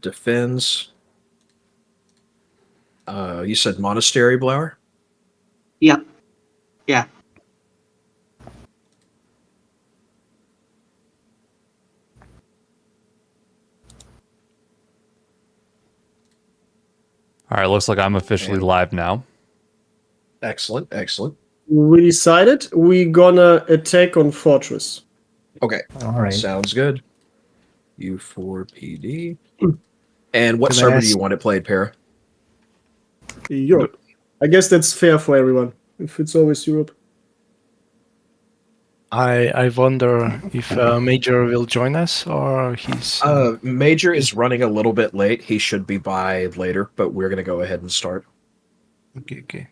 defends. You said Monastery, Blower? Yeah. Yeah. All right, looks like I'm officially live now. Excellent, excellent. We decided we're gonna attack on Fortress. Okay, All right. sounds good. U4PD. And what server do you want it played, Para? Europe. I guess that's fair for everyone, if it's always Europe. I wonder if Major will join us or he's... Major is running a little bit late. He should be by later, but we're going to go ahead and start. Okay.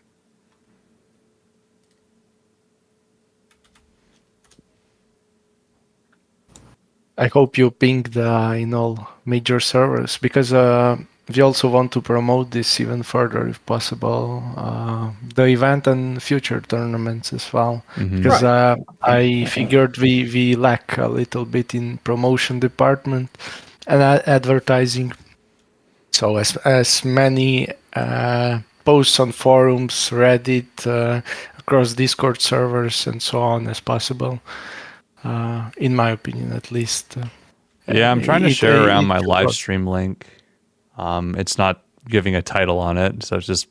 I hope you ping in all major servers, because we also want to promote this even further if possible, the event and future tournaments as well. Because I figured we lack a little bit in promotion department and advertising. So as many posts on forums, Reddit, across Discord servers and so on as possible. In my opinion, at least. Yeah, I'm trying to share around my live stream link. It's not giving a title on it, so it's just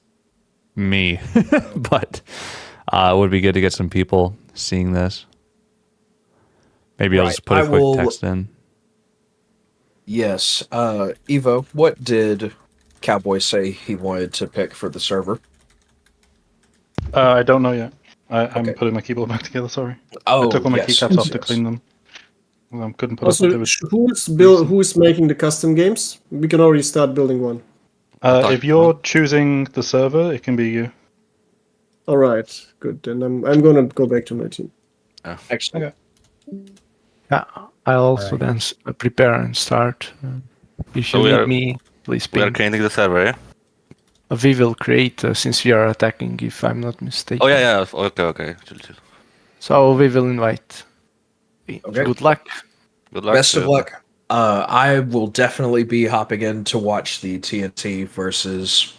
me. But it would be good to get some people seeing this. Maybe I'll just put a quick text in. Yes. Evo, what did Cowboy say he wanted to pick for the server? I don't know yet. I'm putting my keyboard back together, sorry. I took all my keycaps off to clean them. Well, couldn't put also, who's making the custom games? We can already start building one. If you're choosing the server, it can be you. All right, good. Then I'm gonna go back to my team. Oh, excellent. Okay. Yeah, I'll also then prepare and start. If you need me, please ping. We are creating the server, yeah? We will create, since we are attacking, if I'm not mistaken. Oh, yeah. Okay. Chill. So we will invite. Okay. Good luck. Good luck. Best of luck. I will definitely be hopping in to watch the TNT versus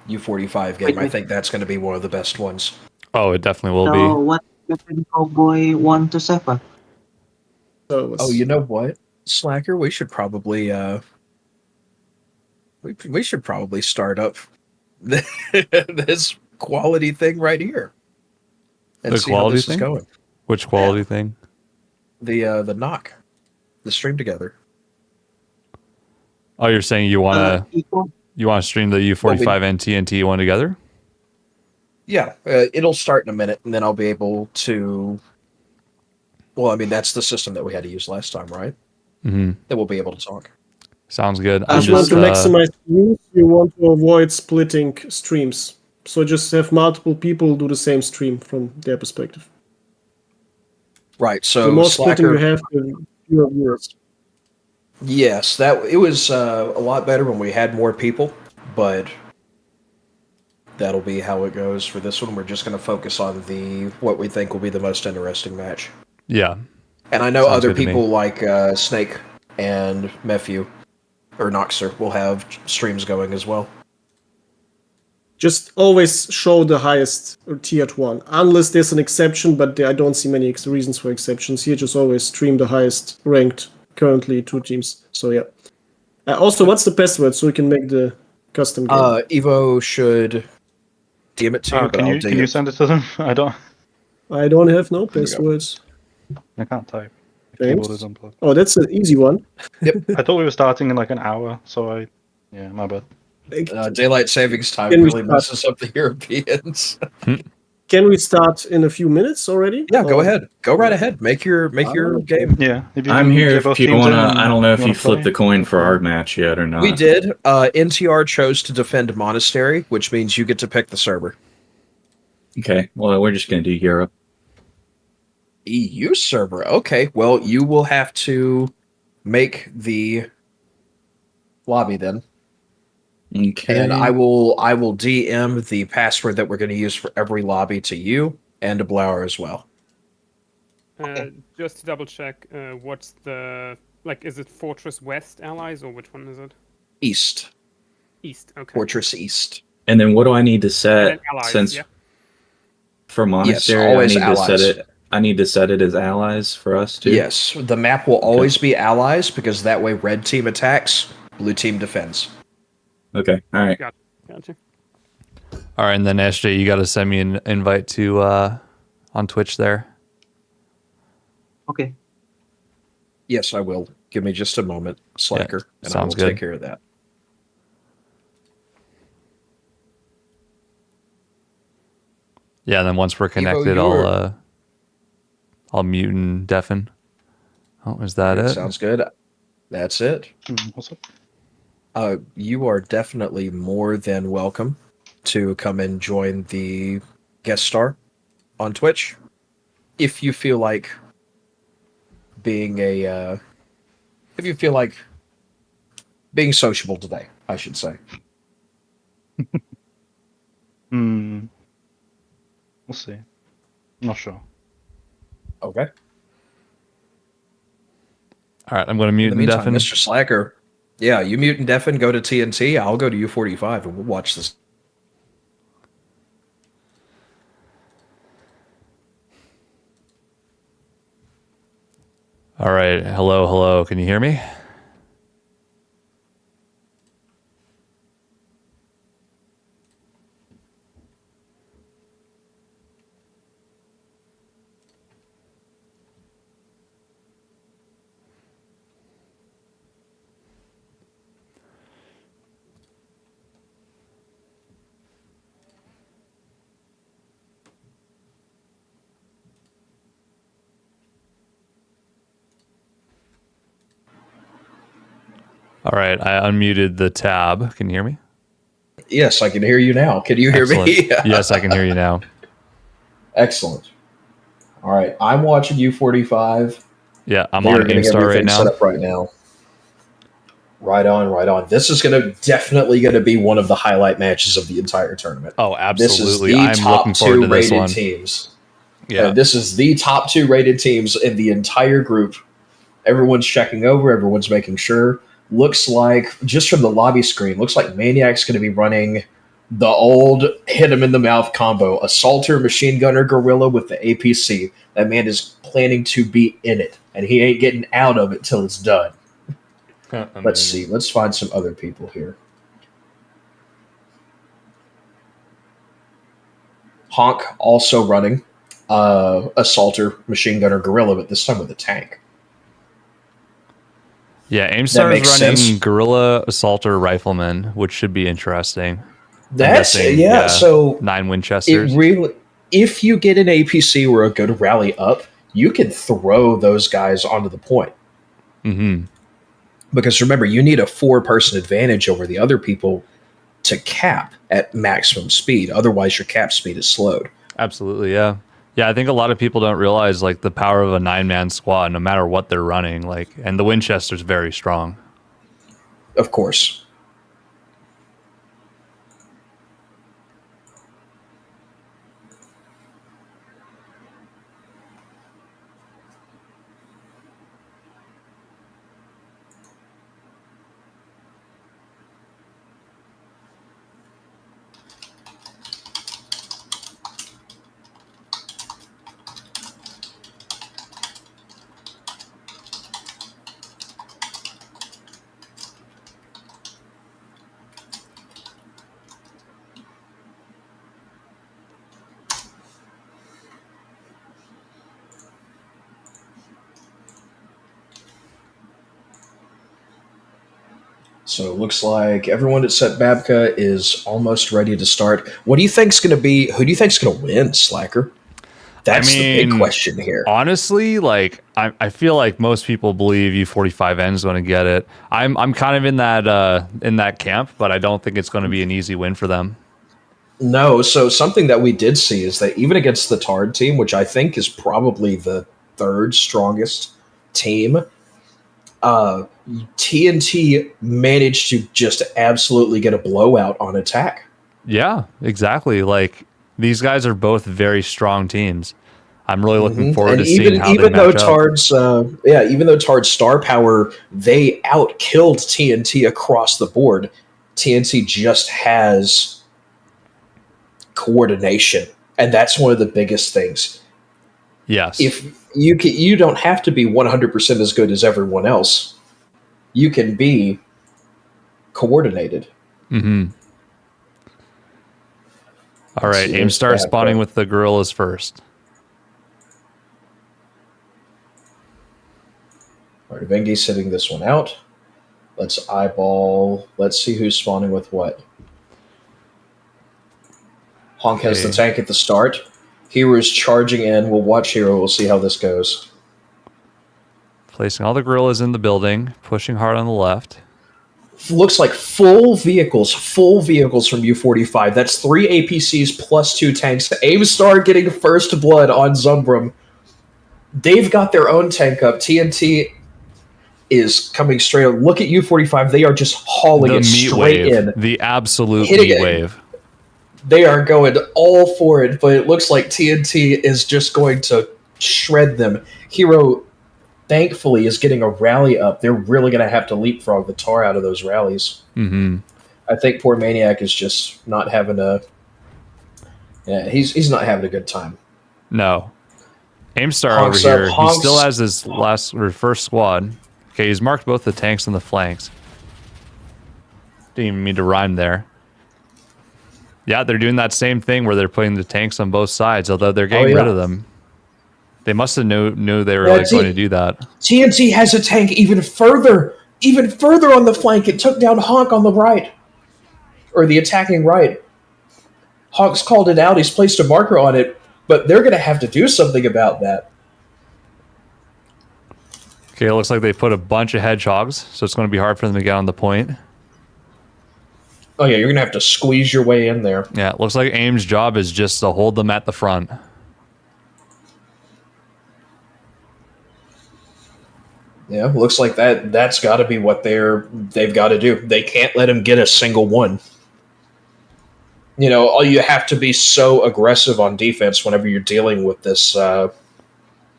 U45 game. I think that's going to be one of the best ones. Oh, it definitely will So be. what happened, Cowboy 1 to 7? Oh, you know what, Slacker? We should probably we should probably start up this quality thing right here and The see how quality this thing? is going. Which quality thing? The knock, the stream together. Oh, you're saying you want to stream the U45 and TNT one together? Yeah, it'll start in a minute, and then I'll be able to. Well, I mean, that's the system that we had to use last time, right? Mm-hmm. Then we'll be able to talk. Sounds good. If you want to maximize views, you want to avoid splitting streams. So just have multiple people do the same stream from their perspective. Right. So the more Slacker, splitting you have, the fewer viewers. Yes, it was a lot better when we had more people, but that'll be how it goes for this one. We're just going to focus on what we think will be the most interesting match. Yeah. And I know other people like Snake and Mephew or Noxer will have streams going as well. Just always show the highest tiered one, unless there's an exception, but I don't see many reasons for exceptions. Here, just always stream the highest ranked, currently 2 teams. So yeah. Also, what's the password so we can make the custom game? Evo should DM it to you. Can you send it to them? I don't have no passwords. I can't type. James? Is unplugged. Oh, that's an easy one. Yep. I thought we were starting in like an hour, so yeah, my bad. Daylight savings time really messes up the Europeans. Can we start in a few minutes already? Yeah, go ahead. Go right ahead. Make your game. Yeah. I'm here if you want to. I don't know if you flipped the coin for our match yet or not. We did. NTR chose to defend Monastery, which means you get to pick the server. Okay. Well, we're just going to do Europe. EU server. Okay. Well, you will have to make the lobby then. Okay. And I will DM the password that we're going to use for every lobby to you and to Blower as well. Just to double check, what's the Like, is it Fortress West allies, or which one is it? East. East, okay. Fortress East. And then what do I need to set Allies, since yeah. for monastery? Yes, always I need allies. to set it. I need to set it as allies for us too. Yes, the map will always be allies because that way red team attacks, blue team defends. Okay. All right. Gotcha. All right, and then SJ, you got to send me an invite to on Twitch there. Okay. Yes, I will. Give me just a moment, Slacker, and I will sounds good. take care of that. Yeah, and then once we're connected, I'll mute and deafen. Oh, is that it? Sounds good. That's it. What's up? You are definitely more than welcome to come and join the guest star on Twitch if you feel like being being sociable today, I should say. We'll see. Not sure. Okay. All right, I'm going to mute In the and meantime, deafen. Mr. Slacker, yeah, you mute and deafen, go to TNT, I'll go to U45, and we'll watch this. All right, hello. Can you hear me? All right, I unmuted the tab. Can you hear me? Yes, I can hear you now. Can you hear me? Yes, I can hear you now. Excellent. All right, I'm watching U45. Yeah, I'm They're on getting GameStar right everything now. set up right now. Right on. This is definitely going to be one of the highlight matches of the entire tournament. Oh, absolutely. This is the I'm top looking forward two to this rated one. teams. Yeah. This is the top 2 rated teams in the entire group. Everyone's checking over. Everyone's making sure. Looks like, just from the lobby screen, looks like Maniac's going to be running the old hit him in the mouth combo. Assaulter, Machine Gunner, Gorilla with the APC. That man is planning to be in it, and he ain't getting out of it till it's done. Let's see. Let's find some other people here. Honk also running Assaulter, Machine Gunner, Gorilla, but this time with a tank. Yeah, Aimstar is running sense. Guerrilla Assaulter Rifleman, which should be interesting. That's so 9 Winchesters. It really, if you get an APC or a good rally up, you can throw those guys onto the point. Mm-hmm. Because remember, you need a 4-person advantage over the other people to cap at maximum speed. Otherwise, your cap speed is slowed. Absolutely, yeah. Yeah, I think a lot of people don't realize like the power of a 9-man squad, no matter what they're running. Like, and the Winchester's very strong. Of course. So it looks like everyone at Set Babka is almost ready to start. What do you think's going to be? Who do you think's going to win, Slacker? That's the big question here. Honestly, like I feel like most people believe U45N is going to get it. I'm kind of in that camp, but I don't think it's going to be an easy win for them. No, so something that we did see is that even against the Tard team, which I think is probably the 3rd strongest team, TNT managed to just absolutely get a blowout on attack. Yeah, exactly. Like, these guys are both very strong teams. I'm really looking forward and to seeing how even they though match up. Tard's even though Tard's star power, they outkilled TNT across the board. TNT just has coordination, and that's one of the biggest things. Yes. If you don't have to be 100% as good as everyone else. You can be coordinated. Mm-hmm. All right, Aimstar spawning with the gorillas first. All right, Vengi's sitting this one out. Let's eyeball. Let's see who's spawning with what. Honk has the tank at the start. Hero's charging in. We'll watch Hero. We'll see how this goes. Placing all the gorillas in the building, pushing hard on the left. Looks like full vehicles from U45. That's 3 APCs plus 2 tanks. Aimstar getting first blood on Zumbrum. They've got their own tank up. TNT is coming straight up. Look at U45. They are just hauling it straight in. The absolute meat wave. They are going all for it, but it looks like TNT is just going to shred them. Hero, thankfully, is getting a rally up. They're really going to have to leapfrog the tar out of those rallies. Mm-hmm. I think poor Maniac is just not having a... Yeah, he's not having a good time. No. Aimstar over here, he still has his first squad. Okay, he's marked both the tanks and the flanks. Didn't even mean to rhyme there. Yeah, they're doing that same thing where they're putting the tanks on both sides, although they're getting rid of them. They must have knew they were going to do that. TNT has a tank even further on the flank. It took down Honk on the right. Or the attacking right. Honk's called it out. He's placed a marker on it. But they're going to have to do something about that. Okay, it looks like they put a bunch of hedgehogs, so it's going to be hard for them to get on the point. Oh yeah, you're going to have to squeeze your way in there. Yeah, it looks like AIM's job is just to hold them at the front. Yeah, looks like that's got to be what they've got to do. They can't let him get a single one. You know, you have to be so aggressive on defense whenever you're dealing with this.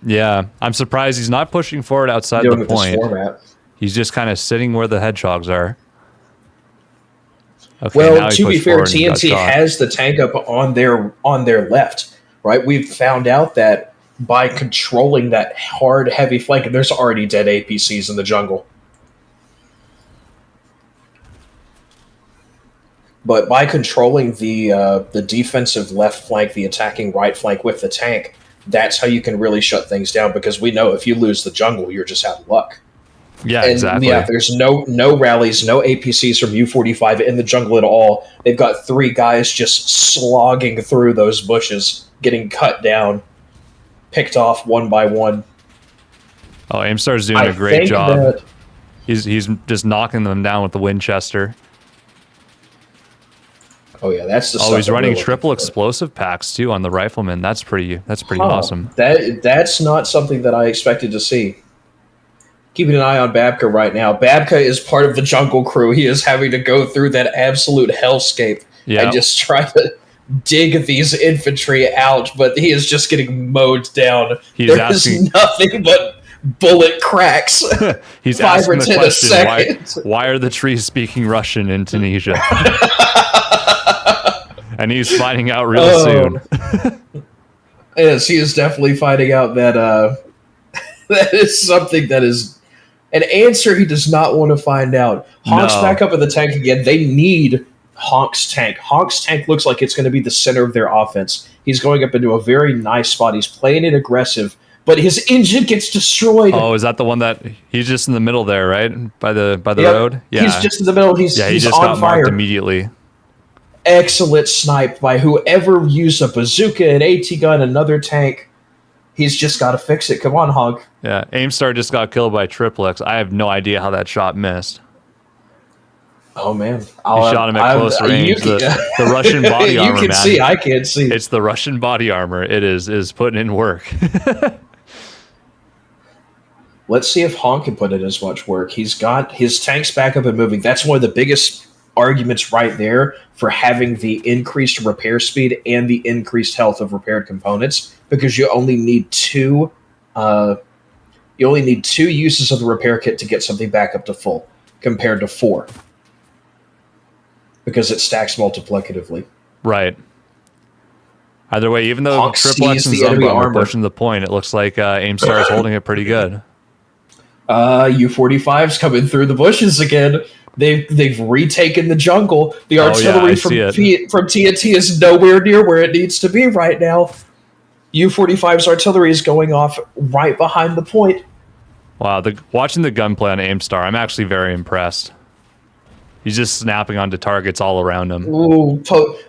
Yeah, I'm surprised he's not pushing forward outside the point. He's just kind of sitting where the hedgehogs are. Okay, well, to be fair, TNT has the tank up on their left, right? We've found out that by controlling that hard, heavy flank, and there's already dead APCs in the jungle. But by controlling the defensive left flank, the attacking right flank with the tank, that's how you can really shut things down, because we know if you lose the jungle, you're just out of luck. Yeah, and exactly. Yeah, there's no rallies, no APCs from U45 in the jungle at all. They've got 3 guys just slogging through those bushes, getting cut down, picked off one by one. Oh, Aimstar's doing a great job. He's just knocking them down with the Winchester. Oh yeah, that's the. Oh, he's running triple explosive packs too on the rifleman. That's pretty awesome. That's not something that I expected to see. Keeping an eye on Babka right now. Babka is part of the jungle crew. He is having to go through that absolute hellscape and just try to dig these infantry out, but he is just getting mowed down. There's nothing but bullet cracks. He's asking the question, why are the trees speaking Russian in Tunisia? And he's finding out real soon. Yes, he is definitely finding out that that is something that is an answer he does not want to find out. Honk's back up in the tank again. They need Honk's tank. Honk's tank looks like it's going to be the center of their offense. He's going up into a very nice spot. He's playing it aggressive, but his engine gets destroyed. Oh, is that the one that he's just in the middle there, right? By the road? Yeah. He's just in the middle. He's just on got fire. Marked immediately. Excellent snipe by whoever used a bazooka, an AT gun, another tank. He's just got to fix it. Come on, Honk. Yeah, Aimstar just got killed by Triplex. I have no idea how that shot missed. Oh, man. He shot him at close range. The Russian body armor, man. You can see. I can't see. It's the Russian body armor. It is putting in work. Let's see if Honk can put in as much work. He's got his tanks back up and moving. That's one of the biggest arguments right there for having the increased repair speed and the increased health of repaired components. because you only need two. You only need 2 uses of the repair kit to get something back up to full, compared to 4, because it stacks multiplicatively. Right. Either way, even though Hawk Triple X sees and the enemy Zunbum are armor. pushing the point, it looks like Aimstar is holding it pretty good. U45's coming through the bushes again. They've retaken the jungle. The Oh, artillery yeah, from TNT is nowhere near where it needs to be right now. U45's artillery is going off right behind the point. Wow, watching the gunplay on Aimstar, I'm actually very impressed. He's just snapping onto targets all around him. Ooh,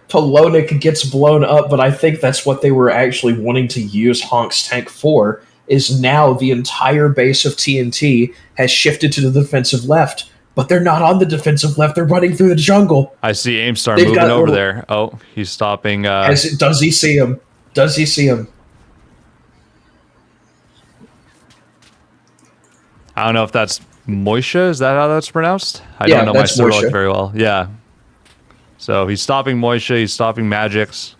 Polonik gets blown up, but I think that's what they were actually wanting to use Honk's tank for, is now the entire base of TNT has shifted to the defensive left, but they're not on the defensive left, they're running through the jungle. I see Aimstar moving over there. Oh, he's stopping. Does he see him? Does he see him? I don't know if that's Moisha. Is that how that's pronounced? I Yeah, don't know my that's Cyrillic Moisha. very well. Yeah. So he's stopping Moisha. He's stopping Magix.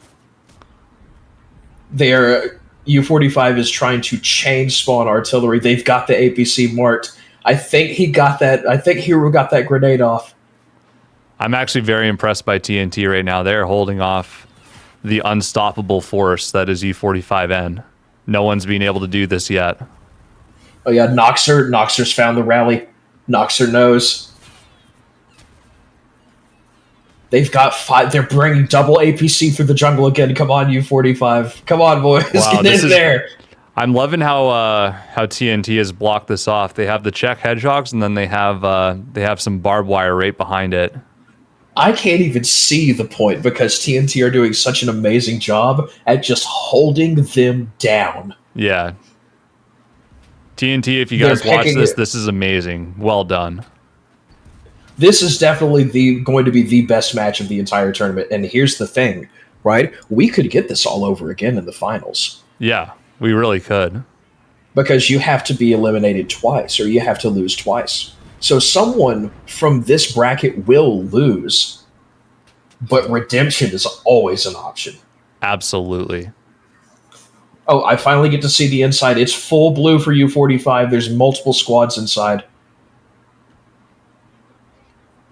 U45 is trying to chain spawn artillery. They've got the APC marked. I think he got that. I think Hero got that grenade off. I'm actually very impressed by TNT right now. They're holding off the unstoppable force that is E45N. No one's been able to do this yet. Oh yeah, Noxer's found the rally. Noxer knows. They've got 5. They're bringing double APC through the jungle again. Come on, U45. Come on, boys. Wow, Get in there. I'm loving how TNT has blocked this off. They have the Czech hedgehogs, and then they have some barbed wire right behind it. I can't even see the point because TNT are doing such an amazing job at just holding them down. Yeah. TNT, if you guys watch this, this is amazing. Well done. This is definitely going to be the best match of the entire tournament. And here's the thing, right? We could get this all over again in the finals. Yeah, we really could. Because you have to be eliminated twice, or you have to lose twice. So someone from this bracket will lose, but redemption is always an option. Absolutely. Oh, I finally get to see the inside. It's full blue for U45. There's multiple squads inside.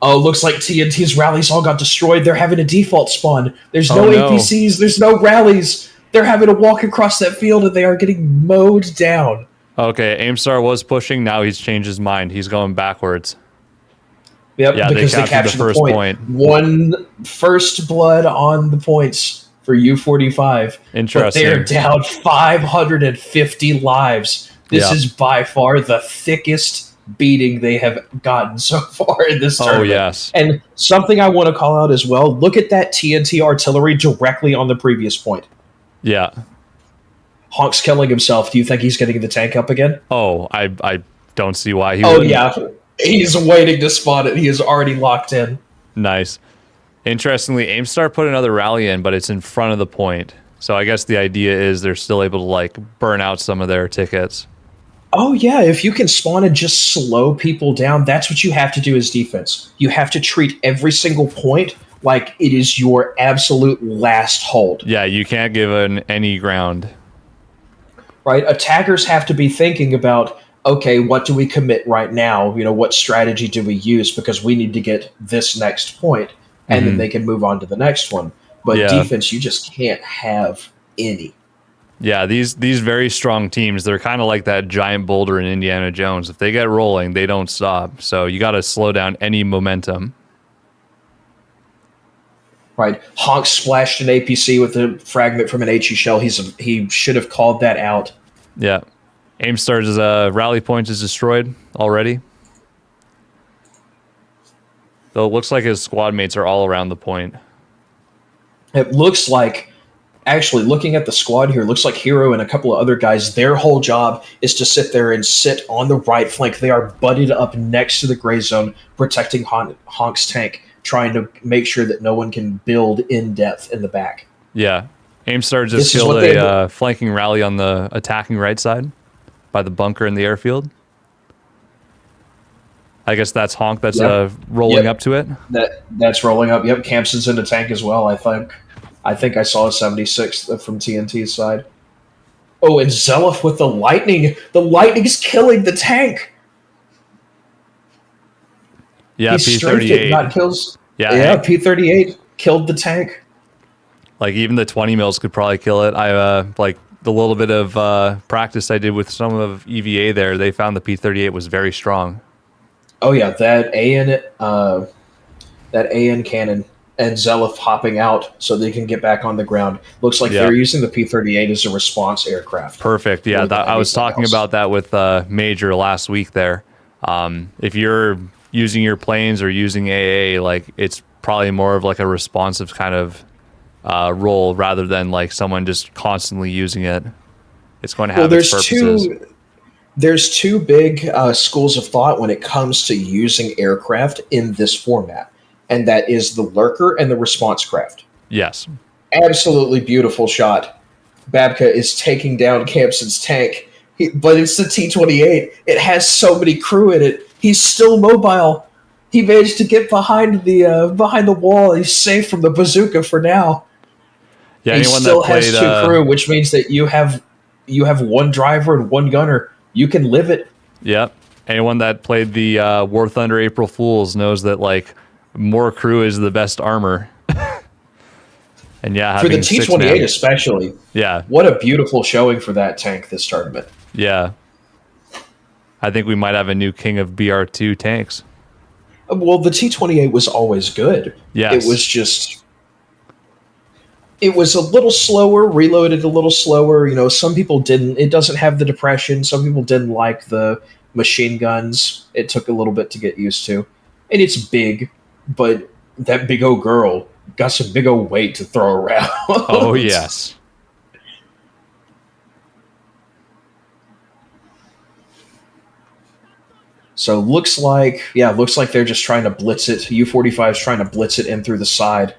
Oh, looks like TNT's rallies all got destroyed. They're having a default spawn. There's no APCs. There's no rallies. They're having to walk across that field, and they are getting mowed down. Okay, Aimstar was pushing. Now he's changed his mind. He's going backwards. Yep, yeah, because they captured the point. 1 first blood on the points for U45. Interesting. But they're down 550 lives. This is by far the thickest beating they have gotten so far in this tournament. Oh, yes. And something I want to call out as well, look at that TNT artillery directly on the previous point. Yeah. Honk's killing himself. Do you think he's getting the tank up again? Oh, I don't see why he Oh, wouldn't. yeah. He's waiting to spawn it. He is already locked in. Nice. Interestingly, Aimstar put another rally in, but it's in front of the point. So I guess the idea is they're still able to, like, burn out some of their tickets. Oh, yeah. If you can spawn and just slow people down, that's what you have to do as defense. You have to treat every single point like it is your absolute last hold. Yeah, you can't give any ground. Right? Attackers have to be thinking about, okay, what do we commit right now? You know, what strategy do we use? Because we need to get this next point, and then they can move on to the next one. But defense, you just can't have any. Yeah, these very strong teams, they're kind of like that giant boulder in Indiana Jones. If they get rolling, they don't stop. So you got to slow down any momentum. Right. Honk splashed an APC with a fragment from an HE shell. He should have called that out. Yeah. Aimstar's rally point is destroyed already. Though it looks like his squad mates are all around the point. It looks like, actually, looking at the squad here, looks like Hero and a couple of other guys, their whole job is to sit there and sit on the right flank. They are butted up next to the gray zone, protecting Honk's tank, trying to make sure that no one can build in depth in the back. Yeah. Aimstar just killed a flanking rally on the attacking right side by the bunker in the airfield. I guess that's Honk that's rolling up to it. That's rolling up. Yep, Campson's in the tank as well, I think. I think I saw a 76 from TNT's side. Oh, and Zelef with the lightning. The lightning's killing the tank. Yeah, he strafed it, got kills. Yeah, P38 killed the tank. Like even the 20 mils could probably kill it. I like the little bit of practice I did with some of EVA there. They found the P38 was very strong. Oh yeah, that AN cannon and Zelef hopping out so they can get back on the ground. Looks like they're using the P38 as a response aircraft. Perfect. Yeah, I was talking about that with Major last week there. If you're using your planes or using AA, like it's probably more of like a responsive kind of role rather than like someone just constantly using it. It's going to have its purposes. There's two big schools of thought when it comes to using aircraft in this format, and that is the lurker and the response craft. Yes. Absolutely beautiful shot. Babka is taking down Campson's tank, but it's the T-28. It has so many crew in it. He's still mobile. He managed to get behind the wall. He's safe from the bazooka for now. Yeah, he still has two crew, which means that you have one driver and one gunner. You can live it. Yep. Anyone that played the War Thunder April Fools knows that like more crew is the best armor. And yeah, for the T-28 especially. Yeah. What a beautiful showing for that tank this tournament. Yeah. I think we might have a new king of BR2 tanks. Well, the T-28 was always good. Yes. It was a little slower, reloaded a little slower. You know, some people didn't. It doesn't have the depression. Some people didn't like the machine guns. It took a little bit to get used to. And it's big, but that big old girl got some big old weight to throw around. Oh, yes. So looks like they're just trying to blitz it. U-45 is trying to blitz it in through the side.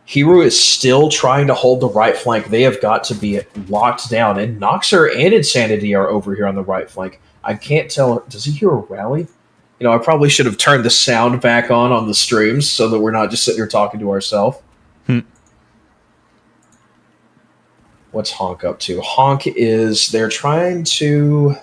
Hero is still trying to hold the right flank. They have got to be locked down. And Noxer and Insanity are over here on the right flank. I can't tell. Does he hear a rally? You know, I probably should have turned the sound back on the streams so that we're not just sitting here talking to ourselves. What's Honk up to? They're trying to...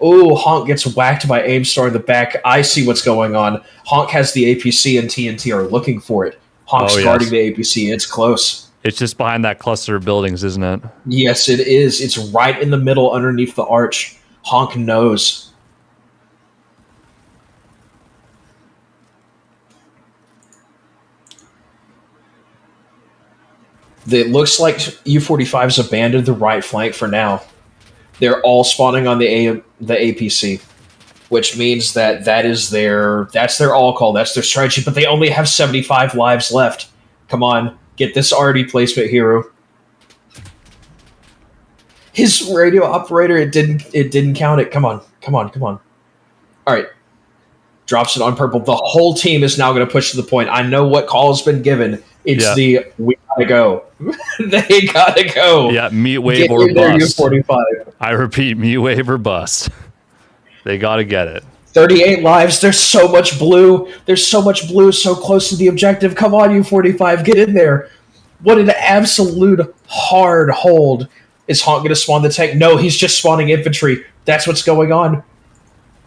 Oh, Honk gets whacked by Aimstar in the back. I see what's going on. Honk has the APC and TNT are looking for it. Honk's guarding the APC. It's close. It's just behind that cluster of buildings, isn't it? Yes, it is. It's right in the middle underneath the arch. Honk knows. It looks like U-45's abandoned the right flank for now. They're all spawning on the APC, which means that's their all call, that's their strategy, but they only have 75 lives left. Come on, get this RD placement, Hero. His radio operator, it didn't count it. Come on. All right. Drops it on purple. The whole team is now going to push to the point. I know what call has been given. It's we gotta go. They gotta go. Yeah, meet wave or bust. U-45. I repeat, meet wave or bust. They gotta get it. 38 lives. There's so much blue. So close to the objective. Come on, U-45, get in there. What an absolute hard hold. Is Honk going to spawn the tank? No, he's just spawning infantry. That's what's going on.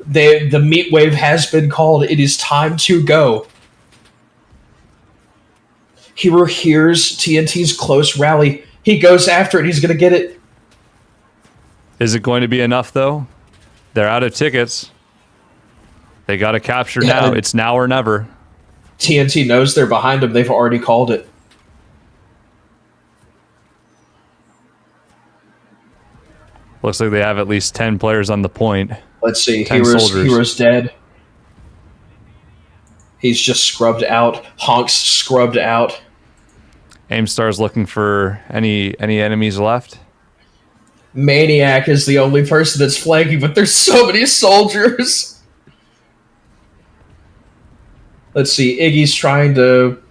The meat wave has been called. It is time to go. Hero hears TNT's close rally. He goes after it. He's going to get it. Is it going to be enough, though? They're out of tickets. They got to capture now. It's now or never. TNT knows they're behind him. They've already called it. Looks like they have at least 10 players on the point. Let's see. Hero's dead. He's just scrubbed out. Honk's scrubbed out. Aimstar's looking for any enemies left. Maniac is the only person that's flanking, but there's so many soldiers. Let's see. Iggy's trying to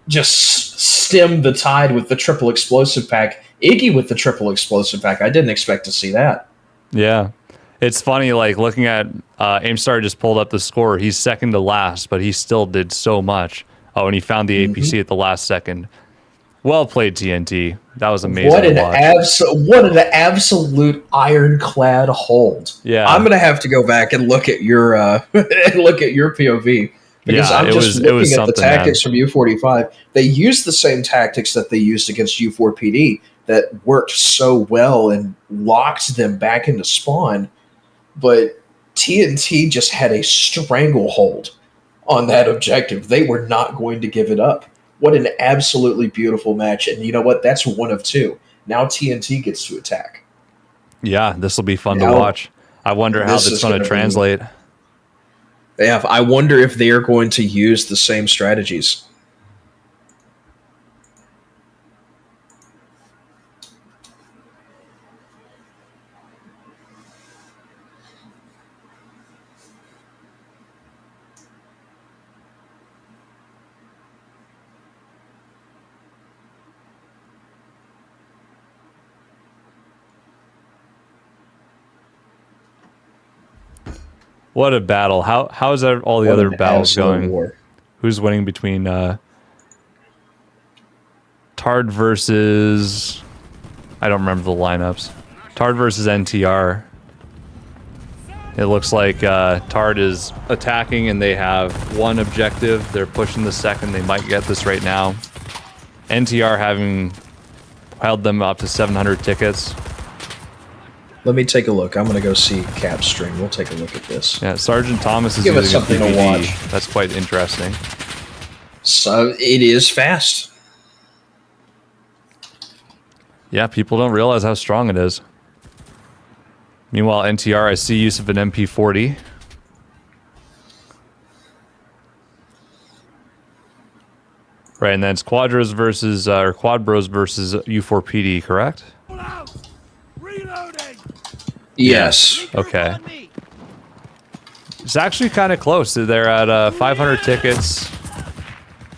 just stem the tide with the triple explosive pack. Iggy with the triple explosive pack. I didn't expect to see that. Yeah. It's funny, like, looking at Aimstar just pulled up the score. He's second to last, but he still did so much. Oh, and he found the APC at the last second. Well played, TNT. That was amazing. What to watch. What an absolute ironclad hold. Yeah. I'm gonna have to go back and look at your POV because I'm just looking at the tactics from U45. They used the same tactics that they used against U4PD that worked so well and locked them back into spawn, but TNT just had a stranglehold on that objective. They were not going to give it up. What an absolutely beautiful match. And you know what? That's one of two. Now TNT gets to attack. Yeah, this will be fun to watch. I wonder how this is going to translate. Yeah, I wonder if they are going to use the same strategies. What a battle. How is all the other battles going? War. Who's winning between Tard versus... I don't remember the lineups. Tard versus NTR. It looks like Tard is attacking and they have one objective. They're pushing the second. They might get this right now. NTR having held them up to 700 tickets. Let me take a look. I'm going to go see Cap's stream. We'll take a look at this. Yeah, Sergeant Thomas is Give us using something a to watch. That's quite interesting. So it is fast. Yeah, people don't realize how strong it is. Meanwhile, NTR, I see use of an MP40. Right, and then it's Quadros versus, or Quad Bros versus U4PD, correct? Yes. Okay. It's actually kind of close. They're at 500 tickets,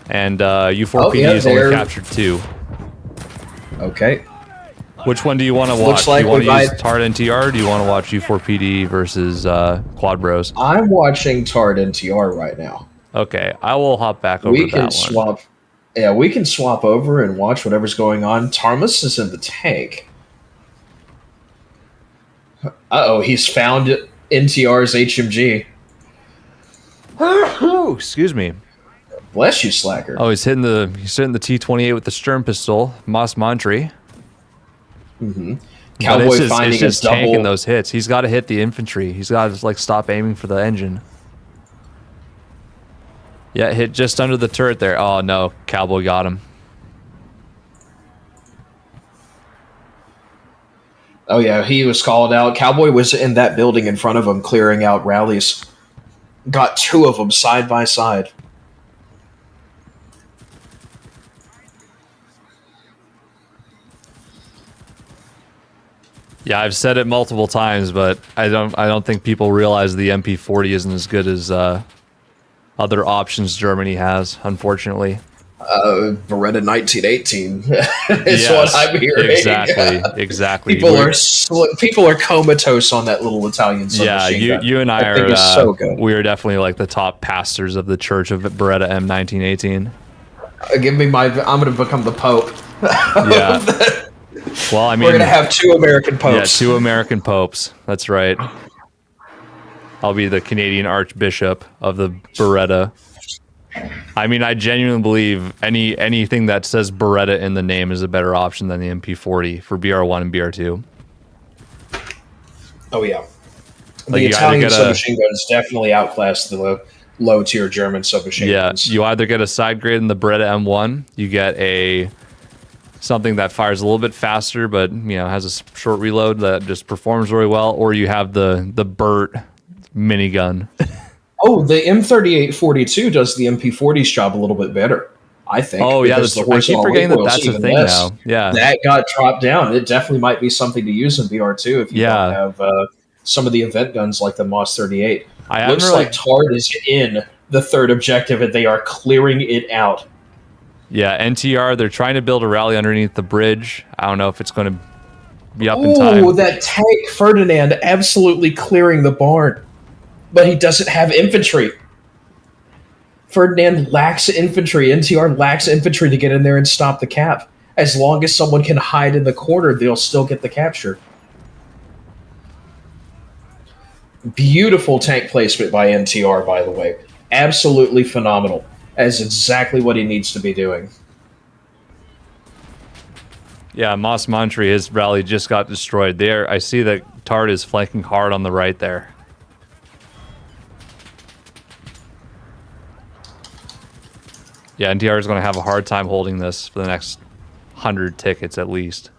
and U4PD has only captured 2. Okay. Which one do you want to watch? Looks like do you want to use Tard NTR, or do you want to watch U4PD versus Quad Bros? I'm watching Tard NTR right now. Okay, I will hop back over We can that swap. one. Yeah, we can swap over and watch whatever's going on. Thomas is in the tank. Uh-oh, he's found NTR's HMG. Excuse me. Bless you, Slacker. Oh, he's hitting the T28 with the Sturm pistol, Moss Montry. Mm-hmm. Cowboy finding it's just a double. tanking those hits. He's got to hit the infantry. He's got to like stop aiming for the engine. Yeah, hit just under the turret there. Oh no, Cowboy got him. Oh yeah, he was called out. Cowboy was in that building in front of him, clearing out rallies. Got 2 of them side by side. Yeah, I've said it multiple times, but I don't think people realize the MP40 isn't as good as other options Germany has, unfortunately. Beretta 1918 is what I'm hearing. Exactly. People are comatose on that little Italian submachine gun. You and I are so good. We are definitely like the top pastors of the Church of Beretta M1918. I'm going to become the Pope. Yeah. Well, I mean, we're going to have 2 American popes. Yeah, 2 American popes. That's right. I'll be the Canadian Archbishop of the Beretta. I mean, I genuinely believe anything that says Beretta in the name is a better option than the MP40 for BR1 and BR2. Oh yeah, Like the Italian submachine guns definitely outclass the low-tier German submachine guns. Yeah, you either get a side grade in the Beretta M1, you get something that fires a little bit faster, but has a short reload that just performs really well, or you have the Burt minigun. Oh, the M3842 does the MP40's job a little bit better, I think. Oh yeah, I keep forgetting that's a thing now. Yeah, that got dropped down. It definitely might be something to use in BR2 if you don't have some of the event guns like the Moss 38. Looks like Tard is in the 3rd objective and they are clearing it out. Yeah, NTR, they're trying to build a rally underneath the bridge. I don't know if it's going to be up in time. Oh, that tank Ferdinand absolutely clearing the barn. But he doesn't have infantry. Ferdinand lacks infantry. NTR lacks infantry to get in there and stop the cap. As long as someone can hide in the corner, they'll still get the capture. Beautiful tank placement by NTR, by the way. Absolutely phenomenal. That's exactly what he needs to be doing. Yeah, Moss Montry, his rally just got destroyed. There, I see that Tard is flanking hard on the right there. Yeah, NTR is going to have a hard time holding this for the next 100 tickets at least.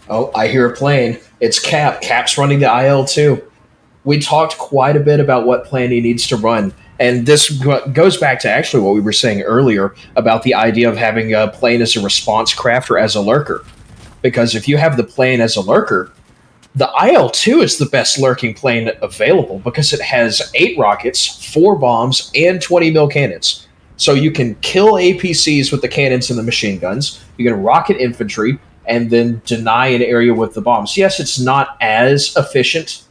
Oh, I hear a plane. It's Cap. Cap's running the IL-2. We talked quite a bit about what plan he needs to run. And this goes back to actually what we were saying earlier about the idea of having a plane as a response craft or as a lurker. Because if you have the plane as a lurker, the IL-2 is the best lurking plane available because it has 8 rockets, 4 bombs, and 20 mil cannons. So you can kill APCs with the cannons and the machine guns. You can rocket infantry and then deny an area with the bombs. Yes, it's not as efficient.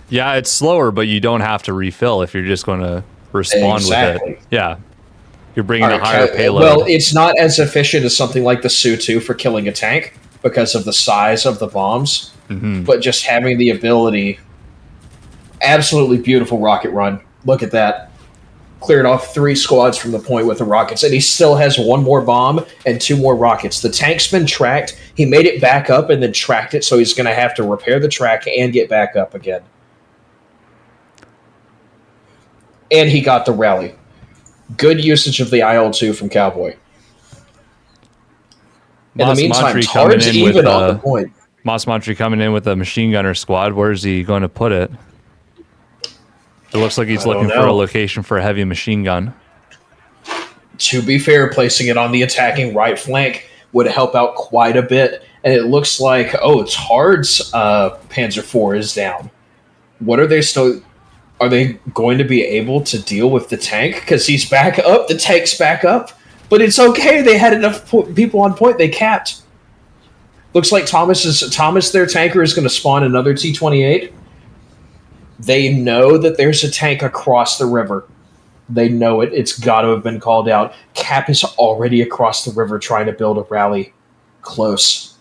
Yeah, it's slower, but you don't have to refill if you're just going to respond with it. Yeah. You're bringing a higher payload. Well, it's not as efficient as something like the Su-2 for killing a tank because of the size of the bombs. But just having the ability... Absolutely beautiful rocket run. Look at that. Cleared off 3 squads from the point with the rockets, and he still has 1 more bomb and 2 more rockets. The tank's been tracked. He made it back up and then tracked it, so he's going to have to repair the track and get back up again. And he got the rally. Good usage of the IL-2 from Cowboy. In the meantime, Tard's even on the point. Moss Montry coming in with a machine gunner squad. Where's he going to put it? It looks like he's looking for a location for a heavy machine gun. To be fair, placing it on the attacking right flank would help out quite a bit. And it looks like, Tard's Panzer IV is down. What are they still... Are they going to be able to deal with the tank? Because he's back up, the tank's back up. But it's okay, they had enough people on point, they capped. Looks like Thomas, their tanker, is going to spawn another T-28. They know that there's a tank across the river. They know it. It's got to have been called out. Cap is already across the river trying to build a rally. Close.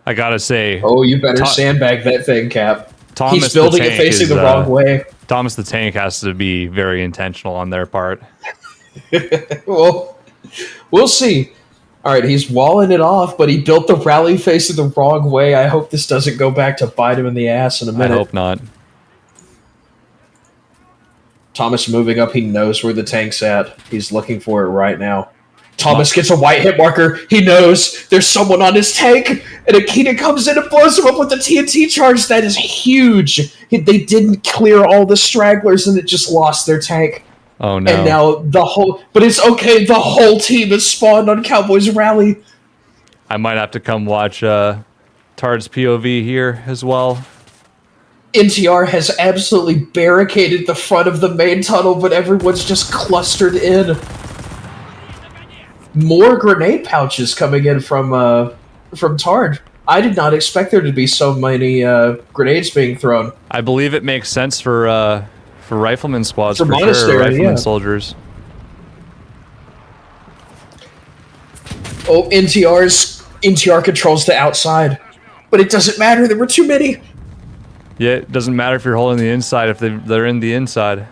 I got to say... Oh, you better sandbag that thing, Cap. Thomas He's building it facing the wrong way. Thomas the tank has to be very intentional on their part. Well, we'll see. All right, he's walling it off, but he built the rally facing the wrong way. I hope this doesn't go back to bite him in the ass in a minute. I hope not. Thomas moving up. He knows where the tank's at. He's looking for it right now. Thomas gets a white hit marker. He knows there's someone on his tank, and Akita comes in and blows him up with the TNT charge. That is huge. They didn't clear all the stragglers, and it just lost their tank. Oh, no. And now but it's okay. The whole team is spawned on Cowboys rally. I might have to come watch Tard's POV here as well. NTR has absolutely barricaded the front of the main tunnel, but everyone's just clustered in. More grenade pouches coming in from Tard. I did not expect there to be so many grenades being thrown. I believe it makes sense for rifleman squads, for Monastery, sure. Rifleman soldiers. Oh, NTR controls the outside, but it doesn't matter. There were too many. Yeah, it doesn't matter if you're holding the inside if they're in the inside.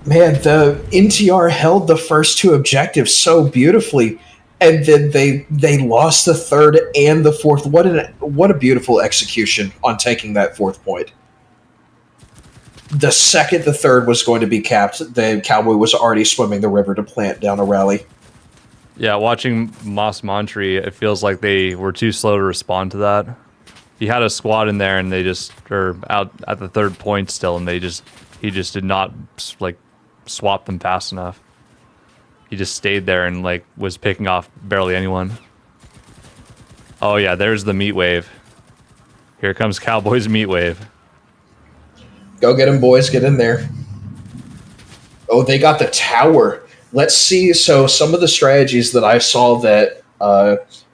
Man, the NTR held the first 2 objectives so beautifully, and then they lost the 3rd and the 4th. What a beautiful execution on taking that 4th point. The second the 3rd was going to be capped, the Cowboy was already swimming the river to plant down a rally. Yeah, watching Moss Montry, it feels like they were too slow to respond to that. He had a squad in there, and they just are out at the 3rd point still, and he just did not swap them fast enough. He just stayed there and was picking off barely anyone. Oh yeah, there's the meat wave. Here comes Cowboys meat wave. Go get him, boys. Get in there. Oh, they got the tower. Let's see. So some of the strategies that I saw that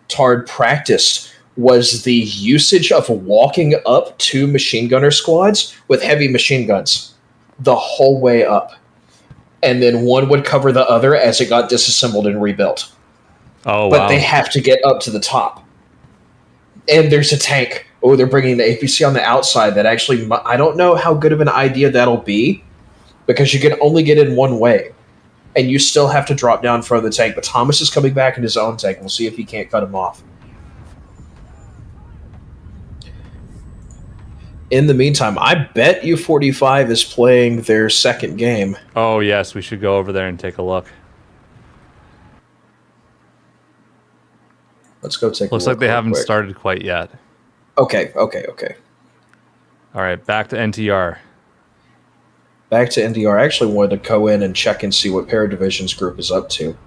Tard practiced was the usage of walking up 2 machine gunner squads with heavy machine guns the whole way up. and then one would cover the other as it got disassembled and rebuilt. Oh, but wow. they have to get up to the top. And there's a tank. Oh, they're bringing the APC on the outside. That actually, I don't know how good of an idea that'll be, because you can only get in one way, and you still have to drop down in front of the tank. But Thomas is coming back in his own tank. We'll see if he can't cut him off. In the meantime, I bet U45 is playing their second game. Oh, yes, we should go over there and take a look. Let's go take a look. Looks like they haven't started quite yet. Okay. All right, back to NTR. Back to NDR. I actually wanted to go in and check and see what Paradivision's group is up to.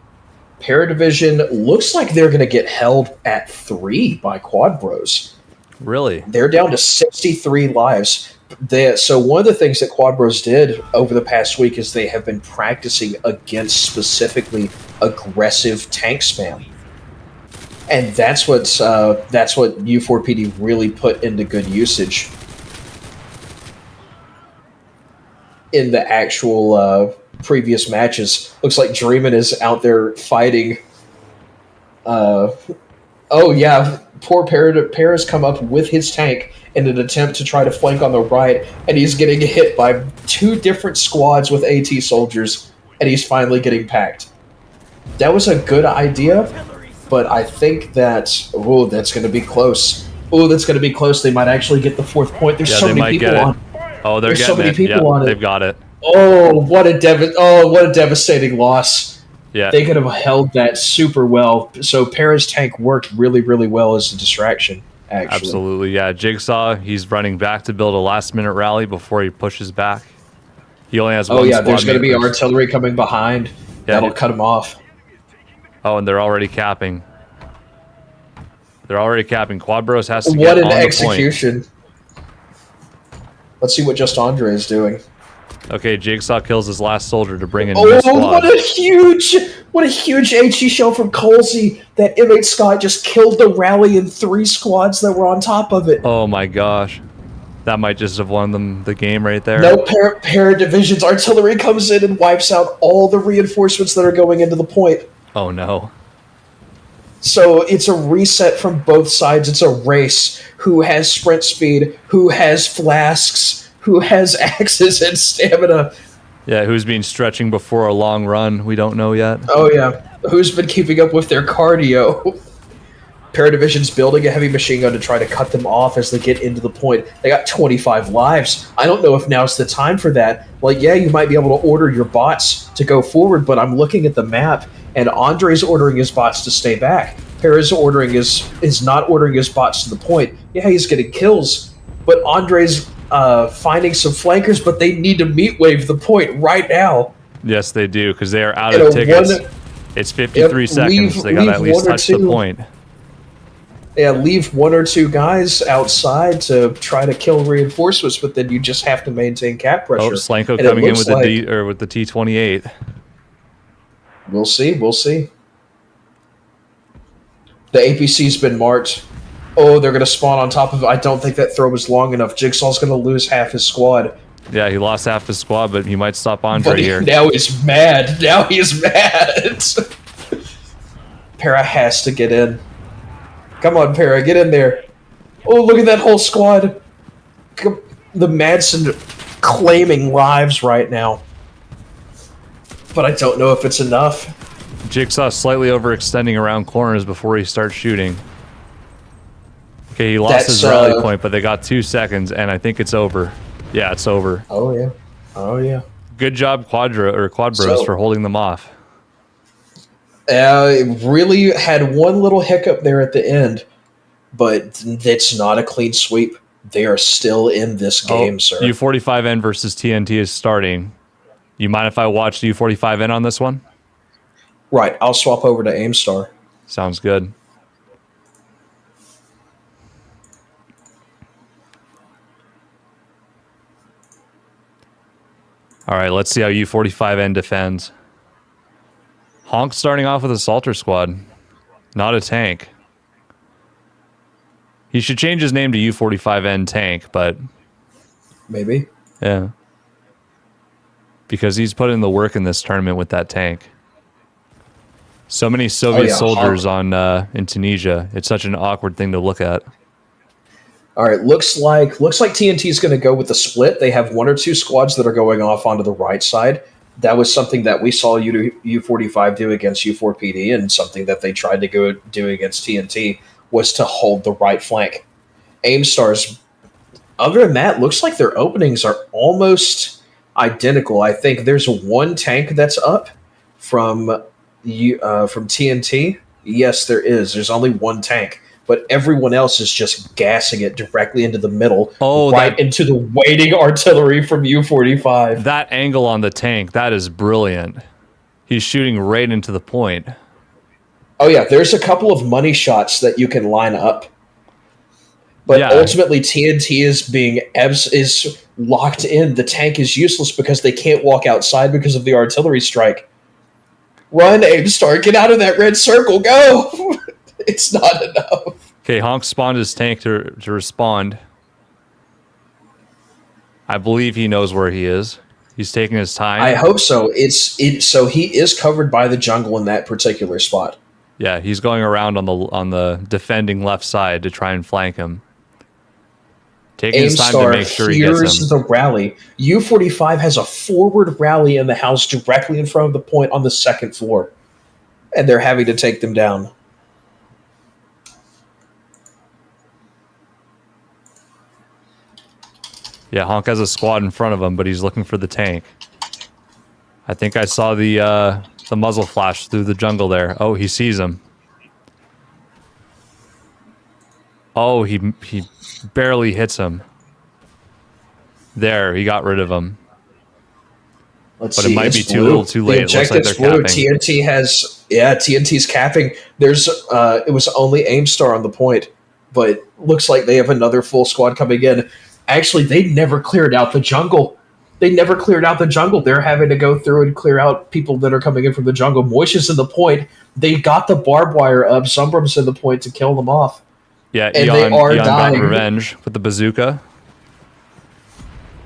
Paradivision looks like they're going to get held at 3 by Quad Bros. Really? They're down to 63 lives. So one of the things that Quad Bros did over the past week is they have been practicing against specifically aggressive tank spam. And that's what U4PD really put into good usage in the actual previous matches. Looks like Dreamin' is out there fighting. Oh yeah, poor Paris come up with his tank in an attempt to try to flank on the right, and he's getting hit by 2 different squads with AT soldiers, and he's finally getting packed. That was a good idea. But I think that, that's going to be close. That's going to be close. They might actually get the 4th point. There's so many people on. Oh, There's so many people on it. They've got it. What a devastating loss. Yeah. They could have held that super well. So Para's tank worked really, really well as a distraction, actually. Absolutely, yeah. Jigsaw, he's running back to build a last-minute rally before he pushes back. He only has one squad. There's going to be artillery coming behind. That'll cut him off. Oh, and they're already capping. Quad Bros has to get What an on the execution. Let's see what Just Andre is doing. Okay, Jigsaw kills his last soldier to bring in new squad. What a huge HE shell from Colsey. That M8 Scott just killed the rally in 3 squads that were on top of it. Oh my gosh. That might just have won them the game right there. No, Paradivision's artillery comes in and wipes out all the reinforcements that are going into the point. Oh no. So it's a reset from both sides. It's a race. Who has sprint speed? Who has flasks? Who has axes and stamina? Yeah, who's been stretching before a long run? We don't know yet. Oh yeah. Who's been keeping up with their cardio? Paradivision's building a heavy machine gun to try to cut them off as they get into the point. They got 25 lives. I don't know if now's the time for that. Like, yeah, you might be able to order your bots to go forward, but I'm looking at the map, and Andre's ordering his bots to stay back. Paris is not ordering his bots to the point. Yeah, he's getting kills, but Andre's finding some flankers, but they need to meat wave the point right now. Yes, they do, because they are out of tickets. It's 53 seconds. They got to at least touch the point. Yeah, leave 1 or 2 guys outside to try to kill reinforcements, but then you just have to maintain cap pressure. Oh, Slanko coming in with the T28. We'll see. The APC's been marked. Oh, they're going to spawn on top of it. I don't think that throw was long enough. Jigsaw's going to lose half his squad. Yeah, he lost half his squad, but he might stop Andre here. Now he's mad. Para has to get in. Come on, Para, get in there. Oh, look at that whole squad. The Madsen claiming lives right now. But I don't know if it's enough. Jigsaw slightly overextending around corners before he starts shooting. Okay, he lost his rally point, but they got 2 seconds, and I think it's over. Yeah, it's over. Oh, yeah. Good job, Quad Bros, for holding them off. It really had one little hiccup there at the end, but it's not a clean sweep. They are still in this game, sir. U45N versus TNT is starting. You mind if I watch the U45N on this one? Right, I'll swap over to Aimstar. Sounds good. All right, let's see how U45N defends. Honk starting off with a Salter squad, not a tank. He should change his name to U45N Tank, but... Maybe. Yeah. because he's put in the work in this tournament with that tank. So many Soviet soldiers on in Tunisia. It's such an awkward thing to look at. All right, looks like TNT is going to go with the split. They have 1 or 2 squads that are going off onto the right side. That was something that we saw U45 do against U4PD, and something that they tried to go do against TNT was to hold the right flank. Aimstars, other than that, looks like their openings are almost identical. I think there's 1 tank that's up from TNT. Yes, there is. There's only 1 tank, but everyone else is just gassing it directly into the middle, into the waiting artillery from U45. That angle on the tank, that is brilliant. He's shooting right into the point. Oh yeah, there's a couple of money shots that you can line up. But ultimately, TNT is locked in. The tank is useless because they can't walk outside because of the artillery strike. Run, Aimstar! Get out of that red circle! Go! It's not enough. Okay, Honk spawned his tank to respond. I believe he knows where he is. He's taking his time. I hope so. So he is covered by the jungle in that particular spot. Yeah, he's going around on the defending left side to try and flank him. Taking his time to make sure he gets him. Here's the rally. U45 has a forward rally in the house directly in front of the point on the 2nd floor. And they're having to take them down. Yeah, Honk has a squad in front of him, but he's looking for the tank. I think I saw the muzzle flash through the jungle there. Oh, he sees him. Oh, he barely hits him. There, he got rid of him. Let's but see, it might be blue. too late. The objective's blue. TNT has TNT's capping. There's it was only Aimstar on the point, but looks like they have another full squad coming in. Actually, they never cleared out the jungle. They're having to go through and clear out people that are coming in from the jungle. Moish is in the point. They got the barbed wire up. Zumbrum's in the point to kill them off. Yeah, and Eon got dying. revenge with the bazooka.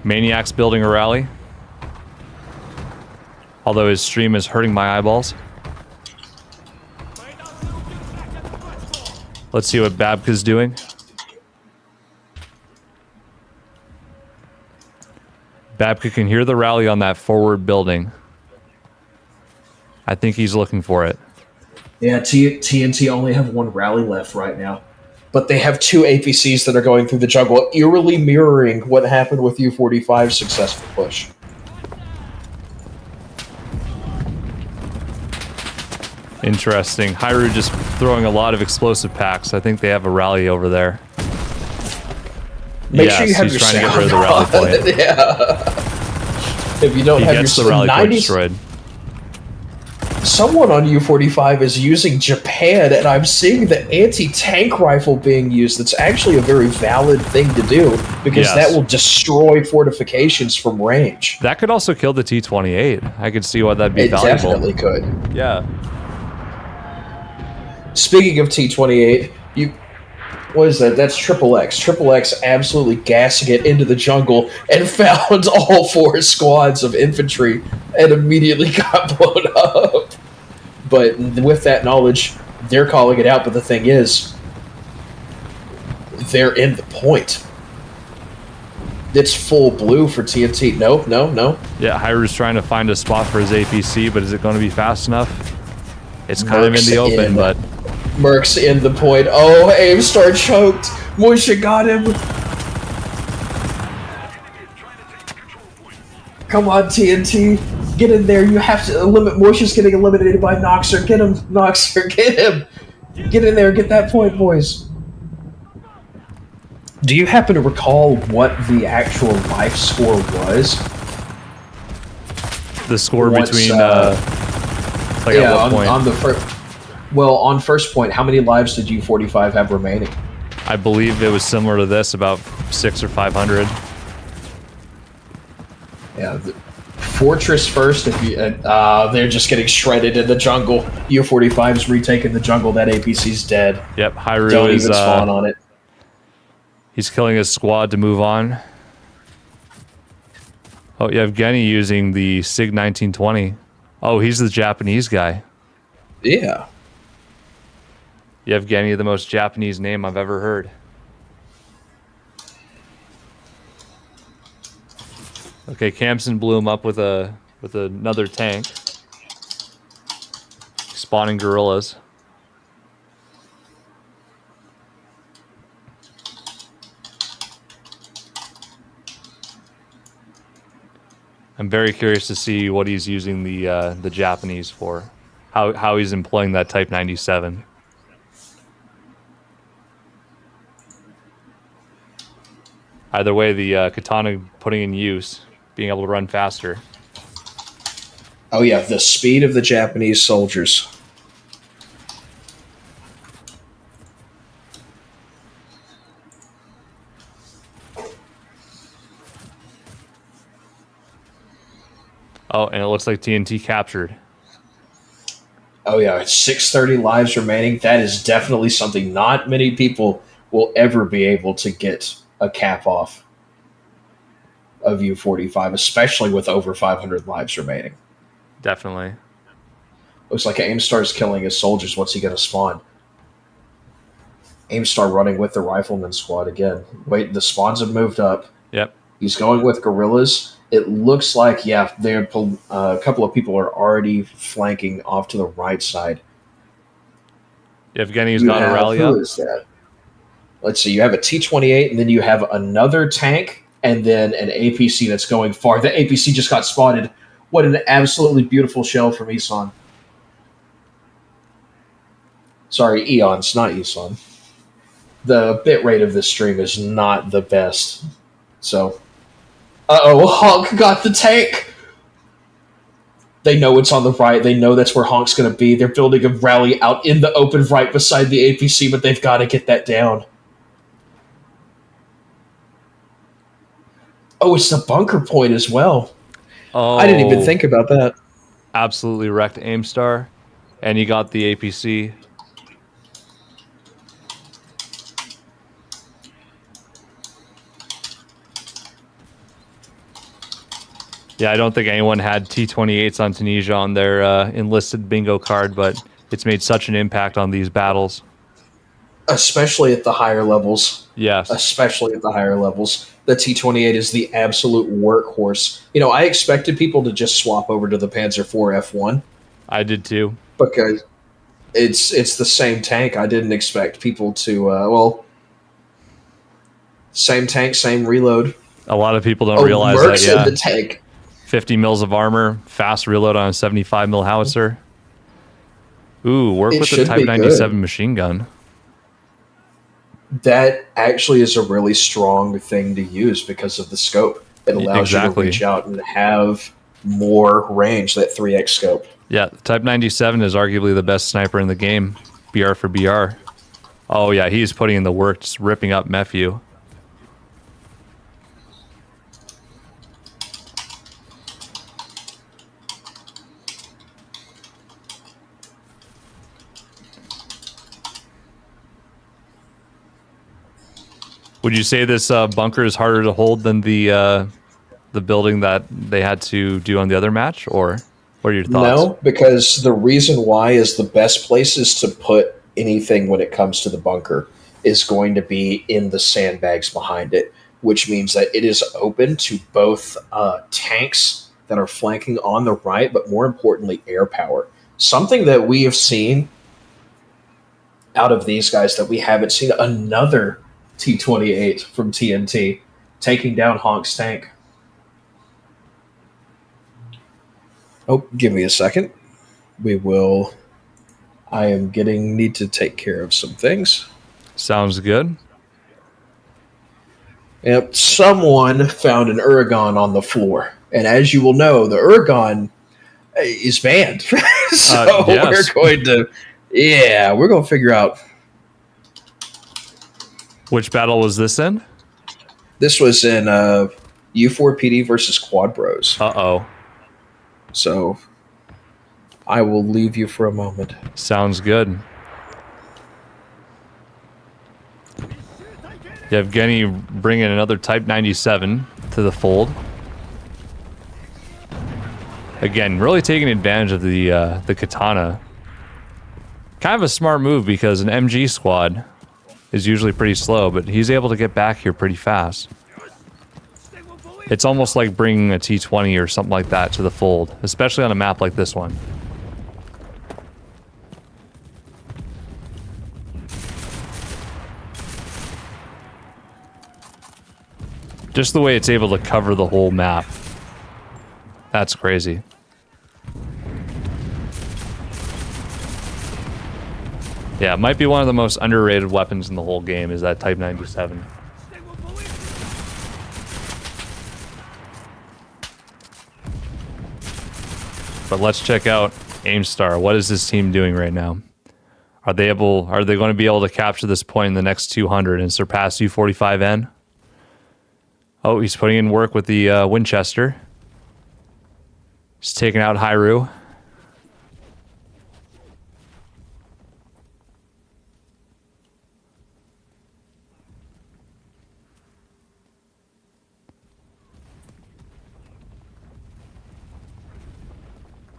Maniac's building a rally. Although his stream is hurting my eyeballs. Let's see what Babka's doing. Babka can hear the rally on that forward building. I think he's looking for it. Yeah, TNT only have 1 rally left right now. But they have 2 APCs that are going through the jungle, eerily mirroring what happened with U45's successful push. Interesting. Hyru just throwing a lot of explosive packs. I think they have a rally over there. Make sure you have he's your trying to get rid of the rally point. Yeah. If you don't have gets your the rally point destroyed. Someone on U45 is using Japan, and I'm seeing the anti-tank rifle being used. That's actually a very valid thing to do, because that will destroy fortifications from range. That could also kill the T-28. I could see why that'd be valuable. It definitely could. Yeah. Speaking of T-28, what is that? That's Triple X. Triple X absolutely gassing it into the jungle and found all 4 squads of infantry and immediately got blown up. But with that knowledge, they're calling it out. But the thing is, they're in the point. It's full blue for TNT. No. Yeah, Hyru's trying to find a spot for his APC, but is it going to be fast enough? It's kind of in the open, but... Merc's in the point. Oh, Aimstar choked. Moisha got him. Come on, TNT. Get in there. You have to eliminate. Moisha's getting eliminated by Noxer. Get him, Noxer. Get him. Get in there. Get that point, boys. Do you happen to recall what the actual life score was? The score between... like yeah, at what point? On the first... Well, on first point, how many lives did U45 have remaining? I believe it was similar to this, about 600 or 500. Yeah, Fortress first. If you, they're just getting shredded in the jungle. U45's retaking the jungle. That APC's dead. Yep, Hyru Don't is even spawn on it. He's killing his squad to move on. Oh, Yevgeny using the SIG 1920. Oh, he's the Japanese guy. Yeah. Yevgeny, the most Japanese name I've ever heard. Okay, Camson blew him up with another tank. Spawning gorillas. I'm very curious to see what he's using the Japanese for. How he's employing that Type 97. Either way, the katana putting in use, being able to run faster. Oh yeah, the speed of the Japanese soldiers. Oh, and it looks like TNT captured. Oh yeah, it's 630 lives remaining. That is definitely something not many people will ever be able to get a cap off of U45, especially with over 500 lives remaining. Definitely. Looks like Aimstar's killing his soldiers. What's he going to spawn? Aimstar running with the rifleman squad again. Wait, the spawns have moved up. Yep. He's going with guerrillas. It looks like, yeah, a couple of people are already flanking off to the right side. Yevgeny's got a rally up. Who is that? Let's see. You have a T-28, and then you have another tank, and then an APC that's going far. The APC just got spotted. What an absolutely beautiful shell from Isan. Sorry, Eons, not Isan. The bitrate of this stream is not the best. So, Honk got the tank. They know it's on the right. They know that's where Honk's going to be. They're building a rally out in the open right beside the APC, but they've got to get that down. Oh, it's the bunker point as well. Oh, I didn't even think about that. Absolutely wrecked Aimstar. And you got the APC. Yeah, I don't think anyone had T-28s on Tunisia on their enlisted bingo card, but it's made such an impact on these battles. Especially at the higher levels. Yes. Especially at the higher levels. The T-28 is the absolute workhorse. You know, I expected people to just swap over to the Panzer IV F1. I did too. Because it's the same tank. I didn't expect people to, same tank, same reload. A lot of people don't realize Merc's that, yeah. in the tank. 50 mils of armor, fast reload on a 75 mil howitzer. Ooh, work with the Type 97 machine gun. That actually is a really strong thing to use because of the scope. It allows you to reach out and have more range, that 3x scope. Yeah, the Type 97 is arguably the best sniper in the game, BR for BR. Oh yeah, he's putting in the work, just ripping up Mephew. Would you say this bunker is harder to hold than the building that they had to do on the other match, or what are your thoughts? No, because the reason why is the best places to put anything when it comes to the bunker is going to be in the sandbags behind it, which means that it is open to both tanks that are flanking on the right, but more importantly, air power. Something that we have seen out of these guys that we haven't seen, another T-28 from TNT taking down Honk's tank. Oh, give me a second. I need to take care of some things. Sounds good. Yep, someone found an Uragon on the floor. And as you will know, the Uragon is banned. So yes. we're going to figure out. Which battle was this in? This was in U4PD versus Quad Bros. Uh-oh. So I will leave you for a moment. Sounds good. Yevgeny bringing another Type 97 to the fold. Again, really taking advantage of the katana. Kind of a smart move because an MG squad is usually pretty slow, but he's able to get back here pretty fast. It's almost like bringing a T20 or something like that to the fold, especially on a map like this one. Just the way it's able to cover the whole map. That's crazy. Yeah, it might be one of the most underrated weapons in the whole game is that Type 97. But let's check out Aimstar. What is this team doing right now? Are they going to be able to capture this point in the next 200 and surpass U45N? Oh, he's putting in work with the Winchester. He's taking out Hyrule.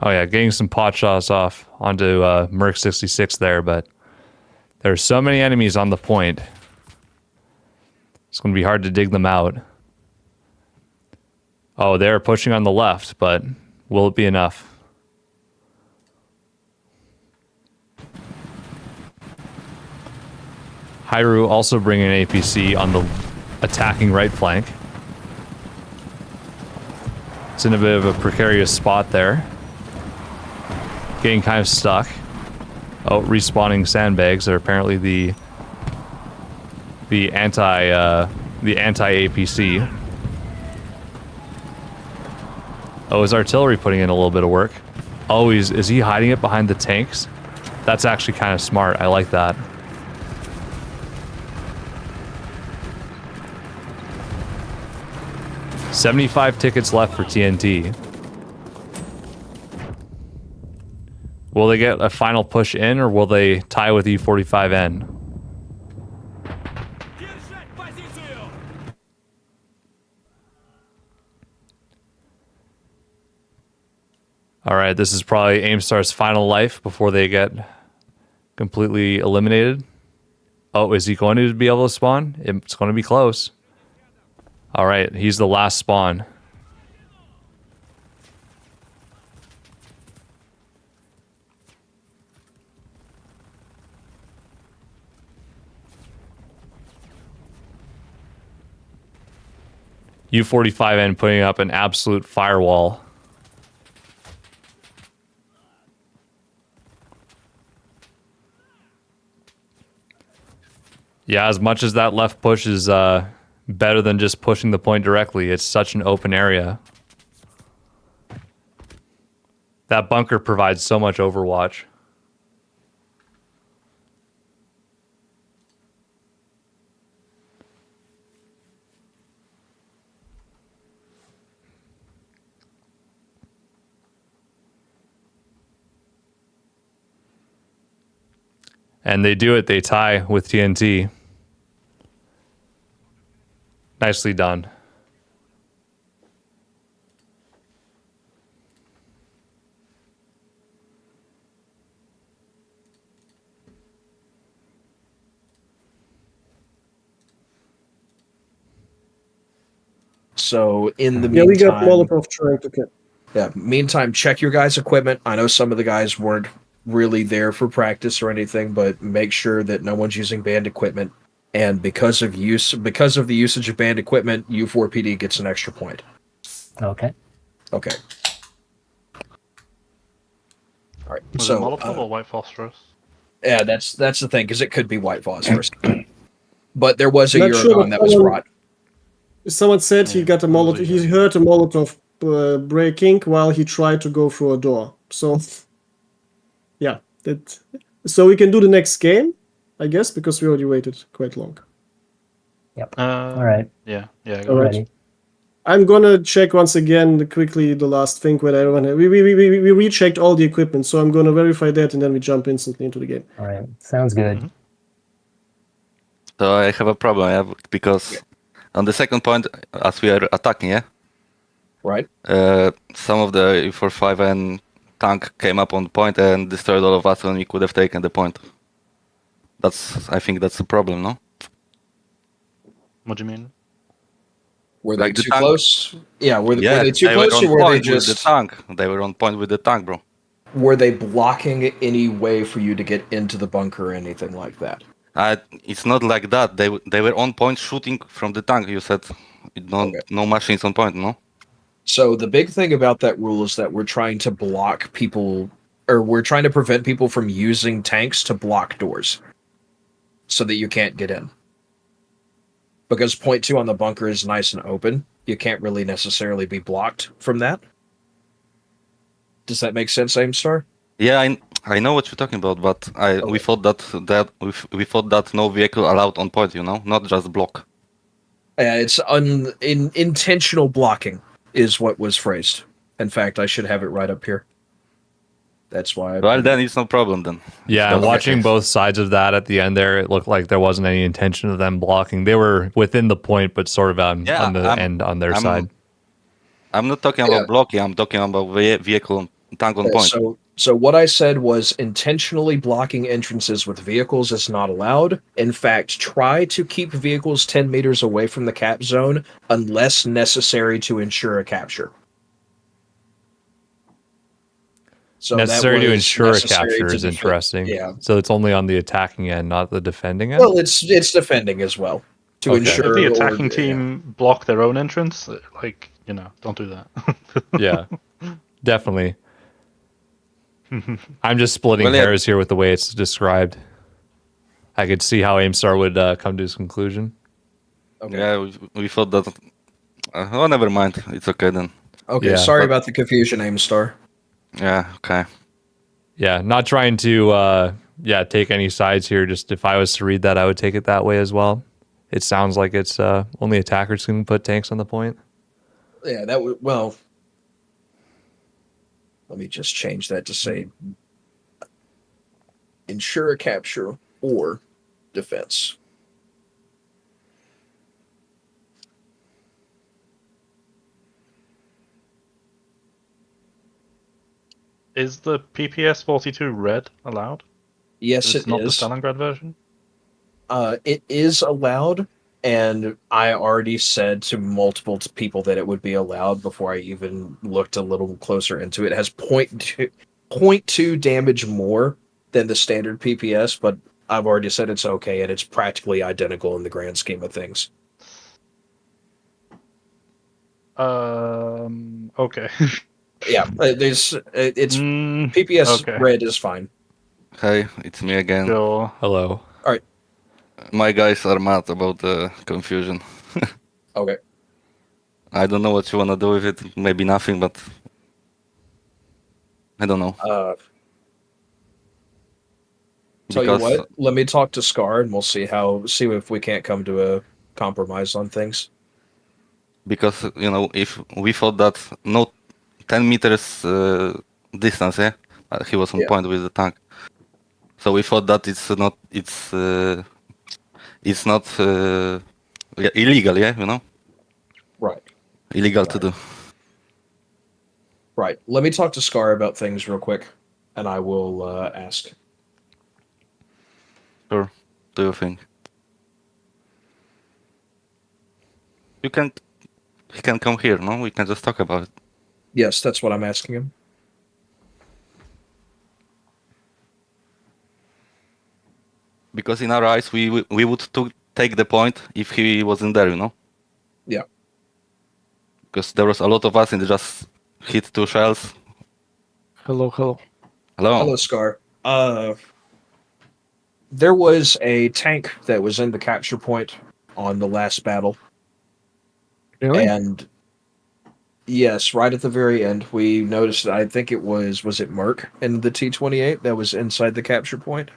Oh yeah, getting some pot shots off onto Merc 66 there, but there's so many enemies on the point. It's going to be hard to dig them out. Oh, they're pushing on the left, but will it be enough? Hyrule also bringing an APC on the attacking right flank. It's in a bit of a precarious spot there. Getting kind of stuck. Oh, respawning sandbags are apparently the anti-APC. Oh, is artillery putting in a little bit of work? Oh, is he hiding it behind the tanks? That's actually kind of smart. I like that. $75 tickets left for TNT. Will they get a final push in, or will they tie with U45N? Alright, this is probably Aimstar's final life before they get completely eliminated. Oh, is he going to be able to spawn? It's going to be close. Alright, he's the last spawn. U45N putting up an absolute firewall. Yeah, as much as that left push is better than just pushing the point directly, it's such an open area. That bunker provides so much overwatch. And they do it, they tie with TNT. Nicely done. So in the Yeah, meantime, we got Molotov trying to get. Yeah, meantime, check your guys' equipment. I know some of the guys weren't really there for practice or anything, but make sure that no one's using banned equipment. And because of the usage of banned equipment, U4PD gets an extra point. Okay. Okay. All right. Was so it Molotov or white phosphorus? Yeah, that's the thing, because it could be white phosphorus. But there was a Not sure, Eurogon that was brought. Someone said he got a Molotov. He heard a Molotov breaking while he tried to go through a door. So, yeah, so we can do the next game, I guess, because we already waited quite long. Yep. All right. Yeah. All right. I'm gonna check once again quickly the last thing when everyone we rechecked all the equipment, so I'm gonna verify that and then we jump instantly into the game. All right. Sounds good. Mm-hmm. So I have a problem because on the second point, as we are attacking, yeah, Right. Some of the E45 and tank came up on the point and destroyed all of us, and we could have taken the point. I think that's the problem, no? What do you mean? Were they Like the too tank? close? Yeah, were Yeah, they too they close, were or on were they point with the just tank. They were on point with the tank, bro. were they blocking any way for you to get into the bunker or anything like that? It's not like that. They were on point shooting from the tank. You said no machines on point, no? So the big thing about that rule is that we're trying to block people, or we're trying to prevent people from using tanks to block doors so that you can't get in. Because point 2 on the bunker is nice and open, you can't really necessarily be blocked from that. Does that make sense, Aimstar? Yeah, I know what you're talking about, but we thought we thought that no vehicle allowed on point, you know, not just block. It's intentional blocking is what was phrased. In fact, I should have it right up here. That's why. Well, then it's no problem then. Yeah, and watching both sides of that at the end there, it looked like there wasn't any intention of them blocking. They were within the point, but sort of on the end on their side. I'm not talking about blocking. I'm talking about vehicle tank on point. So what I said was intentionally blocking entrances with vehicles is not allowed. In fact, try to keep vehicles 10 meters away from the cap zone unless necessary to ensure a capture. So necessary to ensure a capture is interesting. Yeah. So it's only on the attacking end, not the defending end? Well, it's defending as well. To ensure if the attacking team block their own entrance, don't do that. Yeah, definitely. I'm just splitting hairs here with the way it's described. I could see how Aimstar would come to his conclusion. Okay. Yeah, we thought that. Oh, never mind. It's okay then. Okay, sorry about the confusion, Aimstar. Yeah, okay. Yeah, not trying to take any sides here. Just if I was to read that, I would take it that way as well. It sounds like it's only attackers can put tanks on the point. Yeah, that would, well, let me just change that to say ensure a capture or defense. Is the PPS 42 red allowed? Yes, it's not the Stalingrad version? It is allowed, and I already said to multiple people that it would be allowed before I even looked a little closer into it. It has 0.2 damage more than the standard PPS, but I've already said it's okay, and it's practically identical in the grand scheme of things. Okay. Yeah, it's PPS red is fine. Hey, it's me again. Sure. Hello. All right. My guys are mad about the confusion. Okay. I don't know what you want to do with it. Maybe nothing, but I don't know. Tell you what, let me talk to Scar and we'll see if we can't come to a compromise on things. Because, if we thought that no 10 meters distance, he was on point with the tank. So we thought that it's not illegal, Right. Illegal to do. Right. Let me talk to Scar about things real quick, and I will ask. Sure. Do you think? He can come here, no? We can just talk about it. Yes, that's what I'm asking him. Because in our eyes, we would take the point if he wasn't there, Yeah. Because there was a lot of us and just hit 2 shells. Hello. Hello, Scar. There was a tank that was in the capture point on the last battle. Really? And yes, right at the very end, we noticed that I think it was it Merc in the T-28 that was inside the capture point?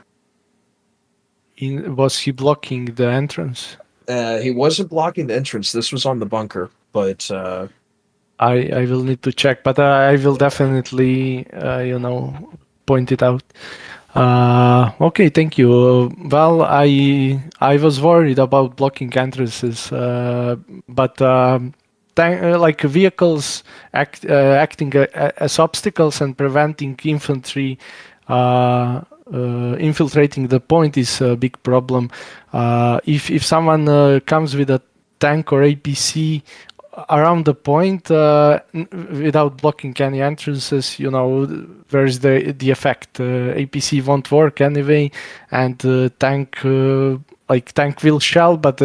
Was he blocking the entrance? He wasn't blocking the entrance. This was on the bunker, but I will need to check, but I will definitely point it out. Okay, thank you. Well, I was worried about blocking entrances, but like vehicles acting as obstacles and preventing infantry infiltrating the point is a big problem. If someone comes with a tank or APC around the point without blocking any entrances, there's the effect. APC won't work anyway, and tank will shell, but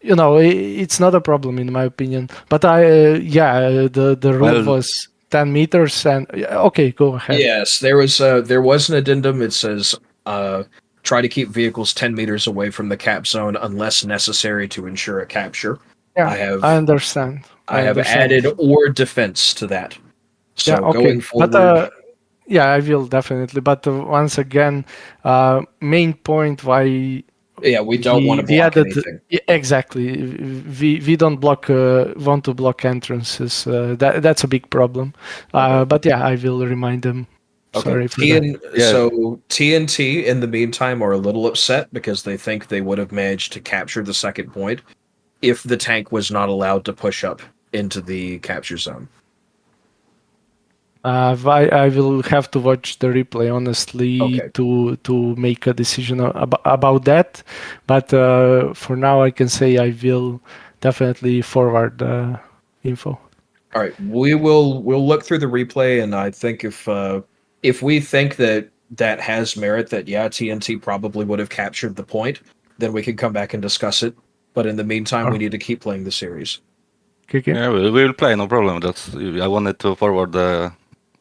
it's not a problem in my opinion. But the rule was 10 meters, and okay, go ahead. Yes, there was an addendum. It says try to keep vehicles 10 meters away from the cap zone unless necessary to ensure a capture. Yeah, I understand. I have added or defense to that. So going forward, but I will definitely. But once again, main point why. Yeah, we don't want to block anything. Exactly, we don't want to block entrances. That's a big problem. But yeah, I will remind them. Okay. Sorry for that. So TNT in the meantime are a little upset because they think they would have managed to capture the second point if the tank was not allowed to push up into the capture zone. I will have to watch the replay honestly to make a decision about that. But for now, I can say I will definitely forward the info. All right, we'll look through the replay, and I think if we think that has merit, that TNT probably would have captured the point, then we can come back and discuss it. But in the meantime, we need to keep playing the series. Okay. Yeah, we will play, no problem. I wanted to forward the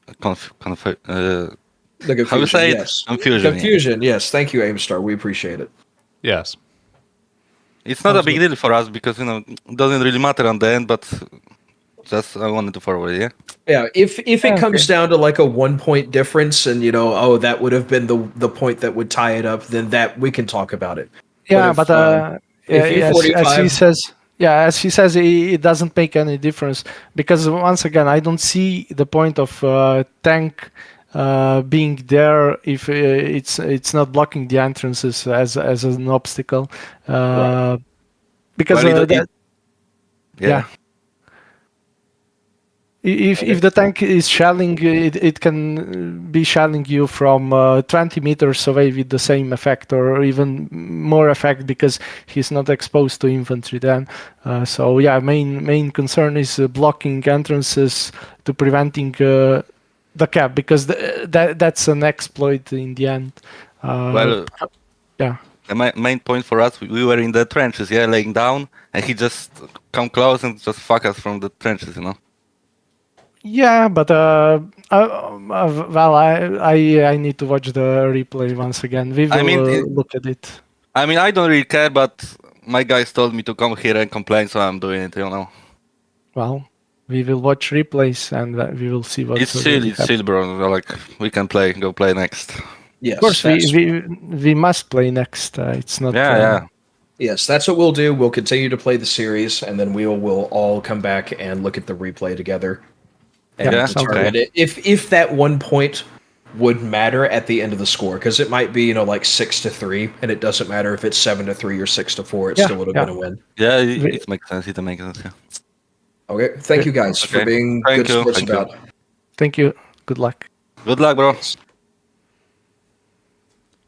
the confusion, how you say it? Yes. Confusion, yes. Thank you, Aimstar. We appreciate it. Yes. It's not a big deal for us because, it doesn't really matter on the end, but just I wanted to forward, yeah? Yeah, if it comes down to like a 1 point difference and, that would have been the point that would tie it up, then that we can talk about it. Yeah, but as he says, it doesn't make any difference because once again, I don't see the point of tank being there if it's not blocking the entrances as an obstacle. Right. Because If the tank is shelling, it can be shelling you from 20 meters away with the same effect or even more effect because he's not exposed to infantry then. Main concern is blocking entrances to preventing the cap because that's an exploit in the end. The main point for us, we were in the trenches, laying down, and he just come close and just fuck us from the trenches, Yeah, but I need to watch the replay once again. We will look at it. I don't really care, but my guys told me to come here and complain, so I'm doing it, Well, we will watch replays and we will see what. It's chill, bro. Like we can go play next. Yes, of course, we must play next. It's not. Yes, that's what we'll do. We'll continue to play the series, and then we'll all come back and look at the replay together. And determine if that 1 point would matter at the end of the score, because it might be 6-3, and it doesn't matter if it's 7-3 or 6-4. It still would have been a win. Yeah, it makes sense. It makes sense. Yeah. Okay, thank you guys for being good sports about it. Thank you. Good luck. Good luck, bro.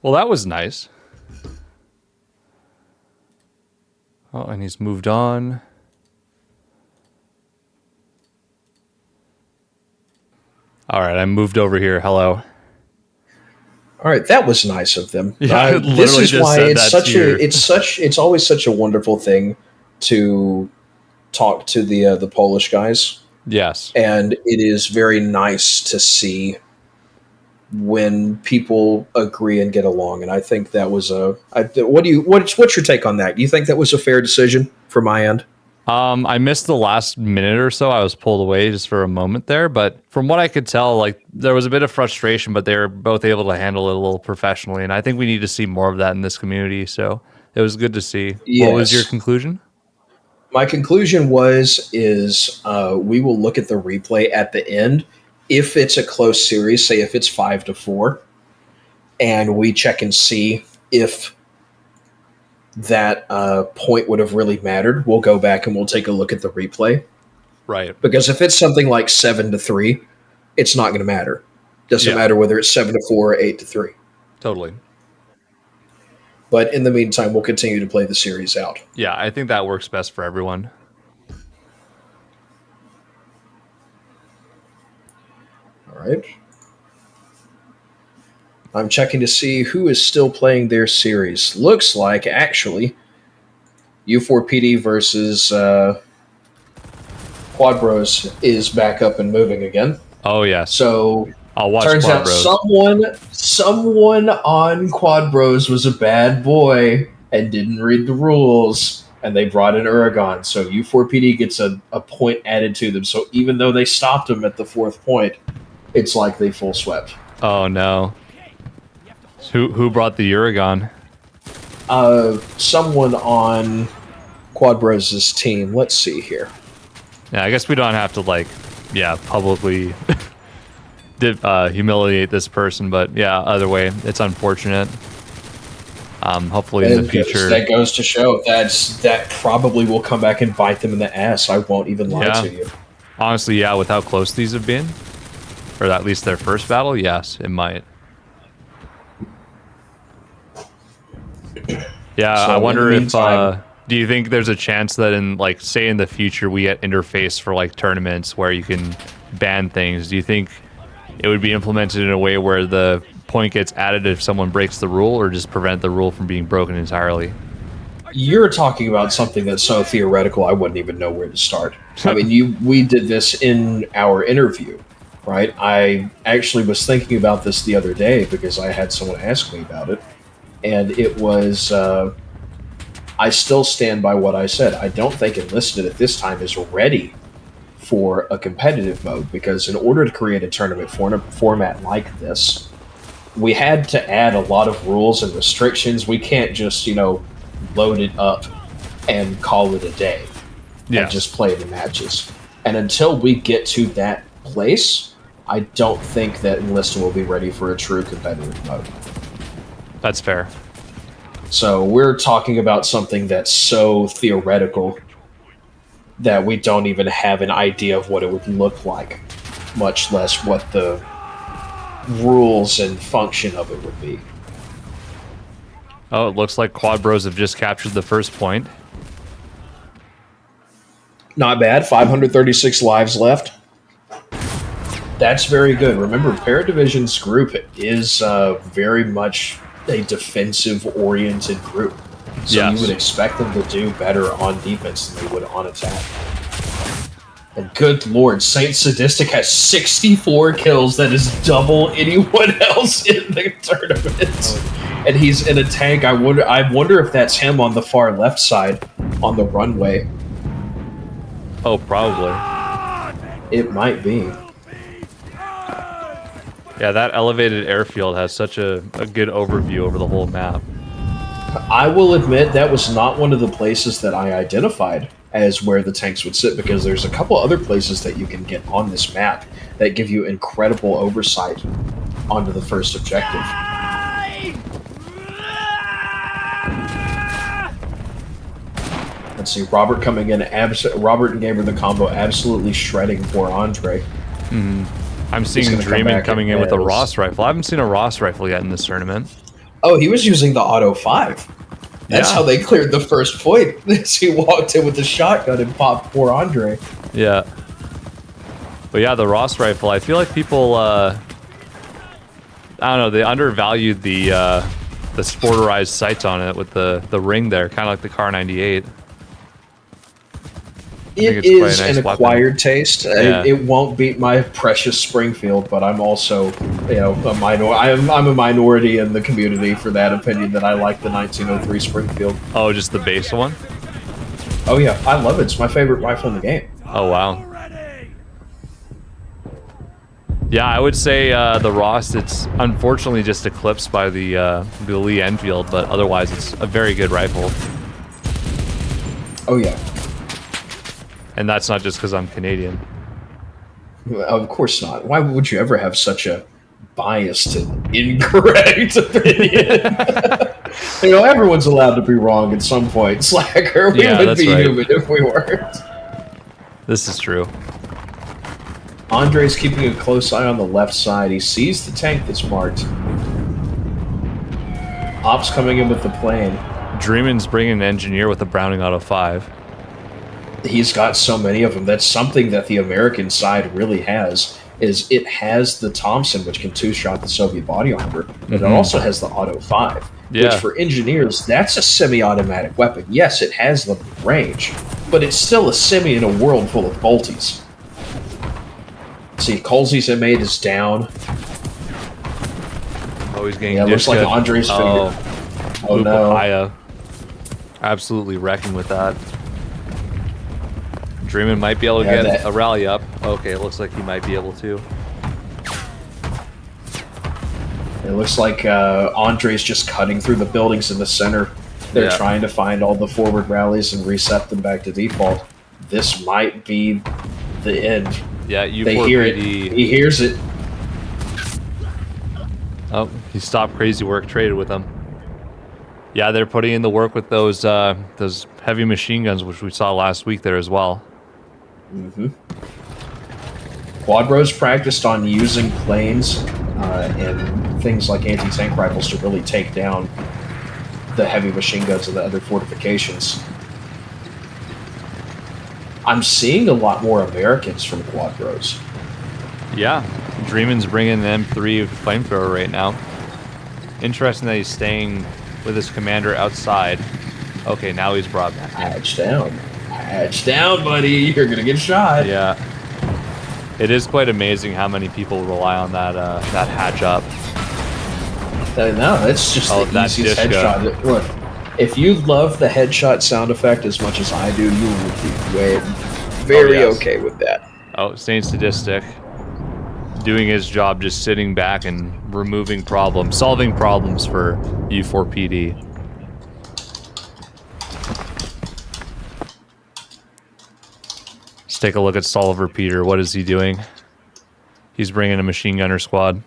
Well, that was nice. Oh, and he's moved on. All right, I moved over here. Hello. All right, that was nice of them. Yeah, this is why it's always such a wonderful thing to talk to the Polish guys. Yes, and it is very nice to see when people agree and get along. And I think that was what's your take on that? Do you think that was a fair decision from my end? I missed the last minute or so. I was pulled away just for a moment there, but from what I could tell, there was a bit of frustration, but they were both able to handle it a little professionally. And I think we need to see more of that in this community. So it was good to see. Yes. What was your conclusion? My conclusion is we will look at the replay at the end. If it's a close series, say if it's 5-4, and we check and see if that point would have really mattered, we'll go back and we'll take a look at the replay. Right. Because if it's something like 7-3, it's not going to matter. Doesn't matter whether it's 7-4 or 8-3. Totally. But in the meantime, we'll continue to play the series out. Yeah, I think that works best for everyone. All right. I'm checking to see who is still playing their series. Looks like, actually, U4PD versus Quad Bros is back up and moving again. Oh, yeah. So I'll watch turns Quad out Bros. someone on Quad Bros was a bad boy and didn't read the rules, and they brought in Uragon. So U4PD gets a point added to them. So even though they stopped him at the 4th point, it's like they full swept. Oh, no. Who brought the Uragon? Someone on Quad Bros' team. Let's see here. Yeah, I guess we don't have to, like, publicly humiliate this person, but yeah, either way, it's unfortunate. Hopefully in the future. That goes to show that probably will come back and bite them in the ass. I won't even lie to you. Honestly, yeah, with how close these have been, or at least their first battle, yes, it might. Yeah, so I wonder if do you think there's a chance that in, like, say in the future we get interface for like tournaments where you can ban things? Do you think it would be implemented in a way where the point gets added if someone breaks the rule, or just prevent the rule from being broken entirely? You're talking about something that's so theoretical I wouldn't even know where to start. I mean, we did this in our interview, right? I actually was thinking about this the other day because I had someone ask me about it. And it was, I still stand by what I said. I don't think Enlisted at this time is ready for a competitive mode, because in order to create a tournament format like this, we had to add a lot of rules and restrictions. We can't just, load it up and call it a day and just play the matches. And until we get to that place, I don't think that Enlisted will be ready for a true competitive mode. That's fair. So we're talking about something that's so theoretical that we don't even have an idea of what it would look like, much less what the rules and function of it would be. Oh, it looks like Quad Bros have just captured the first point. Not bad. 536 lives left. That's very good. Remember, Paradivision's group is very much a defensive-oriented group. So you would expect them to do better on defense than they would on attack. And good lord, Saint Sadistic has 64 kills. That is double anyone else in the tournament. And he's in a tank. I wonder if that's him on the far left side on the runway. Oh, probably. It might be. Yeah, that elevated airfield has such a good overview over the whole map. I will admit that was not one of the places that I identified as where the tanks would sit, because there's a couple other places that you can get on this map that give you incredible oversight onto the first objective. Let's see, Robert coming in, Robert and Gamer the combo absolutely shredding poor Andre. Mm-hmm. I'm seeing Dreaming coming in with a Ross rifle. I haven't seen a Ross rifle yet in this tournament. Oh, he was using the Auto 5. That's how they cleared the first point. He walked in with the shotgun and popped poor Andre. Yeah. But yeah, the Ross rifle, I feel like people, I don't know, they undervalued the sporterized sights on it with the ring there, kind of like the Car 98. It is an acquired taste. Yeah. It won't beat my precious Springfield, but I'm also, I'm a minority in the community for that opinion that I like the 1903 Springfield. Oh, just the base one? Oh yeah, I love it. It's my favorite rifle in the game. Oh wow. Yeah, I would say the Ross, it's unfortunately just eclipsed by the Lee Enfield, but otherwise it's a very good rifle. Oh yeah. And that's not just because I'm Canadian. Of course not. Why would you ever have such a biased and incorrect opinion? You know, everyone's allowed to be wrong at some point, Slacker. We would be human if we weren't. This is true. Andre's keeping a close eye on the left side. He sees the tank that's marked. Ops coming in with the plane. Dreamin's bringing an engineer with a Browning Auto 5. He's got so many of them. That's something that the American side really has, is it has the Thompson, which can two-shot the Soviet body armor, but it also has the Auto 5, which for engineers, that's a semi-automatic weapon. Yes, it has the range, but it's still a semi in a world full of bolties. See, Colsey's inmate is down. Oh, he's getting looks like Andre's finger. Oh no. Papaya. Absolutely wrecking with that. Dreamin might be able to get a rally up. Okay, it looks like he might be able to. It looks like Andre's just cutting through the buildings in the center. They're trying to find all the forward rallies and reset them back to default. This might be the end. Yeah, U4PD. They hear it. He hears it. Oh, he stopped crazy work, traded with them. Yeah, they're putting in the work with those heavy machine guns, which we saw last week there as well. Quadros practiced on using planes and things like anti-tank rifles to really take down the heavy machine guns and the other fortifications. I'm seeing a lot more Americans from Quadros. Yeah, Dreamin's bringing an M3 flamethrower right now. Interesting that he's staying with his commander outside. Okay, now he's brought back. Hatch down. Hatch down, buddy. You're going to get shot. Yeah. It is quite amazing how many people rely on that that hatch up. No, that's just the easiest headshot. Look, if you love the headshot sound effect as much as I do, you will be very okay with that. Oh, staying sadistic. Doing his job, just sitting back and removing problems, solving problems for U4PD. Let's take a look at Soliver Peter. What is he doing? He's bringing a machine gunner squad.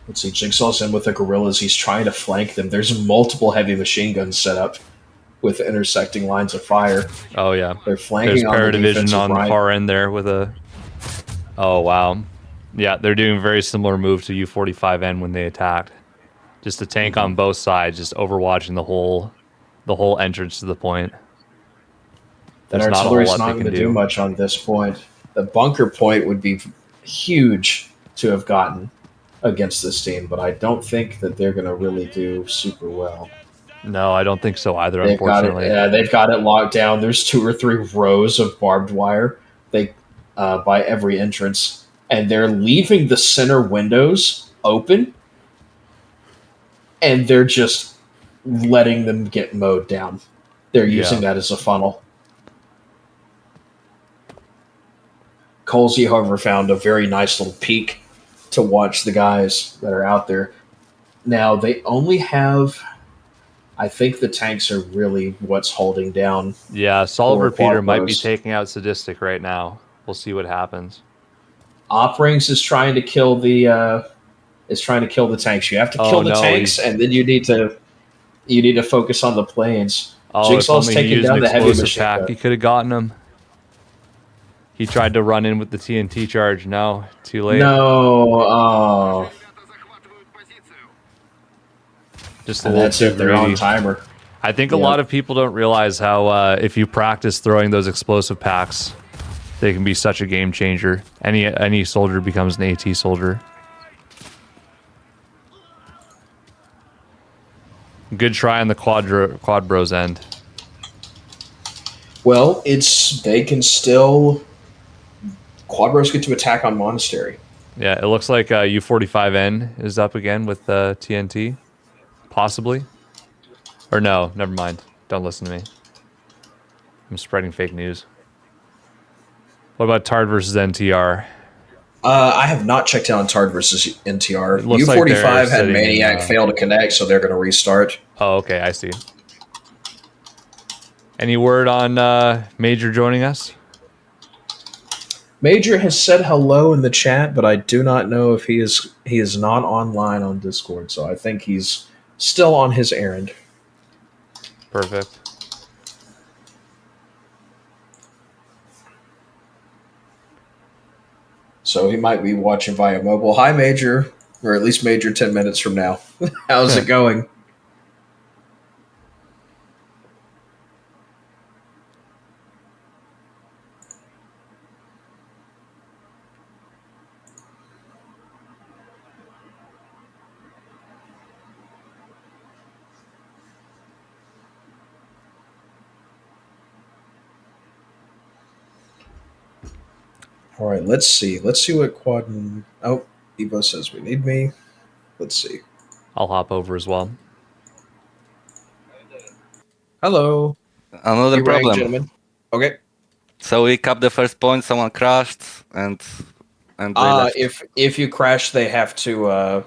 Let's see, Jigsaw's in with the guerrillas. He's trying to flank them. There's multiple heavy machine guns set up with intersecting lines of fire. Oh, yeah. They're flanking on the Paradivision on right. the far end there with a... Oh, wow. Yeah, they're doing a very similar move to U45N when they attacked. Just a tank on both sides, just overwatching the whole entrance to the point. That artillery's not going to do much on this point. The bunker point would be huge to have gotten against this team, but I don't think that they're going to really do super well. No, I don't think so either, unfortunately. They've got it locked down. There's 2 or 3 rows of barbed wire by every entrance, and they're leaving the center windows open, and they're just letting them get mowed down. They're using that as a funnel. Colsey, however, found a very nice little peek to watch the guys that are out there. Now, they only have... I think the tanks are really what's holding down. Yeah, Soliver Peter might be taking out Sadistic right now. We'll see what happens. Oprings is trying to kill the tanks. You have to kill the tanks, and then you need to focus on the planes. Jigsaw's taking down the heavy machine gun. He could have gotten him. He tried to run in with the TNT charge. No, too late. No, oh. Just and that's it. They're on timer. I think a lot of people don't realize how if you practice throwing those explosive packs, they can be such a game changer. Any soldier becomes an AT soldier. Good try on the quad bros end. Well, they can still... Quadros get to attack on Monastery. Yeah, it looks like U45N is up again with TNT. Possibly. Or no, never mind. Don't listen to me. I'm spreading fake news. What about Tard versus NTR? I have not checked out on Tard versus NTR. U45 like had Maniac fail to connect, so they're going to restart. Oh, okay, I see. Any word on Major joining us? Major has said hello in the chat, but I do not know if he is not online on Discord. So I think he's still on his errand. Perfect. So he might be watching via mobile. Hi, Major, or at least Major 10 minutes from now. How's it going? All right, let's see. Let's see what Quad. Oh, Evo says we need me. Let's see. I'll hop over as well. Hello. Another You problem. rang, gentlemen. Okay. So we capped the first point. Someone crashed, and they left. If you crash, they have to.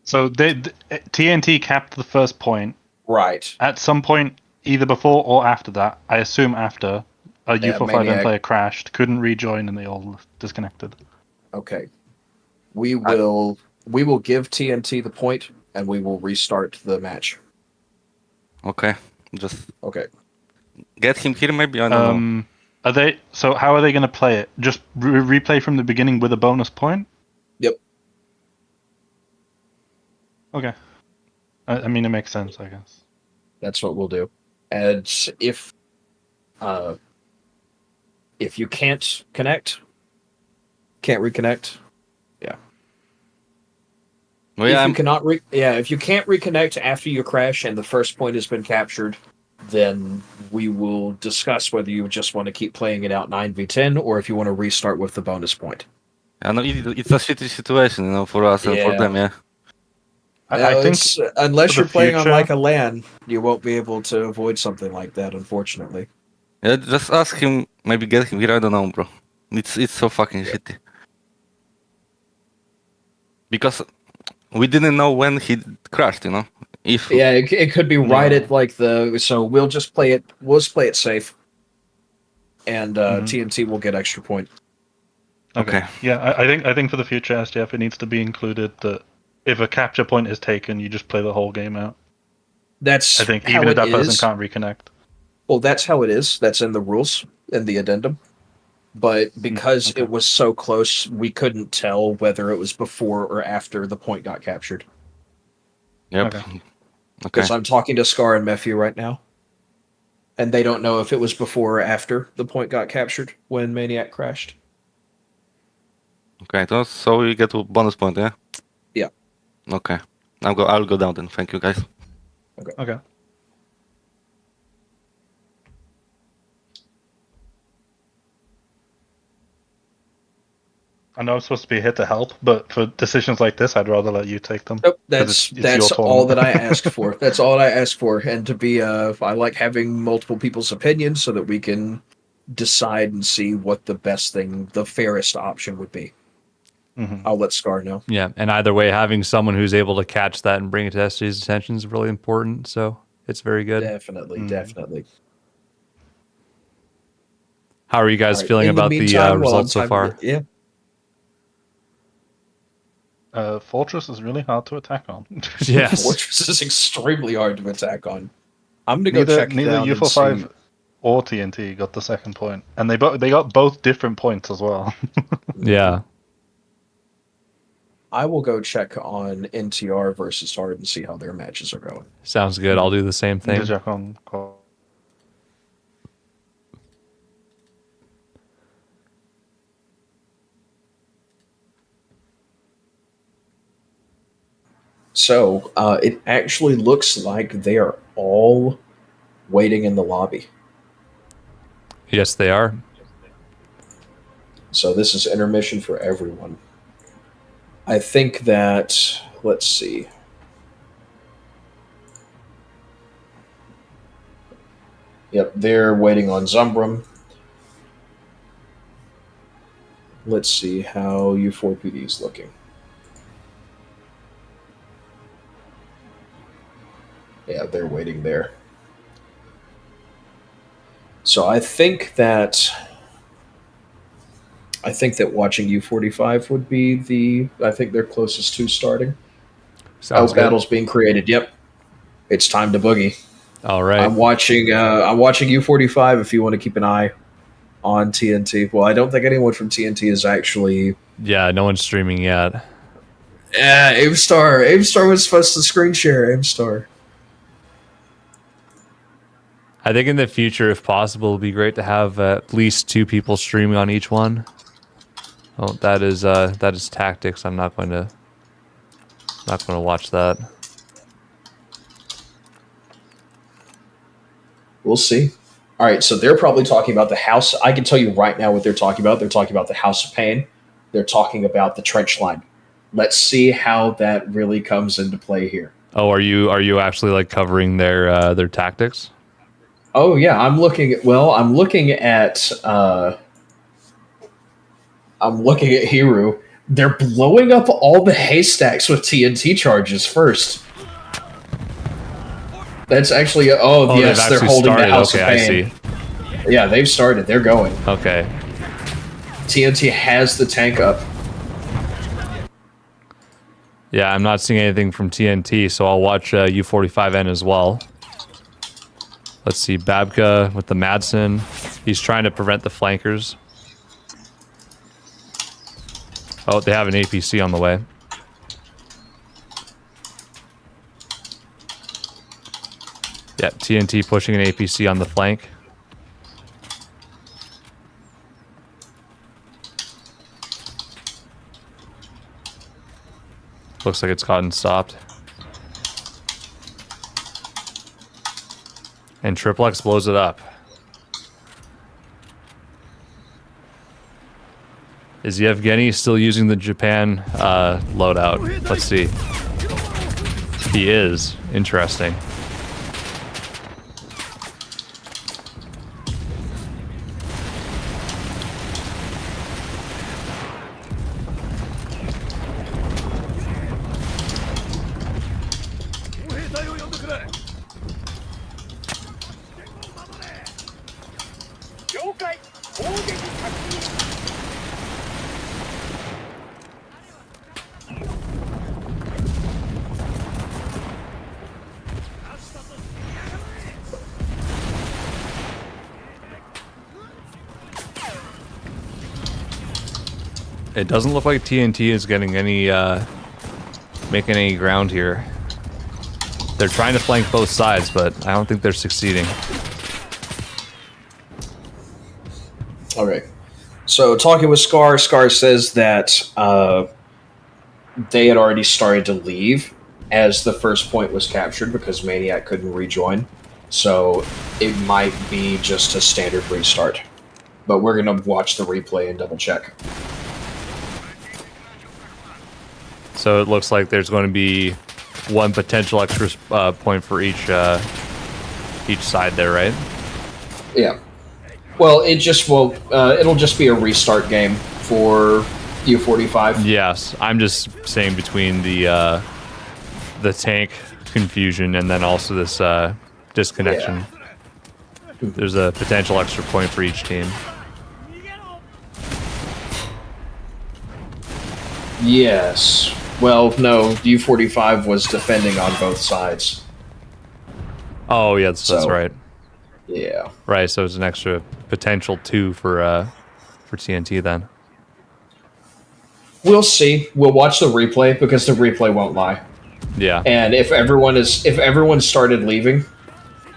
So TNT capped the first point. Right. At some point, either before or after that, I assume after, a U451 player crashed, couldn't rejoin, and they all disconnected. Okay. We will give TNT the point, and we will restart the match. Okay. Just okay. Get him here, maybe. I don't know. Are they? So how are they going to play it? Just replay from the beginning with a bonus point? Yep. Okay. I mean, it makes sense, I guess. That's what we'll do. And if you can't reconnect, yeah. Well, yeah, if you can't reconnect after you crash and the first point has been captured, then we will discuss whether you just want to keep playing it out 9v10 or if you want to restart with the bonus point. I know it's a shitty situation, for us and for them, yeah. I think unless you're playing on like a LAN, you won't be able to avoid something like that, unfortunately. Yeah, just ask him, maybe get him here, I don't know, bro. It's so fucking shitty. Because we didn't know when he crashed, it could be right at so we'll just play it safe. And TNT will get extra point. Okay. Yeah, I think for the future, SJF, it needs to be included that if a capture point is taken, you just play the whole game out. That's I think even if that person can't reconnect. Well, that's how it is. That's in the rules, in the addendum. But because it was so close, we couldn't tell whether it was before or after the point got captured. Yep. Okay. Because I'm talking to Scar and Mephew right now. And they don't know if it was before or after the point got captured when Maniac crashed. Okay, so we get a bonus point, yeah? Yeah. Okay. I'll go down then. Thank you, guys. Okay. I know I'm supposed to be here to help, but for decisions like this, I'd rather let you take them. Nope, that's all that I asked for. That's all I asked for. And to be, I like having multiple people's opinions so that we can decide and see what the fairest option would be. Mm-hmm. I'll let Scar know. Yeah, and either way, having someone who's able to catch that and bring it to SJ's attention is really important. So it's very good. Definitely. How are you guys feeling about the results so far? Yeah. Fortress is really hard to attack on. Yes. Fortress is extremely hard to attack on. I'm going to go check neither down U45 or TNT got the second point. And they got both different points as well. Yeah. I will go check on NTR versus Hard and see how their matches are going. Sounds good. I'll do the same thing. Check on call. So, it actually looks like they are all waiting in the lobby. Yes, they are. So this is intermission for everyone. I think that, let's see. Yep, they're waiting on Zumbrum. Let's see how U4PD is looking. Yeah, they're waiting there. So I think that watching U45 would be I think they're closest to starting. Sounds good. Battle's being created. Yep. It's time to boogie. All right. I'm watching U45 if you want to keep an eye on TNT. Well, I don't think anyone from TNT is actually... Yeah, no one's streaming yet. Yeah, Aimstar was supposed to screen share. Aimstar. I think in the future, if possible, it'd be great to have at least 2 people streaming on each one. Oh, that is tactics. I'm not going to watch that. We'll see. All right, so they're probably talking about the house. I can tell you right now what they're talking about. They're talking about the House of Pain. They're talking about the trench line. Let's see how that really comes into play here. Oh, are you actually like covering their tactics? Oh yeah, I'm looking at Hiru. They're blowing up all the haystacks with TNT charges first. That's actually yes, they're holding started. the House of Pain. I see. Yeah, they've started. They're going. Okay. TNT has the tank up. Yeah, I'm not seeing anything from TNT, so I'll watch U45N as well. Let's see, Babka with the Madsen. He's trying to prevent the flankers. Oh, they have an APC on the way. Yeah, TNT pushing an APC on the flank. Looks like it's gotten stopped. And Triplex blows it up. Is Yevgeny still using the Japan loadout? Let's see. He is. Interesting. It doesn't look like TNT is getting any, making any ground here. They're trying to flank both sides, but I don't think they're succeeding. Alright. So, talking with Scar says that they had already started to leave as the first point was captured because Maniac couldn't rejoin. So, it might be just a standard restart. But we're going to watch the replay and double check. So it looks like there's going to be one potential extra point for each side there, right? Yeah. Well, it'll just be a restart game for U45. Yes, I'm just saying between the tank confusion and then also this disconnection. Yeah. There's a potential extra point for each team. Yes. Well, no, U45 was defending on both sides. Oh, yeah, that's right. Yeah. Right, so it's an extra potential 2 for TNT then. We'll see. We'll watch the replay because the replay won't lie. Yeah. And if everyone started leaving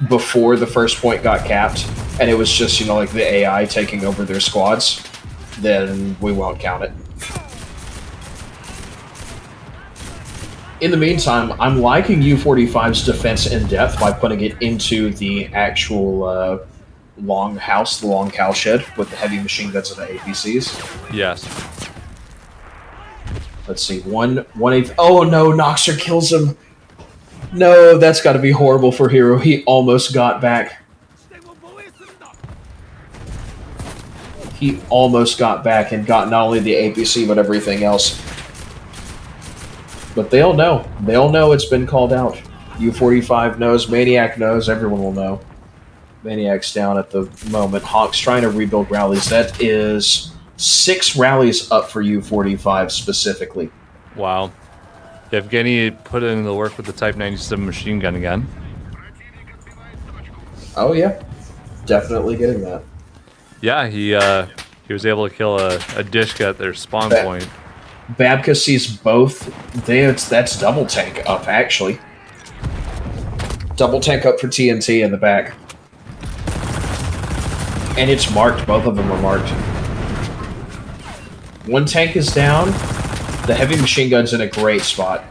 before the first point got capped, and it was just, like the AI taking over their squads, then we won't count it. In the meantime, I'm liking U45's defense in depth by putting it into the actual long house, the long cow shed, with the heavy machine guns and the APCs. Yes. Let's see, 1/8. Oh no, Noxer kills him. No, that's got to be horrible for Hero. He almost got back. He almost got back and got not only the APC but everything else. But they'll know. They'll know it's been called out. U45 knows, Maniac knows, everyone will know. Maniac's down at the moment. Hawk's trying to rebuild rallies. That is 6 rallies up for U45 specifically. Wow. Yevgeny put in the work with the Type 97 machine gun again. Oh yeah, definitely getting that. Yeah, he was able to kill a Dishka at their spawn point. Babka sees both. That's double tank up, actually. Double tank up for TNT in the back. And it's marked. Both of them are marked. One tank is down. The heavy machine gun's in a great spot.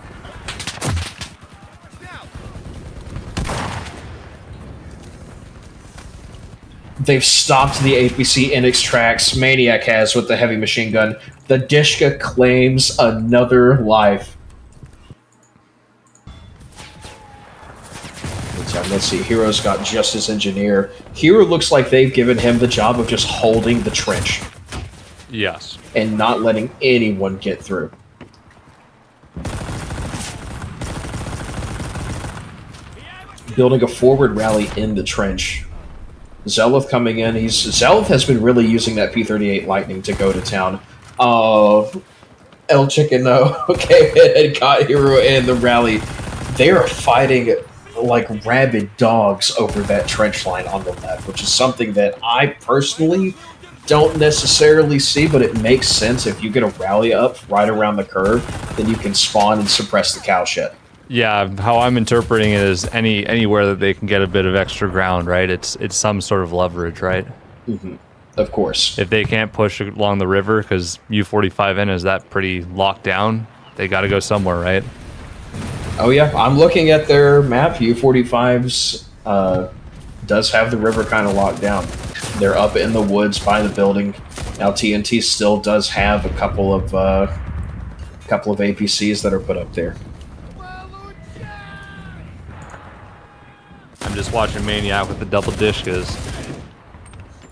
They've stopped the APC in its tracks. Maniac has with the heavy machine gun. The Dishka claims another life. Let's see. Hero's got just his engineer. Hero looks like they've given him the job of just holding the trench. Yes. And not letting anyone get through. Building a forward rally in the trench. Zelith coming in. Zelith has been really using that P-38 Lightning to go to town. El Chicken, no. Okay, it got Hero in the rally. They are fighting like rabid dogs over that trench line on the left, which is something that I personally don't necessarily see, but it makes sense. If you get a rally up right around the curve, then you can spawn and suppress the cowshed. Yeah, how I'm interpreting it is anywhere that they can get a bit of extra ground, right? It's some sort of leverage, right? Mm-hmm. Of course. If they can't push along the river, because U45N is that pretty locked down, they got to go somewhere, right? Oh yeah, I'm looking at their map. U45's does have the river kind of locked down. They're up in the woods by the building. Now TNT still does have a couple of APCs that are put up there. I'm just watching Maniac with the double Dishkas.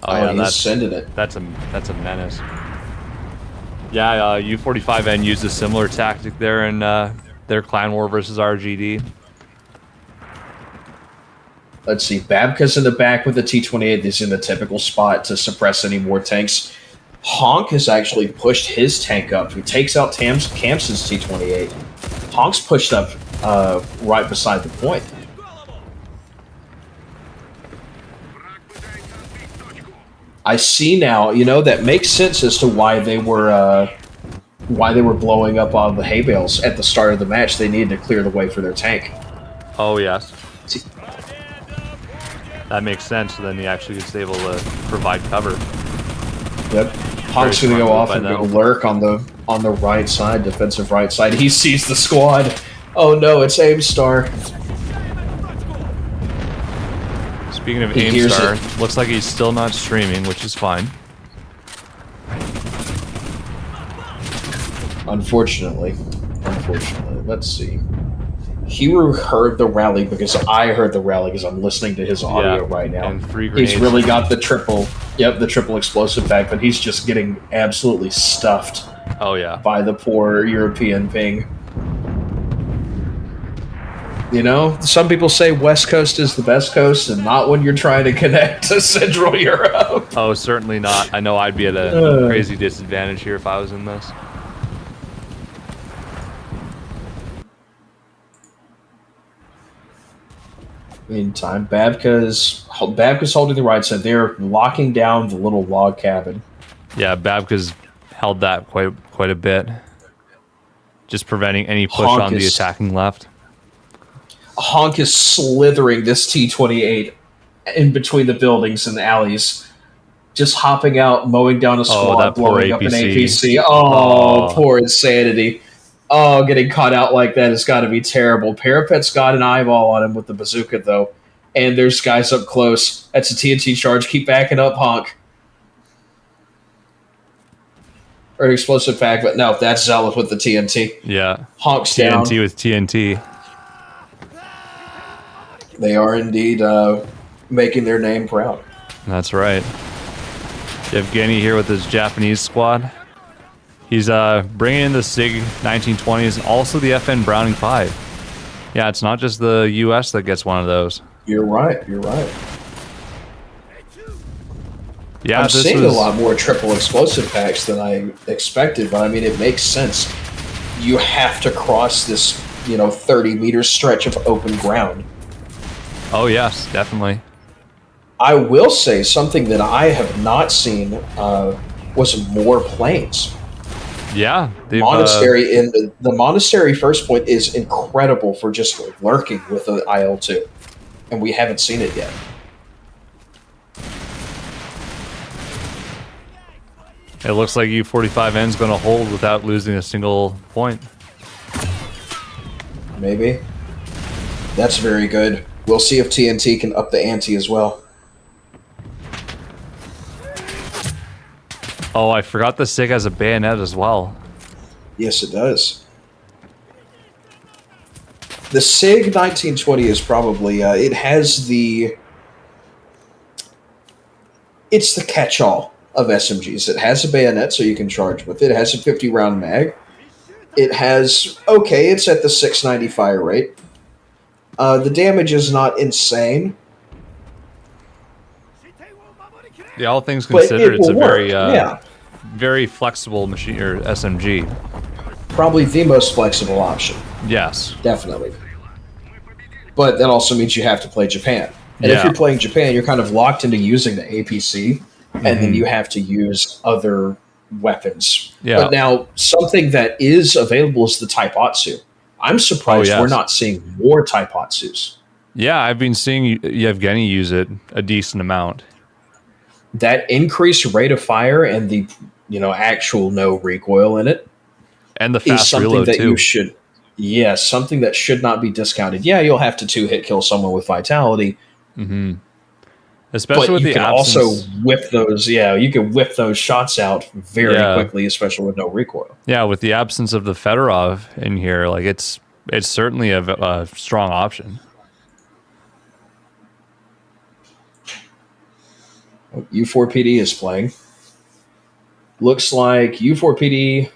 Oh yeah, he's sending it. That's a menace. Yeah, U45N used a similar tactic there in their clan war versus RGD. Let's see, Babka's in the back with the T-28. He's in the typical spot to suppress any more tanks. Honk has actually pushed his tank up. He takes out Camp's T-28. Honk's pushed up right beside the point. I see now, that makes sense as to why they were blowing up all the hay bales at the start of the match. They needed to clear the way for their tank. Oh, yes. That makes sense. So then he actually gets able to provide cover. Yep. Honk's going to go off and go lurk on the right side, defensive right side. He sees the squad. Oh no, it's Aimstar. Speaking of Aimstar, looks like he's still not streaming, which is fine. Unfortunately. Let's see. Hero heard the rally because I heard the rally because I'm listening to his audio right now. And 3 grenades. He's really got the triple explosive pack, but he's just getting absolutely stuffed. Oh yeah. By the poor European ping. Some people say West Coast is the best coast, and not when you're trying to connect to Central Europe. Oh, certainly not. I know I'd be at a crazy disadvantage here if I was in this. Meantime, Babka's holding the right side. They're locking down the little log cabin. Yeah, Babka's held that quite a bit. Just preventing any push on the attacking left. Honk is slithering this T-28 in between the buildings and the alleys. Just hopping out, mowing down a squad, blowing up an APC. Oh, poor Insanity. Oh, getting caught out like that has got to be terrible. Parapet's got an eyeball on him with the bazooka, though. And there's guys up close. That's a TNT charge. Keep backing up, Honk. Or an explosive pack, but no, that's Zelith with the TNT. Yeah. Honk's TNT down. TNT with TNT. They are indeed making their name proud. That's right. Yevgeny here with his Japanese squad. He's bringing in the SIG 1920s and also the FN Browning 5. Yeah, it's not just the U.S. that gets one of those. You're right. You're right. Yeah, I'm seeing a lot more triple explosive packs than I expected, but I mean, it makes sense. You have to cross this, 30-meter stretch of open ground. Oh, yes, definitely. I will say something that I have not seen was more planes. Yeah, monastery in the monastery first point is incredible for just lurking with the IL-2, and we haven't seen it yet. It looks like U45N is going to hold without losing a single point. Maybe. That's very good. We'll see if TNT can up the ante as well. Oh, I forgot the SIG has a bayonet as well. Yes, it does. The SIG 1920 is probably, it has the... It's the catch-all of SMGs. It has a bayonet, so you can charge with it. It has a 50-round mag. It has... Okay, it's at the 690 fire rate. The damage is not insane. Yeah, all things considered, it's a very, yeah. very flexible machine or SMG. Probably the most flexible option. Yes, definitely. But that also means you have to play Japan. And if Yeah. you're playing Japan, you're kind of locked into using the APC, and then you have to use other weapons. Yeah. But now, something that is available is the Taipatsu. I'm surprised yes. we're not seeing more Taipatsus. Yeah, I've been seeing Yevgeny use it a decent amount. That increased rate of fire and the actual no recoil in it, and the is fast something reload that too. you should, something that should not be discounted. Yeah, you'll have to 2-hit kill someone with vitality, Especially but with you the can absence. also whip those. Yeah, you can whip those shots out very Yeah. quickly, especially with no recoil. Yeah, with the absence of the Fedorov in here, like it's certainly a strong option. U4PD is playing. Looks like U4PD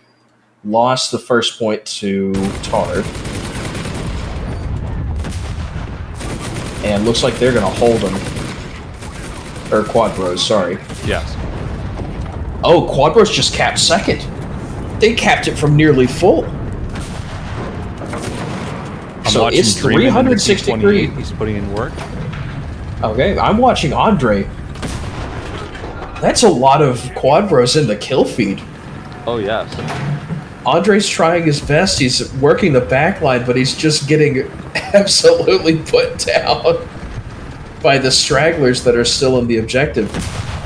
lost the first point to Tard. And looks like they're going to hold him. Or Quadbros, sorry. Yes. Oh, Quadbros just capped second. They capped it from nearly full. So watching it's Dream in the 363. T28. He's putting in work. Okay, I'm watching Andre. That's a lot of Quadbros in the kill feed. Oh, yes. Andre's trying his best. He's working the back line, but he's just getting absolutely put down by the stragglers that are still in the objective.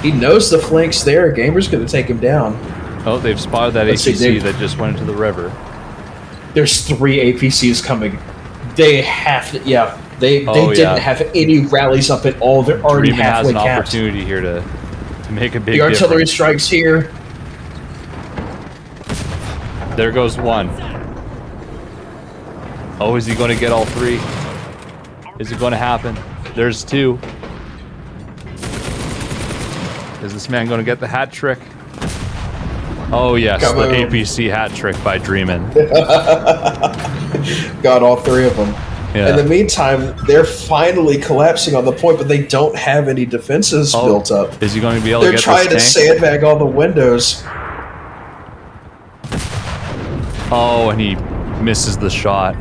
He knows the flank's there. Gamer's going to take him down. Oh, they've spotted that APC that just went into the river. There's 3 APCs coming. They have to, they didn't have any rallies up at all. They're already Dreamin' halfway has an capped. opportunity here to make a big The artillery difference. strikes here. There goes one. Oh, is he going to get all 3? Is it going to happen? There's 2. Is this man going to get the hat trick? Oh, yes, Come the on. APC hat trick by Dreamin'. Got all 3 of them. Yeah. In the meantime, they're finally collapsing on the point, but they don't have any defenses built up. Is he going to be able They're to get trying to this tank? sandbag all the windows. Oh, and he misses the shot.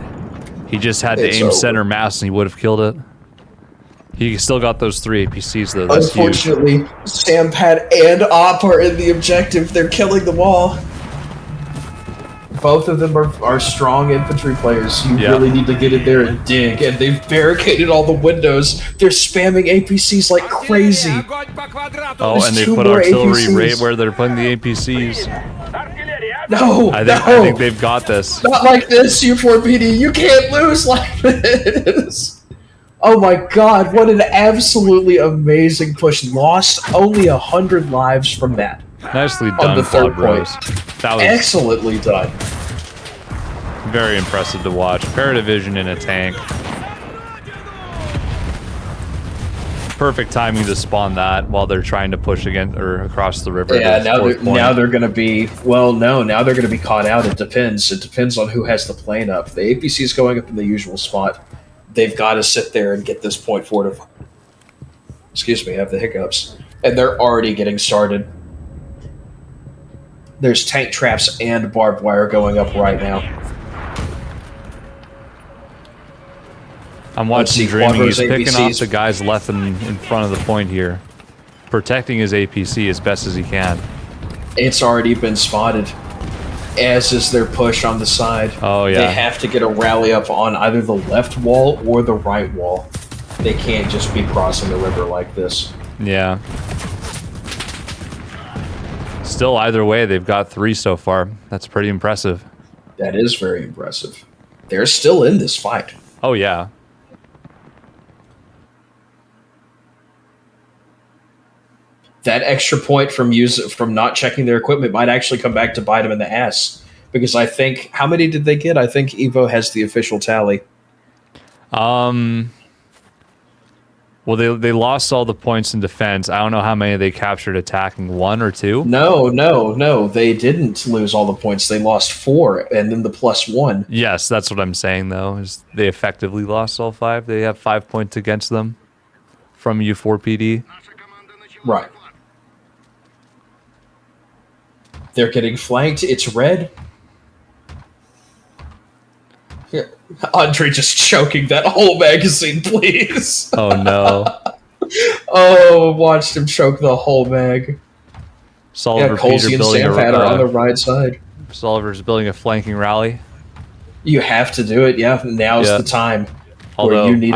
He just had to It's aim over. center mass and he would have killed it. He still got those 3 APCs though. That's huge. Unfortunately, Sampad and Op are in the objective. They're killing them all. Both of them are strong infantry players. You really need to get in there and dig. And they've barricaded all the windows. They're spamming APCs like crazy. Oh, There's and they 2 put more artillery APCs. right where they're putting the APCs. No, I no. think they've got this. Not like this, U4PD. You can't lose like this. Oh my god, what an absolutely amazing push. Lost only 100 lives from that. Nicely On done, the third Quad Bros. That was Excellently done. very impressive to watch. Paradivision in a tank. perfect timing to spawn that while they're trying to push again or across the river. Yeah, now they're going to be now they're going to be caught out. It depends. It depends on who has the plane up. The APC is going up in the usual spot. They've got to sit there and get this point forward. Excuse me, I have the hiccups, and they're already getting started. There's tank traps and barbed wire going up right now. I'm watching Dreaming. He's picking off the guys left in front of the point here, protecting his APC as best as he can. It's already been spotted, as is their push on the side. Oh, yeah. They have to get a rally up on either the left wall or the right wall. They can't just be crossing the river like this. Yeah. Still, either way, they've got 3 so far. That's pretty impressive. That is very impressive. They're still in this fight. Oh, yeah. That extra point from not checking their equipment might actually come back to bite them in the ass. Because I think, how many did they get? I think Evo has the official tally. Well, they lost all the points in defense. I don't know how many they captured attacking. 1 or 2? No. They didn't lose all the points. They lost 4, and then the +1. Yes, that's what I'm saying, though. Is they effectively lost all 5. They have 5 points against them from U4PD. Right. They're getting flanked. It's red. Yeah. Andre just choking that whole magazine, please. Oh, no. Oh, watched him choke the whole mag. Soliver Colsey and Sampat are on the right side. Soliver's building a flanking rally. You have to do it, yeah. Now's the time. Although you need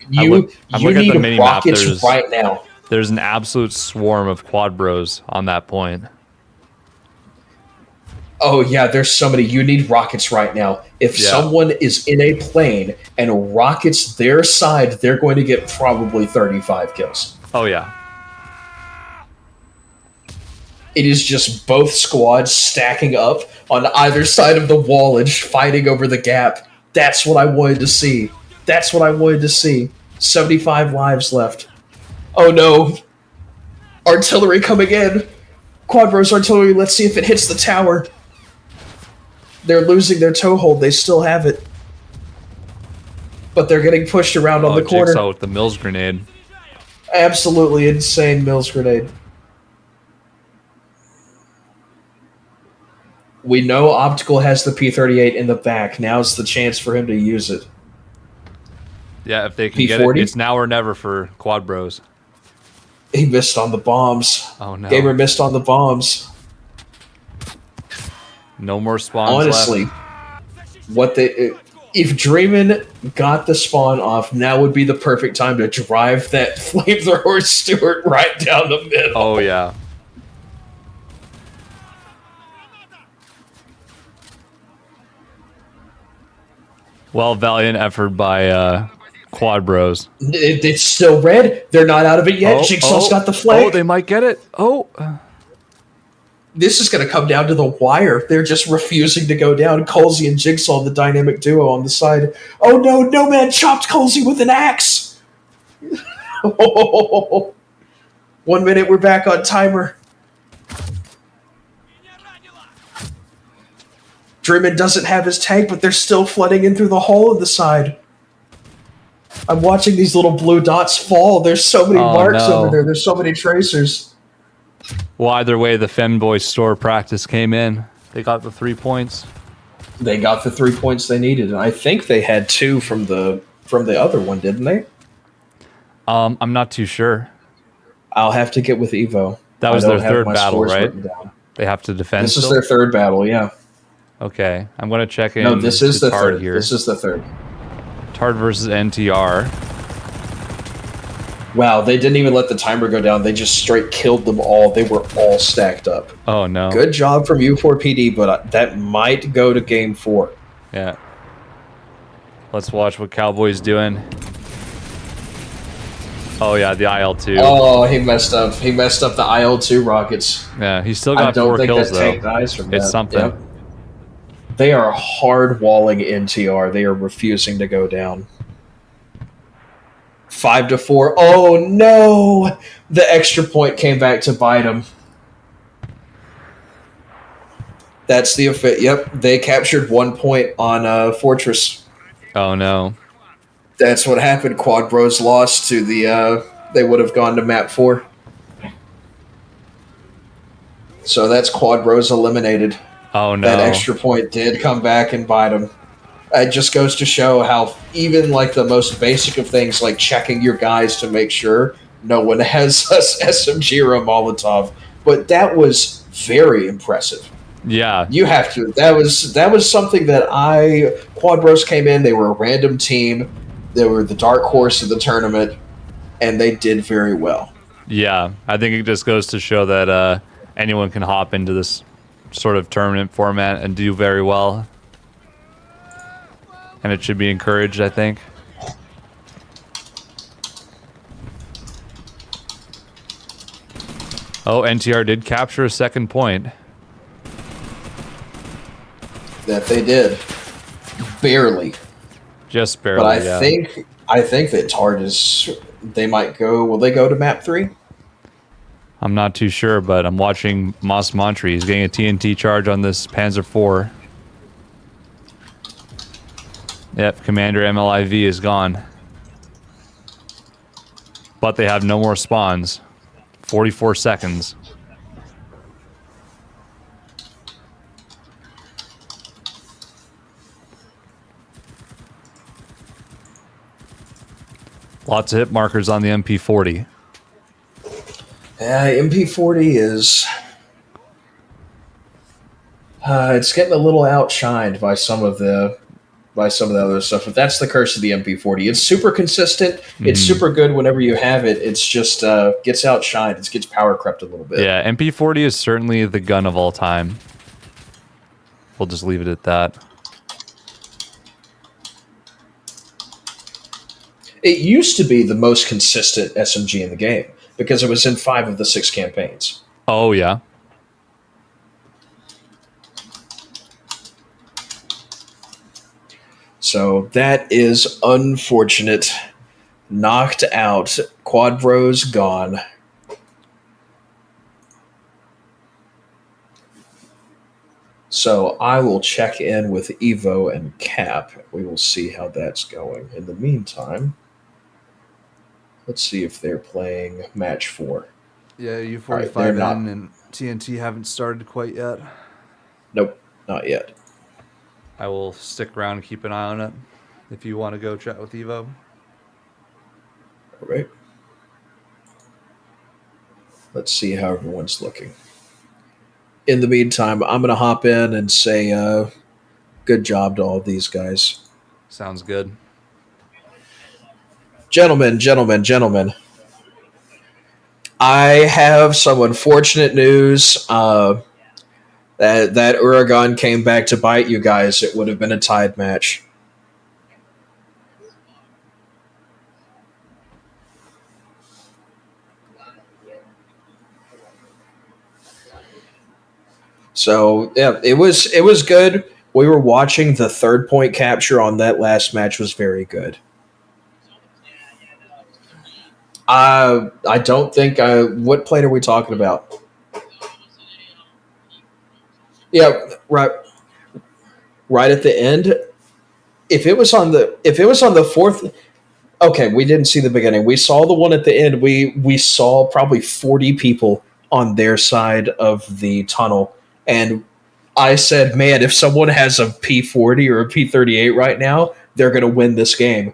you need rockets right now. There's an absolute swarm of quad bros on that point. Oh yeah, there's so many. You need rockets right now. If someone is in a plane and rockets their side, they're going to get probably 35 kills. Oh yeah. It is just both squads stacking up on either side of the wallage, fighting over the gap. That's what I wanted to see. 75 lives left. Oh no. Artillery coming in. Quadros artillery, let's see if it hits the tower. They're losing their toehold. They still have it. But they're getting pushed around on the corner. Jigsaw with the Mills grenade. Absolutely insane Mills grenade. We know Optical has the P38 in the back. Now's the chance for him to use it. Yeah, if they can get it, it's now or never for Quad Bros. He missed on the bombs. Oh no. Gamer missed on the bombs. No more spawns Honestly, left. if Dreamin got the spawn off, now would be the perfect time to drive that flamethrower Stewart right down the middle. Oh yeah. Well, valiant effort by Quad Bros. It's still red. They're not out of it yet. Jigsaw's got the flag. Oh, they might get it. Oh. This is going to come down to the wire. They're just refusing to go down. Colsey and Jigsaw, the dynamic duo on the side. Oh no, no man chopped Colsey with an axe. 1 minute, we're back on timer. Dreamin doesn't have his tank, but they're still flooding in through the hole in the side. I'm watching these little blue dots fall. There's so many marks over there. There's so many tracers. Well, either way, the Femboy store practice came in. They got the 3 points. They got the 3 points they needed, and I think they had 2 from the other one, didn't they? I'm not too sure. I'll have to get with Evo. That was their third battle, right? They have to defend. This is their third battle, yeah. Okay, I'm gonna check in. No, this is the Tard third. here. This is the third. Tard versus NTR. Wow, they didn't even let the timer go down. They just straight killed them all. They were all stacked up. Oh, no. Good job from U4PD, but that might go to game 4. Yeah. Let's watch what Cowboy's doing. Oh, yeah, the IL-2. Oh, he messed up. He messed up the IL-2 rockets. Yeah, he's still got 4 kills, though. It's something. Yep. They are hard walling NTR. They are refusing to go down. 5-4. Oh no! The extra point came back to bite them. That's the effect. Yep, they captured 1 point on Fortress. Oh no! That's what happened. Quad Bros lost to the. They would have gone to map 4. So that's Quad Bros eliminated. Oh no! That extra point did come back and bite them. It just goes to show how even like the most basic of things, like checking your guys to make sure no one has SMG or a Molotov. But that was very impressive. Yeah, you have to. That was something that Quad Bros came in. They were a random team. They were the dark horse of the tournament, and they did very well. Yeah, I think it just goes to show that anyone can hop into this sort of tournament format and do very well. And it should be encouraged, I think. Oh, NTR did capture a second point. That they did. Barely. Just barely, but I think that Tard they might go. Will they go to map 3? I'm not too sure, but I'm watching Moss Montry. He's getting a TNT charge on this Panzer IV. Yep, Commander MLIV is gone. But they have no more spawns. 44 seconds. Lots of hit markers on the MP40. Yeah, MP40 is... it's getting a little outshined by some of the other stuff. But that's the curse of the MP40. It's super consistent. It's super good whenever you have it. It's just gets outshined. It gets power crept a little bit. Yeah, MP40 is certainly the gun of all time. We'll just leave it at that. It used to be the most consistent SMG in the game because it was in 5 of the 6 campaigns. Oh, yeah. So that is unfortunate. Knocked out. Quad Bros gone. So I will check in with Evo and Cap. We will see how that's going. In the meantime, let's see if they're playing match 4. Yeah, U45N and TNT haven't started quite yet. Nope, not yet. I will stick around and keep an eye on it if you want to go chat with Evo. All right. Let's see how everyone's looking. In the meantime, I'm going to hop in and say good job to all these guys. Sounds good. Gentlemen. I have some unfortunate news. That Uragan came back to bite you guys. It would have been a tied match. So yeah, it was good. We were watching the 3rd point capture on that last match was very good. I don't think what plate are we talking about? Yeah, right at the end. If it was on the 4th, okay, we didn't see the beginning. We saw the one at the end. We saw probably 40 people on their side of the tunnel. And I said, man, if someone has a P40 or a P38 right now, they're going to win this game.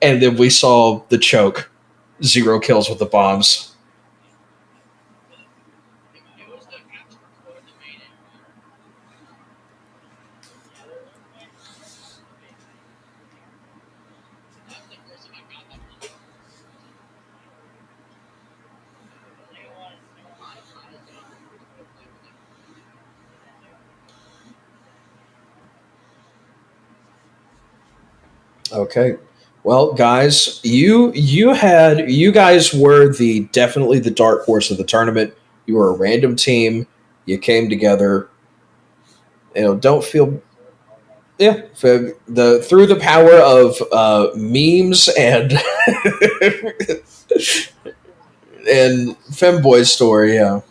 And then we saw the choke. 0 kills with the bombs. Okay. Well, guys, you guys were definitely the dark horse of the tournament. You were a random team. You came together. Don't feel Yeah, through the power of memes and and Femboy's story, yeah.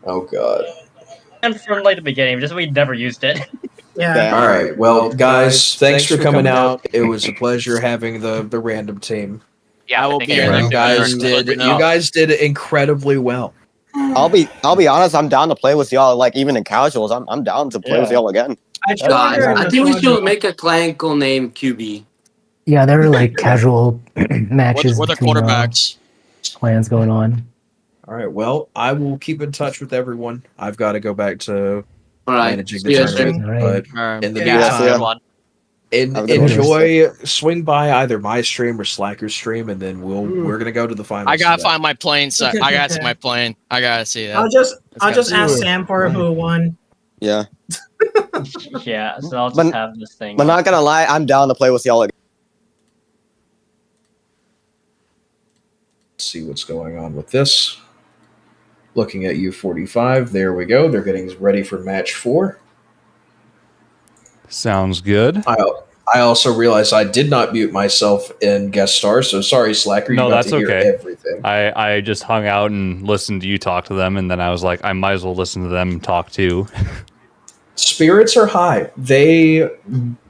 Oh god. And from like the beginning, just we never used it. Yeah. All right. Well, guys, thanks for coming out. It was a pleasure having the random team. Yeah, I will be And you guys did incredibly well. I'll be honest. I'm down to play with y'all. Like even in casuals, I'm down to play with y'all again. Guys, I think we should make a clan called name QB. Yeah, there are like casual matches. We're the between, quarterbacks. Clans going on. All right. Well, I will keep in touch with everyone. I've got to go back to managing the See you tournament. soon. But in the Yeah, meantime, enjoy. Swing by either my stream or Slacker's stream, and then we're gonna go to the finals. I gotta find my plane. So I gotta see my plane. I gotta see that. I'll just ask Sam for who won. Yeah. Yeah, so I'll just have this thing. But not gonna lie, I'm down to play with y'all again. Let's see what's going on with this. Looking at U45, there we go. They're getting ready for match 4. Sounds good. I also realized I did not mute myself in guest star, so sorry, Slacker. You No, got that's to hear okay. everything. I just hung out and listened to you talk to them, and then I was like, I might as well listen to them talk too. Spirits are high. They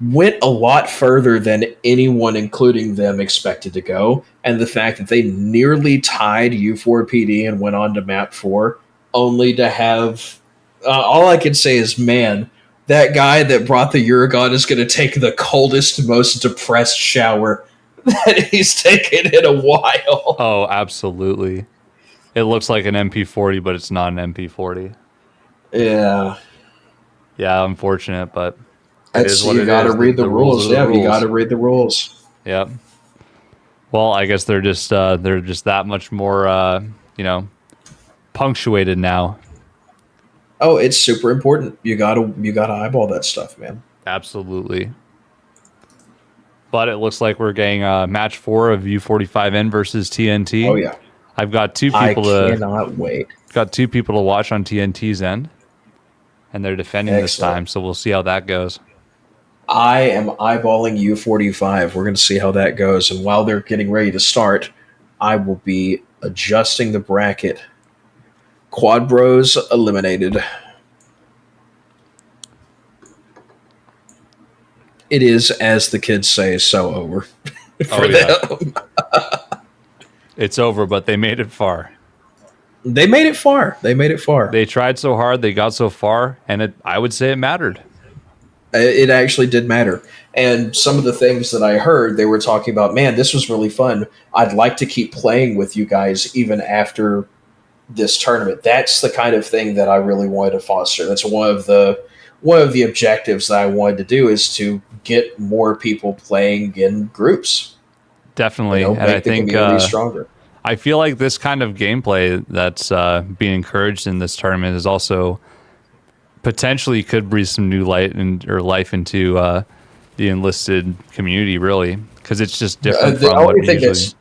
went a lot further than anyone, including them, expected to go. And the fact that they nearly tied U4PD and went on to map 4, only to have... all I can say is, man, that guy that brought the Uragon is going to take the coldest, most depressed shower that he's taken in a while. Oh, absolutely. It looks like an MP40, but it's not an MP40. Yeah. Yeah, unfortunate, but it is what you it got to is. read the rules. Yeah, you got to read the rules. Yep. Well, I guess they're just that much more punctuated now. Oh, it's super important. You gotta eyeball that stuff, man. Absolutely. But it looks like we're getting match 4 of U45N versus TNT. Oh yeah. I've got two people I cannot wait. Got 2 people to watch on TNT's end. And they're defending this time, so we'll see how that goes. I am eyeballing U45. We're going to see how that goes. And while they're getting ready to start, I will be adjusting the bracket. Quad Bros eliminated. It is, as the kids say, so over for them. It's over, but they made it far. They made it far. They tried so hard. They got so far, and I would say it mattered. It actually did matter. And some of the things that I heard, they were talking about, man, this was really fun. I'd like to keep playing with you guys even after this tournament. That's the kind of thing that I really wanted to foster. That's one of the objectives that I wanted to do, is to get more people playing in groups. Definitely. Make and I the think community stronger. I feel like this kind of gameplay that's being encouraged in this tournament is also potentially could breathe some new light or life into the enlisted community, really, because it's just different from what we usually.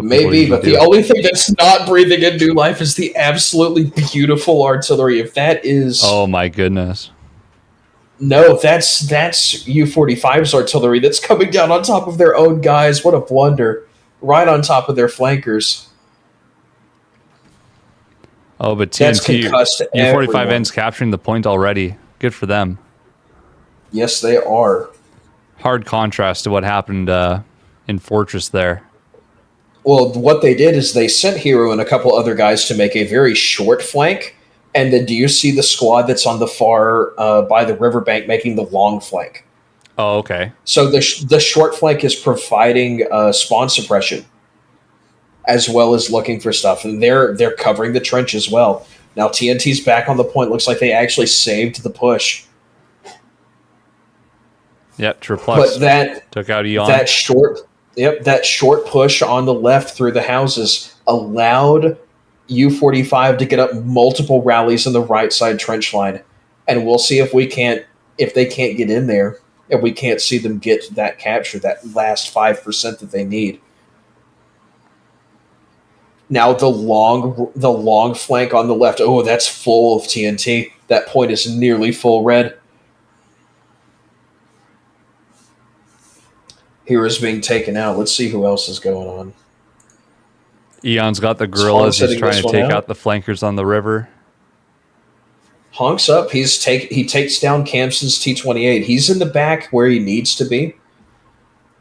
Maybe, but the only thing that's not breathing in new life is the absolutely beautiful artillery. If that is, oh my goodness, no, that's U45's artillery that's coming down on top of their own guys. What a blunder! Right on top of their flankers. Oh, but TNT, U45N's capturing the point already. Good for them. Yes, they are. Hard contrast to what happened in Fortress there. Well, what they did is they sent Hero and a couple other guys to make a very short flank, and then do you see the squad that's on the far by the riverbank making the long flank? Oh, okay. So the short flank is providing spawn suppression, as well as looking for stuff, and they're covering the trench as well. Now TNT's back on the point. Looks like they actually saved the push. Yep, Triplex. But that took out Eon. That short push on the left through the houses allowed U45 to get up multiple rallies in the right side trench line, and we'll see if they can't get in there, and we can't see them get that capture, that last 5% that they need. Now the long flank on the left. Oh, that's full of TNT. That point is nearly full red. Heroes being taken out. Let's see who else is going on. Eon's got the gorillas. He's trying to take out the flankers on the river. Honk's up. He takes down Kamson's T-28. He's in the back where he needs to be.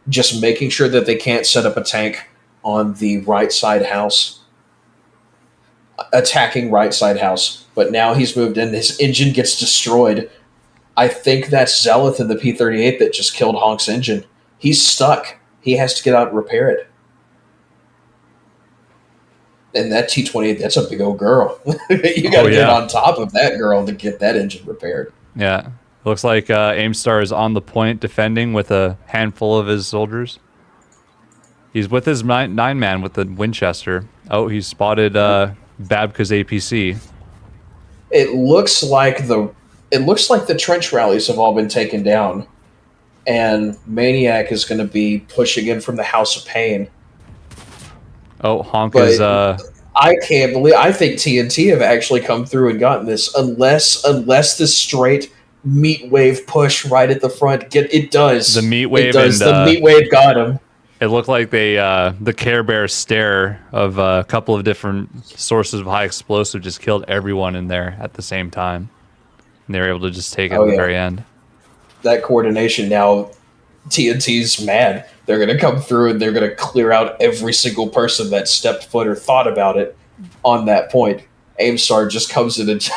Just making sure that they can't set up a tank on the right side house. Attacking right side house. But now he's moved in. His engine gets destroyed. I think that's Zealot in the P-38 that just killed Honk's engine. He's stuck. He has to get out and repair it. And that T-28, that's a big old girl. You got to get on top of that girl to get that engine repaired. Yeah. Looks like Aimstar is on the point defending with a handful of his soldiers. He's with his 9-man with the Winchester. Oh, he's spotted Babka's APC. It looks like the trench rallies have all been taken down. And Maniac is going to be pushing in from the House of Pain. Oh, Honk is... I can't believe... I think TNT have actually come through and gotten this. Unless this straight meat wave push right at the front. It does. The meat wave. The meat wave got him. It looked like the Care Bear stare of a couple of different sources of high explosive just killed everyone in there at the same time. And they were able to just take it at the very end. That coordination now, TNT's mad. They're going to come through and they're going to clear out every single person that stepped foot or thought about it on that point. Aimstar just comes in and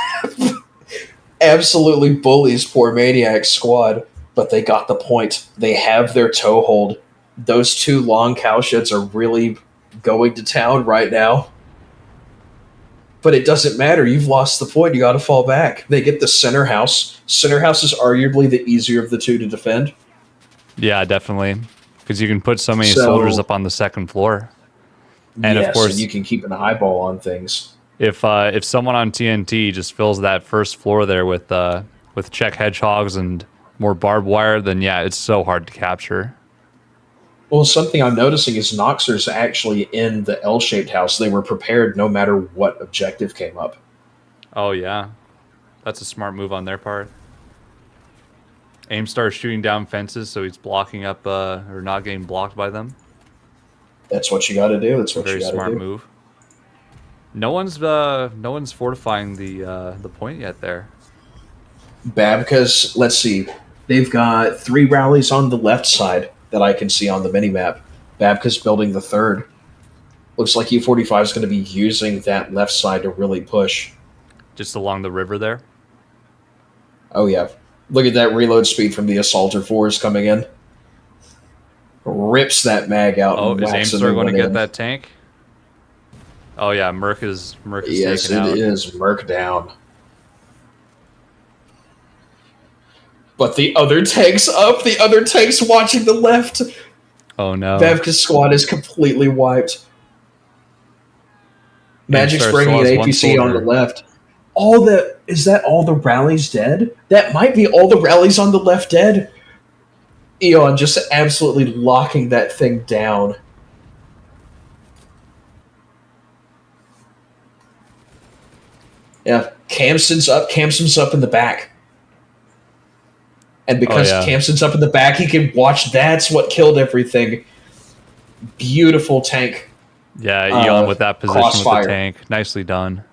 absolutely bullies poor Maniac's squad, but they got the point. They have their toehold. Those two long cowsheds are really going to town right now. But it doesn't matter. You've lost the point. You got to fall back. They get the center house. Center house is arguably the easier of the two to defend. Yeah, definitely. Because you can put so many soldiers up on the second floor. And of course, you can keep an eyeball on things. If someone on TNT just fills that first floor there with Czech hedgehogs and more barbed wire, then yeah, it's so hard to capture. Well, something I'm noticing is Noxer's actually in the L-shaped house. They were prepared no matter what objective came up. Oh, yeah. That's a smart move on their part. Aimstar shooting down fences, so he's blocking up or not getting blocked by them. That's what you got to do. That's what you got to do. Very smart move. No one's fortifying the point yet there. Babka's, let's see. They've got 3 rallies on the left side that I can see on the minimap. Babka's building the 3rd. Looks like U45 is going to be using that left side to really push. Just along the river there? Oh, yeah. Look at that reload speed from the Assaulter 4s coming in. Rips that mag out. Oh, is Aimstar going to get that tank? Oh, yeah. Merc is taken out. Yes, it is. Merc down. But the other tank's up. The other tank's watching the left. Oh, no. Babka's squad is completely wiped. Magic's bringing an APC on the left. Is that all the rallies dead? That might be all the rallies on the left dead. Eon just absolutely locking that thing down. Yeah, Kamson's up in the back. And because Kamson's up in the back, he can watch. That's what killed everything. Beautiful tank. Yeah, Eon with that position with the tank. Nicely done.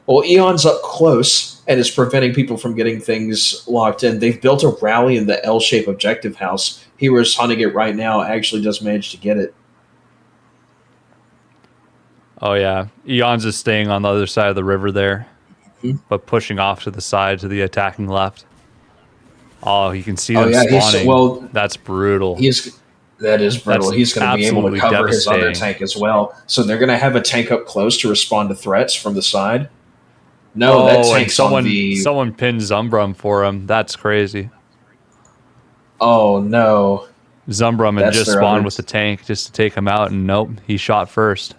Well, Eon's up close and is preventing people from getting things locked in. They've built a rally in the L-shaped objective house. Heroes hunting it right now actually does manage to get it. Oh, yeah. Eon's just staying on the other side of the river there, but pushing off to the side to the attacking left. Oh, you can see them spawning. That's brutal. That is brutal. He's going to be able to cover his other tank as well. So they're going to have a tank up close to respond to threats from the side. No, that tank's someone pinned Zumbrum for him. That's crazy. Oh, no. Zumbrum had just spawned with the tank just to take him out, and nope, he shot first.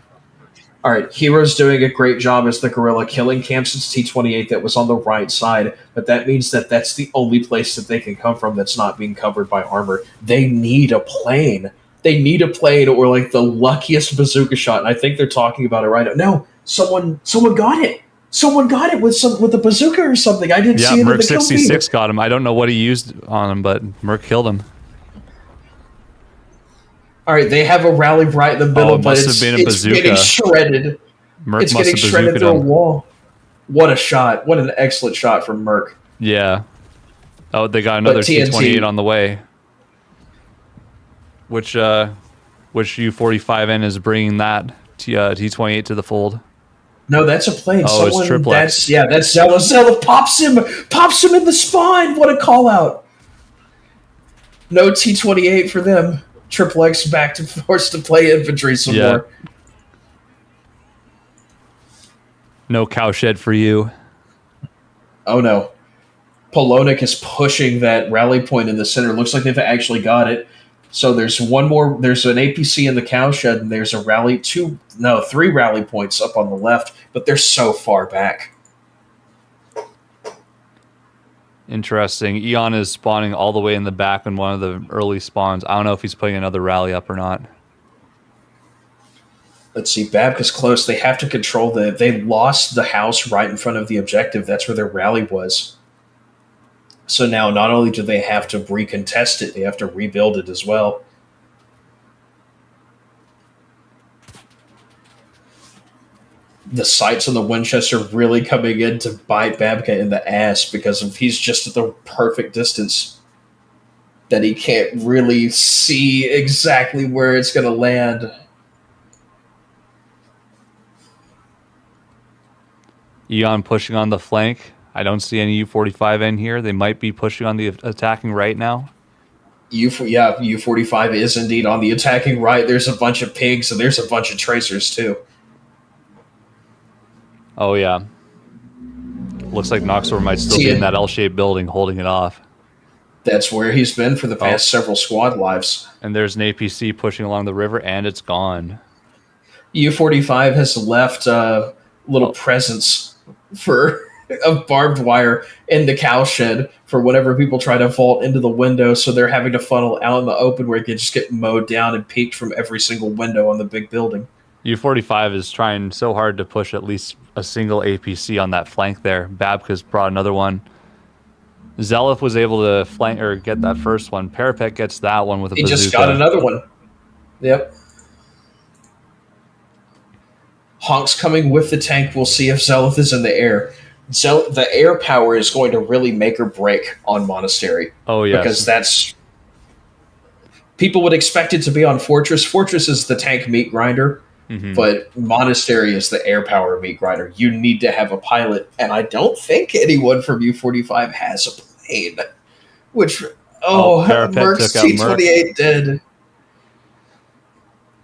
All right, Hero's doing a great job as the gorilla, killing Kamson's T-28 that was on the right side, but that means that that's the only place that they can come from that's not being covered by armor. They need a plane. They need a plane or like the luckiest bazooka shot, and I think they're talking about it right now. No, someone got it. Someone got it with a bazooka or something. I didn't see it in the Merc kill 66 feed. got him. I don't know what he used on him, but Merc killed him. All right, they have a rally right in the middle, but it's getting shredded. Merc it's getting shredded through a wall. What a shot. What an excellent shot from Merc. Yeah. Oh, they got another T28 on the way. Which U45N is bringing that T28 to the fold? No, that's a plane. Oh, it's triplex. That's Zealous. Zealous pops him in the spine. What a call out. No T28 for them. Triplex back to forced to play infantry some more. No cowshed for you. Oh no. Polonic is pushing that rally point in the center. Looks like they've actually got it. So there's one more. There's an APC in the cowshed, and there's a rally. 3 rally points up on the left, but they're so far back. Interesting. Eon is spawning all the way in the back in one of the early spawns. I don't know if he's putting another rally up or not. Let's see. Babka's close. They have to control They lost the house right in front of the objective. That's where their rally was. So now not only do they have to recontest it, they have to rebuild it as well. The sights on the Winchester really coming in to bite Babka in the ass because he's just at the perfect distance that he can't really see exactly where it's going to land. Eon pushing on the flank. I don't see any U45 in here. They might be pushing on the attacking right now. U45 is indeed on the attacking right. There's a bunch of pigs, and there's a bunch of tracers too. Oh yeah. Looks like Noxor might still be in that L-shaped building holding it off. That's where he's been for the past several squad lives. And there's an APC pushing along the river, and it's gone. U45 has left a little presence for of barbed wire in the cowshed for whenever people try to vault into the window, so they're having to funnel out in the open where they just get mowed down and peeked from every single window on the big building. U45 is trying so hard to push at least a single APC on that flank there. Babka's brought another one. Zelith was able to flank or get that first one. Parapet gets that one with a bazooka. He just got another one. Yep. Honk's coming with the tank. We'll see if Zelith is in the air. The air power is going to really make or break on Monastery. Oh, yes. Because that's... People would expect it to be on Fortress. Fortress is the tank meat grinder, but Monastery is the air power meat grinder. You need to have a pilot, and I don't think anyone from U45 has a plane. Which, Merc's T28 dead.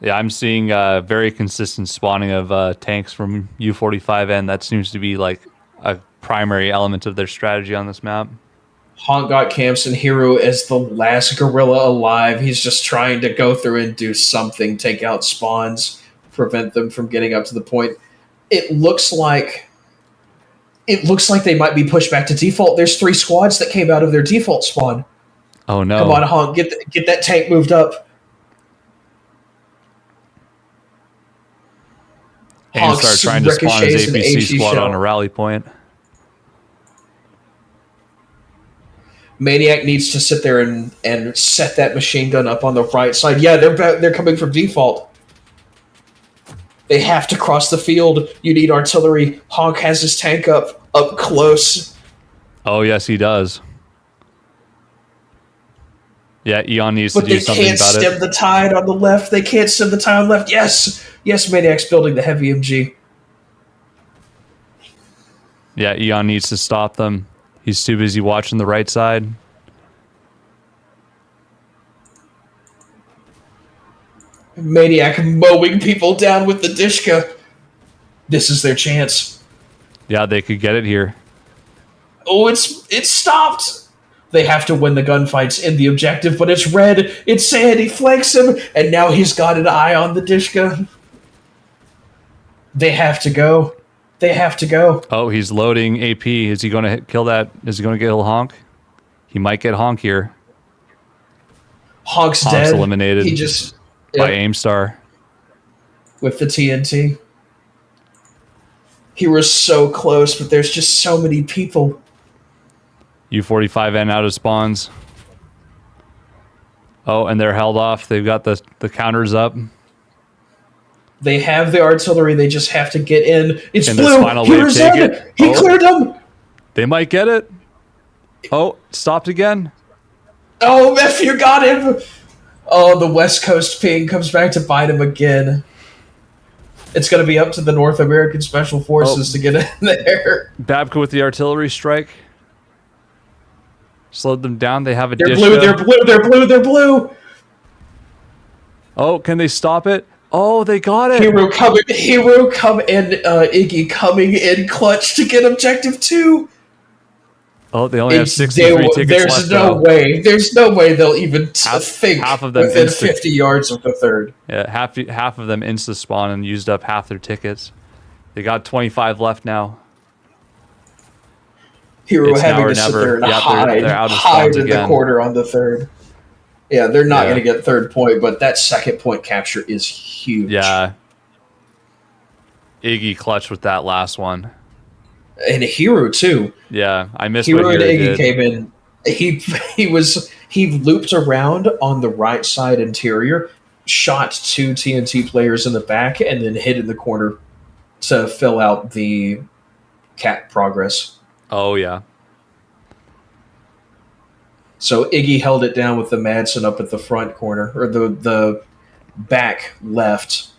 Yeah, I'm seeing very consistent spawning of tanks from U45N. That seems to be like a primary element of their strategy on this map. Honk got camps and Hero as the last gorilla alive. He's just trying to go through and do something, take out spawns, prevent them from getting up to the point. It looks like they might be pushed back to default. There's 3 squads that came out of their default spawn. Oh no! Come on, Honk, get that tank moved up. And start trying to spawn his APC squad on a rally point. Maniac needs to sit there and set that machine gun up on the right side. Yeah, they're coming from default. They have to cross the field. You need artillery. Honk has his tank up close. Oh yes, he does. Yeah, Eon needs to do something about it. But they can't stem the tide on the left. They can't stem the tide on the left. Yes, Maniac's building the heavy MG. Yeah, Eon needs to stop them. He's too busy watching the right side. Maniac mowing people down with the Dishka. This is their chance. Yeah, they could get it here. Oh, it's stopped. They have to win the gunfights in the objective, but it's red. It's Sand. He flanks him, and now he's got an eye on the Dishka. They have to go. They have to go. Oh, he's loading AP. Is he going to kill that? Is he going to kill Honk? He might get Honk here. Honk's dead. Eliminated. He just by Aimstar with the TNT. He was so close, but there's just so many people. U45N out of spawns. Oh, and they're held off. They've got the counters up. They have the artillery. They just have to get in. It's In blue. this final He wave, was take in. it. He Oh. cleared them. They might get it. Oh, stopped again. Oh, F, you got him. Oh, the West Coast ping comes back to bite him again. It's going to be up to the North American Special Forces to get in there. Babka with the artillery strike. Slowed them down. They have a They're dish. blue. They're blue. They're blue. They're blue. Oh, can they stop it? Oh, they got it. Hero and Iggy coming in clutch to get objective 2. Oh, they only have 63 tickets there's left. no way. There's no way they'll even think half of them within 50 yards of the third. Yeah, half of them insta spawn and used up half their tickets. They got 25 left now. Hero It's now having or to sit never. there and Yeah, they're out of hide spawns in the again. corner on the third. Yeah, they're not Yeah. going to get third point, but that second point capture is huge. Yeah. Iggy clutch with that last one. And Hero too. Yeah, I missed Hero what and Hero Iggy did. came in. He looped around on the right side interior, shot 2 TNT players in the back, and then hid in the corner to fill out the cat progress. Oh, yeah. So Iggy held it down with the Madsen up at the front corner, or the back left,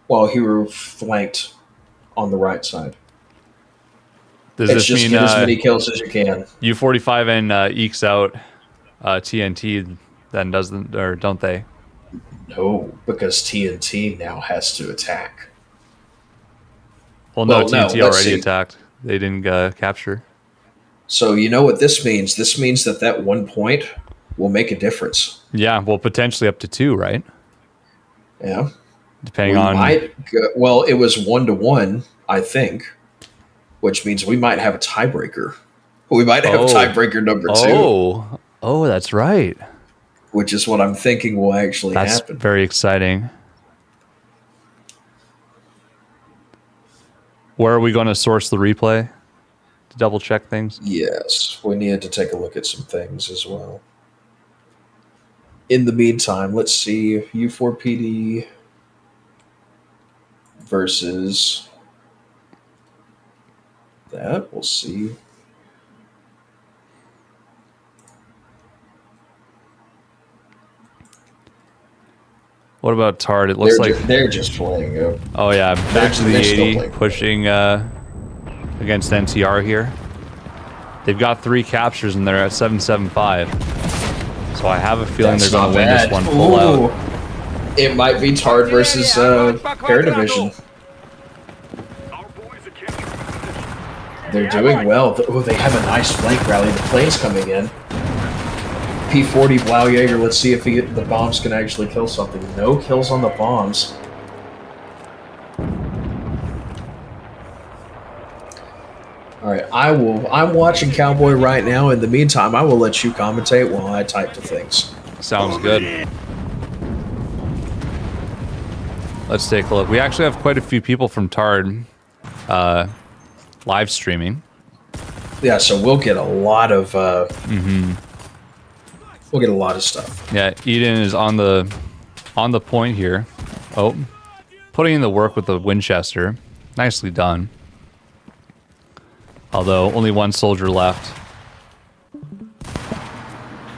while Hero flanked on the right side. Does It's this just mean get as many kills as you can. U45 and ekes out TNT then doesn't, or don't they? No, because TNT now has to attack. Well, no, Well, no, TNT let's already see. attacked. They didn't capture. So you know what this means? This means that 1 point will make a difference. Yeah, well, potentially up to 2, right? Yeah. Depending We on... might go, well, it was 1-1, I think, which means we might have a tiebreaker. We might have tiebreaker number 2. Oh, that's right. Which is what I'm thinking will actually That's happen. very exciting. Where are we going to source the replay to double check things? Yes, we needed to take a look at some things as well. In the meantime, let's see U4PD versus that. We'll see. What about Tard? It looks like they're just playing. Oh yeah, back to the they're still 80, playing. pushing against NCR here. They've got 3 captures and they're at 775. So I have a feeling That's they're going not to win this bad. one full Ooh. out. It might be Tard versus Pair Division. They're doing well. Oh, they have a nice flank rally. The plane's coming in. P40 Blaujäger. Let's see if the bombs can actually kill something. No kills on the bombs. All right, I'm watching Cowboy right now. In the meantime, I will let you commentate while I type to things. Sounds good. Let's take a look. We actually have quite a few people from Tard live streaming. Yeah, so we'll get a lot of we'll get a lot of stuff. Yeah, Eden is on the point here. Oh, putting in the work with the Winchester. Nicely done. Although only 1 soldier left.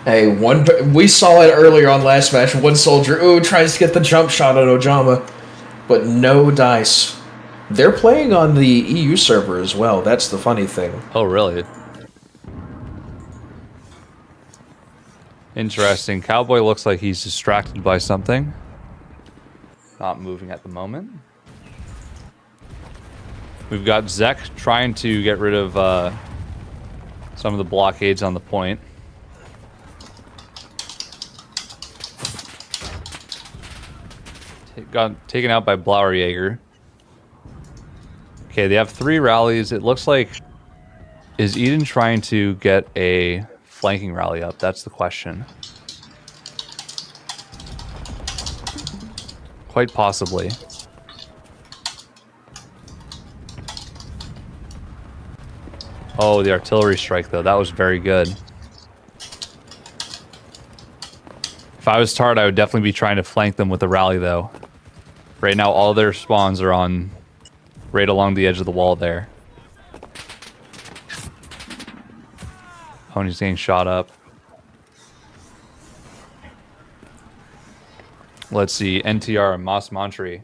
Hey, we saw it earlier on last match. 1 soldier, tries to get the jump shot on Ojama, but no dice. They're playing on the EU server as well. That's the funny thing. Oh, really? Interesting. Cowboy looks like he's distracted by something. Not moving at the moment. We've got Zek trying to get rid of some of the blockades on the point. Got taken out by Blaujäger. Okay, they have 3 rallies. It looks like... Is Eden trying to get a flanking rally up? That's the question. Quite possibly. Oh, the artillery strike, though. That was very good. If I was Tard, I would definitely be trying to flank them with a rally, though. Right now, all their spawns are on right along the edge of the wall there. Oh, and he's getting shot up. Let's see, NTR and Moss Montry.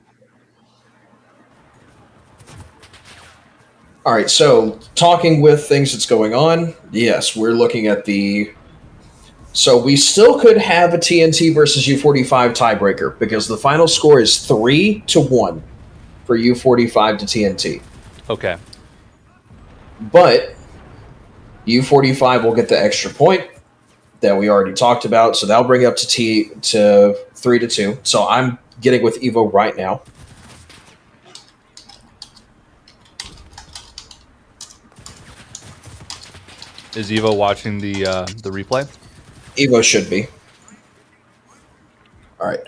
All right, so talking with things that's going on, yes, we're looking at the... So we still could have a TNT versus U45 tiebreaker because the final score is 3-1 for U45 to TNT. Okay. But U45 will get the extra point that we already talked about, so that'll bring it up to 3-2. So I'm getting with Evo right now. Is Evo watching the replay? Evo should be. All right.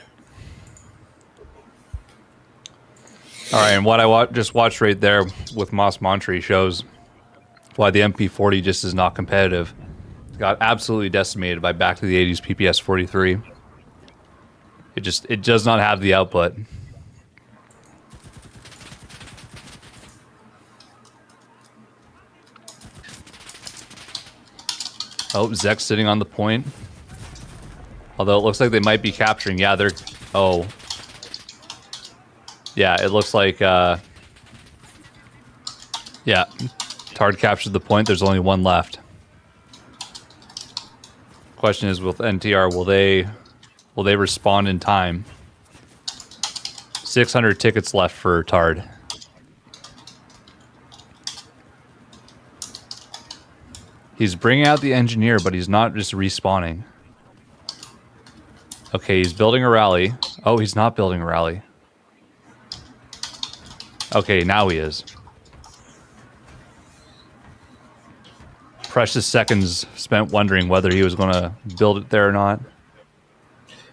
All right, and what I just watched right there with Moss Montry shows why the MP40 just is not competitive. Got absolutely decimated by Back to the 80s PPS 43. It does not have the output. Oh, Zek's sitting on the point. Although it looks like they might be capturing. Yeah, they're... Oh. Yeah, it looks like... Yeah. Tard captured the point. There's only one left. Question is, with NTR, will they respond in time? 600 tickets left for Tard. He's bringing out the engineer, but he's not just respawning. Okay, he's building a rally. Oh, he's not building a rally. Okay, now he is. Precious seconds spent wondering whether he was going to build it there or not.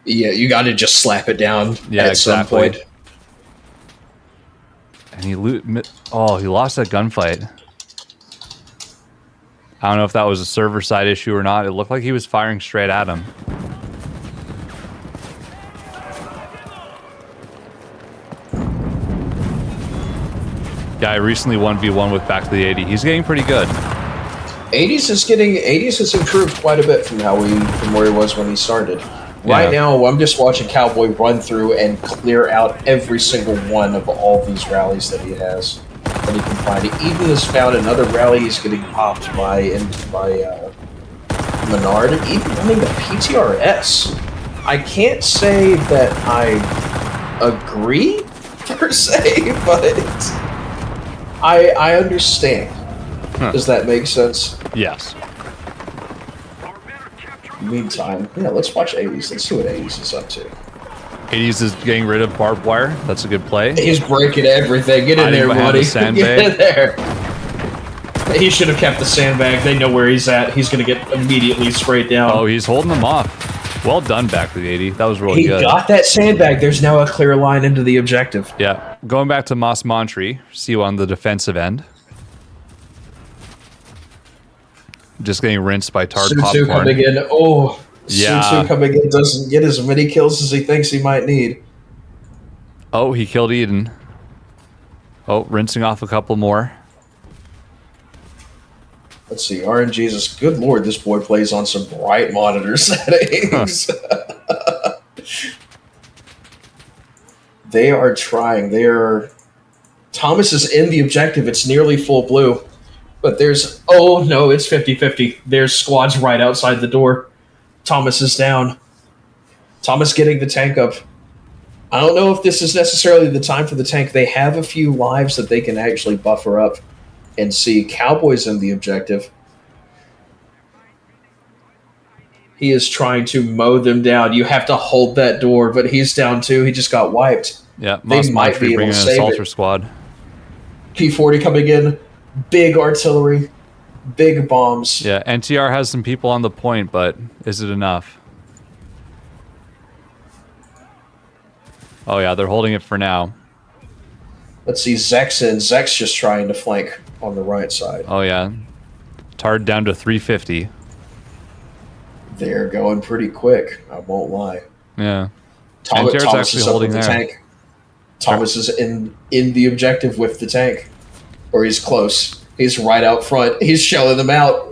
Yeah, you got to just slap it down at some point. And he lost that gunfight. I don't know if that was a server side issue or not. It looked like he was firing straight at him. Yeah, I recently 1v1 with Back to the 80. He's getting pretty good. 80s has improved quite a bit from where he was when he started. Right now, I'm just watching Cowboy run through and clear out every single one of all these rallies that he has that he can find. He even has found another rally he's getting popped by Menard, and even running the PTRS. I can't say that I agree per se, but I understand. Huh. Does that make sense? Yes. Meantime, yeah, let's watch 80s. Let's see what 80s is up to. 80s is getting rid of barbed wire. That's a good play. He's breaking everything. Get in there, buddy. Get in there. He should have kept the sandbag. They know where he's at. He's going to get immediately sprayed down. Oh, he's holding them off. Well done, Back to the 80. That was really good. He got that sandbag. There's now a clear line into the objective. Yeah. Going back to Moss Montry, see you on the defensive end. Just getting rinsed by Tard Popcorn. Coming in. Oh, yeah. Susu coming in doesn't get as many kills as he thinks he might need. Oh, he killed Eden. Oh, rinsing off a couple more. Let's see. RNGesus. Good lord, this boy plays on some bright monitor settings. Huh. They are trying. Thomas is in the objective. It's nearly full blue. But there's... Oh, no, it's 50-50. There's squads right outside the door. Thomas is down. Thomas getting the tank up. I don't know if this is necessarily the time for the tank. They have a few lives that they can actually buffer up and see. Cowboys in the objective. He is trying to mow them down. You have to hold that door, but he's down too. He just got wiped. Yeah, they might be able to save an assaulter squad. P40 coming in. Big artillery, big bombs. Yeah, NTR has some people on the point, but is it enough? Oh yeah, they're holding it for now. Let's see, Zek's in. Zek's just trying to flank on the right side. Oh yeah. Tard down to 350. They're going pretty quick. I won't lie. Yeah. Thomas actually is up holding with the there. tank. Thomas is in the objective with the tank. Or he's close. He's right out front. He's shelling them out.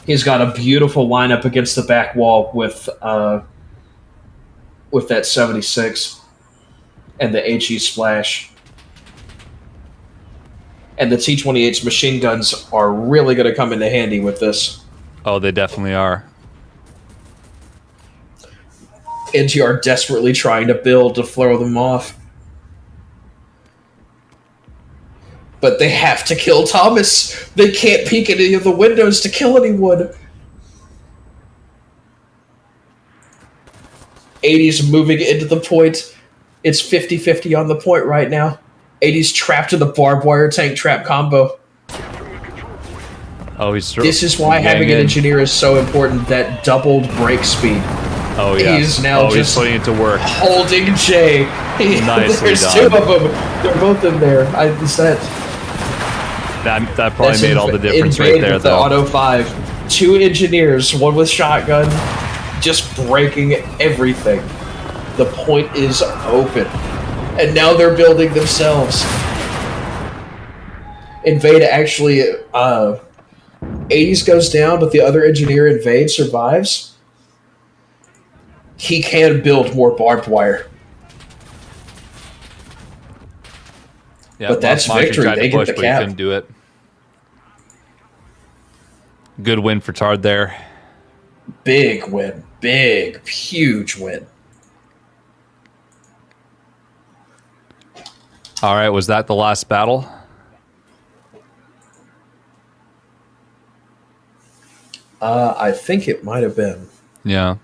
He's got a beautiful lineup against the back wall with that 76 and the HE splash. And the T-28's machine guns are really going to come into handy with this. Oh, they definitely are. NTR desperately trying to build to throw them off. But they have to kill Thomas. They can't peek at any of the windows to kill anyone. 80's moving into the point. It's 50-50 on the point right now. 80's trapped in the barbed wire tank trap combo. Oh, he's This is why having an engineer is so important. That doubled break speed. Oh yeah. He's now he's just putting it to work. Holding J. Nicely There's done. 2 of them. They're both in there. That probably made all the difference right there, with the though. Auto 5. 2 engineers, one with shotgun, just breaking everything. The point is open. And now they're building themselves. Invade actually, 80s goes down, but the other engineer, Invade, survives. He can build more barbed wire. Yeah, but that's Monty victory. tried to They push, get the but he cap. couldn't do it. Good win for Tard there. Big win. Big, huge win. All right, was that the last battle? I think it might have been. Yeah.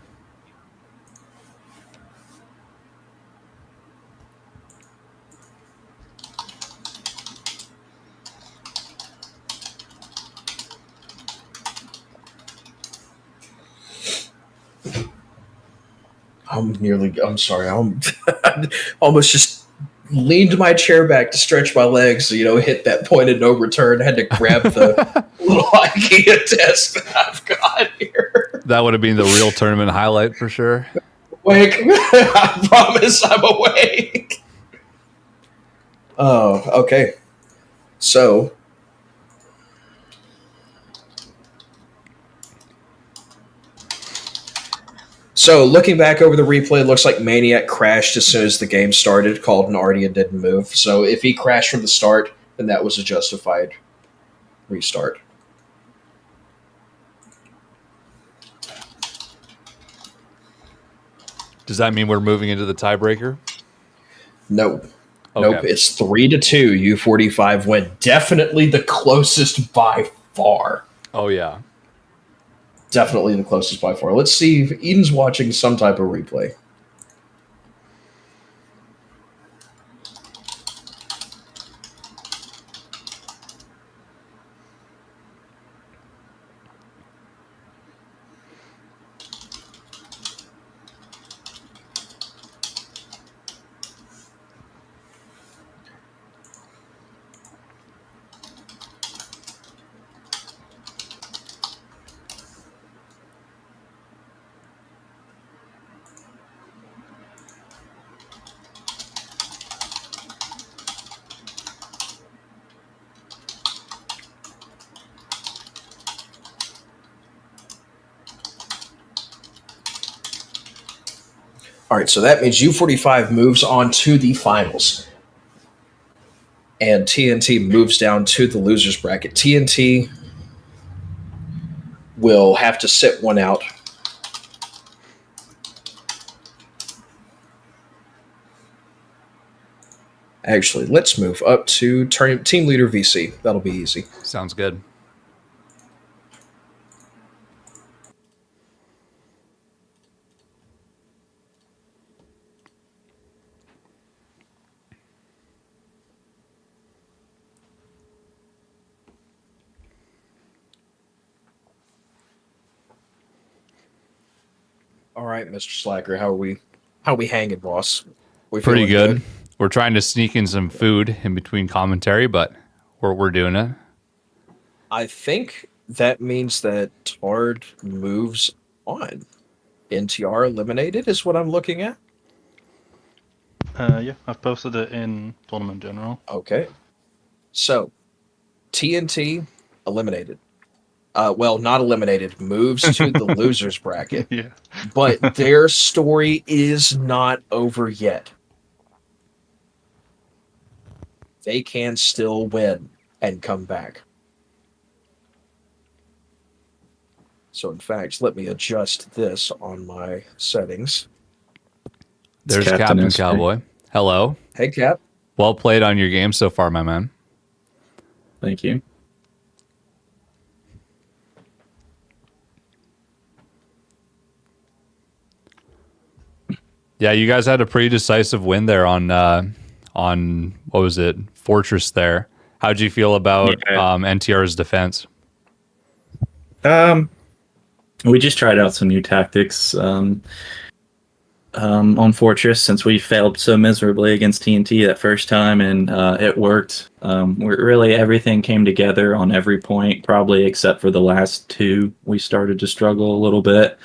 I'm sorry. I'm almost just leaned my chair back to stretch my legs, hit that point of no return. Had to grab the little IKEA desk that I've got here. That would have been the real tournament highlight for sure. Awake. I promise I'm awake. Oh, okay. So looking back over the replay, it looks like Maniac crashed as soon as the game started, called an Artie and didn't move. So if he crashed from the start, then that was a justified restart. Does that mean we're moving into the tiebreaker? Nope. Okay. Nope. It's 3-2. U45 win. Definitely the closest by far. Oh, yeah. Definitely the closest by far. Let's see if Eden's watching some type of replay. All right, so that means U45 moves on to the finals. And TNT moves down to the losers bracket. TNT will have to sit one out. Actually, let's move up to team leader VC. That'll be easy. Sounds good. All right, Mr. Slacker, how are we hanging, boss? We Pretty feeling good. We're trying to sneak in some food in between commentary, but we're doing it. I think that means that Tard moves on. NTR eliminated is what I'm looking at. Yeah, I've posted it in Tournament General. Okay. So, TNT eliminated. Well, not eliminated, moves to the losers bracket. Yeah. But their story is not over yet. They can still win and come back. So, in fact, let me adjust this on my settings. There's Captain Cowboy. Hello. Hey, Cap. Well played on your game so far, my man. Thank you. Yeah, you guys had a pretty decisive win there on what was it, Fortress there. How'd you feel about NTR's defense? We just tried out some new tactics on Fortress since we failed so miserably against TNT that first time, and it worked. Really, everything came together on every point, probably except for the last two. We started to struggle a little bit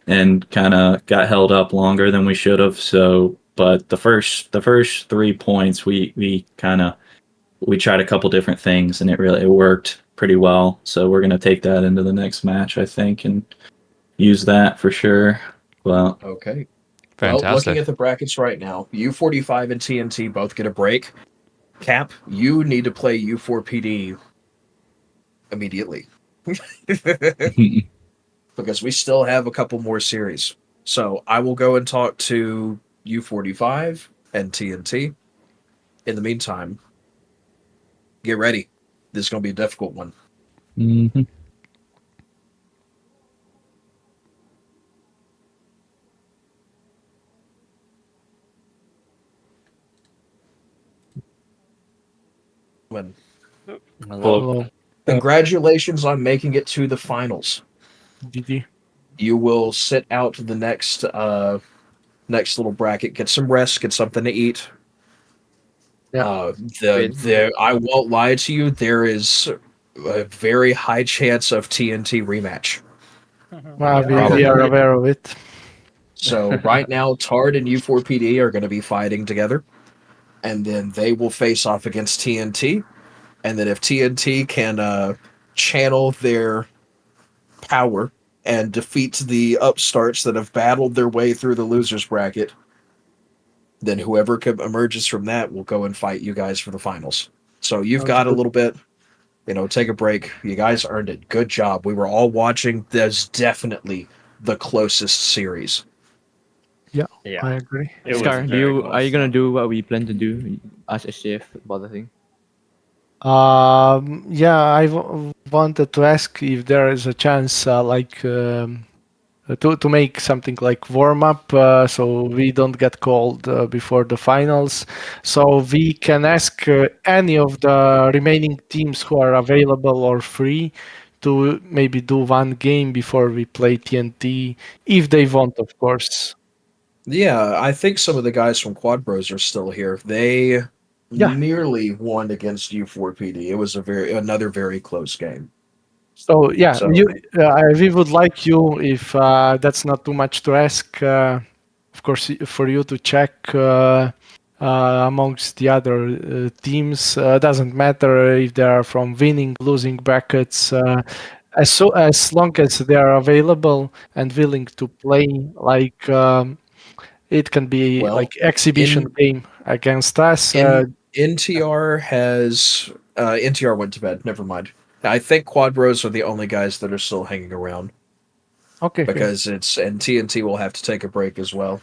and kind of got held up longer than we should have. So, but the first 3 points, we tried a couple different things, and it worked pretty well. So we're gonna take that into the next match, I think, and use that for sure. Well, okay. Fantastic. Well, looking at the brackets right now, U45 and TNT both get a break. Cap, you need to play U4PD immediately. Because we still have a couple more series. So I will go and talk to U45 and TNT. In the meantime, get ready. This is going to be a difficult one. Mm-hmm. Hello. Congratulations on making it to the finals. GG. You will sit out the next little bracket, get some rest, get something to eat. Yeah. I won't lie to you, there is a very high chance of TNT rematch. We are aware of it. So right now, Tard and U4PD are going to be fighting together, and then they will face off against TNT. And then if TNT can channel their power and defeat the upstarts that have battled their way through the losers bracket, then whoever emerges from that will go and fight you guys for the finals. So you've got a little bit, take a break. You guys earned it. Good job. We were all watching. That's definitely the closest series. Yeah, I agree. Scar, are you gonna do what we plan to do as a chef about the thing? Yeah, I wanted to ask if there is a chance, to make something like warm up, so we don't get called before the finals. So we can ask any of the remaining teams who are available or free to maybe do one game before we play TNT, if they want, of course. Yeah, I think some of the guys from Quad Bros are still here. They nearly won against U4PD. It was another very close game. So yeah, we would like you, if that's not too much to ask, of course, for you to check amongst the other teams. Doesn't matter if they are from winning, losing brackets. As long as they are available and willing to play, it can be like exhibition game against us. NTR has NTR went to bed. Never mind. I think Quad Bros are the only guys that are still hanging around. Okay. Because TNT will have to take a break as well.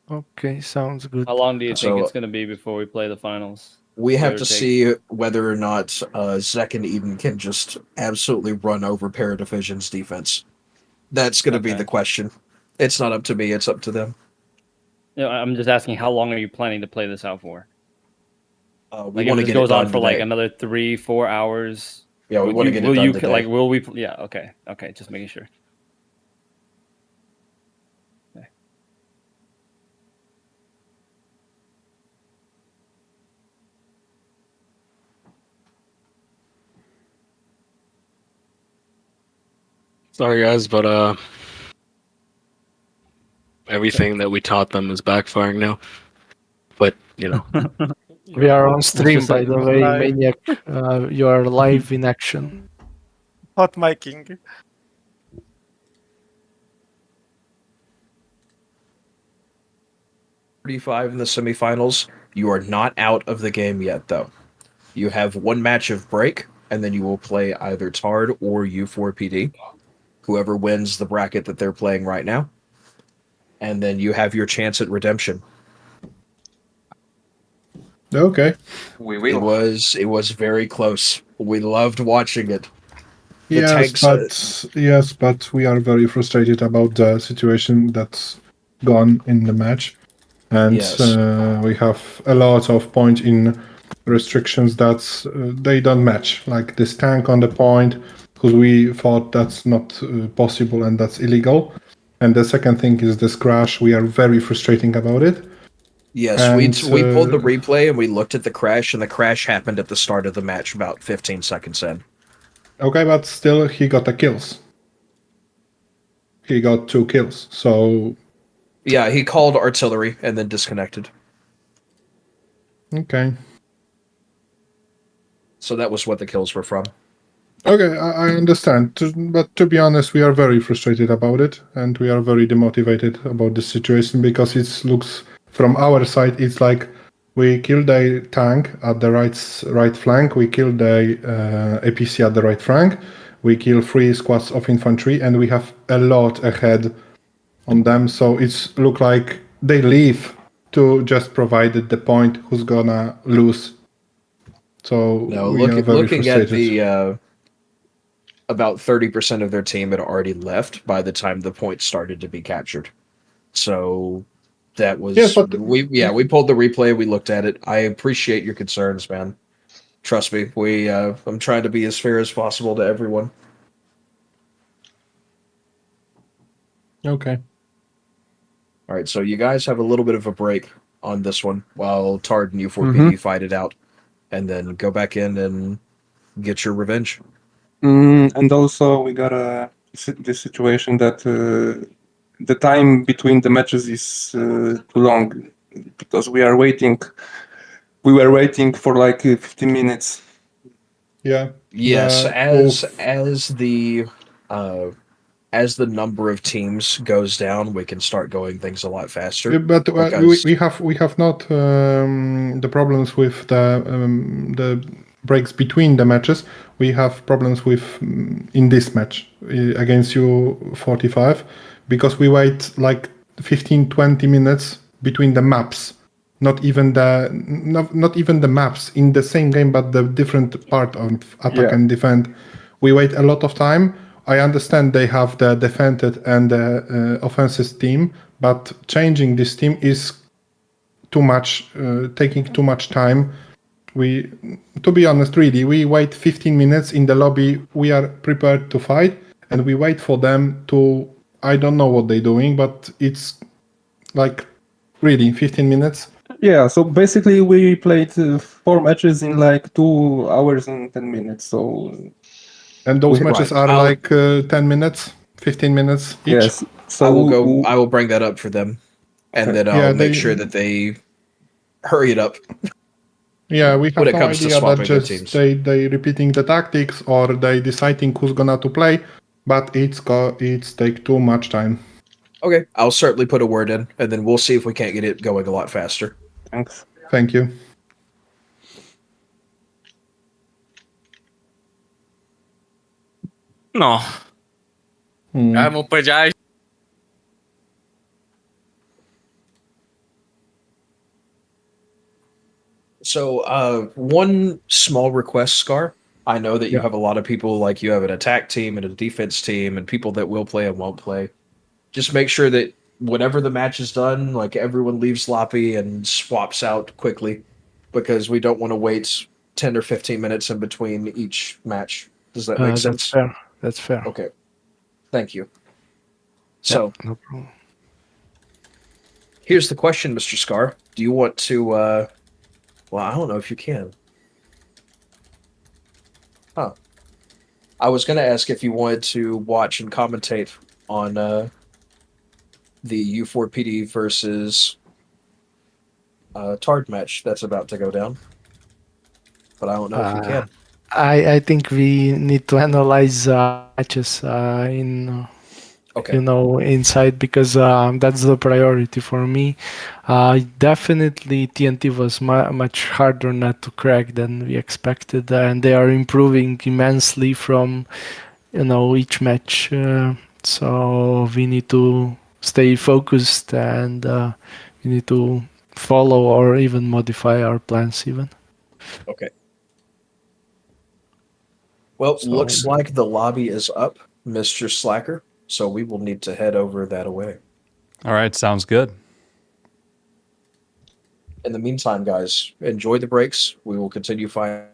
Okay, sounds good. How long do you think it's going to be before we play the finals? We have to see whether or not Zek and Eden can just absolutely run over Paradivision's defense. That's going to be the question. It's not up to me, it's up to them. I'm just asking, how long are you planning to play this out for? We want to get goes it done on for today. another 3-4 hours. Yeah, we want to get it done today. Will we? Yeah, okay, just making sure. Okay. Sorry guys, but everything that we taught them is backfiring now. But you know, We are on stream, just by the way, live. Maniac. You are live in action. Hot miking. 35 in the semifinals. You are not out of the game yet, though. You have one match of break, and then you will play either Tard or U4PD, whoever wins the bracket that they're playing right now. And then you have your chance at redemption. Okay. It was very close. We loved watching it. Yes, but we are very frustrated about the situation that's gone in the match. And we have a lot of points in restrictions that they don't match. Like this tank on the point, because we thought that's not possible and that's illegal. And the second thing is this crash. We are very frustrating about it. Yes, and we pulled the replay and we looked at the crash, and the crash happened at the start of the match, about 15 seconds in. Okay, but still, he got the kills. He got 2 kills, so... Yeah, he called artillery and then disconnected. Okay. So that was what the kills were from. Okay, I understand. But to be honest, we are very frustrated about it, and we are very demotivated about this situation, because it looks... From our side, it's like we killed a tank at the right flank, we killed a APC at the right flank, we killed 3 squads of infantry, and we have a lot ahead on them. So it's look like they leave to just provide the point who's gonna lose. So no, we are very looking frustrated. at the about 30% of their team had already left by the time the points started to be captured. So that was we pulled the replay, we looked at it. I appreciate your concerns, man. Trust me, I'm trying to be as fair as possible to everyone. Okay. All right, so you guys have a little bit of a break on this one while Tard and U4PD fight it out, and then go back in and get your revenge. And also we got this situation that the time between the matches is too long, because we were waiting for like 15 minutes. Yeah. Yes, as the number of teams goes down, we can start going things a lot faster. But we have not the problems with the breaks between the matches. We have problems with in this match against U45, because we wait like 15-20 minutes between the maps. Not even the maps in the same game, but the different part of attack and defend. We wait a lot of time. I understand they have the defended and the offensive team, but changing this team is too much, taking too much time. To be honest, really, we wait 15 minutes in the lobby. We are prepared to fight, and we wait for them to. I don't know what they're doing, but it's like really 15 minutes. Yeah, so basically we played 4 matches in like 2 hours and 10 minutes. So. And those matches are like 10 minutes, 15 minutes each. Yes. So I will bring that up for them, and then I'll make sure that they hurry it up. Yeah, we have when it no comes to idea swapping that teams. they repeating the tactics, or they deciding who's gonna to play, but it's take too much time. Okay, I'll certainly put a word in, and then we'll see if we can't get it going a lot faster. Thanks. Thank you. No. Vamos para allá. So, one small request, Scar. I know that you have a lot of people, like you have an attack team and a defense team, and people that will play and won't play. Just make sure that whenever the match is done, like everyone leaves lobby and swaps out quickly, because we don't want to wait 10 or 15 minutes in between each match. Does that make sense? That's fair. Okay. Thank you. So, no problem. Here's the question, Mr. Scar. Do you want to, well, I don't know if you can. Huh. I was going to ask if you wanted to watch and commentate on the U4PD versus Tard match that's about to go down, but I don't know if you can. I think we need to analyze matches in inside, because that's the priority for me. Definitely TNT was much harder not to crack than we expected, and they are improving immensely from each match. So we need to stay focused, and we need to follow or even modify our plans even. Okay. Well, looks like the lobby is up, Mr. Slacker, so we will need to head over that way. All right, sounds good. In the meantime, guys, enjoy the breaks. We will continue fighting.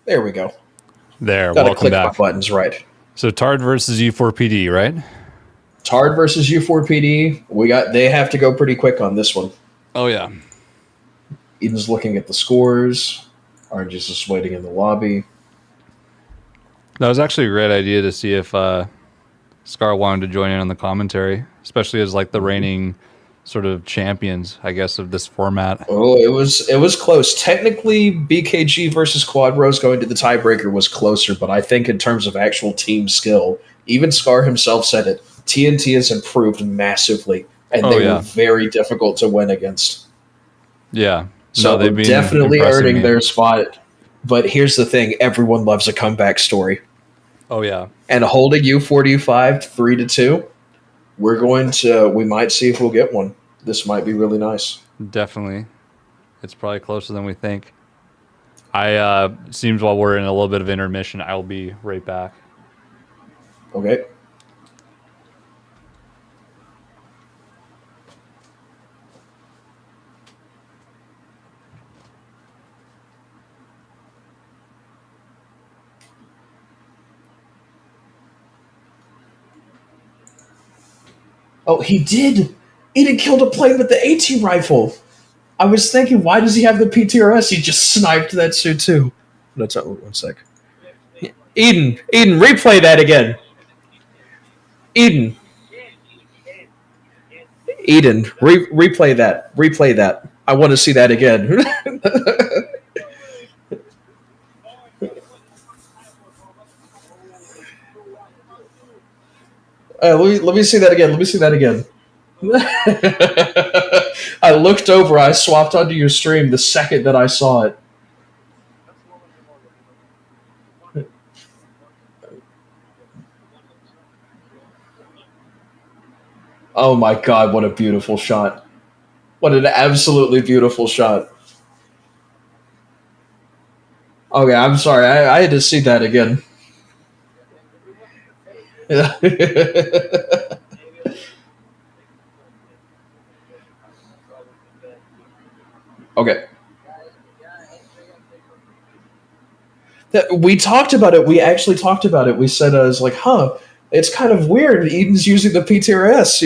There we go. There, Gotta welcome click back. my buttons right. So Tard versus U4PD, right? Tard versus U4PD. They have to go pretty quick on this one. Oh yeah. Eden's looking at the scores. Orange is just waiting in the lobby. That was actually a great idea to see if Scar wanted to join in on the commentary, especially as like the reigning sort of champions, I guess, of this format. Oh, it was close. Technically, BKG versus Quad Rose going to the tiebreaker was closer, but I think in terms of actual team skill, even Scar himself said it, TNT has improved massively, and they were very difficult to win against. Yeah. So they're definitely earning their spot. But here's the thing, everyone loves a comeback story. Oh, yeah. And holding U45 3-2, we might see if we'll get one. This might be really nice. Definitely. It's probably closer than we think. Seems while we're in a little bit of intermission, I'll be right back. Okay. Oh, he did. Eden killed a plane with the AT rifle. I was thinking, why does he have the PTRS? He just sniped that suit too. That's one sec. Eden, replay that again. Eden, replay that. I want to see that again. Let me see that again. I looked over. I swapped onto your stream the second that I saw it. Oh my god, what a beautiful shot. What an absolutely beautiful shot. Okay, I'm sorry. I had to see that again. Okay. We talked about it. We actually talked about it. We said, I was like, it's kind of weird. Eden's using the PTRS,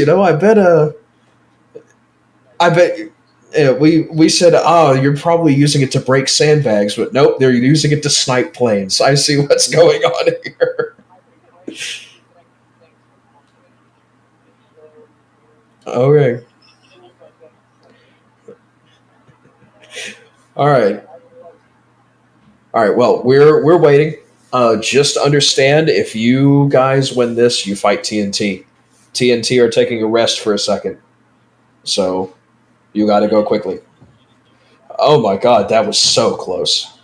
I bet we said, you're probably using it to break sandbags, but nope, they're using it to snipe planes. I see what's going on here. Okay. All right. Well, we're waiting. Just understand, if you guys win this, you fight TNT. TNT are taking a rest for a second, so you got to go quickly. Oh my god, that was so close.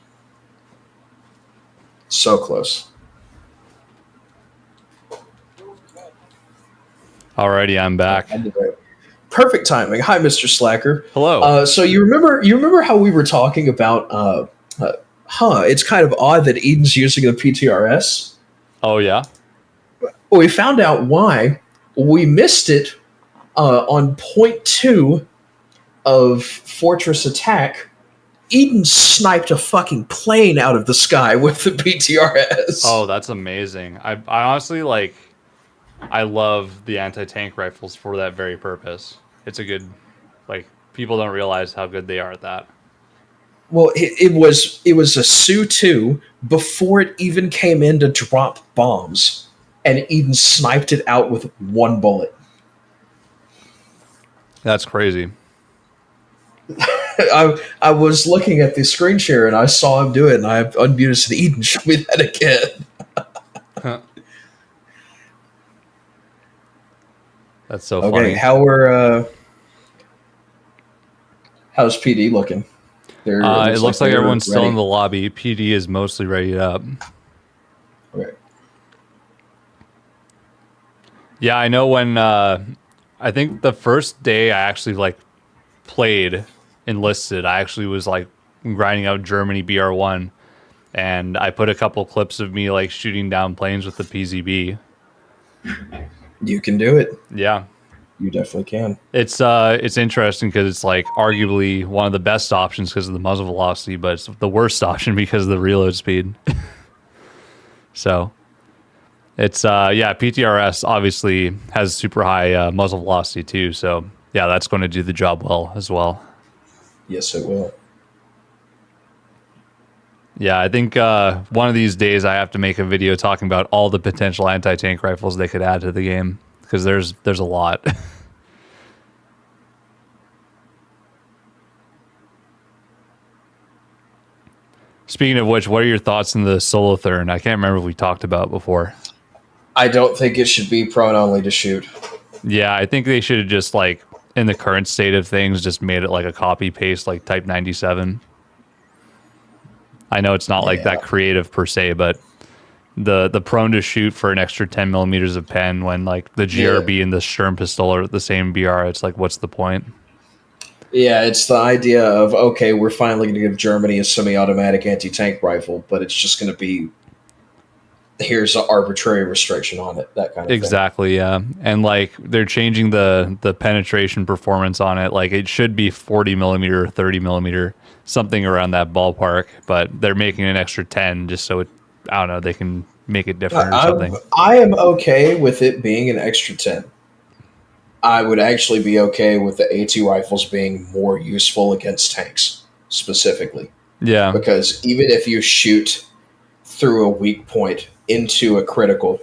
So close. Alrighty, I'm back. Perfect timing. Hi, Mr. Slacker. Hello. So you remember how we were talking about it's kind of odd that Eden's using the PTRS? Oh, yeah? Well, we found out why. We missed it on point 2 of Fortress Attack, Eden sniped a fucking plane out of the sky with the PTRS. Oh, that's amazing. I honestly like. I love the anti-tank rifles for that very purpose. It's a good, like, people don't realize how good they are at that. Well, it was a Su-2 before it even came in to drop bombs, and Eden sniped it out with one bullet. That's crazy. I was looking at the screen share and I saw him do it, and I unmuted and said, "Eden, show me that again." That's so funny. Okay, how's PD looking? It looks like everyone's still in the lobby. PD is mostly ready up. Okay. Yeah, I know when I think the first day I actually like played enlisted, I actually was like grinding out Germany BR1, and I put a couple clips of me like shooting down planes with the PZB. You can do it. Yeah. You definitely can. It's interesting because it's like arguably one of the best options because of the muzzle velocity, but it's the worst option because of the reload speed. So it's PTRS obviously has super high muzzle velocity too. So yeah, that's going to do the job well as well. Yes, it will. Yeah, I think one of these days I have to make a video talking about all the potential anti-tank rifles they could add to the game, because there's a lot. Speaking of which, what are your thoughts on the Solotherm? I can't remember if we talked about it before. I don't think it should be prone only to shoot. Yeah, I think they should have just, like, in the current state of things, just made it like a copy paste like Type 97. I know it's not like that creative per se, but the prone to shoot for an extra 10 millimeters of pen when like the GRB and the Sturm pistol are the same BR, it's like, what's the point? Yeah, it's the idea of, okay, we're finally going to give Germany a semi-automatic anti-tank rifle, but it's just going to be, here's an arbitrary restriction on it, that kind of thing. Exactly, yeah. And like they're changing the penetration performance on it. Like it should be 40 millimeter or 30 millimeter, something around that ballpark, but they're making an extra 10 just so it, I don't know, they can make it different or something. I am okay with it being an extra 10. I would actually be okay with the AT rifles being more useful against tanks, specifically. Yeah. Because even if you shoot through a weak point into a critical,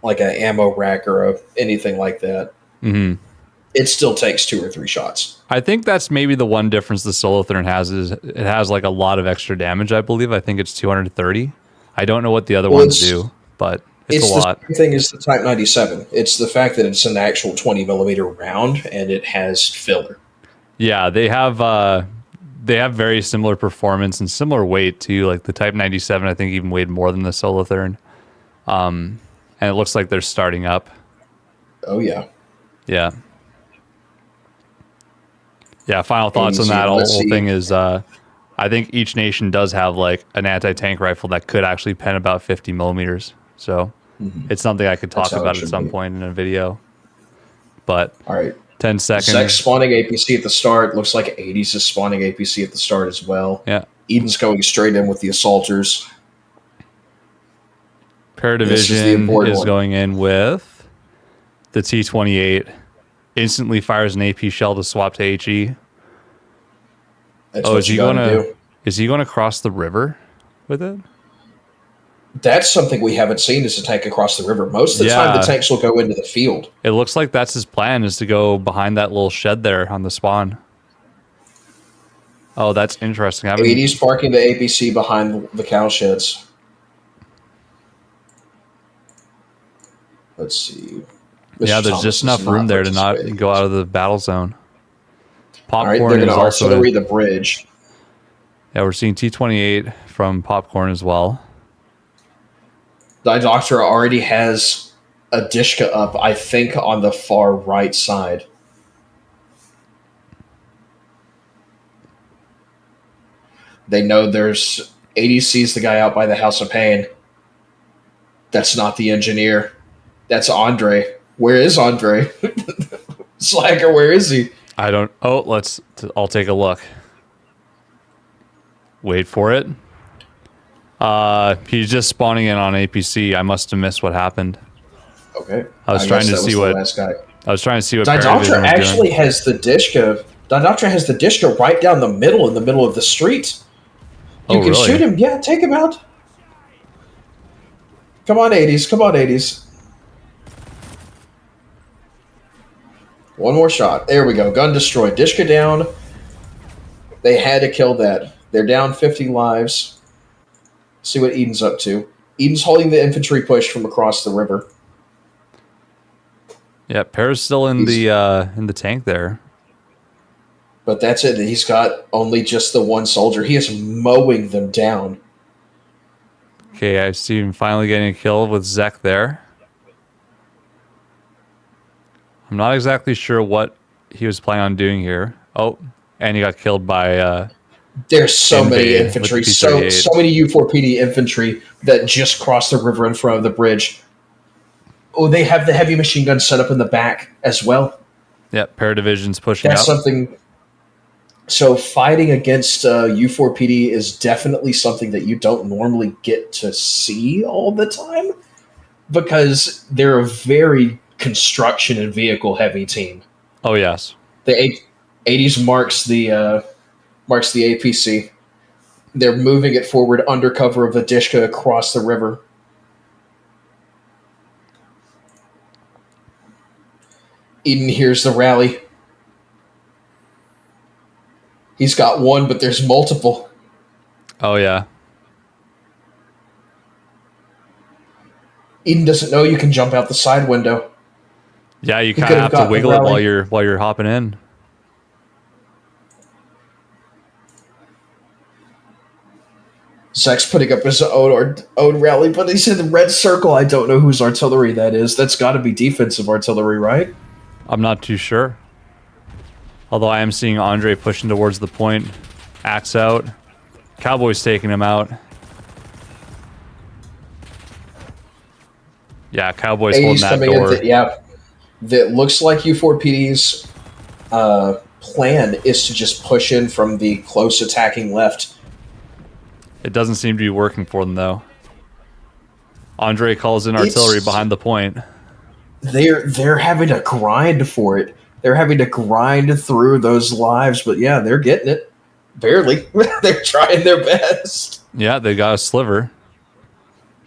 like an ammo rack or anything like that, it still takes 2 or 3 shots. I think that's maybe the one difference the Solotherm has is it has like a lot of extra damage, I believe. I think it's 230. I don't know what the other ones do, but it's a lot. The same thing as the Type 97. It's the fact that it's an actual 20 millimeter round and it has filler. Yeah, they have very similar performance and similar weight too. Like the Type 97, I think even weighed more than the Solotherm. And it looks like they're starting up. Oh yeah. Yeah. Yeah, final thoughts on that whole thing is I think each nation does have like an anti-tank rifle that could actually pen about 50 millimeters. So it's something I could talk about at some point in a video. But all right, 10 seconds. Zex spawning APC at the start. Looks like 80s is spawning APC at the start as well. Yeah. Eden's going straight in with the assaulters. Paradivision is going in with the T-28. Instantly fires an AP shell to swap to HE. Is he going to cross the river with it? That's something we haven't seen as a tank across the river. Most of the time, the tanks will go into the field. It looks like that's his plan, is to go behind that little shed there on the spawn. Oh, that's interesting. 80's parking the APC behind the cow sheds. Let's see. Yeah, there's just enough room there to not go out of the battle zone. Popcorn is also artillery the bridge. Yeah, we're seeing T-28 from Popcorn as well. Die Doctor already has a Dishka up, I think, on the far right side. They know there's 80 sees the guy out by the House of Pain. That's not the engineer. That's Andre. Where is Andre? Slacker, where is he? I don't. Oh, I'll take a look. Wait for it. He's just spawning in on APC. I must have missed what happened. Okay. I was trying to see what. Last guy. I was trying to see what. Didoctra actually has the Dishka. Didoctra has the Dishka right down the middle, in the middle of the street. You can shoot him. Yeah, take him out. Come on, 80s. Come on, 80s. One more shot. There we go. Gun destroyed. Dishka down. They had to kill that. They're down 50 lives. See what Eden's up to. Eden's holding the infantry push from across the river. Yeah, Pear's still in the tank there. But that's it. He's got only just the one soldier. He is mowing them down. Okay, I see him finally getting a kill with Zek there. I'm not exactly sure what he was planning on doing here. Oh, and he got killed by... There's so many infantry, so many U4PD infantry that just crossed the river in front of the bridge. Oh, they have the heavy machine gun set up in the back as well. Yeah, Paradivision's pushing That's up. something... So fighting against U4PD is definitely something that you don't normally get to see all the time because they're a very construction and vehicle heavy team. Oh yes, the 80s marks the APC. They're moving it forward under cover of the Dishka across the river. Eden hears the rally. He's got one, but there's multiple. Oh yeah. Eden doesn't know you can jump out the side window. Yeah, you kind of have to wiggle it while you're hopping in. Zek's putting up his own rally, but he's in the red circle. I don't know whose artillery that is. That's got to be defensive artillery, right? I'm not too sure. Although I am seeing Andre pushing towards the point. Axe out. Cowboy's taking him out. Yeah, Cowboy's holding that door. That looks like U4PD's plan is to just push in from the close attacking left. It doesn't seem to be working for them, though. Andre calls in artillery behind the point. They're having to grind for it. They're having to grind through those lives, but yeah, they're getting it. Barely. They're trying their best. Yeah, they got a sliver.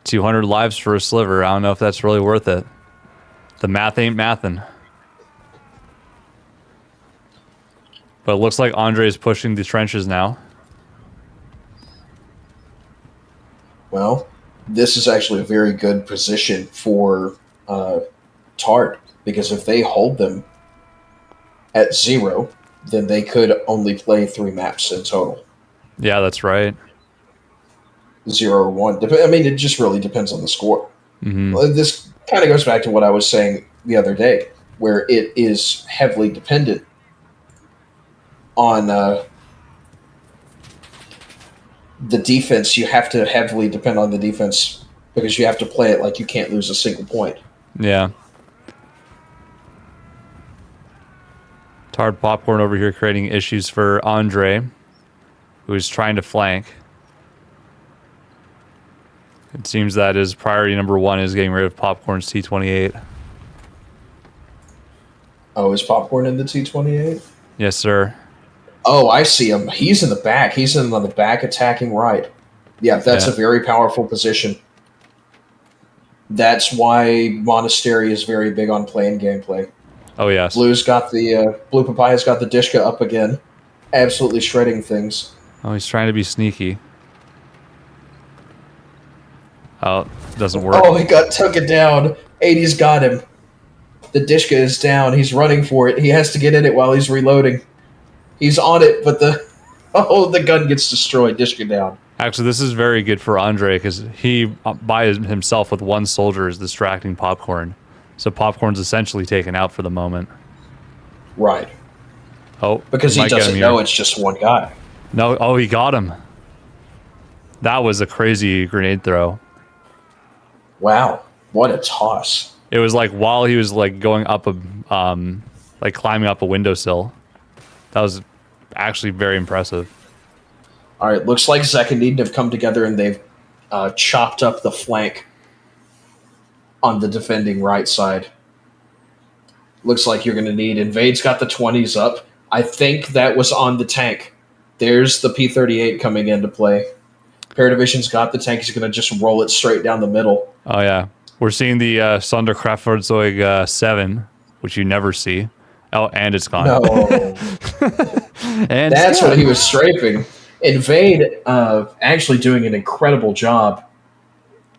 200 lives for a sliver. I don't know if that's really worth it. The math ain't mathin'. But it looks like Andre is pushing the trenches now. Well, this is actually a very good position for Tart, because if they hold them at 0, then they could only play 3 maps in total. Yeah, that's right. 0 or 1. I mean, it just really depends on the score. Mm-hmm. This kind of goes back to what I was saying the other day, where it is heavily dependent on the defense. You have to heavily depend on the defense because you have to play it like you can't lose a single point. Yeah. Tard Popcorn over here creating issues for Andre, who is trying to flank. It seems that his priority number 1 is getting rid of Popcorn's T28. Oh, is Popcorn in the T28? Yes, sir. Oh, I see him. He's in the back. He's in on the back attacking right. Yeah, that's a very powerful position. That's why Monastery is very big on playing gameplay. Oh, yes. Blue's got the Blue Papaya's got the Dishka up again. Absolutely shredding things. Oh, he's trying to be sneaky. Oh, doesn't work. Oh, he took it down. 80's got him. The Dishka is down. He's running for it. He has to get in it while he's reloading. He's on it, but the gun gets destroyed. Dishka down. Actually, this is very good for Andre because he, by himself with 1 soldier, is distracting Popcorn. So Popcorn's essentially taken out for the moment. Right. Oh, because he doesn't know it's just 1 guy. No, oh, he got him. That was a crazy grenade throw. Wow, what a toss! It was like while he was like going up like climbing up a windowsill. That was actually very impressive. All right, looks like Zek and Eden have come together and they've chopped up the flank on the defending right side. Looks like you're going to need... Invade's got the 20s up. I think that was on the tank. There's the P-38 coming into play. Paradivision's got the tank. He's going to just roll it straight down the middle. Oh, yeah. We're seeing the Sonderkraftfahrzeug 7, which you never see. Oh, and it's gone. No. And that's what he was strafing. Invade actually doing an incredible job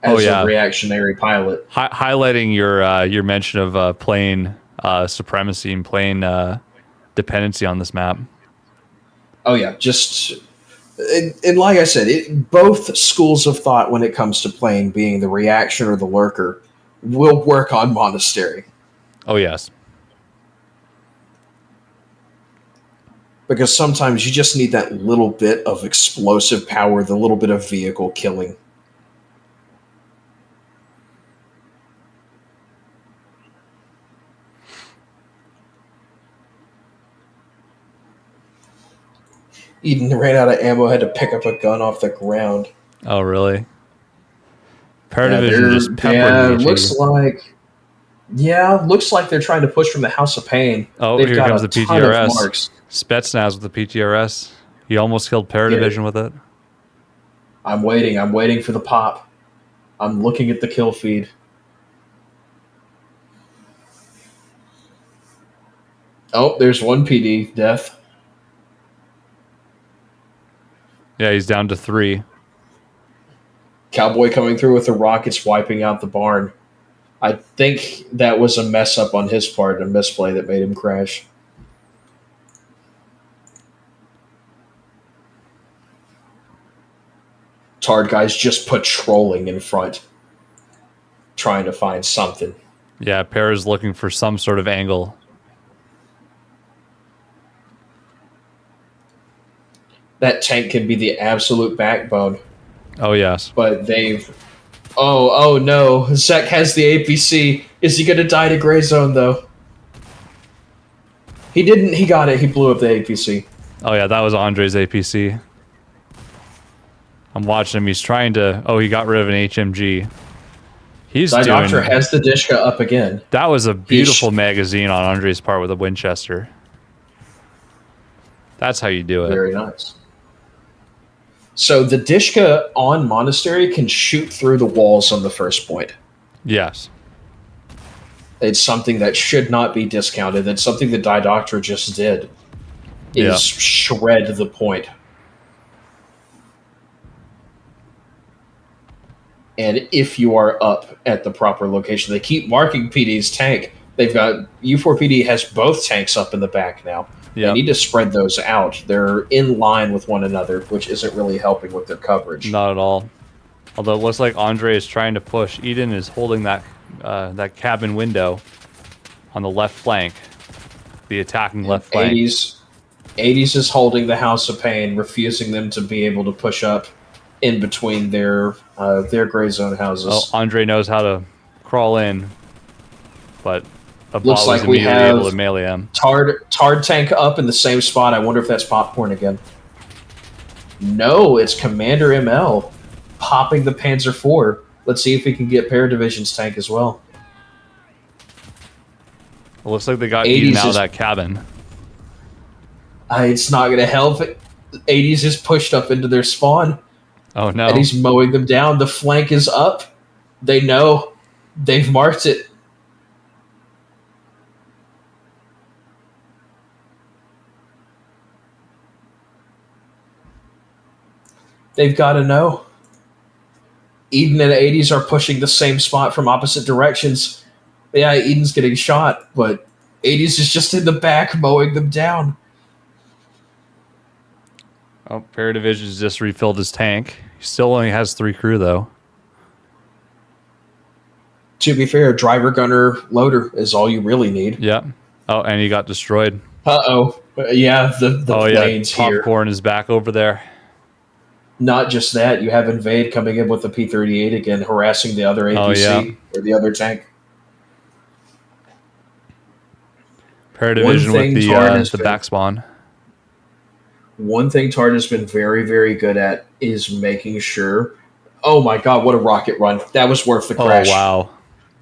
as a reactionary pilot. Highlighting your mention of plane supremacy and plane dependency on this map. Oh, yeah. Just... And like I said, both schools of thought when it comes to playing, being the reaction or the lurker, will work on Monastery. Oh, yes. Because sometimes you just need that little bit of explosive power, the little bit of vehicle killing. Eden ran out of ammo, had to pick up a gun off the ground. Oh, really? Paradivision just peppered looks like they're trying to push from the House of Pain. Oh, They've here got comes a the ton of PTRS. marks. Spetsnaz with the PTRS. He almost killed Paradivision with it. I'm waiting for the pop. I'm looking at the kill feed. Oh, there's one PD death. Yeah, he's down to 3. Cowboy coming through with the rockets, wiping out the barn. I think that was a mess up on his part, a misplay that made him crash. Tard guy's just patrolling in front, trying to find something. Yeah, Para's looking for some sort of angle. That tank can be the absolute backbone. Oh, yes. But they've... Oh no. Zek has the APC. Is he going to die to Gray Zone, though? He didn't. He got it. He blew up the APC. Oh, yeah, that was Andre's APC. I'm watching him. He's trying to... Oh, he got rid of an HMG. He's doing... Doctor has the Dishka up again. That was a beautiful magazine on Andre's part with a Winchester. That's how you do it. Very nice. So the Dishka on Monastery can shoot through the walls on the first point. Yes. It's something that should not be discounted. It's something the Die Doctor just did. Is shred the point. And if you are up at the proper location, they keep marking PD's tank. They've got U4PD has both tanks up in the back now. They need to spread those out. They're in line with one another, which isn't really helping with their coverage. Not at all. Although it looks like Andre is trying to push. Eden is holding that that cabin window on the left flank, the attacking left flank. 80s is holding the House of Pain, refusing them to be able to push up in between their gray zone houses. Oh, Andre knows how to crawl in, but looks like we have able to melee him. Tard tank up in the same spot. I wonder if that's Popcorn again. No, it's Commander ML popping the Panzer IV. Let's see if we can get Paradivision's tank as well. It looks like they got Eden out of that cabin. It's not going to help. 80s is pushed up into their spawn. Oh, no. And he's mowing them down. The flank is up. They know. They've marked it. They've got to know. Eden and 80s are pushing the same spot from opposite directions. Yeah, Eden's getting shot, but 80s is just in the back mowing them down. Oh, Paradivision's just refilled his tank. He still only has 3 crew, though. To be fair, driver, gunner, loader is all you really need. Yeah. Oh, and he got destroyed. Uh-oh. Yeah, the plane's here. Popcorn is back over there. Not just that, you have Invade coming in with the P-38 again, harassing the other APC or the other tank. Paradivision with the back spawn. one thing Tard has been very, very good at is making sure. Oh my god, what a rocket run. That was worth the crash. Oh, wow.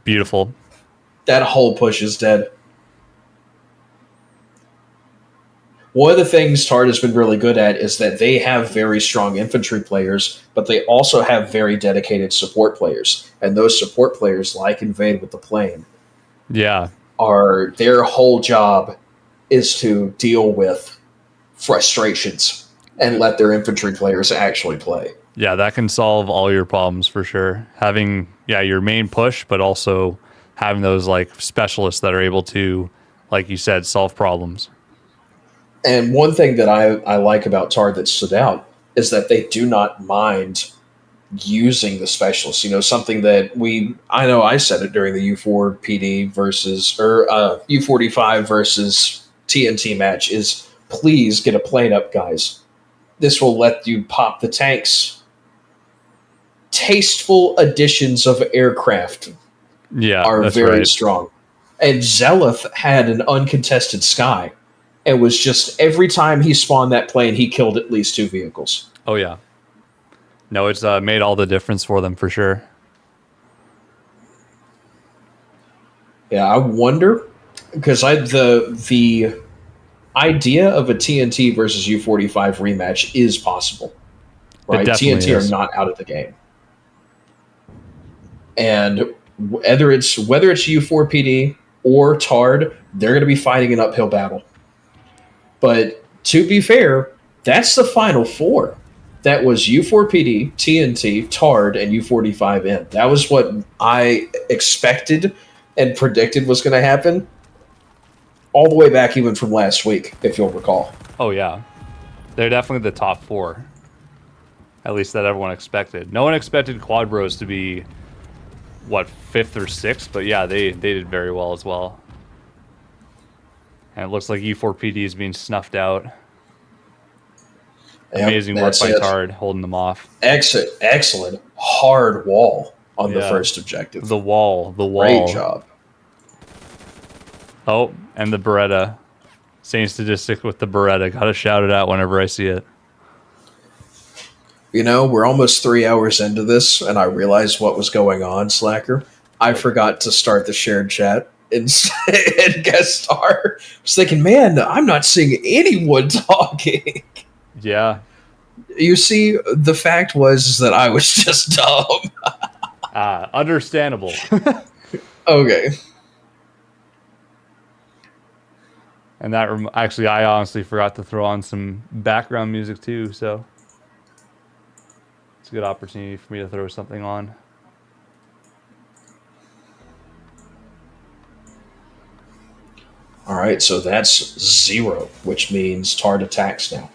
Beautiful. That whole push is dead. One of the things Tard has been really good at is that they have very strong infantry players, but they also have very dedicated support players. And those support players, like Invade with the plane, Yeah. are their whole job is to deal with frustrations and let their infantry players actually play. Yeah, that can solve all your problems for sure. Having your main push, but also having those like specialists that are able to, like you said, solve problems. And one thing that I like about Tard that stood out is that they do not mind using the specialists. You know, something that I know I said it during the U4 PD versus, or U45 versus TNT match is please get a plane up, guys. This will let you pop the tanks. Tasteful additions of aircraft are very strong. And Zelith had an uncontested sky. It was just every time he spawned that plane, he killed at least 2 vehicles. Oh, yeah. No, it's made all the difference for them for sure. Yeah, I wonder, because the idea of a TNT versus U45 rematch is possible. Right? TNT are not out of the game. And whether it's U4PD or Tard, they're going to be fighting an uphill battle. But to be fair, that's the final 4. That was U4PD, TNT, Tard, and U45N. That was what I expected and predicted was going to happen all the way back even from last week, if you'll recall. Oh, yeah. They're definitely the top 4. At least that everyone expected. No one expected Quad Bros to be, 5th or 6th? But yeah, they did very well as well. And it looks like U4PD is being snuffed out. Amazing work by Tard, holding them off. Excellent. Hard wall on the first objective. The wall. Great job. Oh, and the Beretta. Same statistic with the Beretta. Gotta shout it out whenever I see it. You know, we're almost 3 hours into this, and I realized what was going on, Slacker. I forgot to start the shared chat and guest star. I was thinking, man, I'm not seeing anyone talking. Yeah. You see, the fact was that I was just dumb. Understandable. Okay. And that actually, I honestly forgot to throw on some background music too, so it's a good opportunity for me to throw something on. All right, so that's 0, which means Tard attacks now.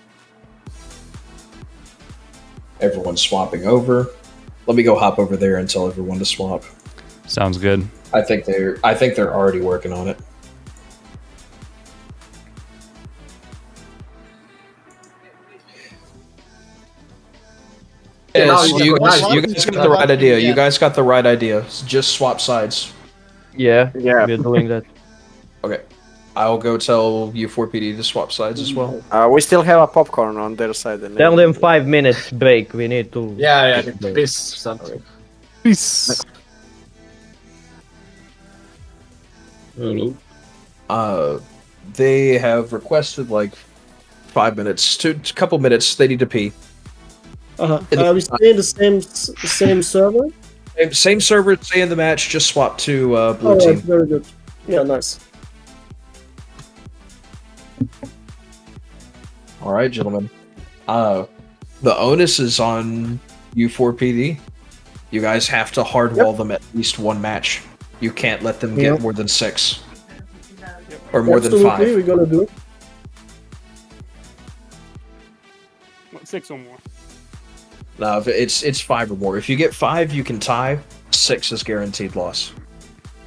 Everyone's swapping over. Let me go hop over there and tell everyone to swap. Sounds good. I think they're already working on it. Yes, you guys got the right idea. You guys got the right idea. Just swap sides. Yeah, we're doing that. Okay. I'll go tell U4PD to swap sides as well. We still have a popcorn on their side. Tell them 5 minutes break. We need to. Yeah. Peace. Something. Peace. Hello. They have requested 5 minutes, a couple minutes. They need to pee. Are we staying in the same server? Same server. Stay in the match. Just swap to blue All right, team. very good. Yeah, nice. All right, gentlemen. The onus is on U4PD. You guys have to hardwall them at least 1 match. You can't let them get more than 6. Or more than 5. Absolutely, we're gonna do it. 6 or more. No, it's 5 or more. If you get 5, you can tie. 6 is guaranteed loss.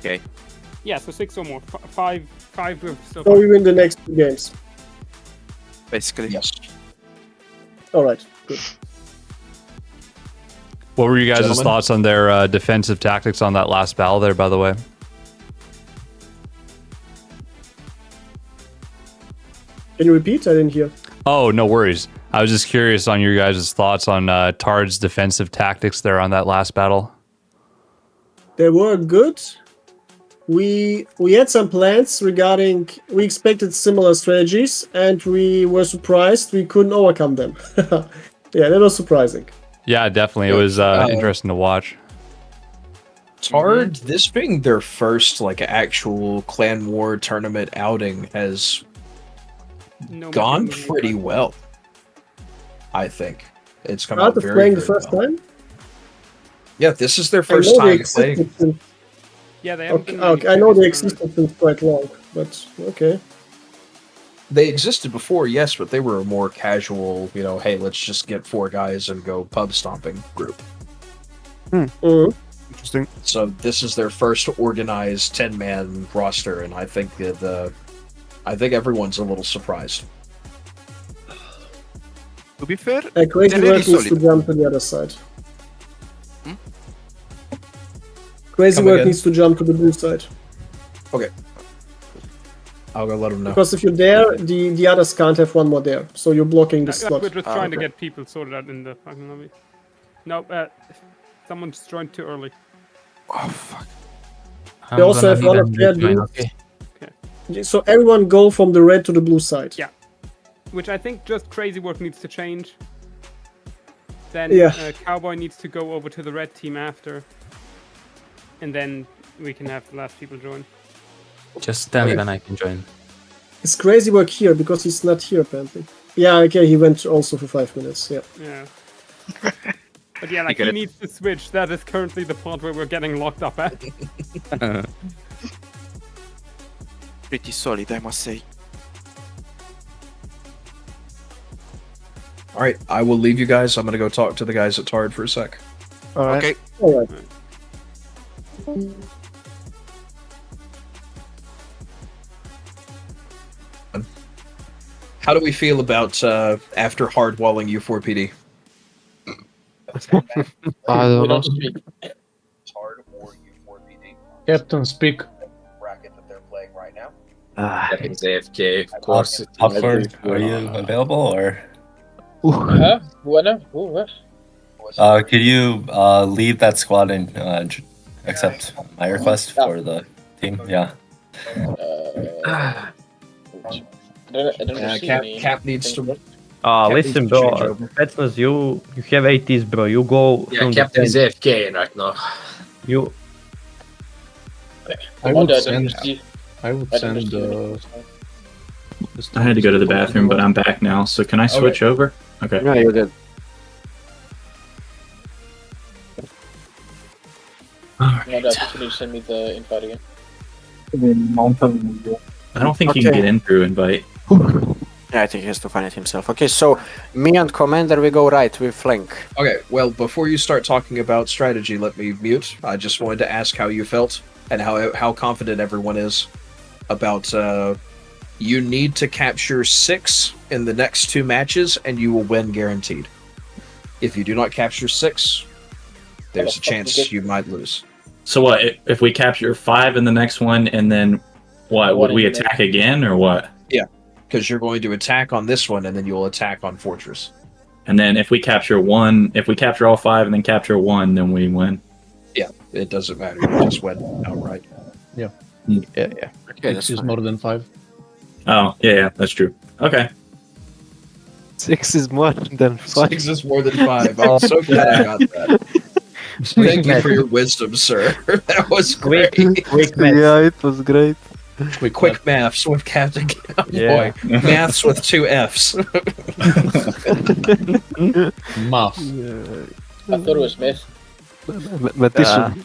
Okay. Yeah, so 6 or more. 5 with. So we win the next 2 games. Basically. Yes. All right. Good. What were you guys' thoughts on their defensive tactics on that last battle there, by the way? Can you repeat? I didn't hear. Oh, no worries. I was just curious on your guys' thoughts on Tard's defensive tactics there on that last battle. They were good. We had some plans regarding. We expected similar strategies, and we were surprised we couldn't overcome them. Yeah, that was surprising. Yeah, definitely. It was interesting to watch. Tard, this being their first like actual clan war tournament outing, has gone pretty well. I think it's come out very, playing very the first well. time. Yeah, this is their first time playing. Yeah, they haven't been Okay, I know they existed since quite long, but okay. They existed before, yes, but they were a more casual, hey, let's just get 4 guys and go pub stomping group. Interesting. So this is their first organized 10-man roster, and I think everyone's a little surprised. To be fair, Crazy they're Work really needs to solid. jump to the other side. Crazy Work needs to jump to the blue side. Okay. I'll go let them know. Because if you're there, the others can't have one more there. So you're blocking the slot. We're just trying to get people sorted out in the fucking lobby. No, someone's joined too early. Oh, fuck. They also have one of their blue. Okay. So everyone go from the red to the blue side. Yeah. Which I think just Crazy Work needs to change. Then Cowboy needs to go over to the red team after. And then we can have the last people join. Just tell me when I can join. Is Crazy Work here? Because he's not here apparently. Yeah, okay, he went also for 5 minutes, yeah. Yeah. But yeah, like he needs to switch. That is currently the part where we're getting locked up at. Pretty solid, I must say. Alright, I will leave you guys. I'm gonna go talk to the guys at Tard for a sec. Alright. Okay. Alright. How do we feel about after hardwalling U4PD? I don't know. Tard or U4PD? Captain, speak. Bracket that they're playing right now. It's AFK, of course. Upward, are you available or? Could you leave that squad and accept my request for the team? Yeah. Cap needs to. Listen, bro. Petness, you have 80s, bro. You go. Yeah, Captain is AFK right now. You. I would send. I had to go to the bathroom, but I'm back now. So can I switch over? Okay. Yeah, you're good. Can you send me the invite again? I don't think you can get in through invite. Yeah, I think he has to find it himself. Okay, so me and Commander, we go right, we flank. Okay, well, before you start talking about strategy, let me mute. I just wanted to ask how you felt and how confident everyone is about you need to capture 6 in the next 2 matches and you will win guaranteed. If you do not capture 6, there's a chance you might lose. So what, if we capture 5 in the next one and then what, would we attack again or what? Yeah, because you're going to attack on this one and then you'll attack on Fortress. And then if we capture all 5 and then capture 1, then we win. Yeah, it doesn't matter. You just win outright. Yeah. Okay, Six is more than 5. Oh, yeah, that's true. Okay. 6 is more than 5. 6 is more than 5. I'm so glad I got that. Thank you for your wisdom, sir. That was great. Quick math. Yeah, it was great. Quick maths with Captain Cowboy. Yeah. Maths with 2 Fs. Math. I thought it was myth. Mathematician.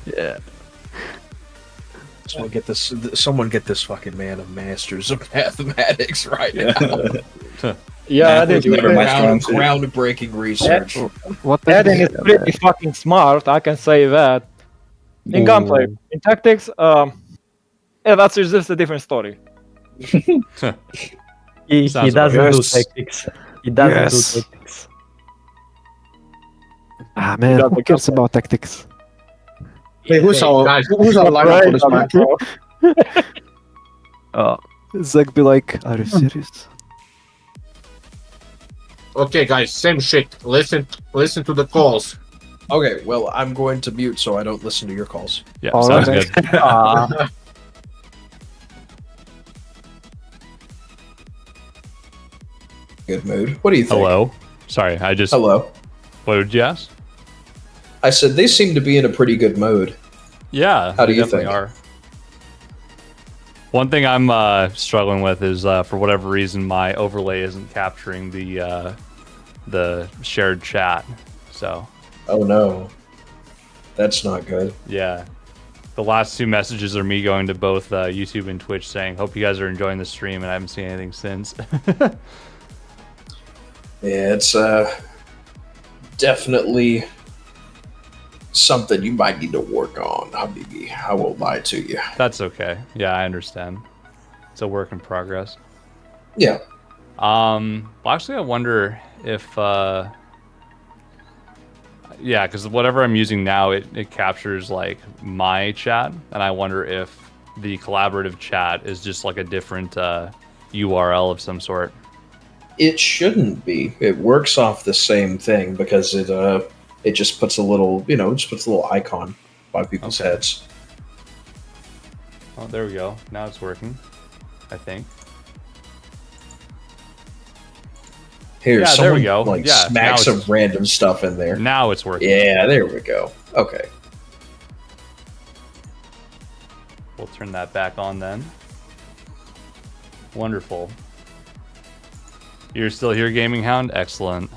Yeah. Someone get this fucking man a master's of mathematics right now. Yeah, I did. Groundbreaking research. Adding is pretty fucking smart, I can say that. In gunplay, in tactics, yeah, that's just a different story. He doesn't do tactics. He doesn't do tactics. Ah man, who cares about tactics? Wait, who's our lineup for this match? Zach be like, are you serious? Okay, guys, same shit. Listen to the calls. Okay, well, I'm going to mute so I don't listen to your calls. Yeah, sounds good. Good mood. What do you think? Hello. Sorry, I just. Hello. What did you ask? I said they seem to be in a pretty good mode. Yeah. How do you definitely think? Are. One thing I'm struggling with is for whatever reason my overlay isn't capturing the shared chat. So. Oh no. That's not good. Yeah. The last 2 messages are me going to both YouTube and Twitch saying, "Hope you guys are enjoying the stream," and I haven't seen anything since. Yeah, it's definitely something you might need to work on, Habibi. I won't lie to you. That's okay. Yeah, I understand. It's a work in progress. Yeah. Well, actually, I wonder if yeah, because whatever I'm using now, it captures like my chat, and I wonder if the collaborative chat is just like a different URL of some sort. It shouldn't be. It works off the same thing because it just puts a little, just puts a little icon by people's heads. Oh, there we go. Now it's working, I think. Here, yeah, someone there we go. like Yeah, smack some random stuff in there. Now it's working. Yeah, there we go. Okay. We'll turn that back on then. Wonderful. You're still here, Gaming Hound? Excellent.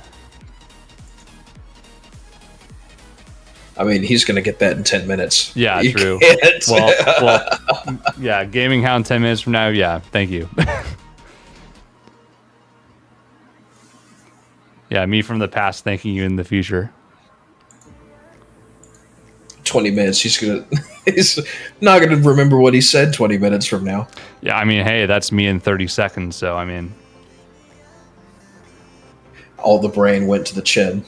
I mean, he's going to get that in 10 minutes. Yeah, You true. can't. Well, yeah, Gaming Hound 10 minutes from now. Yeah, thank you. Yeah, me from the past thanking you in the future. 20 minutes. He's not gonna remember what he said 20 minutes from now. Yeah, I mean, hey, that's me in 30 seconds, so I mean, all the brain went to the chin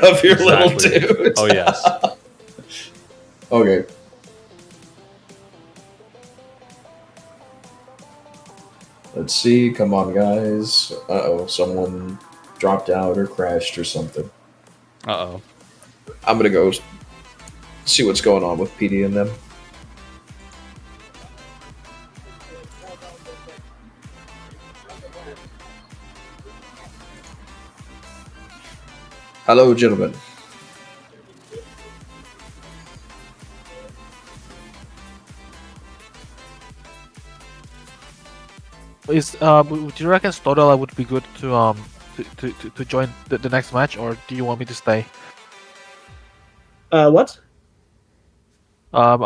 of your little dude. Oh yes. Okay. Let's see. Come on, guys. Uh-oh, someone dropped out or crashed or something. Uh-oh. I'm gonna go see what's going on with PD and them. Hello, gentlemen. Do you reckon Stodala would be good to join the next match, or do you want me to stay? What? I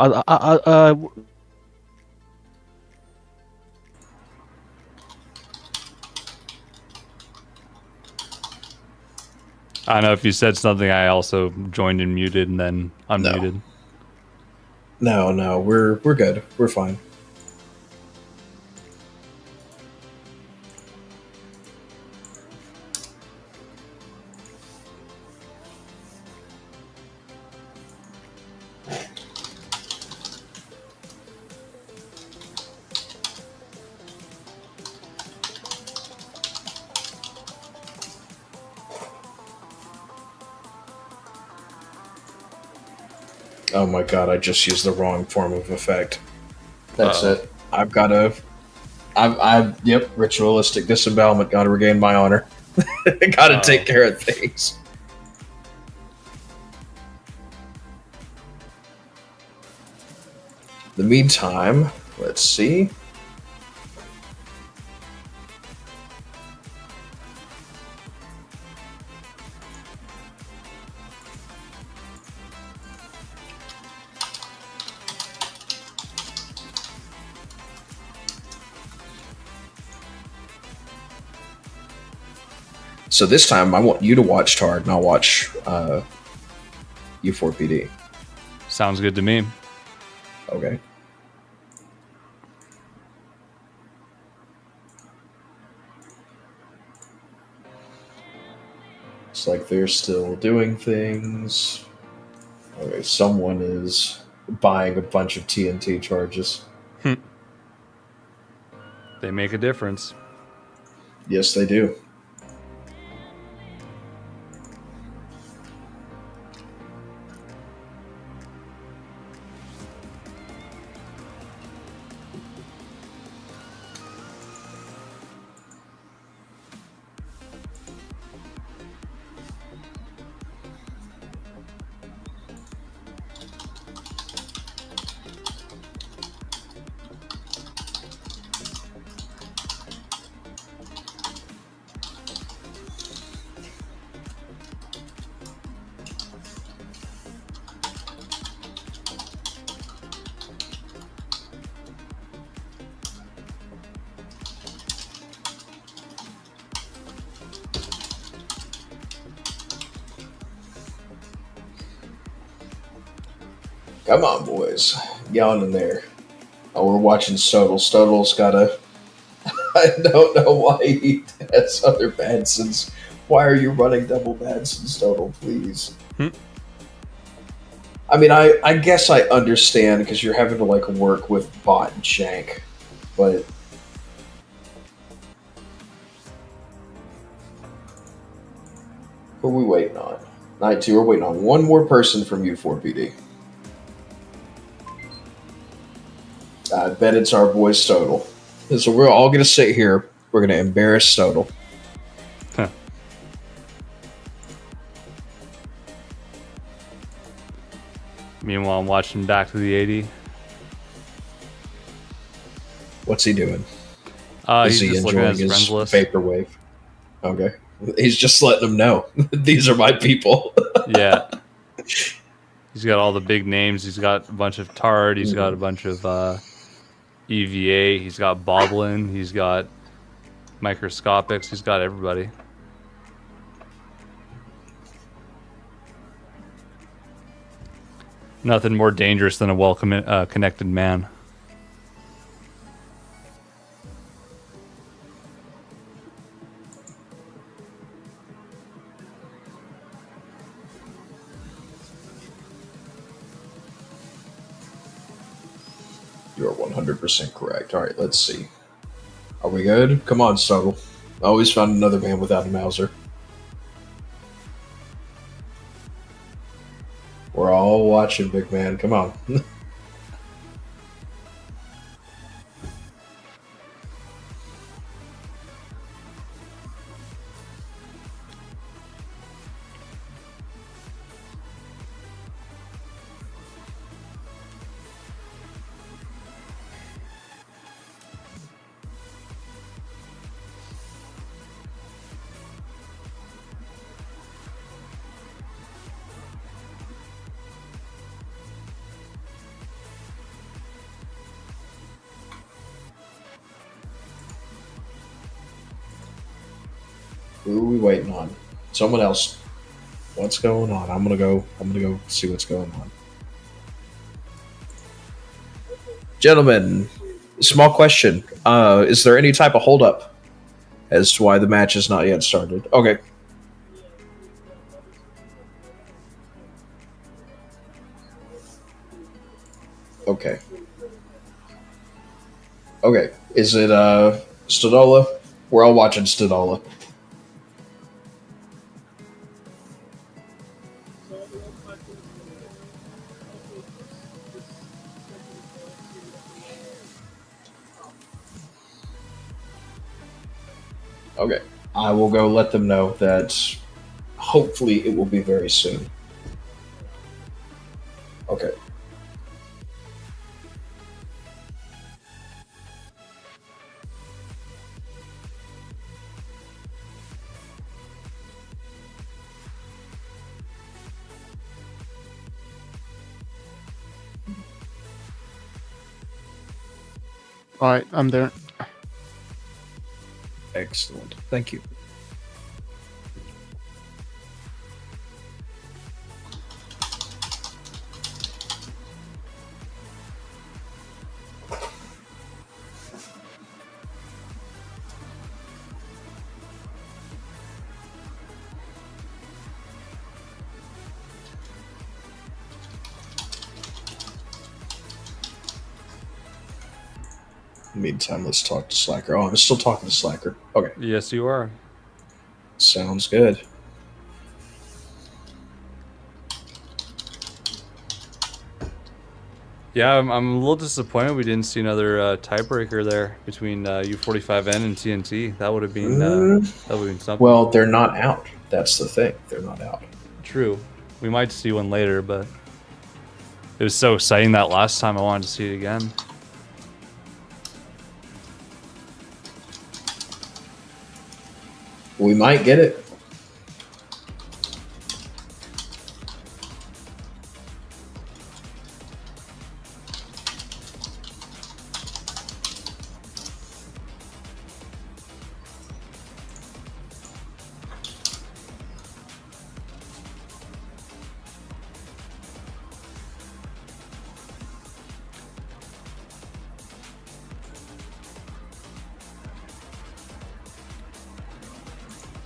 don't know if you said something. I also joined and muted and then unmuted. No, we're good. We're fine. Oh my god, I just used the wrong form of effect. That's it. I've got to... Yep, ritualistic disembowelment. Gotta regain my honor. Gotta take care of things. In the meantime, let's see. So this time, I want you to watch Tard, and I'll watch U4PD. Sounds good to me. Okay. It's like they're still doing things. Okay, someone is buying a bunch of TNT charges. They make a difference. Yes, they do. Come on, boys. Get on in there. Oh, we're watching Stodel. Stodel's got a... I don't know why he has other Badsons. Why are you running double Badson, Stodel, please? I mean, I guess I understand because you're having to, like, work with Bot and Shank, but... Who are we waiting on? Night 2, we're waiting on one more person from U4PD. I bet it's our boy Stodel. So we're all going to sit here. We're going to embarrass Stodel. Huh. Meanwhile, I'm watching Back to the 80. What's he doing? He's he just looking at enjoying his friends his list. vaporwave? Okay. He's just letting them know. These are my people. Yeah. He's got all the big names. He's got a bunch of Tard. He's got a bunch of EVA. He's got Boblin. He's got Microscopics. He's got everybody. Nothing more dangerous than a well-connected man. You are 100% correct. All right, let's see. Are we good? Come on, Stodel. I always found another man without a Mauser. We're all watching, big man. Come on. Who are we waiting on? Someone else. What's going on? I'm gonna go see what's going on. Gentlemen, small question. Is there any type of holdup as to why the match has not yet started? Okay. Okay. Okay. Is it Stodola? We're all watching Stodola. Okay. I will go let them know that hopefully it will be very soon. Okay. All right, I'm there. Excellent. Thank you. Meantime, let's talk to Slacker. Oh, I'm still talking to Slacker. Okay. Yes, you are. Sounds good. Yeah, I'm a little disappointed we didn't see another tiebreaker there between U45N and TNT. That would have been something. Well, they're not out. That's the thing. They're not out. True. We might see one later, but it was so exciting that last time I wanted to see it again. We might get it.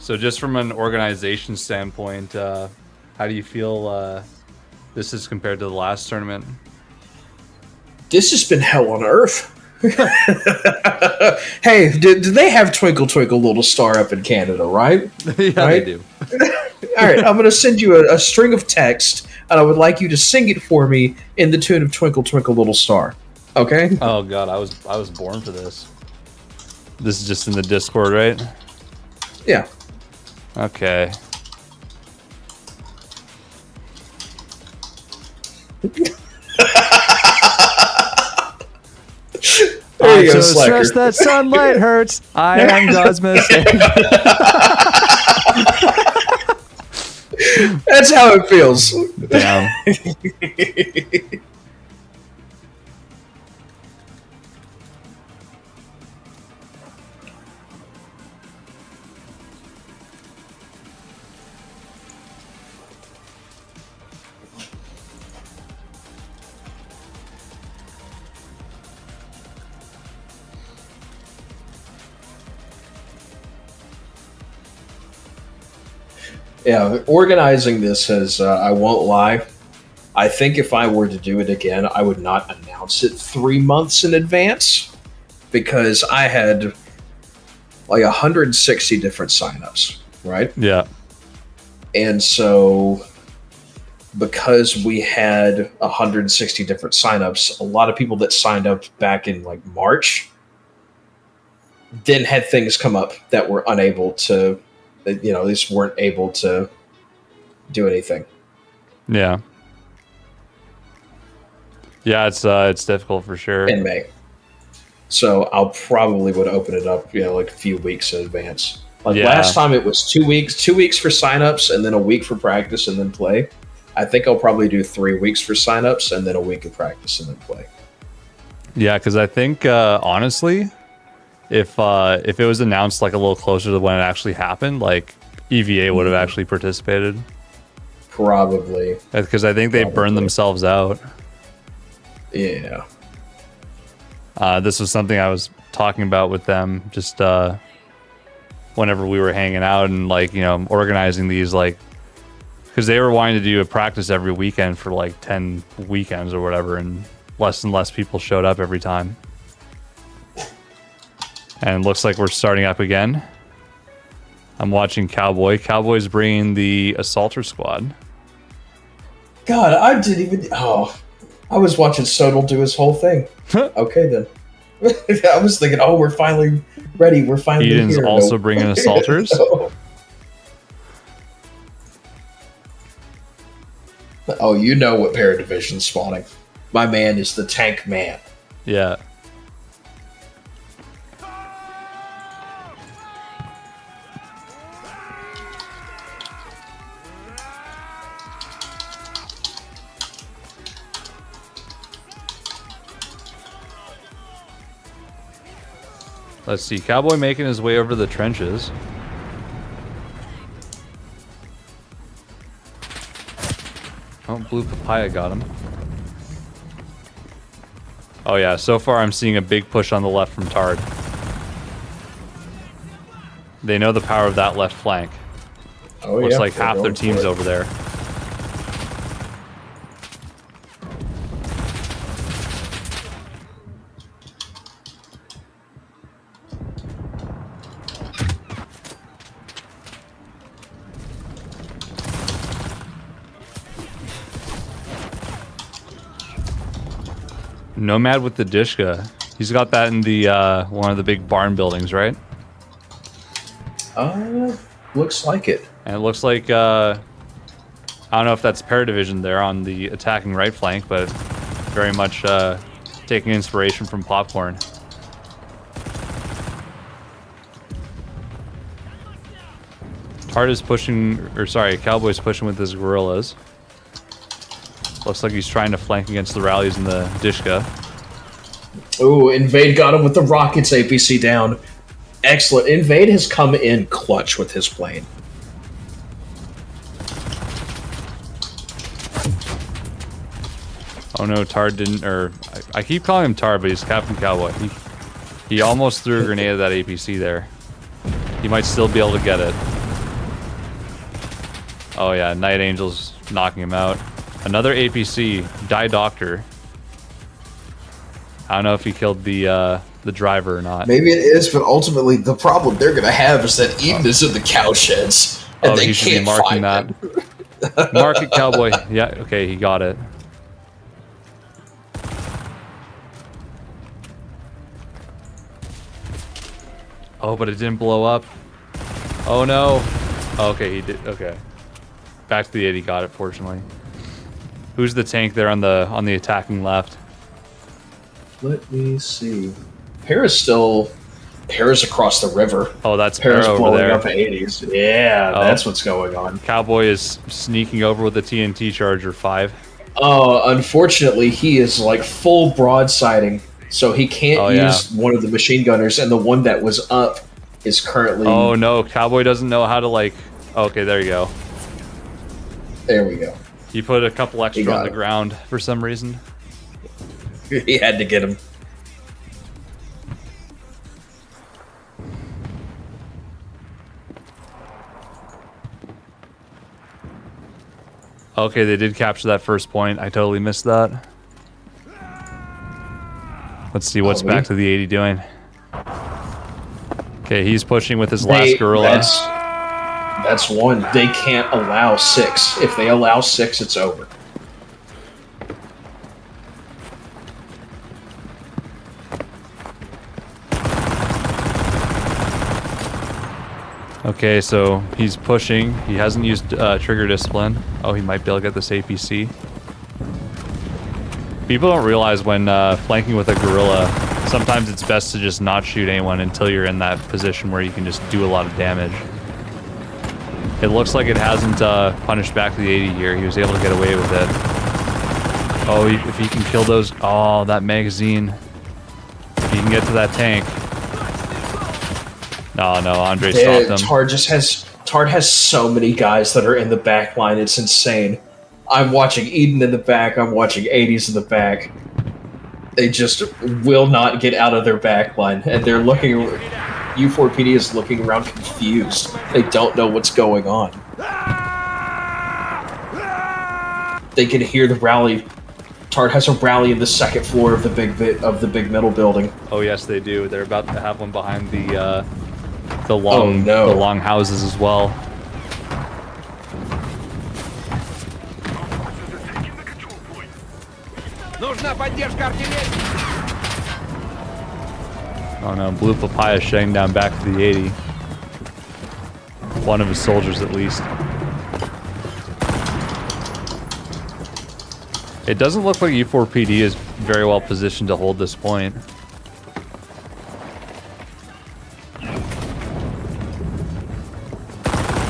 So just from an organization standpoint, how do you feel this is compared to the last tournament? This has been hell on earth. Hey, do they have Twinkle Twinkle Little Star up in Canada, right? Yeah, right? they do. All right, I'm going to send you a string of text, and I would like you to sing it for me in the tune of Twinkle Twinkle Little Star. Okay? Oh god, I was born for this. This is just in the Discord, right? Yeah. Okay. There you go, so Slacker. stressed that sunlight hurts. I am God's mistake. That's how it feels. Damn. Yeah, organizing this has, I won't lie, I think if I were to do it again, I would not announce it 3 months in advance, because I had like 160 different signups, right? Yeah. And so, because we had 160 different signups, a lot of people that signed up back in like March then had things come up that were unable to, you know, these weren't able to do anything. Yeah. Yeah, it's difficult for sure. In May. So I'll probably would open it up, you know, like a few weeks in advance. Like last time it was 2 weeks, 2 weeks for signups and then a week for practice and then play. I think I'll probably do 3 weeks for signups and then a week of practice and then play. Yeah, because I think honestly, if it was announced like a little closer to when it actually happened, like EVA would have actually participated. Probably. Because I think they burned themselves out. Yeah. This was something I was talking about with them just whenever we were hanging out and like, you know, organizing these, like, because they were wanting to do a practice every weekend for like 10 weekends or whatever, and less people showed up every time. And it looks like we're starting up again. I'm watching Cowboy. Cowboy's bringing the Assaulter squad. God, I didn't even... Oh, I was watching Sodal do his whole thing. Okay, then. I was thinking, oh, we're finally ready. We're finally Eden's here. also bringing Assaulters. No. Oh, you know what Paradivision's spawning. My man is the tank man. Yeah. Let's see, Cowboy making his way over the trenches. Oh, Blue Papaya got him. Oh yeah, so far I'm seeing a big push on the left from Tard. They know the power of that left flank. Oh, Looks yeah, like they're half their going team's for it. over there. Nomad with the Dishka. He's got that in the one of the big barn buildings, right? Looks like it. And it looks like I don't know if that's Paradivision there on the attacking right flank, but very much taking inspiration from Popcorn. Tard is pushing, or sorry, Cowboy's pushing with his gorillas. Looks like he's trying to flank against the rallies in the Dishka. Ooh, Invade got him with the rockets APC down. Excellent. Invade has come in clutch with his plane. Oh no, Tard didn't, or I keep calling him Tard, but he's Captain Cowboy. He almost threw a grenade at that APC there. He might still be able to get it. Oh yeah, Night Angel's knocking him out. Another APC, Die Doctor. I don't know if he killed the driver or not. Maybe it is, but ultimately the problem they're gonna have is that Eden is in the cow sheds, and they he should be can't marking find that. Mark it, Cowboy. Yeah, okay, he got it. Oh, but it didn't blow up. Oh no. Okay, he did. Okay. Back to the 80, got it, fortunately. Who's the tank there on the attacking left? Let me see. Para's across the river. Oh, that's Para's Para over blowing there. up 80s. Yeah, Oh. that's what's going on. Cowboy is sneaking over with the TNT Charger 5. Unfortunately, he is like full broadsiding, so he can't use one of the machine gunners, and the one that was up is currently... Oh no, Cowboy doesn't know how to like... Okay, there you go. There we go. He put a couple extra on the him. ground for some reason. He had to get him. Okay, they did capture that first point. I totally missed that. Let's see what's back to the 80 doing. Okay, he's pushing with his last gorilla. That's one. They can't allow 6. If they allow 6, it's over. Okay, so he's pushing. He hasn't used trigger discipline. Oh, he might be able to get this APC. People don't realize when flanking with a gorilla, sometimes it's best to just not shoot anyone until you're in that position where you can just do a lot of damage. It looks like it hasn't punished back to the 80 here. He was able to get away with it. Oh, if he can kill those... Oh, that magazine. If he can get to that tank. No, Andre stopped him. Tard has so many guys that are in the back line. It's insane. I'm watching Eden in the back. I'm watching 80s in the back. They just will not get out of their back line, and they're looking. U4PD is looking around confused. They don't know what's going on. They can hear the rally. Tard has a rally in the second floor of the big metal building. Oh yes, they do. They're about to have one behind the long houses as well. Oh no, Blue Papaya shutting down back to the 80. One of his soldiers at least. It doesn't look like U4PD is very well positioned to hold this point.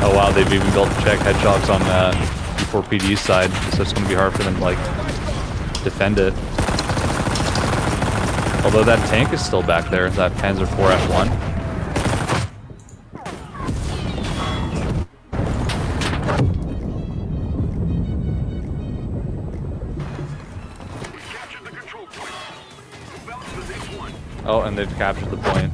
Oh wow, they've even built check hedgehogs on U4PD's side, so it's going to be hard for them to like defend it. Although that tank is still back there, that Panzer IV F1. Oh, and they've captured the point.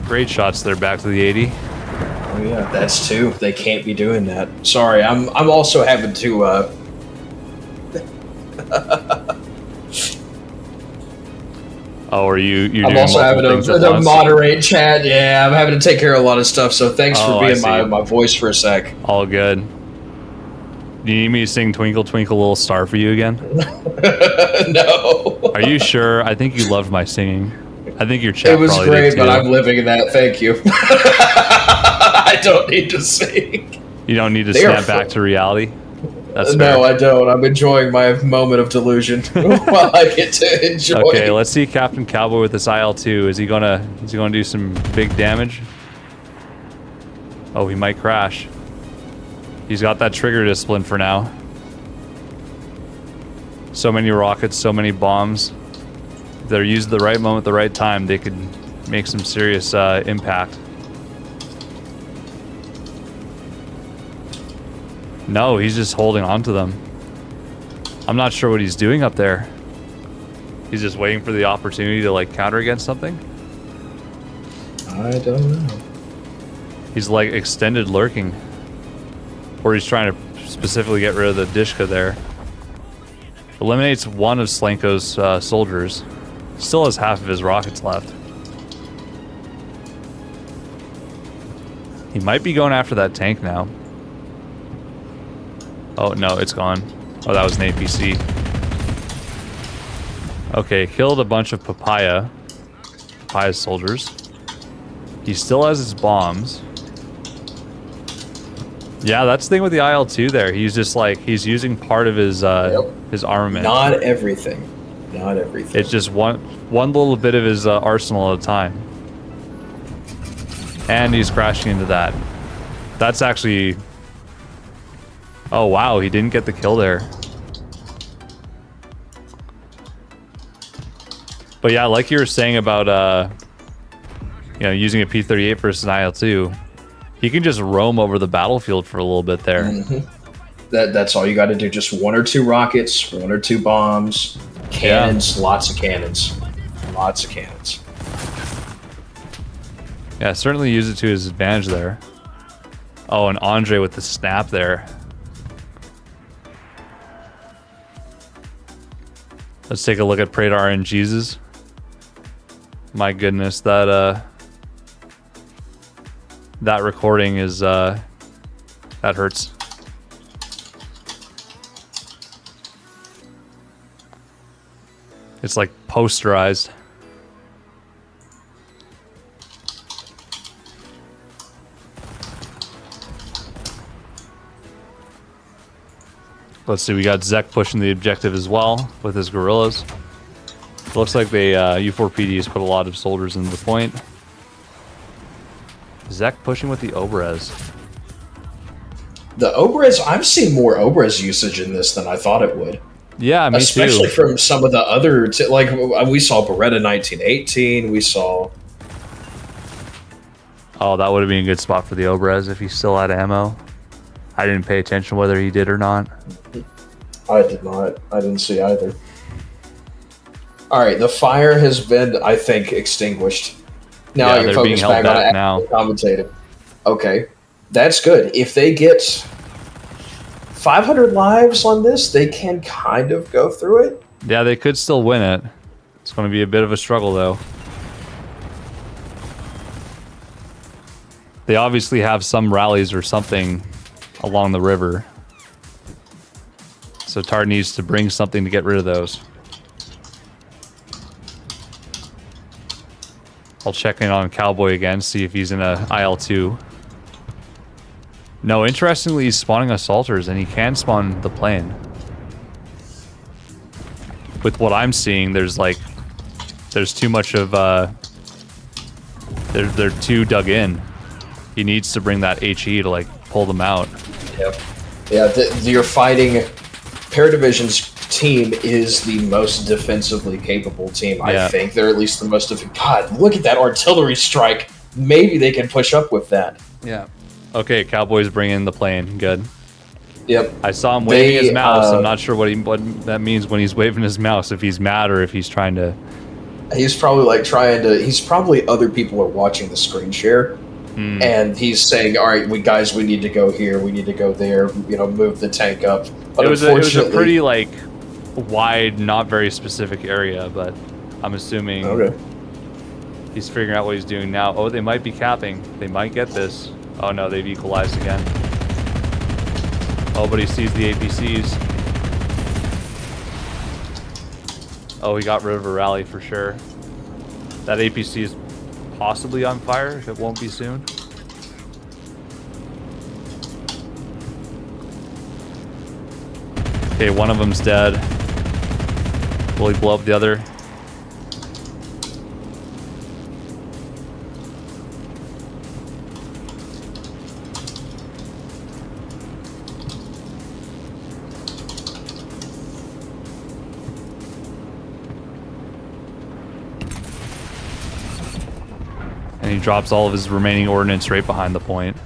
Great shots there back to the 80. Oh yeah, that's 2. They can't be doing that. Sorry, I'm also having to Oh, are you I'm also having to moderate chat. Yeah, I'm having to take care of a lot of stuff, so thanks for being my voice for a sec. All good. Do you need me to sing Twinkle Twinkle Little Star for you again? No. Are you sure? I think you loved my singing. I think your chat It was probably great, did but too. I'm living in that. Thank you. I don't need to sing. You don't need to They are snap back to reality? That's No, fair. I don't. I'm enjoying my moment of delusion while I get to enjoy. Okay, let's see Captain Cowboy with this IL-2. Is he gonna do some big damage? Oh, he might crash. He's got that trigger discipline for now. So many rockets, so many bombs. If they're used at the right moment, the right time, they could make some serious impact. No, he's just holding on to them. I'm not sure what he's doing up there. He's just waiting for the opportunity to like counter against something. I don't know. He's like extended lurking. Or he's trying to specifically get rid of the Dishka there. Eliminates one of Slanko's soldiers. Still has half of his rockets left. He might be going after that tank now. Oh, no, it's gone. Oh, that was an APC. Okay, killed a bunch of Papaya soldiers. He still has his bombs. Yeah, that's the thing with the IL-2 there. He's just like, he's using part of his his armament. Not everything. Not everything. It's just one little bit of his arsenal at a time. And he's crashing into that. That's actually... Oh, wow, he didn't get the kill there. But yeah, like you were saying about, you know, using a P-38 versus an IL-2, he can just roam over the battlefield for a little bit there. Mm-hmm. That's all you got to do. Just 1 or 2 rockets, 1 or 2 bombs, cannons, lots of cannons. Lots of cannons. Yeah, certainly use it to his advantage there. Oh, and Andre with the snap there. Let's take a look at Pradar and Jesus. My goodness, that that recording is that hurts. It's like posterized. Let's see, we got Zek pushing the objective as well with his guerrillas. Looks like they U4PD has put a lot of soldiers in the point. Zek pushing with the Obrez. The Obrez, I'm seeing more Obrez usage in this than I thought it would. Yeah, me Especially too. from some of the other, like we saw Beretta 1918, we saw... Oh, that would have been a good spot for the Obrez if he still had ammo. I didn't pay attention whether he did or not. I did not. I didn't see either. Alright, the fire has been, I think, extinguished. Now I can focus back on actually commentating. Okay, that's good. If they get 500 lives on this, they can kind of go through it. Yeah, they could still win it. It's going to be a bit of a struggle, though. They obviously have some rallies or something along the river. So Tard needs to bring something to get rid of those. I'll check in on Cowboy again, see if he's in a IL-2. No, interestingly, he's spawning assaulters, and he can spawn the plane. With what I'm seeing, there's too much of, they're too dug in. He needs to bring that HE to, like, pull them out. Yep. Yeah, you're fighting... Paradivision's team is the most defensively capable team, Yeah. I think. They're at least the most... God, look at that artillery strike. Maybe they can push up with that. Yeah. Okay, Cowboys bring in the plane. Good. Yep. I saw him waving his mouse. I'm not sure what that means when he's waving his mouse, if he's mad or if he's trying to... He's probably like trying to... He's probably other people are watching the screen share. And he's saying, all right, we need to go here, we need to go there, you know, move the tank up. But it was a pretty, like, wide, not very specific area, but I'm assuming he's figuring out what he's doing now. Oh, they might be capping. They might get this. Oh, no, they've equalized again. Oh, but he sees the APCs. Oh, he got rid of a rally for sure. That APC is possibly on fire, if it won't be soon. Okay, one of them's dead. Will he blow up the other? And he drops all of his remaining ordnance right behind the point.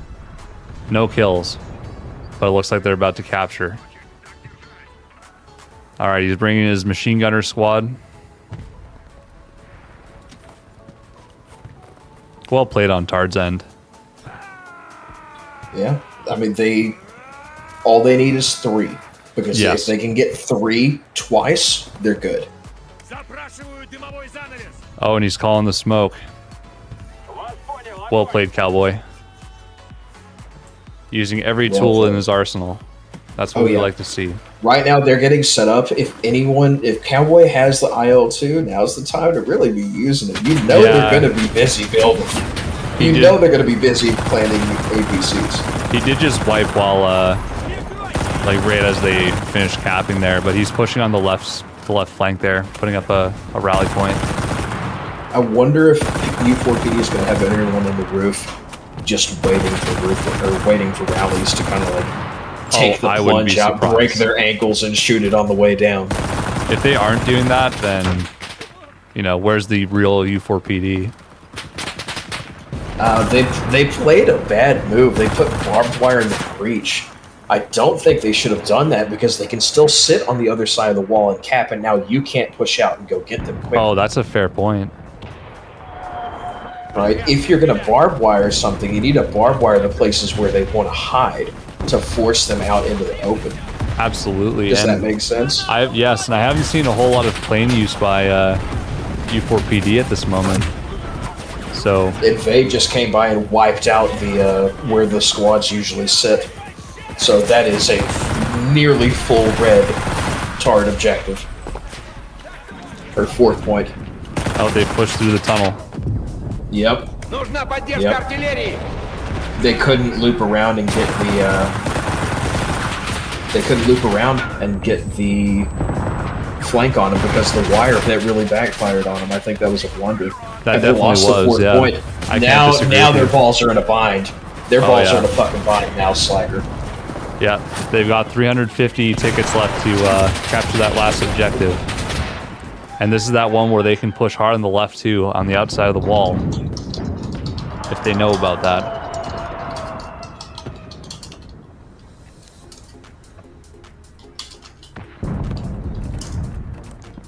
No kills, but it looks like they're about to capture. Alright, he's bringing his machine gunner squad. Well played on Tard's end. Yeah, I mean all they need is 3, because if they can get 3 twice, they're good. Oh, and he's calling the smoke. Well played, Cowboy. Using every tool in his arsenal. That's what we like to see. Right now, they're getting set up. If Cowboy has the IL-2, now's the time to really be using it. You know they're going to be busy building. You know they're going to be busy planning APCs. He did just wipe while, like right as they finished capping there, but he's pushing on the left flank there, putting up a rally point. I wonder if U4PD is going to have everyone on the roof just waiting for rallies to kind of like take the plunge out, break their ankles, and shoot it on the way down. If they aren't doing that, then, you know, where's the real U4PD? They played a bad move. They put barbed wire in the breach. I don't think they should have done that because they can still sit on the other side of the wall and cap, and now you can't push out and go get them quick. Oh, that's a fair point. Right? If you're going to barbed wire something, you need to barbed wire the places where they want to hide to force them out into the open. Absolutely. Does that make sense? Yes, and I haven't seen a whole lot of plane use by U4PD at this moment. So Invade just came by and wiped out the where the squads usually sit. So that is a nearly full red Tard objective. Or 4th point. Oh, they pushed through the tunnel. Yep. They couldn't loop around and get the flank on him because the wire that really backfired on him. I think that was a blunder. That definitely was, yeah. Point. Now their balls are in a bind. Their balls are in a fucking bind now, Slacker. Yeah, they've got 350 tickets left to capture that last objective. And this is that one where they can push hard on the left too, on the outside of the wall. If they know about that.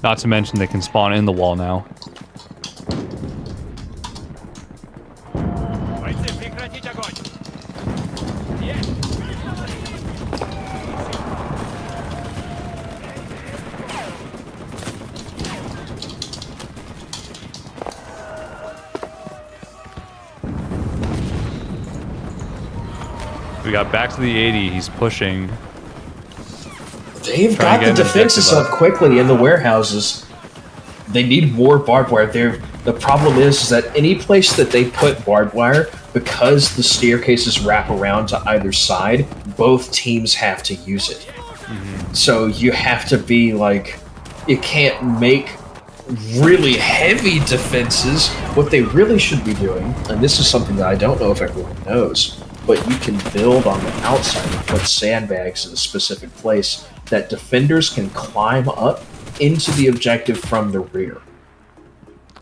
Not to mention they can spawn in the wall now. We got back to the 80. He's pushing. They've got the defenses up quickly in the warehouses. They need more barbed wire. The problem is that any place that they put barbed wire, because the staircases wrap around to either side, both teams have to use it. So you have to be like, you can't make really heavy defenses. What they really should be doing, and this is something that I don't know if everyone knows, but you can build on the outside and put sandbags in a specific place that defenders can climb up into the objective from the rear.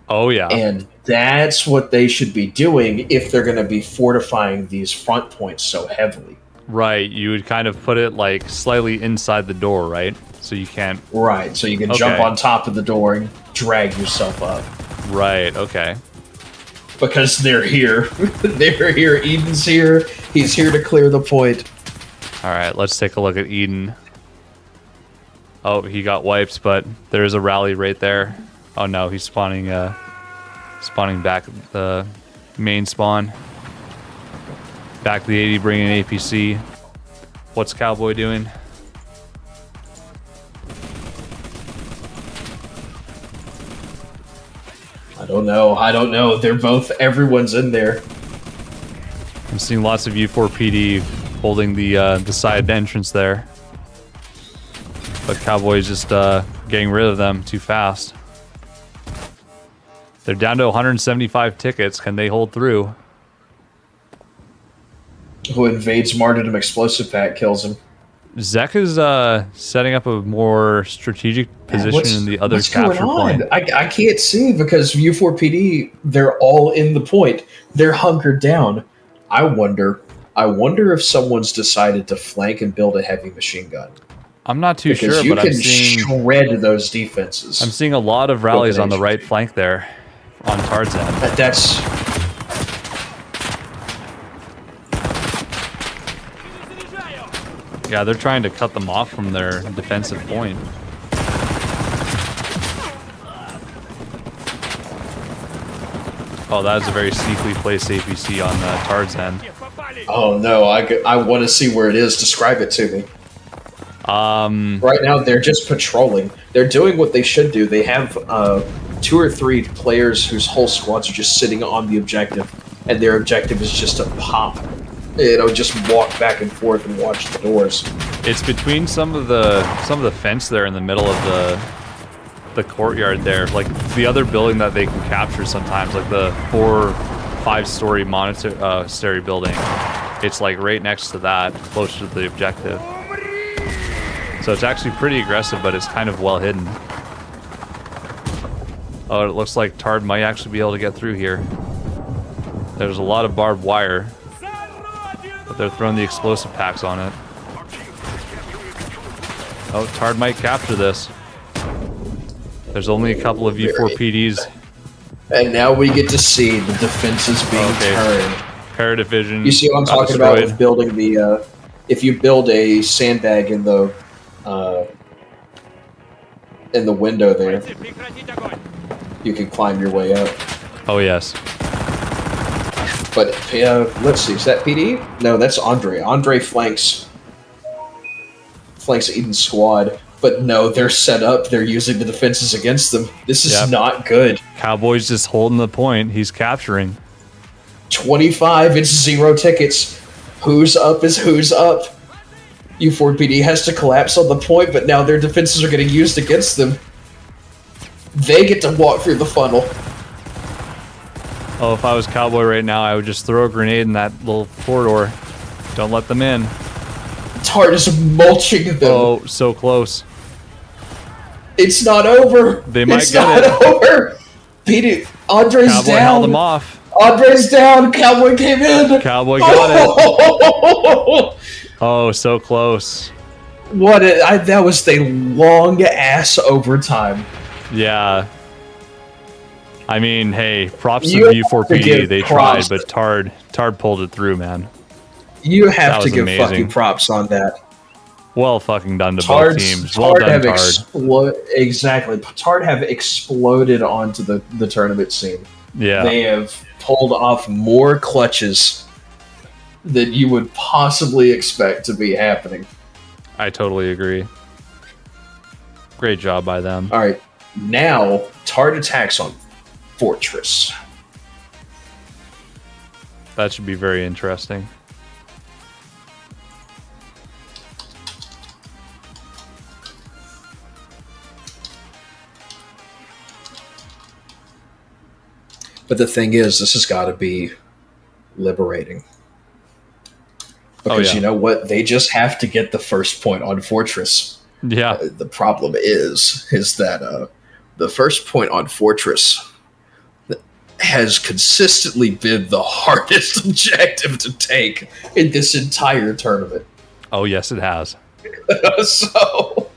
Oh, yeah. And that's what they should be doing if they're going to be fortifying these front points so heavily. Right, you would kind of put it like slightly inside the door, right? So you can't... Right, so you can jump on top of the door and drag yourself up. Right, okay. Because they're here. They're here. Eden's here. He's here to clear the point. Alright, let's take a look at Eden. Oh, he got wiped, but there's a rally right there. Oh no, he's spawning back at the main spawn. Back to the 80, bringing an APC. What's Cowboy doing? I don't know. They're both, everyone's in there. I'm seeing lots of U4PD holding the side entrance there. But Cowboy's just getting rid of them too fast. They're down to 175 tickets. Can they hold through? Who invades Martyrdom Explosive Pack kills him. Zek is setting up a more strategic position in the other capture point. I can't see because U4PD, they're all in the point. They're hunkered down. I wonder if someone's decided to flank and build a heavy machine gun. I'm not too sure, but I'm seeing shred those defenses. I'm seeing a lot of rallies on the right flank there, on Tard's end. Yeah, they're trying to cut them off from their defensive point. Oh, that was a very sneakily placed APC on Tard's end. Oh no, I want to see where it is. Describe it to me. Right now, they're just patrolling. They're doing what they should do. They have 2 or 3 players whose whole squads are just sitting on the objective, and their objective is just to pop. Just walk back and forth and watch the doors. It's between some of the fence there in the middle of the courtyard there, like the other building that they can capture sometimes, like the 4 or 5-story monastery building. It's like right next to that, close to the objective. So it's actually pretty aggressive, but it's kind of well hidden. Oh, it looks like Tard might actually be able to get through here. There's a lot of barbed wire, but they're throwing the explosive packs on it. Oh, Tard might capture this. There's only a couple of U4 PDs. And now we get to see the defenses being turned. Paradivision. You see what I'm talking about with building the... if you build a sandbag in the window there, you can climb your way up. Oh, yes. But, let's see, is that PD? No, that's Andre. Andre flanks Eden's squad. But no, they're set up. They're using the defenses against them. This is not good. Cowboy's just holding the point. He's capturing. 25, it's 0 tickets. Who's up is who's up. U4PD has to collapse on the point, but now their defenses are getting used against them. They get to walk through the funnel. Oh, if I was Cowboy right now, I would just throw a grenade in that little corridor. Don't let them in. Tard is mulching them. Oh, so close. It's not over. They might it's get not it. over. Petey, Andre's Cowboy down. held them off. Andre's down. Cowboy came in. Cowboy got it. Oh, so close. That was the long ass overtime. Yeah. I mean, hey, props to U4PD. They tried, but Tard pulled it through, man. You have to give fucking props on that. Well fucking done to both teams. Well done, Tard. Exactly. Tard have exploded onto the tournament scene. Yeah. They have pulled off more clutches than you would possibly expect to be happening. I totally agree. Great job by them. All right. Now, Tard attacks on Fortress. That should be very interesting. But the thing is, this has got to be liberating. Because you know what? They just have to get the first point on Fortress. Yeah. The problem is that the first point on Fortress has consistently been the hardest objective to take in this entire tournament. Oh, yes, it has. So,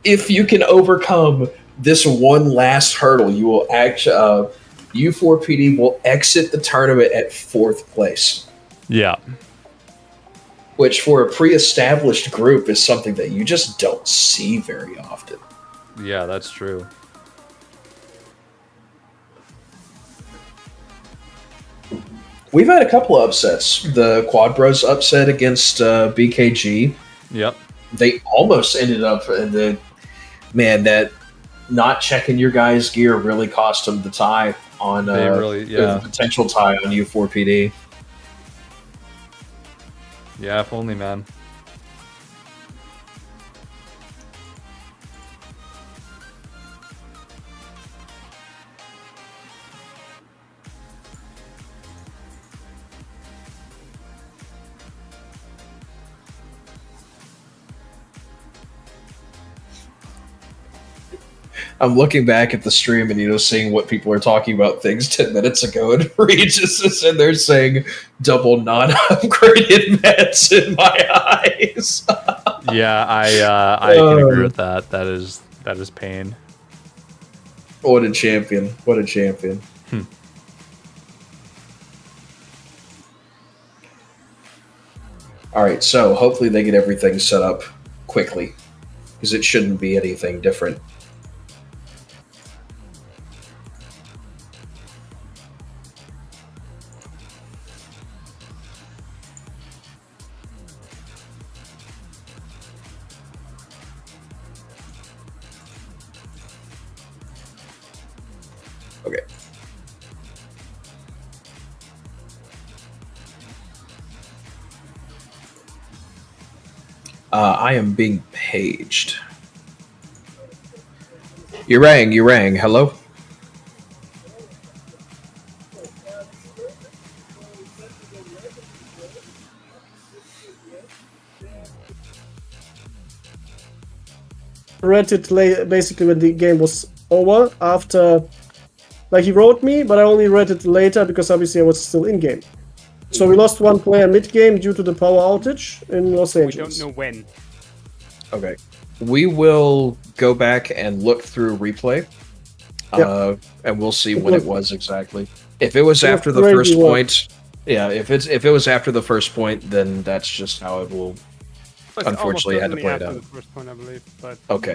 if you can overcome this one last hurdle, you will actually... U4PD will exit the tournament at 4th place. Yeah. Which, for a pre-established group, is something that you just don't see very often. Yeah, that's true. We've had a couple of upsets. The Quad Bros upset against BKG. Yep. They almost ended up in the... Man, that not checking your guys' gear really cost them the tie on the potential tie on U4PD. Yeah, if only, man. I'm looking back at the stream and, seeing what people are talking about things 10 minutes ago, and Regis is in there saying double non-upgraded meds in my eyes. Yeah, I can agree with that. That is pain. What a champion. What a champion. All right, so hopefully they get everything set up quickly, because it shouldn't be anything different. Okay. I am being paged. You rang. Hello? Read it basically when the game was over. After, like, he wrote me, but I only read it later because obviously I was still in game. So we lost one player mid game due to the power outage in Los Angeles. We don't know when. Okay. We will go back and look through replay. And we'll see when it was exactly. If it was after the first point, if it was after the first point, then that's just how it will. Unfortunately, had to play it out. The first point, I believe, but okay.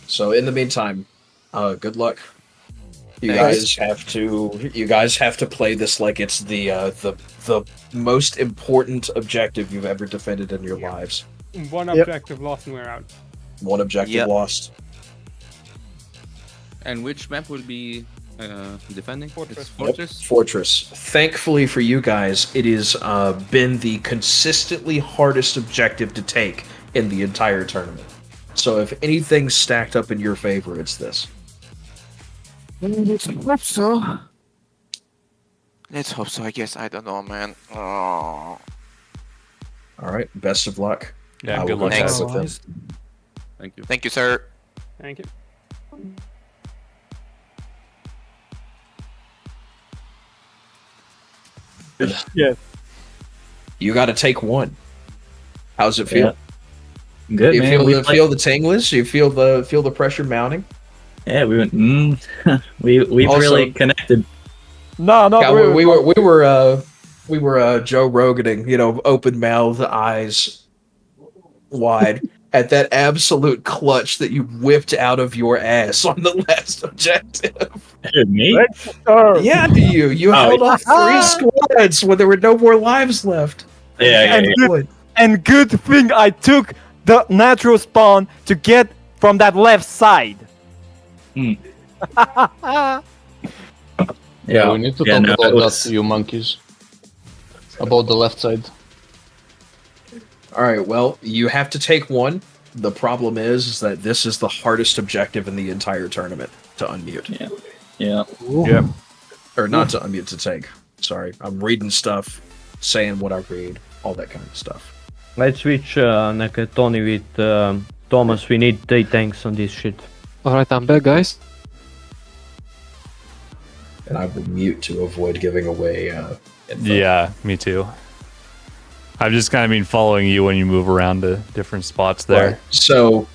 So in the meantime, good luck. You guys have to play this like it's the most important objective you've ever defended in your lives. One objective lost and we're out. One objective lost. And which map will be defending? Fortress. Fortress? Fortress. Thankfully for you guys, it has been the consistently hardest objective to take in the entire tournament. So if anything's stacked up in your favor, it's this. Let's hope so. Let's hope so, I guess. I don't know, man. Oh. All right. Best of luck. Yeah, good luck. Thanks. With them. Thank you. Thank you, sir. Thank you. Yes. You got to take one. How's it feel? Good, you man. feel the tinglers? You feel the pressure mounting? Yeah, we went. We've Also, really connected. No, we were Joe Roganing, open mouth, eyes wide at that absolute clutch that you whipped out of your ass on the last objective. Me? Yeah, you held off 3 squads when there were no more lives left. And good thing I took the natural spawn to get from that left side. Yeah, we need to talk about that, you monkeys. About the left side. All right, well, you have to take one. The problem is that this is the hardest objective in the entire tournament to unmute. Yeah. Yep. Or not to unmute, to take. Sorry, I'm reading stuff, saying what I read, all that kind of stuff. Let's switch Nakatoni with Thomas. We need 3 tanks on this shit. Alright, I'm back, guys. And I will mute to avoid giving away info. Yeah, me too. I've just kind of been following you when you move around to different spots there. Right. So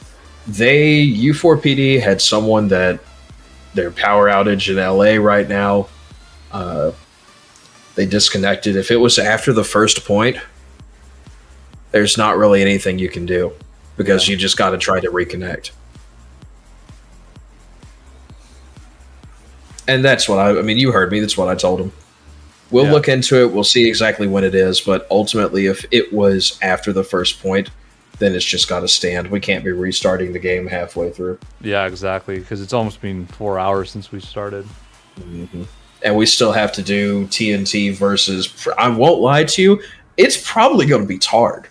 U4PD had someone that their power outage in LA right now. They disconnected. If it was after the first point, there's not really anything you can do because you just got to try to reconnect. And that's what I mean, you heard me. That's what I told him. We'll look into it. We'll see exactly when it is. But ultimately, if it was after the first point, then it's just got to stand. We can't be restarting the game halfway through. Yeah, exactly. Because it's almost been 4 hours since we started. Mm-hmm. And we still have to do TNT versus... I won't lie to you. It's probably going to be Tard.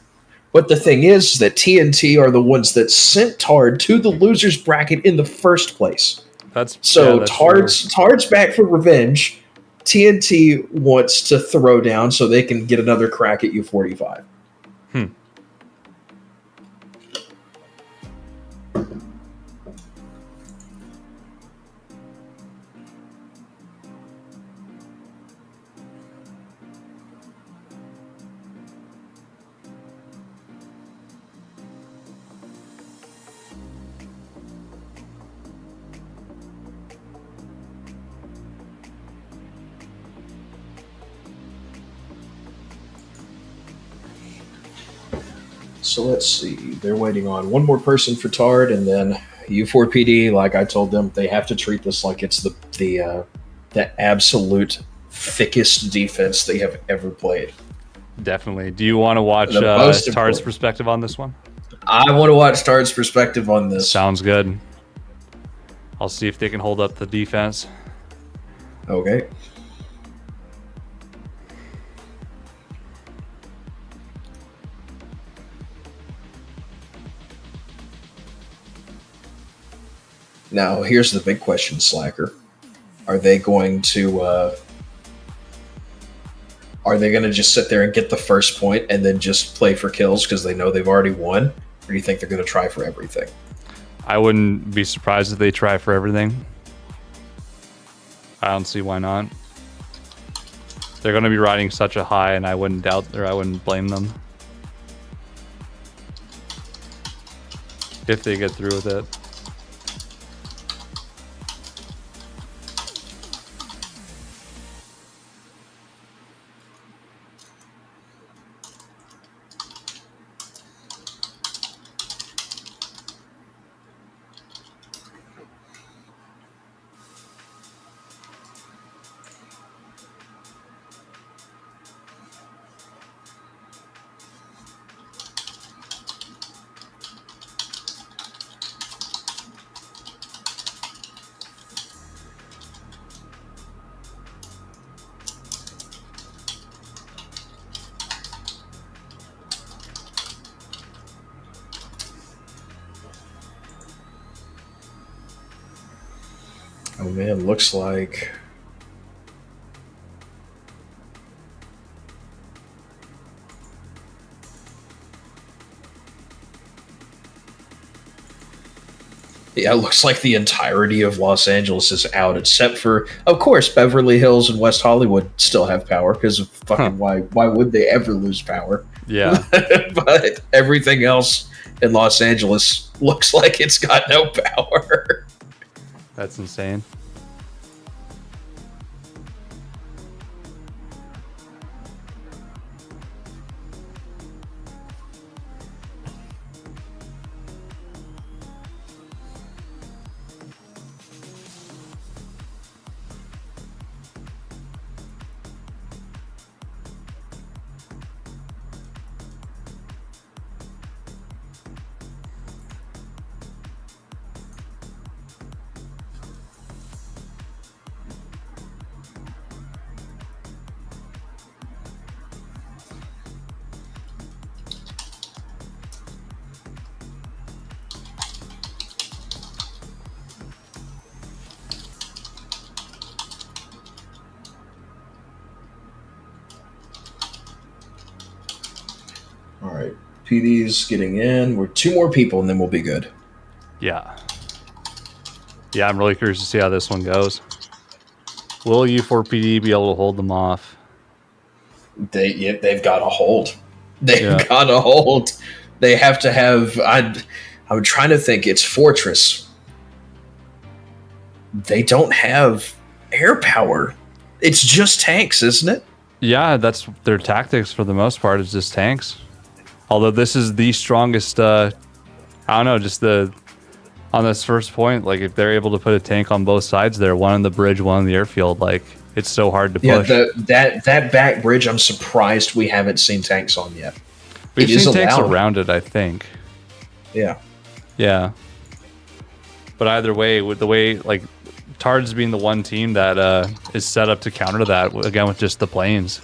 But the thing is that TNT are the ones that sent Tard to the losers bracket in the first place. That's Tard's back for revenge. TNT wants to throw down so they can get another crack at U45. So let's see. They're waiting on one more person for Tard, and then U4PD. Like I told them, they have to treat this like it's the absolute thickest defense they have ever played. Definitely. Do you want to watch Tard's perspective on this one? I want to watch Tard's perspective on this. Sounds good. I'll see if they can hold up the defense. Okay. Now, here's the big question, Slacker. Are they going to just sit there and get the first point and then just play for kills because they know they've already won? Or do you think they're going to try for everything? I wouldn't be surprised if they try for everything. I don't see why not. They're going to be riding such a high, and I wouldn't blame them if they get through with it. Oh man, looks like it looks like the entirety of Los Angeles is out, except for, of course, Beverly Hills and West Hollywood still have power because of fucking why would they ever lose power? Yeah. But everything else in Los Angeles looks like it's got no power. That's insane. All right, PD's getting in. We're 2 more people, and then we'll be good. Yeah. Yeah, I'm really curious to see how this one goes. Will U4PD be able to hold them off? They've got to hold. They've got to hold. They have to have. I'm trying to think. It's Fortress. They don't have air power. It's just tanks, isn't it? Yeah, that's their tactics for the most part. Is just tanks. Although this is the strongest. I don't know. Just on this first point, like if they're able to put a tank on both sides there, one on the bridge, one on the airfield, like it's so hard to push. Yeah, that back bridge, I'm surprised we haven't seen tanks on yet. We've seen tanks around it, I think. Yeah. Yeah. But either way, with the way like Tard's being the one team that is set up to counter that again with just the planes,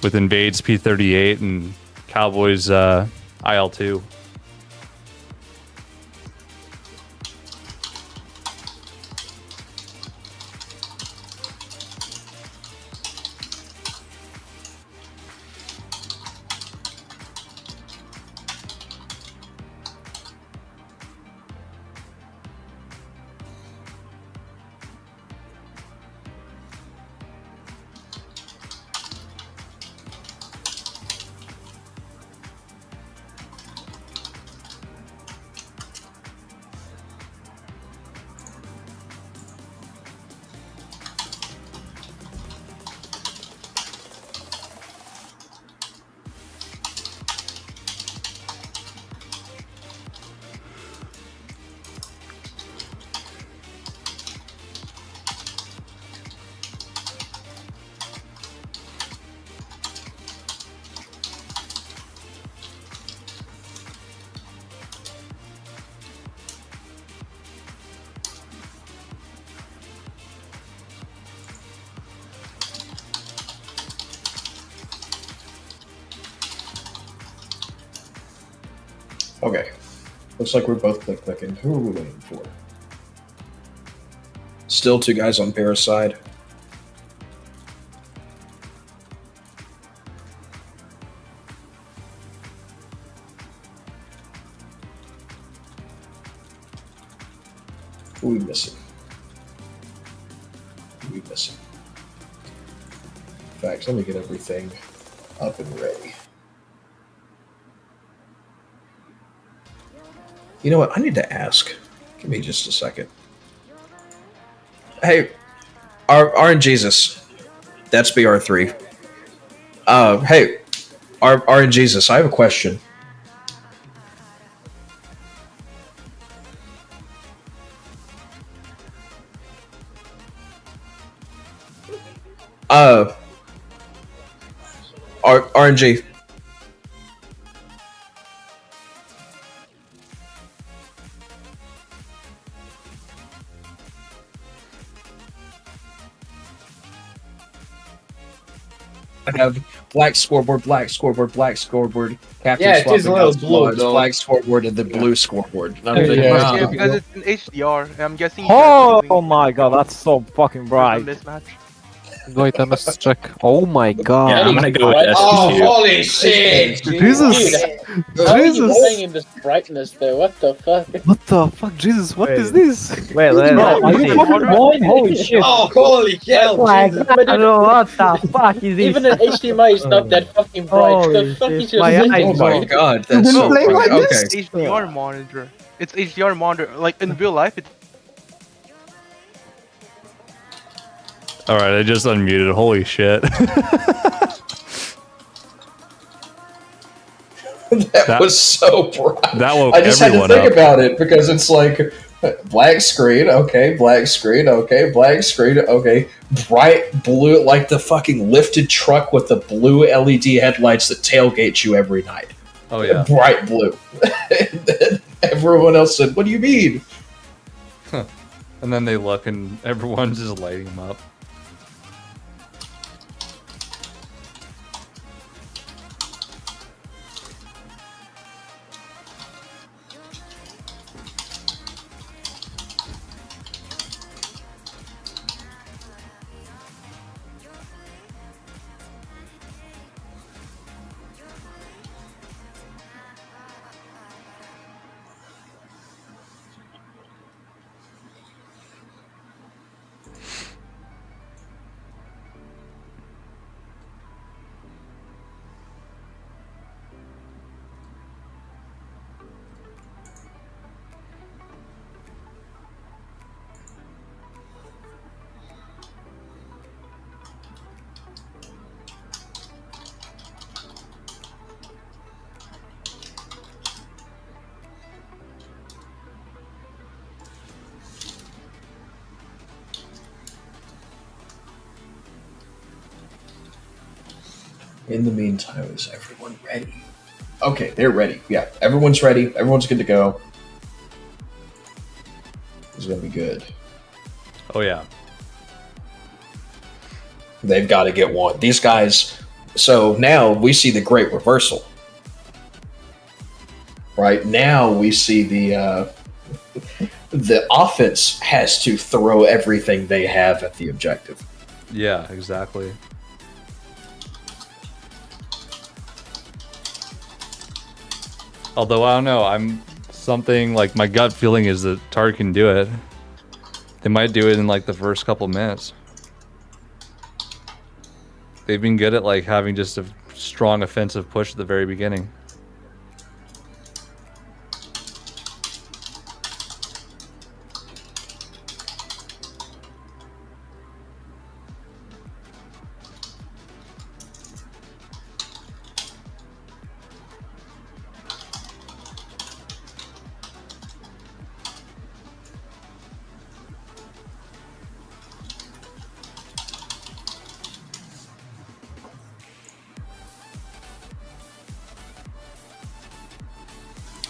with Invades P38 and Cowboys IL2. Okay. Looks like we're both clicking. Who are we waiting for? Still 2 guys on Paris side. Who are we missing? Who are we missing? In fact, let me get everything up and ready. You know what? I need to ask. Give me just a second. Hey, RNGesus. That's BR3. Hey, RNGesus, I have a question. RNG. I have black scoreboard, black scoreboard, black scoreboard. Captain Yeah, it is a little blue, though. black scoreboard, and the blue scoreboard. Yeah, because it's an HDR. I'm guessing. Oh my god, that's so fucking bright. Mismatch. Wait, I must check. Oh my god. Yeah, I'm gonna go with SPQ. Oh, holy shit! Jesus! How are you Jesus! playing in this brightness though? What the fuck? What the fuck, Jesus? What is this? Wait, Are you fucking blind? Holy shit! Oh, holy hell! My Jesus. god, what the fuck is this? Even an HDMI is not that fucking bright. The fuck is your my system? eyes, Oh my god, that's so Like funny. this? Okay. HDR monitor. It's HDR monitor. Like in real life, it's All right, I just unmuted. Holy shit. That was so bright. That woke I just had to everyone think up. about it because it's like black screen, okay, black screen, okay, black screen, okay, bright blue, like the fucking lifted truck with the blue LED headlights that tailgates you every night. Oh yeah. Bright blue. And then everyone else said, "What do you mean?" Huh. And then they look and everyone's just lighting them up. In the meantime, is everyone ready? Okay, they're ready. Yeah, everyone's ready. Everyone's good to go. It's gonna be good. Oh yeah. They've got to get one. These guys. So now we see the great reversal. Right now we see the offense has to throw everything they have at the objective. Yeah, exactly. Although I don't know, I'm something like my gut feeling is that Tard can do it. They might do it in like the first couple minutes. They've been good at like having just a strong offensive push at the very beginning.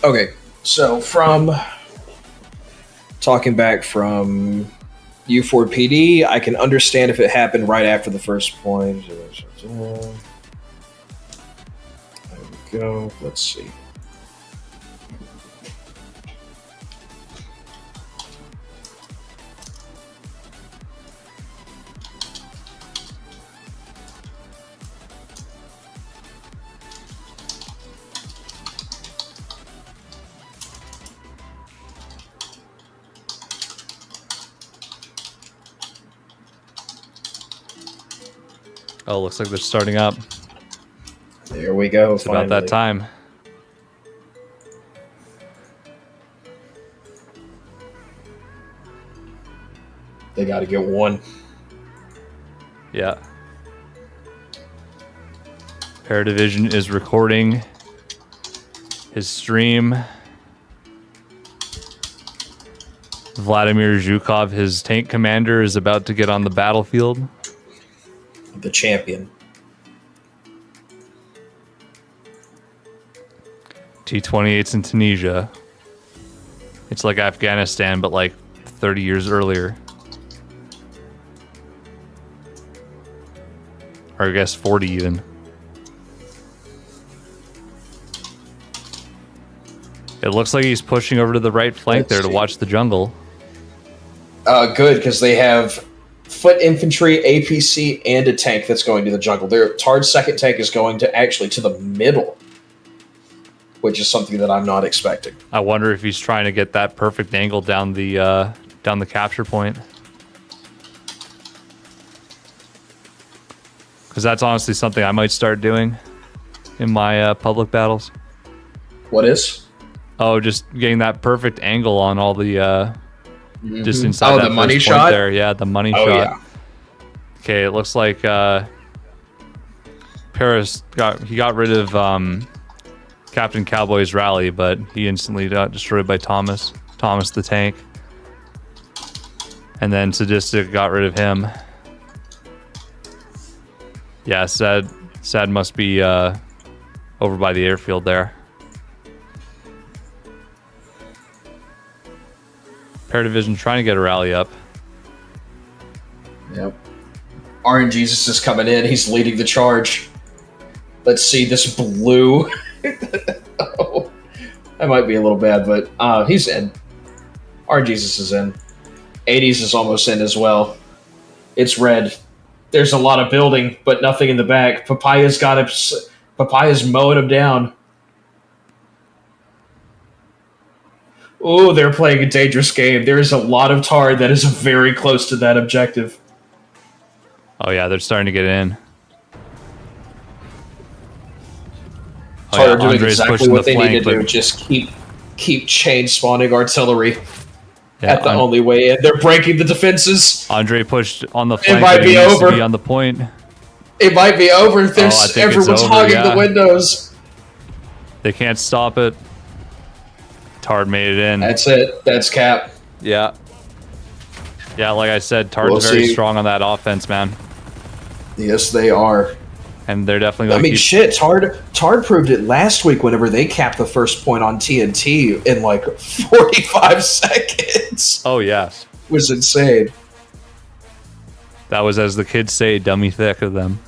Okay, so from talking back from U4 PD, I can understand if it happened right after the first point. There we go. Let's see. Oh, looks like they're starting up. There we go. It's about that time. They got to get one. Yeah. Paradivision is recording his stream. Vladimir Zhukov, his tank commander, is about to get on the battlefield. The champion. T-28's in Tunisia. It's like Afghanistan, but like 30 years earlier. Or I guess 40 even. It looks like he's pushing over to the right flank there to watch the jungle. Good, because they have foot infantry, APC, and a tank that's going to the jungle. Their Tard's second tank is going to actually to the middle, which is something that I'm not expecting. I wonder if he's trying to get that perfect angle down the capture point. Because that's honestly something I might start doing in my public battles. What is? Oh, just getting that perfect angle on all the just inside that the money first shot point there. Yeah, the money shot. Yeah. Okay, it looks like Paris got rid of Captain Cowboy's rally, but he instantly got destroyed by Thomas the tank. And then Sadistic got rid of him. Yeah, Sad must be over by the airfield there. Paradivision trying to get a rally up. Yep. RNGesus is coming in. He's leading the charge. Let's see this blue. Oh, that might be a little bad, but he's in. RNGesus is in. 80s is almost in as well. It's red. There's a lot of building, but nothing in the back. Papaya's mowing him down. Oh, they're playing a dangerous game. There is a lot of Tard that is very close to that objective. Oh yeah, they're starting to get in. Tard are doing Andre's exactly pushing what the they need to flank, do. but- Just keep chain spawning artillery Yeah, at the only way in. They're breaking the defenses. Andre pushed on the flank. might but be he needs over. to be on the point. It might be over. I think it's Everyone's over, hogging yeah. the windows. They can't stop it. Tard made it in. That's it. That's Cap. Yeah. Yeah, like I said, Tard's We'll very see. strong on that offense, man. Yes, they are. And they're definitely I going to mean, keep... shit. Tard proved it last week whenever they capped the first point on TNT in like 45 seconds. Oh, yes. It was insane. That was, as the kids say, dummy thick of them.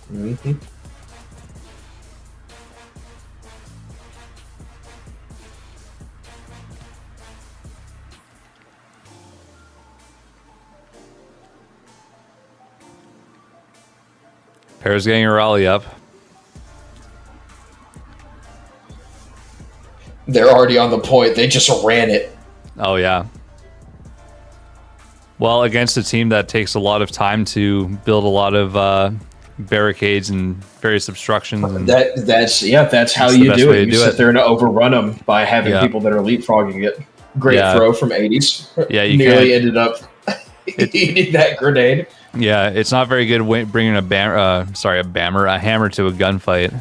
Mm-hmm. Pair's getting a rally up. They're already on the point. They just ran it. Oh, yeah. Well, against a team that takes a lot of time to build a lot of barricades and various obstructions. And That's how the you best do way it. to You do sit it. there and overrun them by having Yeah. people that are leapfrogging it. Great Yeah. throw from 80s. Yeah, you nearly can't- ended up eating that grenade. Yeah, it's not very good bringing a hammer to a gunfight.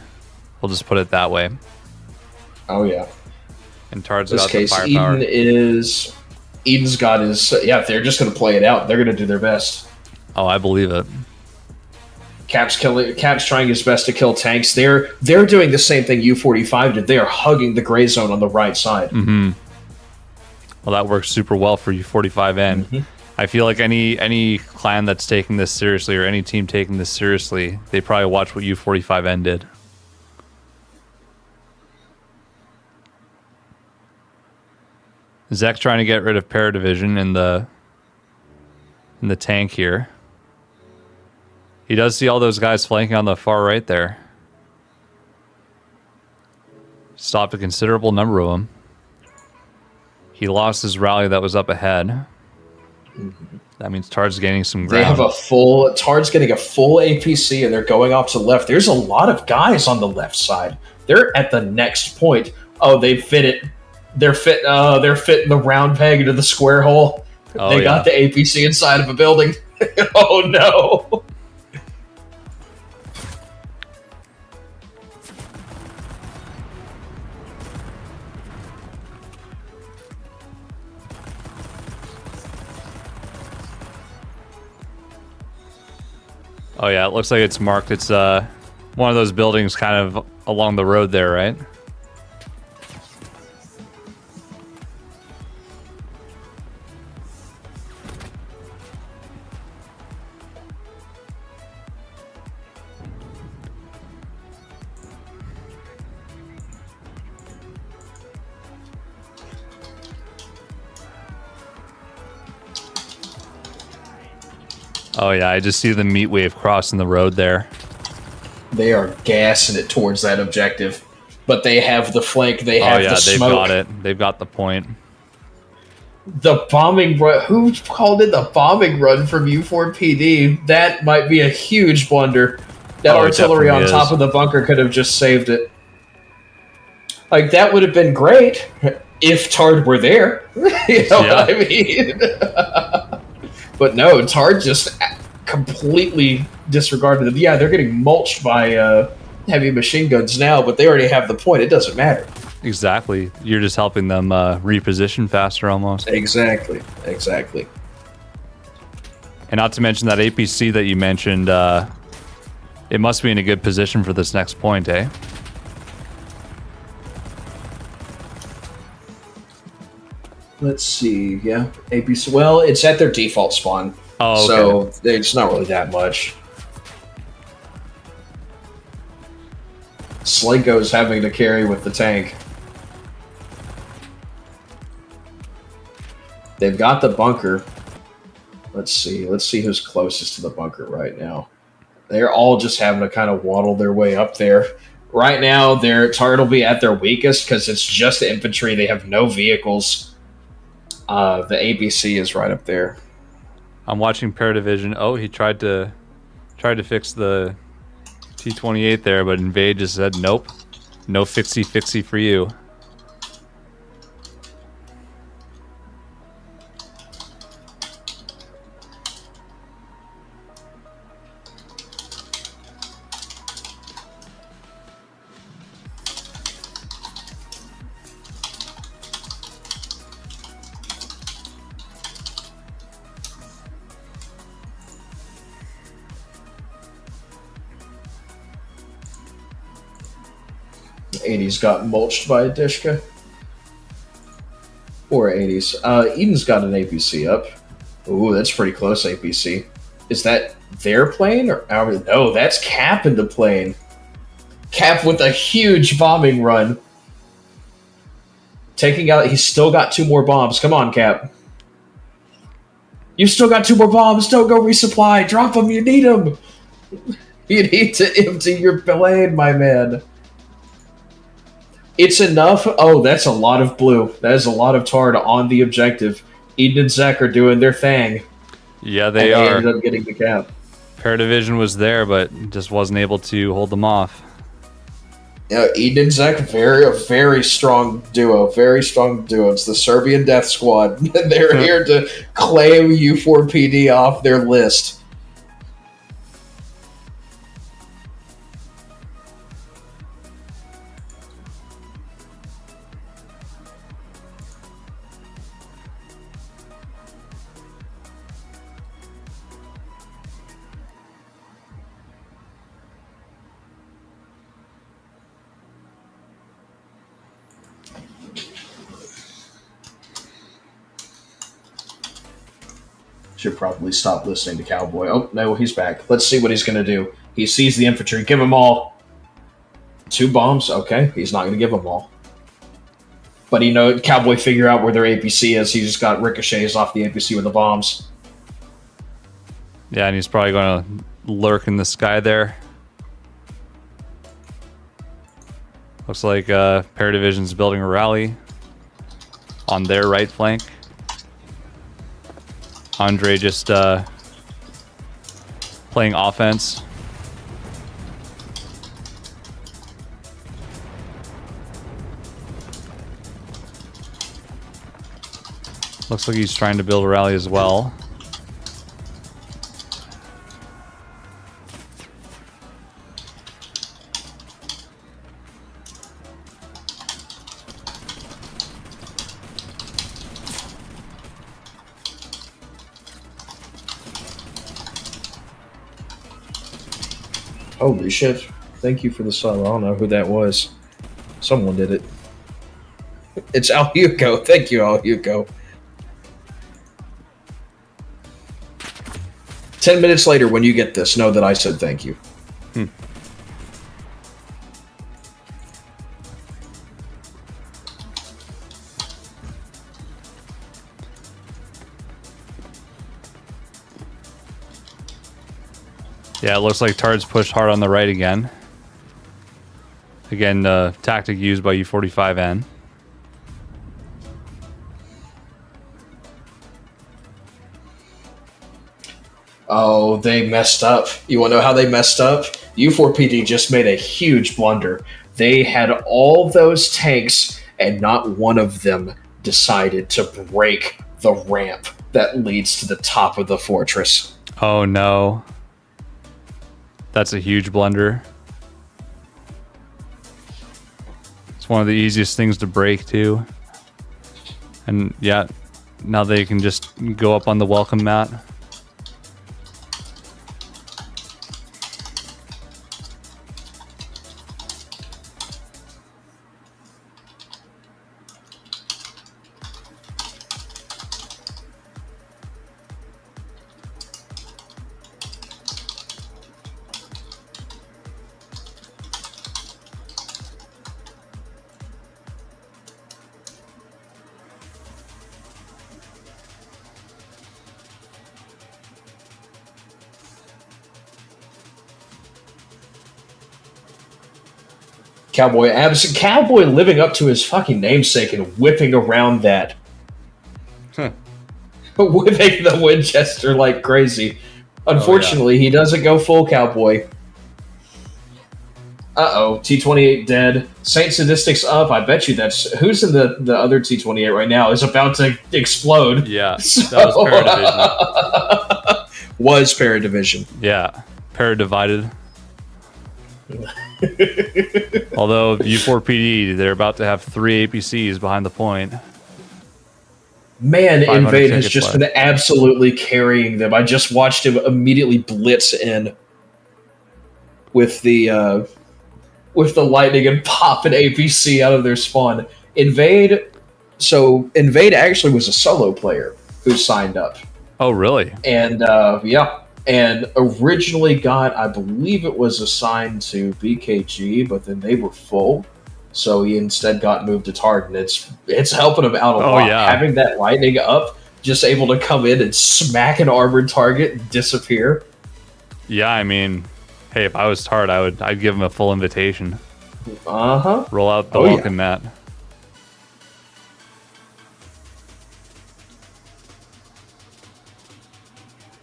We'll just put it that way. Oh yeah. And Tard's In this got the case, firepower. Eden's got his. Yeah, they're just going to play it out. They're going to do their best. Oh, I believe it. Cap's trying his best to kill tanks. They're doing the same thing U45 did. They are hugging the gray zone on the right side. Mm-hmm. Well, that works super well for U45N. Mm-hmm. I feel like any clan that's taking this seriously, or any team taking this seriously, they probably watch what U45N did. Zek trying to get rid of Paradivision in the tank here. He does see all those guys flanking on the far right there. Stopped a considerable number of them. He lost his rally that was up ahead. That means Tard's gaining some They ground. have Tard's getting a full APC and they're going off to the left. There's a lot of guys on the left side. They're at the next point. Oh, they fit it. They're fitting the round peg into the square hole. Oh, They got the APC inside of a building. Oh no. Oh yeah, it looks like it's marked. It's one of those buildings kind of along the road there, right? Oh yeah, I just see the meat wave crossing the road there. They are gassing it towards that objective. But they have the flank, they have the they've smoke. got it. They've got the point. The bombing run. Who called it the bombing run from U4PD? That might be a huge blunder. That artillery on top of the bunker could have just saved it. Like, that would have been great if Tard were there. You know what I mean? But no, Tard just completely disregarded them. Yeah, they're getting mulched by heavy machine guns now, but they already have the point. It doesn't matter. Exactly. You're just helping them reposition faster almost. Exactly. And not to mention that APC that you mentioned, it must be in a good position for this next point, eh? Let's see. Yeah, APC. Well, it's at their default spawn. Oh, okay. So it's not really that much. Slinko's having to carry with the tank. They've got the bunker. Let's see. Let's see who's closest to the bunker right now. They're all just having to kind of waddle their way up there. Right now, their Tard will be at their weakest because it's just infantry. They have no vehicles. The ABC is right up there. I'm watching Paradivision. Oh, he tried to fix the T-28 there, but Invade just said nope. No fixie for you. The 80s got mulched by a Dishka. Or 80s. Eden's got an APC up. Ooh, that's pretty close, APC. Is that their plane? Or no, that's Cap in the plane. Cap with a huge bombing run. Taking out... He's still got 2 more bombs. Come on, Cap. You've still got 2 more bombs. Don't go resupply. Drop them. You need them. You need to empty your plane, my man. It's enough. Oh, that's a lot of blue. That is a lot of Tard on the objective. Eden and Zek are doing their thing. Yeah, they are. They ended up getting the cap. Paradivision was there, but just wasn't able to hold them off. Yeah, Eden and Zek, a very strong duo. Very strong duo. It's the Serbian Death Squad. They're here to claim U4PD off their list. Should probably stop listening to Cowboy. Oh, no, he's back. Let's see what he's going to do. He sees the infantry. Give them all. 2 bombs? Okay, he's not going to give them all. But Cowboy figure out where their APC is. He just got ricochets off the APC with the bombs. Yeah, and he's probably going to lurk in the sky there. Looks like Paradivision's building a rally on their right flank. Andre just playing offense. Looks like he's trying to build a rally as well. Holy shit. Thank you for the sub. I don't know who that was. Someone did it. It's Al Hugo. Thank you, Al Hugo. 10 minutes later, when you get this, know that I said thank you. Yeah, it looks like Tard's pushed hard on the right again. Again, the tactic used by U45N. Oh, they messed up. You want to know how they messed up? U4PD just made a huge blunder. They had all those tanks, and not one of them decided to break the ramp that leads to the top of the fortress. Oh no. That's a huge blunder. It's one of the easiest things to break too. And yeah, now they can just go up on the welcome mat. Cowboy living up to his fucking namesake and whipping around that. Whipping the Winchester like crazy. Unfortunately, he doesn't go full Cowboy. Uh-oh, T28 dead. Saint Sadistics up. I bet you that's... Who's in the other T28 right now is about to explode. Yeah, that was Paradivision. Was Paradivision. Yeah, Paradivided. Although U4PD, they're about to have 3 APCs behind the point. Man, Invade has just been absolutely carrying them. I just watched him immediately blitz in with the lightning and pop an APC out of their spawn. Invade actually was a solo player who signed up. Oh, really? And yeah. And originally got, I believe it was assigned to BKG, but then they were full. So he instead got moved to Tard, and it's helping him out a lot. Yeah. Having that lightning up, just able to come in and smack an armored target and disappear. Yeah, I mean, hey, if I was Tard, I'd give him a full invitation. Uh-huh. Roll out the welcome mat.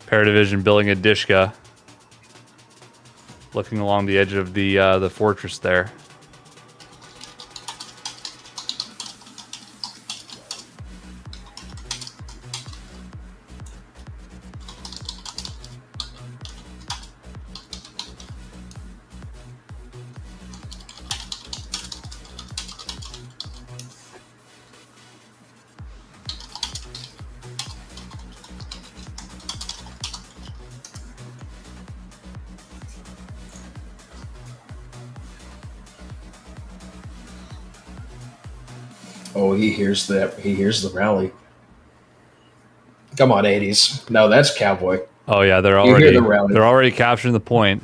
Paradivision building a Dishka. Looking along the edge of the fortress there. Oh, he hears that. He hears the rally. Come on, 80s. No, that's Cowboy. Oh yeah, they're already capturing the point.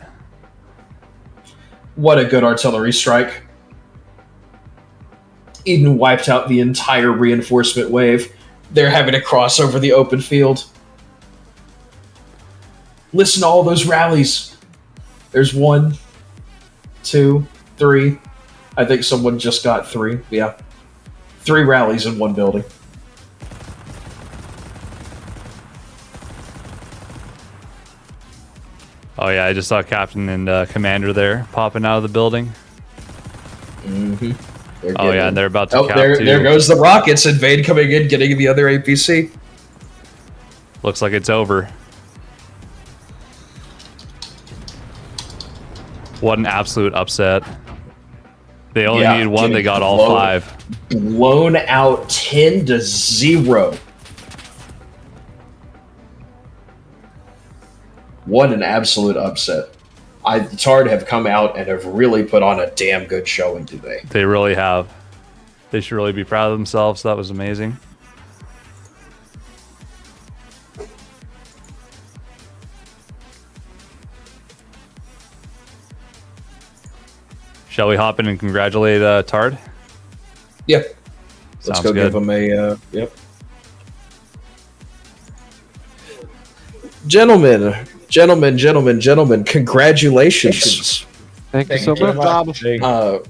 What a good artillery strike. Eden wiped out the entire reinforcement wave. They're having to cross over the open field. Listen to all those rallies. There's 1, 2, 3. I think someone just got 3. Yeah. 3 rallies in one building. Oh yeah, I just saw Captain and Commander there popping out of the building. Mm-hmm. Oh yeah, and they're about to cap too. there goes the rockets. Invade coming in, getting the other APC. Looks like it's over. What an absolute upset. They only needed one, they got all 5. Blown out 10-0. What an absolute upset. Tard have come out and have really put on a damn good showing today. They really have. They should really be proud of themselves. That was amazing. Shall we hop in and congratulate Tard? Yeah. Let's Sounds go good. give him a, yep. Gentlemen, congratulations. Thank you so much.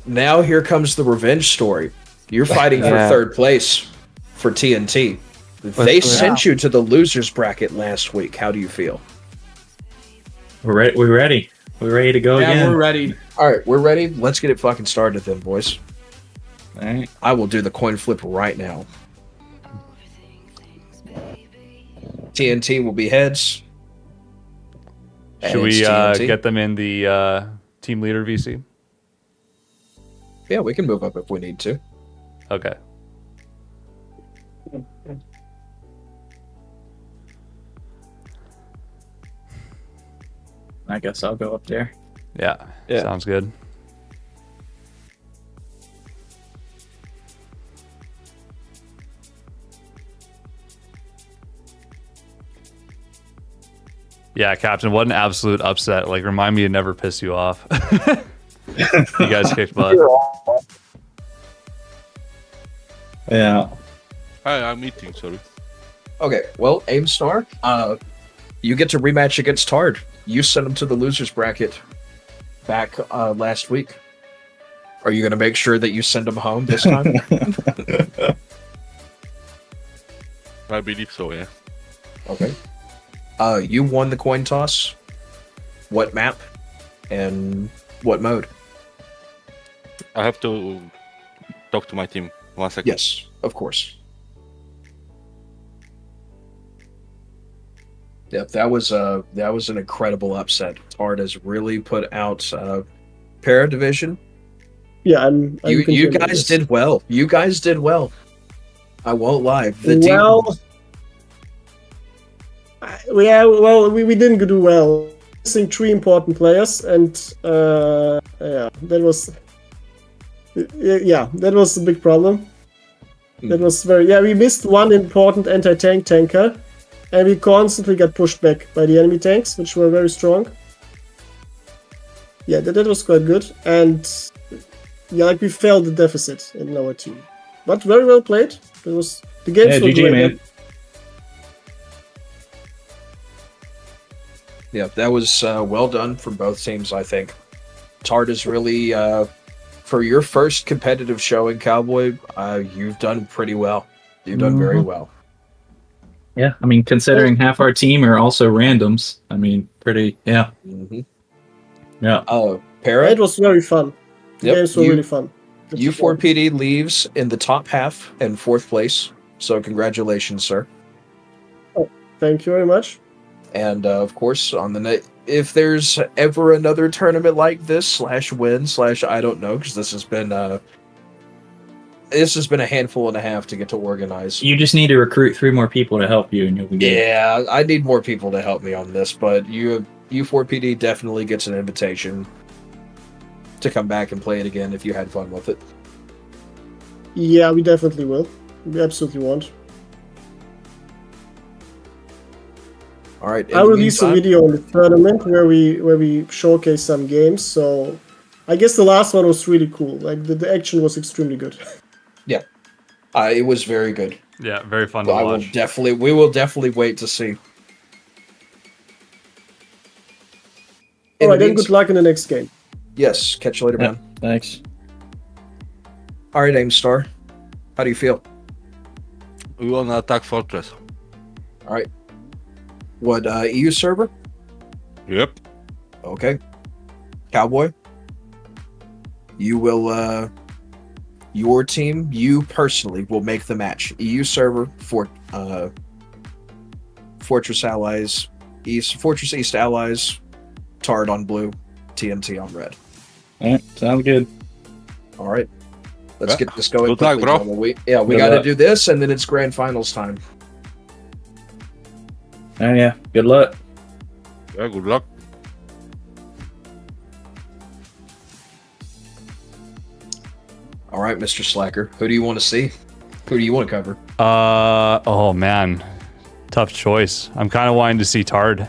Now here comes the revenge story. You're fighting for third place for TNT. They sent you to the losers bracket last week. How do you feel? We're ready. We're ready to go again. Yeah, we're ready. All right, we're ready. Let's get it fucking started then, boys. All right. I will do the coin flip right now. TNT will be heads. Should we get them in the team leader VC? Yeah, we can move up if we need to. Okay. I guess I'll go up there. Yeah. Sounds good. Yeah, Captain, what an absolute upset. Like, remind me to never piss you off. You guys kicked butt. Yeah. Hi, I'm eating, sorry. Okay, well, Aimstar, you get to rematch against Tard. You sent him to the losers bracket back last week. Are you going to make sure that you send him home this time? I believe so, yeah. Okay. You won the coin toss. What map and what mode? I have to talk to my team. 1 second. Yes, of course. Yep, that was an incredible upset. Tard has really put out Para Division. Yeah, you guys did well. You guys did well. I won't lie. We didn't do well. Missing 3 important players, and that was a big problem. That was we missed 1 important anti-tank tanker, and we constantly got pushed back by the enemy tanks, which were very strong. Yeah, that was quite good, and we felt the deficit in our team, but very well played. It was the games were GG, great. man. Yeah, that was well done from both teams, I think. Tard is really, for your first competitive showing, Cowboy, you've done pretty well. You've done very well. Yeah, I mean, considering half our team are also randoms, I mean, pretty, yeah. Mm-hmm. Yeah. Para? It was very fun. The games were really fun. U4PD leaves in the top half and 4th place, so congratulations, sir. Oh, thank you very much. And of course, on the net, if there's ever another tournament like this /win/ I don't know, because this has been a handful and a half to get to organize. You just need to recruit 3 more people to help you, and you'll be good. Yeah, I need more people to help me on this, but U4PD definitely gets an invitation to come back and play it again if you had fun with it. Yeah, we definitely will. We absolutely want. All right. I released a video on the tournament where we showcase some games. So I guess the last one was really cool. Like the action was extremely good. Yeah, it was very good. Yeah, very fun to watch. We will definitely wait to see. All right, then good luck in the next game. Yes, catch you later, man. Thanks. All right, Aimstar, how do you feel? We want to attack Fortress. All right. What, EU server? Yep. Okay. Cowboy, you will, your team, you personally will make the match. EU server, Fortress Allies, Fortress East Allies, Tard on blue, TNT on red. Alright, sounds good. Alright. Let's get this going. Good luck, bro. We got to do this, and then it's grand finals time. Oh, yeah. Good luck. Yeah, good luck. All right, Mr. Slacker. Who do you want to see? Who do you want to cover? Oh man, tough choice. I'm kind of wanting to see Tard.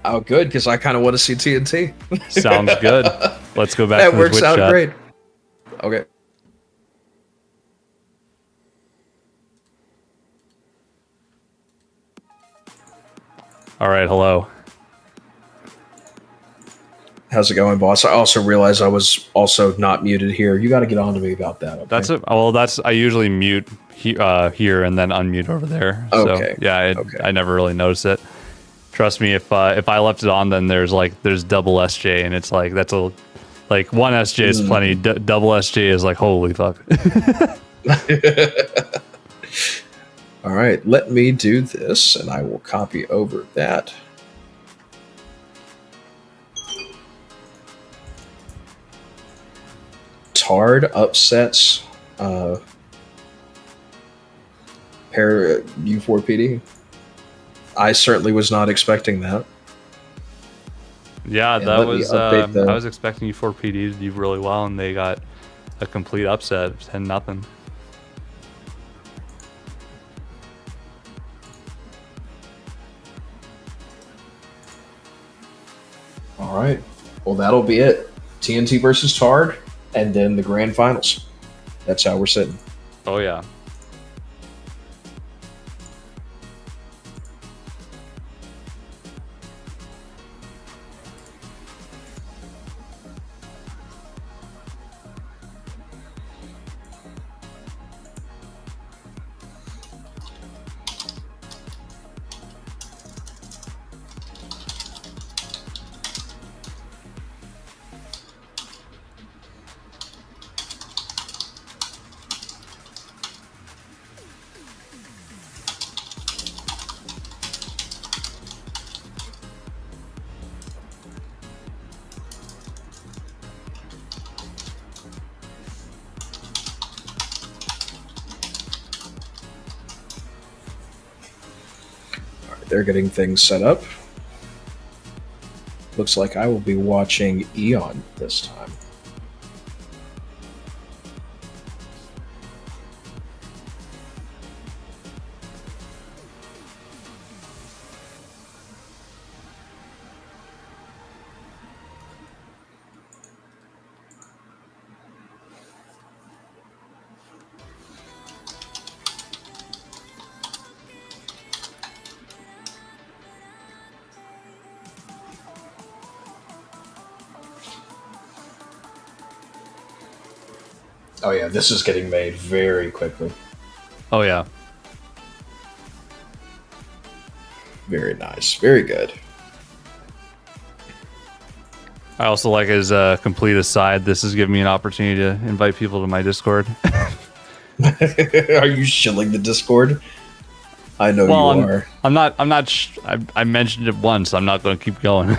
Oh, good, because I kind of want to see TNT. Sounds good. Let's go back That to the works Twitch out chat. great. Okay. All right, hello. How's it going, boss? I also realized I was also not muted here. You got to get on to me about that. Okay? I usually mute here and then unmute over there. Okay. So yeah, I never really noticed it. Trust me, if I left it on, then there's double SJ, and it's like one SJ is plenty. Double SJ is like holy fuck. All right, let me do this, and I will copy over that. Tard upsets pair U4PD. I certainly was not expecting that. Yeah, And that let me was. update the- I was expecting U4PD to do really well, and they got a complete upset, 10-0. All right. Well, that'll be it. TNT versus Tard, and then the grand finals. That's how we're sitting. Oh yeah. They're getting things set up. Looks like I will be watching Eon this time. Oh yeah, this is getting made very quickly. Oh yeah. Very nice. Very good. I also like as a complete aside, this is giving me an opportunity to invite people to my Discord. Are you shilling the Discord? I know you are. I'm not. I mentioned it once. I'm not going to keep going.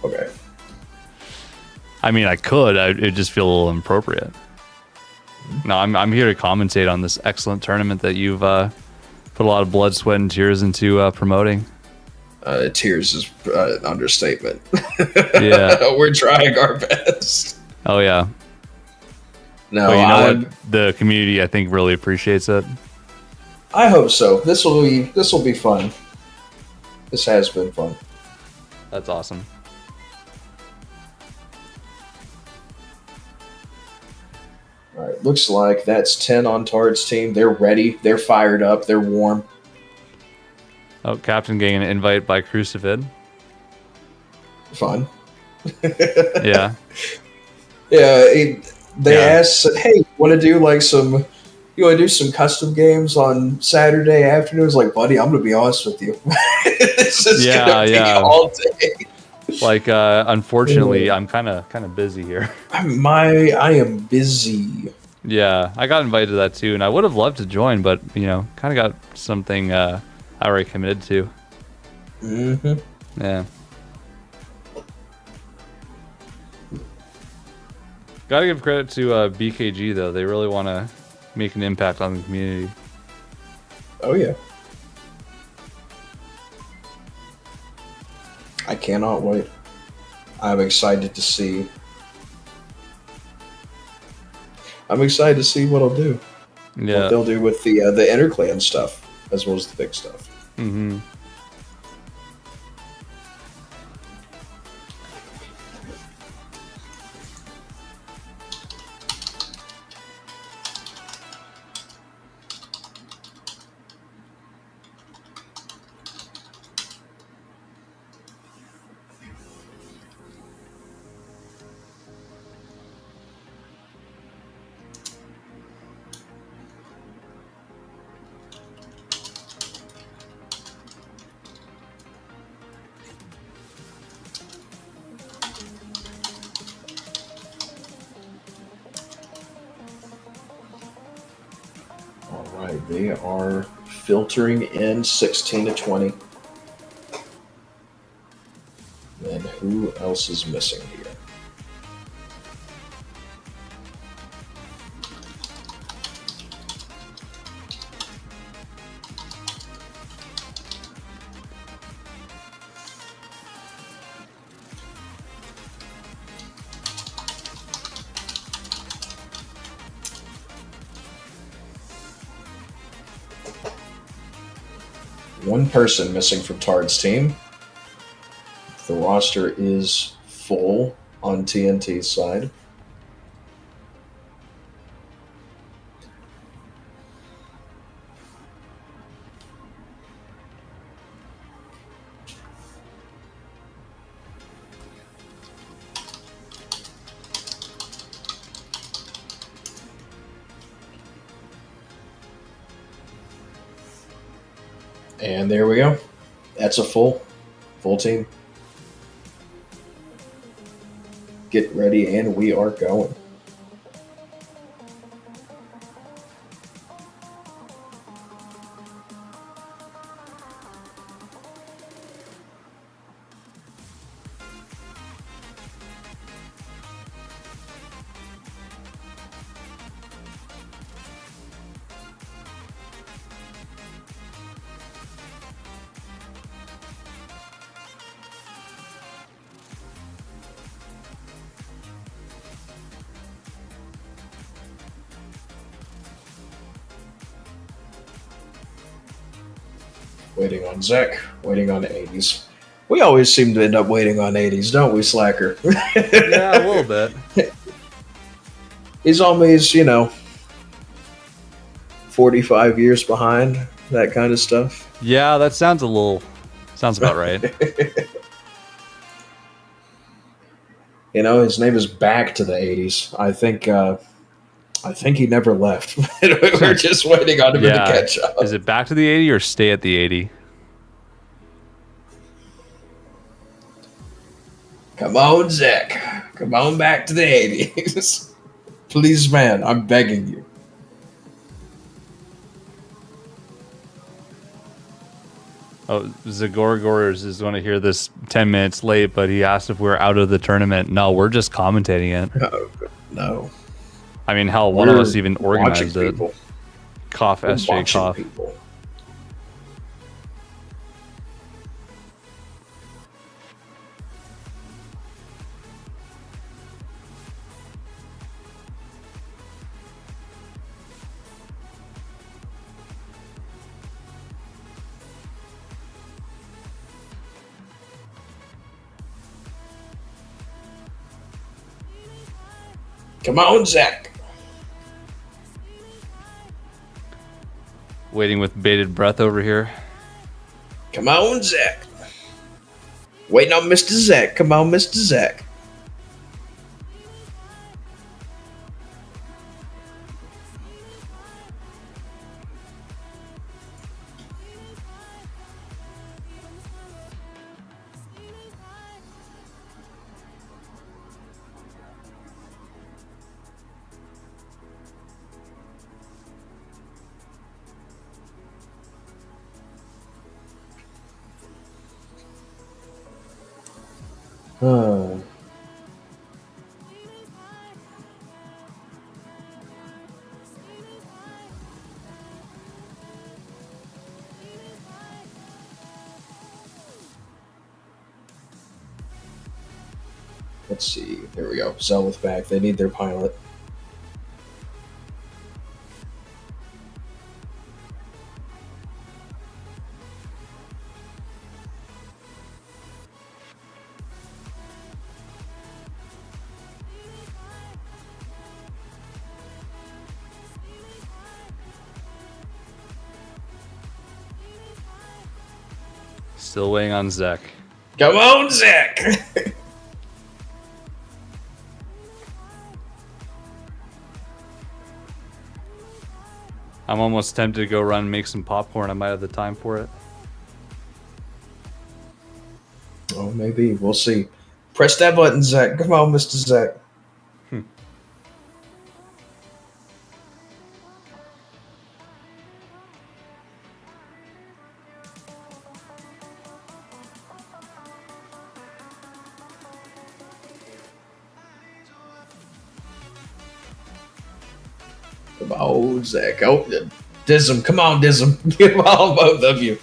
Okay. I mean, I could. It just feel a little inappropriate. No, I'm here to commentate on this excellent tournament that you've put a lot of blood, sweat, and tears into promoting. Tears is an understatement. Yeah. We're trying our best. Oh yeah. No, but you know what? The community, I think, really appreciates it. I hope so. This will be fun. This has been fun. That's awesome. All right, looks like that's 10 on Tard's team. They're ready. They're fired up. They're warm. Oh, Captain getting an invite by Crucivid. Fun. Yeah. Yeah. They asked, "Hey, want to do like some? You want to do some custom games on Saturday afternoons?" Like, buddy, I'm gonna be honest with you. This is gonna be all day. Like, unfortunately, I'm kind of busy here. I am busy. Yeah, I got invited to that too, and I would have loved to join, but kind of got something I already committed to. Mm-hmm. Yeah. Gotta give credit to BKG though. They really want to make an impact on the community. Oh yeah. I cannot wait. I'm excited to see. I'm excited to see what I'll do. Yeah. What they'll do with the interclan stuff as well as the big stuff. Mm-hmm. Alright, they are filtering in 16 to 20. And who else is missing here? One person missing from Tard's team. The roster is full on TNT's side. And there we go. That's a full team. Get ready, and we are going. Waiting on Zek, waiting on 80s. We always seem to end up waiting on 80s, don't we, Slacker? Yeah, a little bit. He's always, 45 years behind, that kind of stuff. Yeah, that sounds about right. His name is back to the 80s. I think he never left. We're just waiting on him to catch up. Is it back to the 80 or stay at the 80? Come on, Zach. Come on back to the 80s. Please, man, I'm begging you. Oh, Zagorgors is going to hear this 10 minutes late, but he asked if we're out of the tournament. No, we're just commentating it. No. I mean, hell, one of us even organized it. People. Cough, We're SJ, watching cough. people. Come on, Zach. Waiting with bated breath over here. Come on, Zach. Waiting on Mr. Zach. Come on, Mr. Zach. Oh. Let's see. There we go. Zelith back. They need their pilot. Still waiting on Zek. Come on, Zek! I'm almost tempted to go run and make some popcorn. I might have the time for it. Oh, maybe. We'll see. Press that button, Zach. Come on, Mr. Zach. Come on, Zach. Oh, Dism. Come on, Dism. Come on, both of you.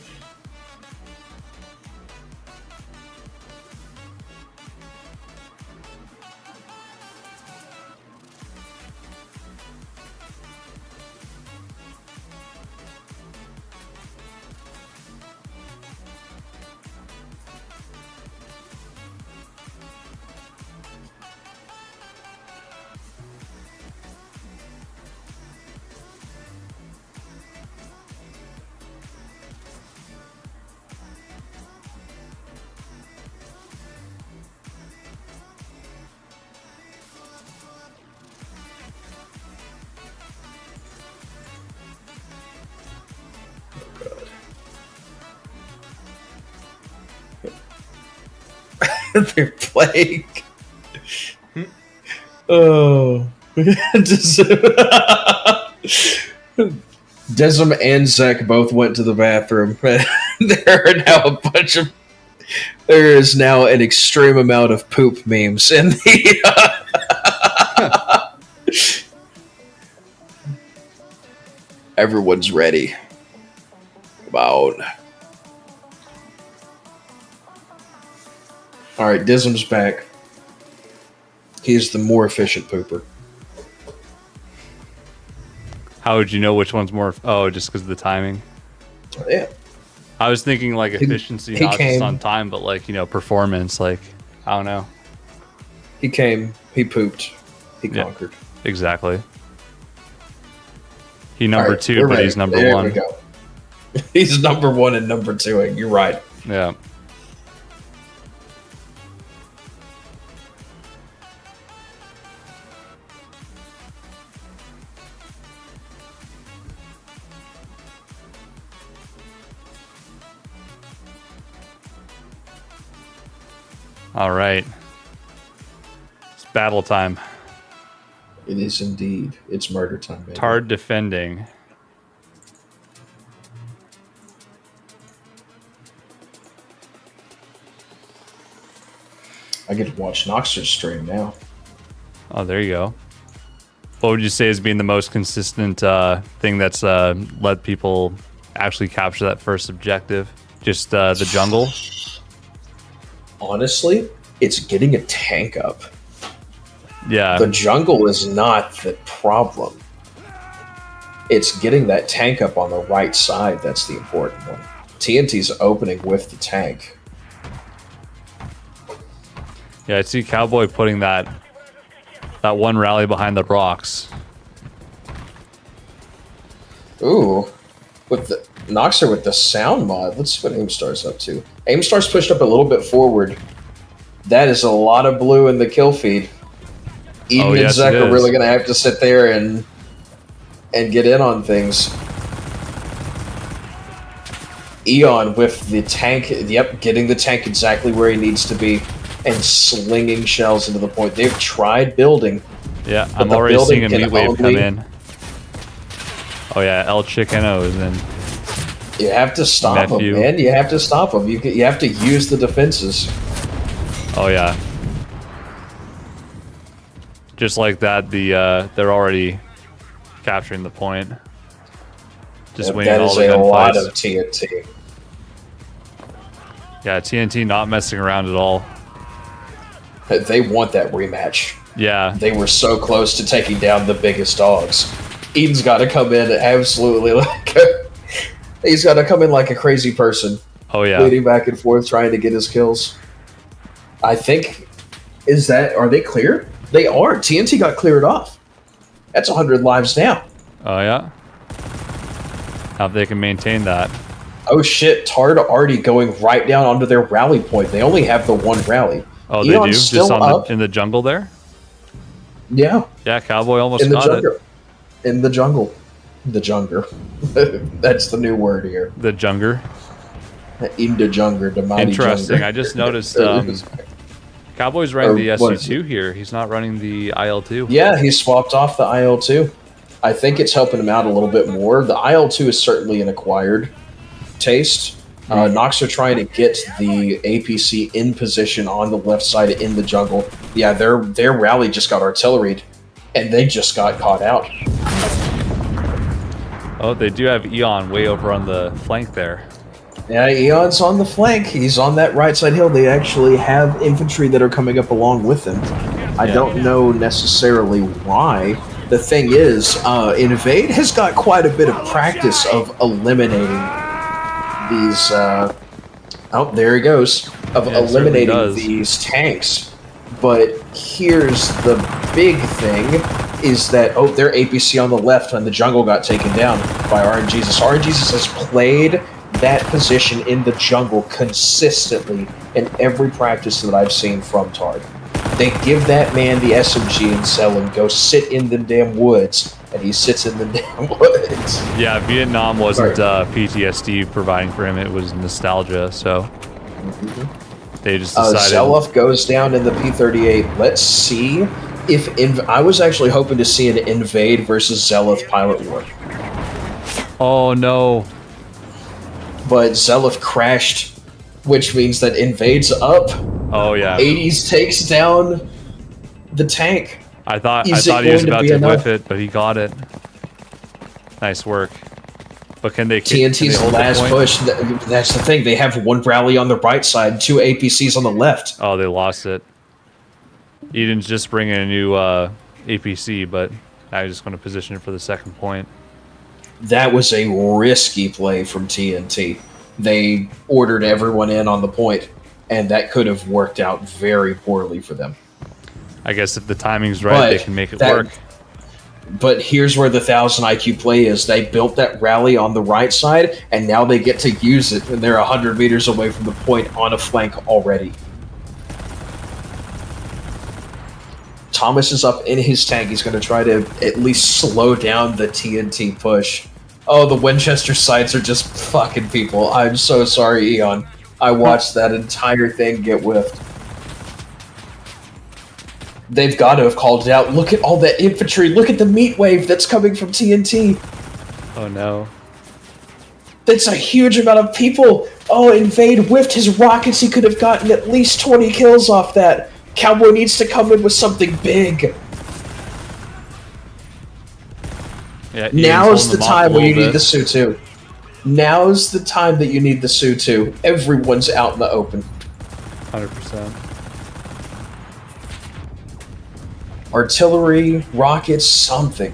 They're playing. Oh. Desm and Zach both went to the bathroom. There are now a bunch of. There is now an extreme amount of poop memes in the. Everyone's ready. Come on. Alright, Dism's back. He's the more efficient pooper. How would you know which one's more? Oh, just because of the timing? Yeah. I was thinking like efficiency, not just on time, but like, you know, performance. Like, I don't know. He came, he pooped, he conquered. Exactly. He number two, but he's number one. There we go. He's number one and number two. You're right. Yeah. All right. It's battle time. It is indeed. It's murder time, baby. Tard defending. I get to watch Noxer's stream now. Oh, there you go. What would you say is being the most consistent thing that's led people actually capture that first objective? Just the jungle? Honestly, it's getting a tank up. Yeah. The jungle is not the problem. It's getting that tank up on the right side that's the important one. TNT's opening with the tank. Yeah, I see Cowboy putting that one rally behind the rocks. Ooh. With the Noxer with the sound mod. Let's see what Aimstar's up to. Aimstar's pushed up a little bit forward. That is a lot of blue in the kill feed. Eden and Zek are really going to have to sit there and get in on things. Eon with the tank. Yep, getting the tank exactly where he needs to be and slinging shells into the point. They've tried building. Yeah, I'm already seeing a meat wave come in. Oh yeah, El Chicano is in. You have to stop him, man. You have to stop him. You have to use the defenses. Oh yeah, Just like that, they're already capturing the point. Just winning that all is the a lot gunfights. of TNT. Yeah, TNT not messing around at all. They want that rematch. Yeah. They were so close to taking down the biggest dogs. Eden's got to come in absolutely like he's got to come in like a crazy person. Oh yeah. Leading back and forth trying to get his kills. I think are they clear? They are. TNT got cleared off. That's 100 lives now. Oh yeah. Now if they can maintain that. Oh shit, Tard already going right down onto their rally point. They only have the one rally. Oh, they Eon's do? still Just up. in the jungle there? Yeah. Yeah, Cowboy almost In the got jungle. it. In the jungle. The junger. That's the new word here. The junger. In the junger, the mighty Interesting. junger. I just noticed Cowboy's running the SU2 here. He's not running the IL2. Yeah, he swapped off the IL2. I think it's helping him out a little bit more. The IL2 is certainly an acquired taste. Nox are trying to get the APC in position on the left side in the jungle. Yeah, their rally just got artilleried, and they just got caught out. Oh, they do have Eon way over on the flank there. Yeah, Eon's on the flank. He's on that right side hill. They actually have infantry that are coming up along with him. I don't know necessarily why. The thing is, Invade has got quite a bit of practice of eliminating these... oh, there he goes. Of eliminating these tanks. But here's the big thing, is that, oh, their APC on the left when the jungle got taken down by RNGesus. RNGesus has played that position in the jungle consistently in every practice that I've seen from Tard. They give that man the SMG and sell him, go sit in the damn woods, and he sits in the damn woods. Yeah, Vietnam wasn't PTSD providing for him, it was nostalgia, so they just decided... Zeloth goes down in the P-38. Let's see if... I was actually hoping to see an Invade versus Zeloth pilot war. Oh no. But Zeloth crashed, which means that Invade's up. Oh yeah. 80s takes down the tank. I thought Is he was it going to about be to enough? whiff it, but he got it. Nice work. But can they TNT's hold the last point? push, that's the thing. They have one rally on the right side, 2 APCs on the left. Oh, they lost it. Eden's just bringing a new APC, but now he's just going to position it for the second point. That was a risky play from TNT. They ordered everyone in on the point, and that could have worked out very poorly for them. I guess if the timing's right, they can make it work. But here's where the 1000 IQ play is. They built that rally on the right side, and now they get to use it, and they're 100 meters away from the point on a flank already. Thomas is up in his tank. He's going to try to at least slow down the TNT push. Oh, the Winchester sights are just fucking people. I'm so sorry, Eon. I watched that entire thing get whiffed. They've got to have called it out. Look at all that infantry. Look at the meat wave that's coming from TNT. Oh no. That's a huge amount of people. Oh, Invade whiffed his rockets. He could have gotten at least 20 kills off that. Cowboy needs to come in with something big. Yeah, Now's the time when you need the Su-2. Now's the time that you need the Su-2. Everyone's out in the open. 100%. Artillery, rockets, something.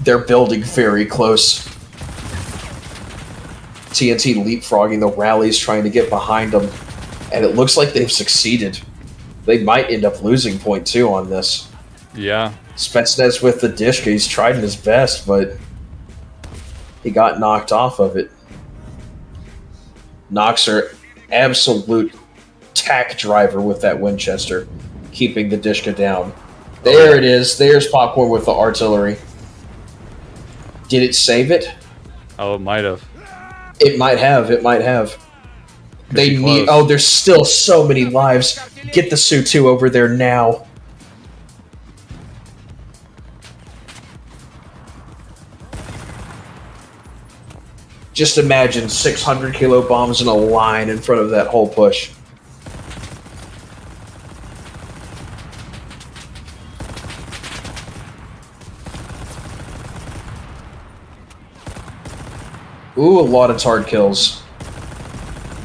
They're building very close. TNT leapfrogging the rallies, trying to get behind them. And it looks like they've succeeded. They might end up losing point 2 on this. Yeah. Spetsnaz with the Dishka, he's tried his best, but he got knocked off of it. Nox are absolute tack driver with that Winchester, keeping the Dishka down. There it is. There's Popcorn with the artillery. Did it save it? Oh, it might have. It might have. It might have. They Pretty need... close. Oh, there's still so many lives. Get the Su-2 over there now. Just imagine 600 kilo bombs in a line in front of that whole push. Ooh, a lot of Tard kills.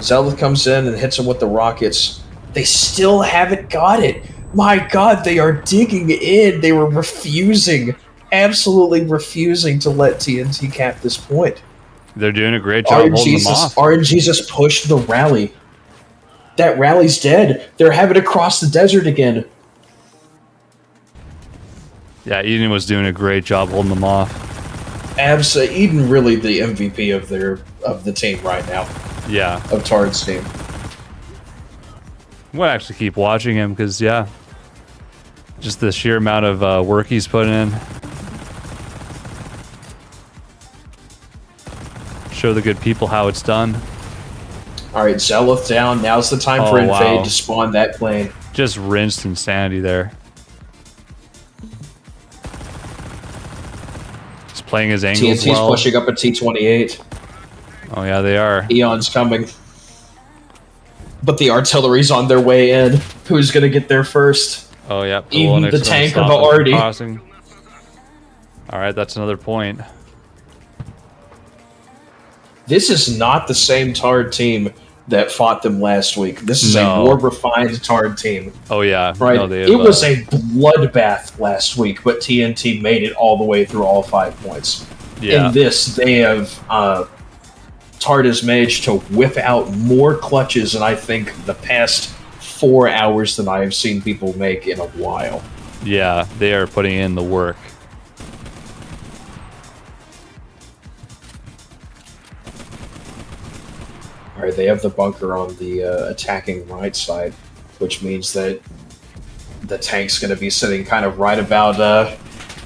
Zelda comes in and hits him with the rockets. They still haven't got it. My god, they are digging in. They were refusing, absolutely refusing to let TNT cap this point. They're doing a great job holding them off. RNG just pushed the rally. That rally's dead. They're having to cross the desert again. Yeah, Eden was doing a great job holding them off. Eden really the MVP of the team right now. Yeah. Of Tard's team. I'm gonna actually keep watching him because just the sheer amount of work he's putting in. Show the good people how it's done. Alright, Zelith down. Now's the time for Invade to spawn that plane. Just rinsed Insanity there. He's playing his angles TNT's pushing up a T-28. Oh yeah, they are. Eon's coming. But the artillery's on their way in. Who's gonna get there first? Oh yeah, even the tank or the Artie. Alright, that's another point. This is not the same Tard team that fought them last week. This is a more refined Tard team. Oh yeah. Right? No, It was a bloodbath last week, but TNT made it all the way through all 5 points. Yeah. In this, they have Tard has managed to whip out more clutches in I think the past 4 hours than I have seen people make in a while. Yeah, they are putting in the work. Alright, they have the bunker on the attacking right side, which means that the tank's going to be sitting kind of right about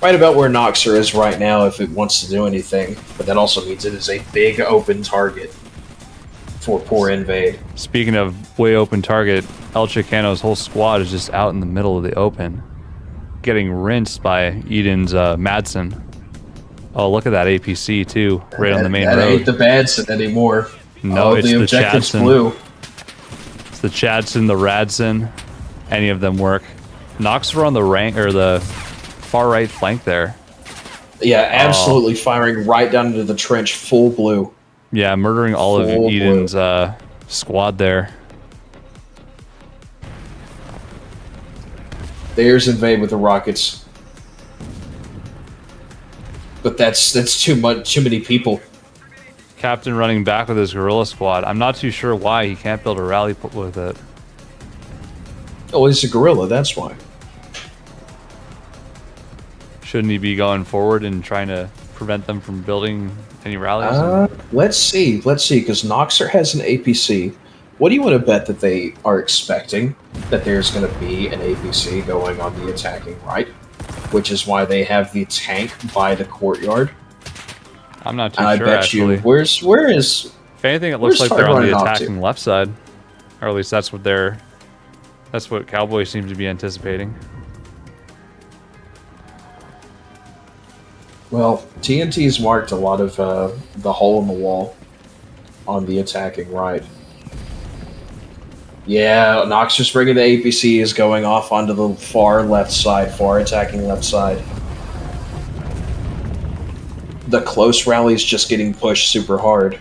where Noxer is right now if it wants to do anything. But that also means it is a big open target for poor Invade. Speaking of way open target, El Chicano's whole squad is just out in the middle of the open, getting rinsed by Eden's Madsen. Oh, look at that APC too, right on the main road. That ain't the Badson anymore. No, it's the the objective's Chadson. blue. It's the Chadson, the Radson. Any of them work. Noxer on the rank or the far right flank there. Yeah, absolutely firing right down into the trench, full blue. Yeah, murdering all of Full Eden's squad there. There's Invade with the rockets. But that's too much, too many people. Captain running back with his guerrilla squad. I'm not too sure why he can't build a rally with it. Oh, he's a gorilla, that's why. Shouldn't he be going forward and trying to prevent them from building any rallies? Let's see, because Noxer has an APC. What do you want to bet that they are expecting that there's going to be an APC going on the attacking right? Which is why they have the tank by the courtyard. I'm not too I sure, bet actually. you. Where is? If anything, it looks where's like they're on the Tard running off to? attacking left side. Or at least that's what Cowboys seem to be anticipating. Well, TNT's marked a lot of the hole in the wall on the attacking right. Yeah, Noxer's bringing the APC is going off onto the far left side, far attacking left side. The close rally's just getting pushed super hard.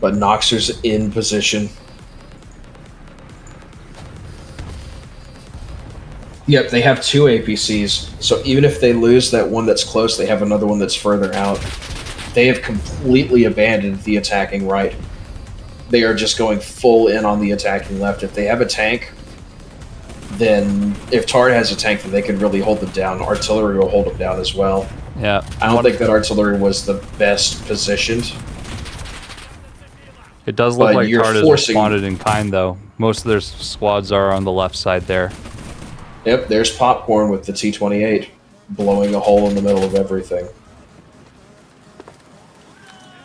But Noxer's in position. Yep, they have 2 APCs, so even if they lose that one that's close, they have another one that's further out. They have completely abandoned the attacking right. They are just going full in on the attacking left. If they have a tank, then if Tard has a tank, then they can really hold them down. Artillery will hold them down as well. Yeah. I don't think that artillery was the best positioned. It does look But like you're Tard has forcing- responded in kind, though. Most of their squads are on the left side there. Yep, there's Popcorn with the T-28 blowing a hole in the middle of everything.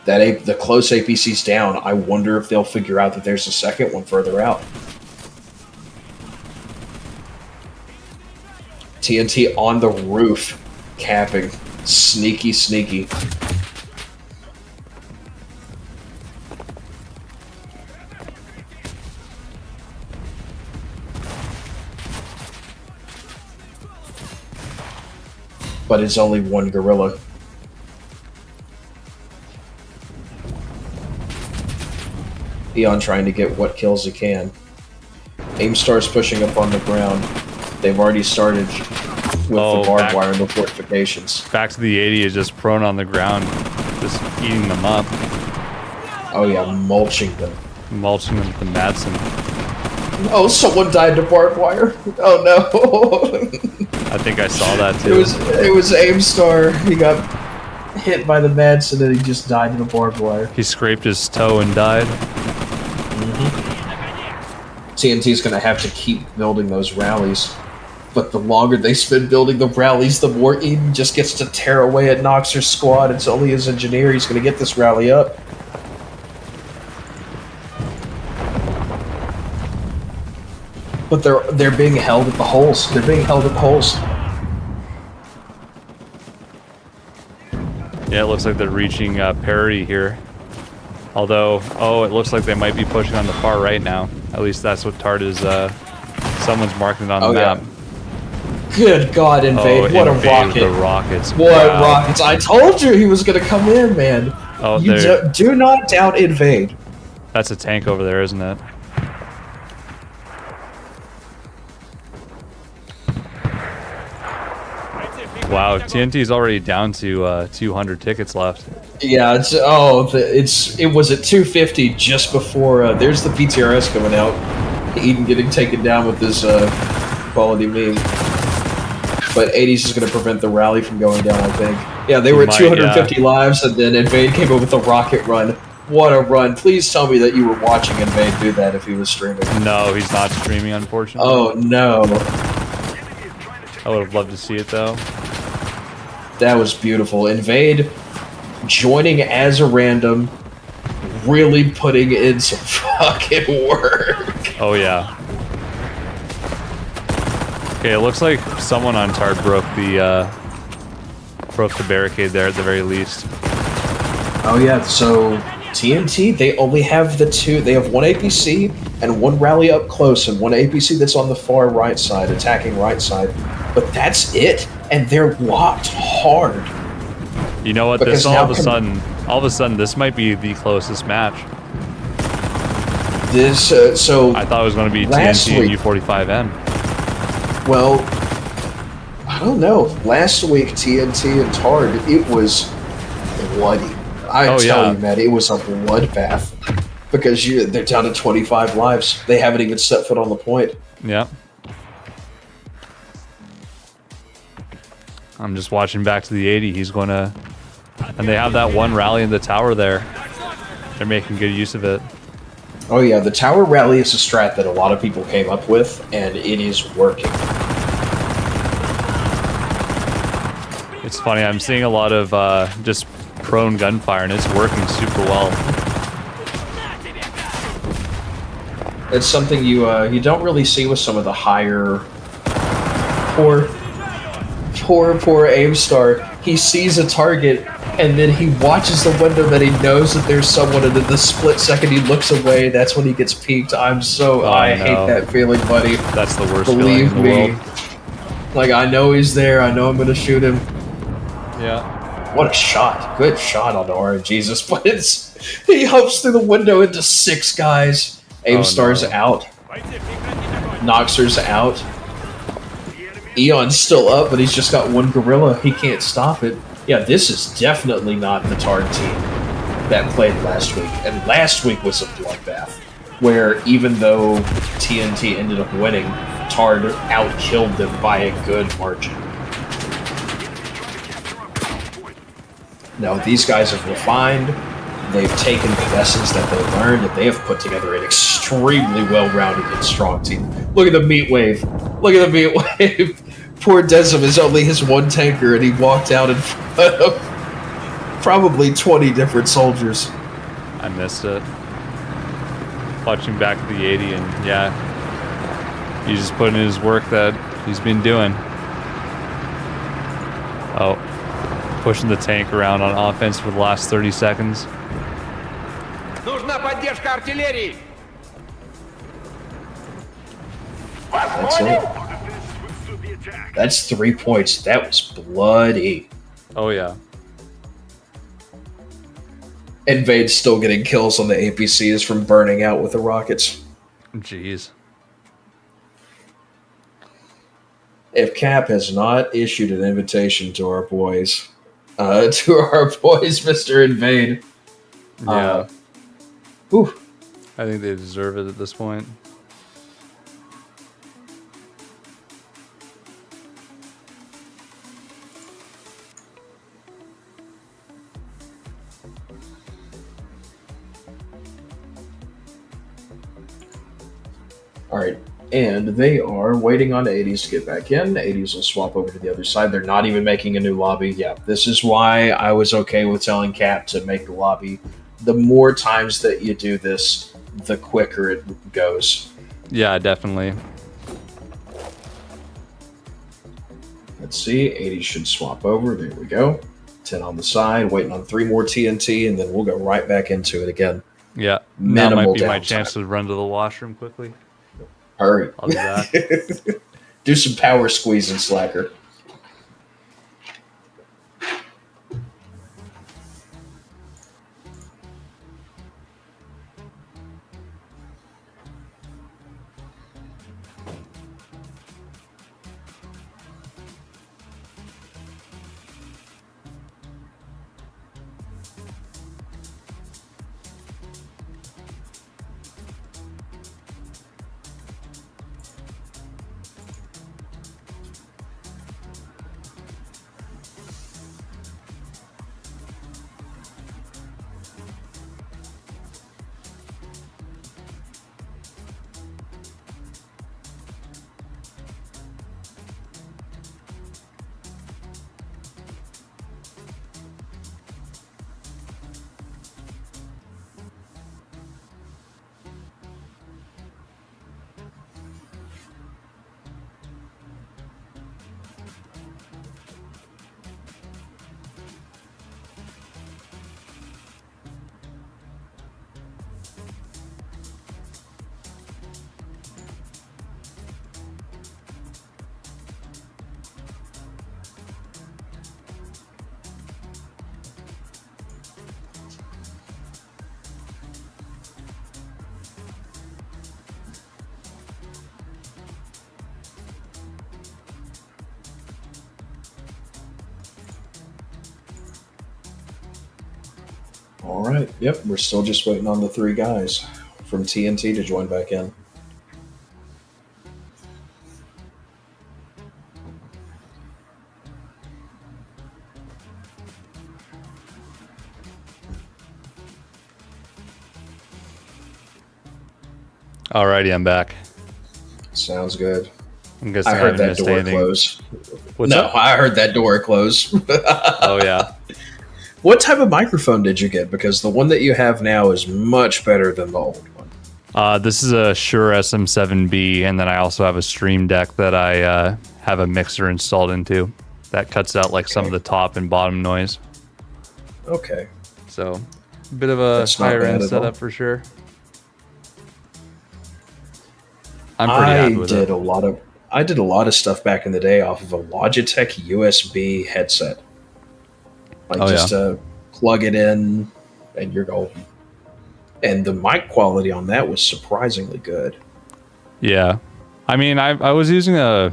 The close APC's down. I wonder if they'll figure out that there's a second one further out. TNT on the roof, capping. Sneaky, sneaky. But it's only one gorilla. Eon trying to get what kills he can. Aimstar's pushing up on the ground. They've already started with the barbed wire and the fortifications. Back to the 80 is just prone on the ground, just eating them up. Oh yeah, mulching them. Mulching them with the Madsen. Oh, someone died to barbed wire. Oh no. I think I saw that too. It was Aimstar. He got hit by the Madsen and he just died in the barbed wire. He scraped his toe and died. TNT's gonna have to keep building those rallies. But the longer they spend building the rallies, the more Eden just gets to tear away at Noxer's squad. It's only his engineer. He's gonna get this rally up. But they're being held at the holes. They're being held at the holes. Yeah, it looks like they're reaching parity here. Although, it looks like they might be pushing on the far right now. At least that's what Tart is, someone's marking it on the map. Good God, Invade. What a rocket. The rockets. What Wow. rockets. I told you he was going to come in, man. Oh, You do not doubt Invade. That's a tank over there, isn't it? Wow, TNT is already down to 200 tickets left. Yeah, it was at 250 just before. There's the PTRS coming out. Eden getting taken down with this quality meme. But 80's is going to prevent the rally from going down, I think. Yeah, they were at 250 lives, and then Invade came in with a rocket run. What a run. Please tell me that you were watching Invade do that if he was streaming. No, he's not streaming, unfortunately. Oh, no. I would have loved to see it, though. That was beautiful. Invade joining as a random, really putting in some fucking work. Oh, yeah. Okay, it looks like someone on Tart broke the barricade there at the very least. Oh yeah, so TNT, they only have they have one APC and one rally up close and one APC that's on the far right side, attacking right side. But that's it, and they're locked hard. You know what, Because all of a sudden, this might be the closest match. This, I thought it was going to be TNT and U45M. Well, I don't know. Last week, TNT and Tard, it was bloody. I tell you, man, it was a bloodbath. Because they're down to 25 lives. They haven't even set foot on the point. Yeah. I'm just watching back to the 80. He's going to... And they have that one rally in the tower there. They're making good use of it. Oh yeah, the tower rally is a strat that a lot of people came up with, and it is working. It's funny, I'm seeing a lot of just prone gunfire, and it's working super well. It's something you don't really see with some of the higher... Poor Aimstar. He sees a target, and then he watches the window that he knows that there's someone, and in the split second he looks away. That's when he gets peeked. I hate that feeling, buddy. That's the worst Believe feeling in the me. world. Like, I know he's there. I know I'm going to shoot him. Yeah. What a shot. Good shot on the RNGesus, but he hops through the window into 6 guys. Aimstar's out. Noxer's out. Eon's still up, but he's just got one gorilla. He can't stop it. Yeah, this is definitely not the Tard team that played last week. And last week was a bloodbath, where even though TNT ended up winning, Tard outkilled them by a good margin. Now, these guys have refined. They've taken the lessons that they learned, and they have put together an extremely well-rounded and strong team. Look at the meat wave. Look at the meat wave. Poor Desm is only his one tanker, and he walked out in front of probably 20 different soldiers. I missed it. Watching back at the 80, and yeah, he's just putting in his work that he's been doing. Oh, pushing the tank around on offense for the last 30 seconds. Нужна поддержка артиллерии. That's it. That's 3 points. That was bloody. Oh, yeah. Invade's still getting kills on the APCs from burning out with the rockets. Jeez. If Cap has not issued an invitation to our boys, Mr. Invade. Yeah. Whew. I think they deserve it at this point. All right, and they are waiting on 80s to get back in. 80s will swap over to the other side. They're not even making a new lobby. Yeah, this is why I was okay with telling Cap to make the lobby. The more times that you do this, the quicker it goes. Yeah, definitely. Let's see, 80 should swap over. There we go. 10 on the side, waiting on 3 more TNT, and then we'll go right back into it again. Yeah, Minimal that might be my downtime. chance to run to the washroom quickly. Hurry. I'll do that. Do some power squeezing, Slacker. All right. Yep, we're still just waiting on the 3 guys from TNT to join back in. Alrighty, I'm back. Sounds good. I'm guessing I I heard haven't that missed door anything. close. What's no, up? I heard that door close. Oh yeah. What type of microphone did you get? Because the one that you have now is much better than the old one. This is a Shure SM7B, and then I also have a Stream Deck that I have a mixer installed into that cuts out like some of the top and bottom noise. Okay. So, a bit of a That's not higher bad end at setup all. for sure. I'm pretty happy with it. I did a lot of stuff back in the day off of a Logitech USB headset. Like Oh, just yeah. plug it in and you're golden. And the mic quality on that was surprisingly good. Yeah, I mean, I was using a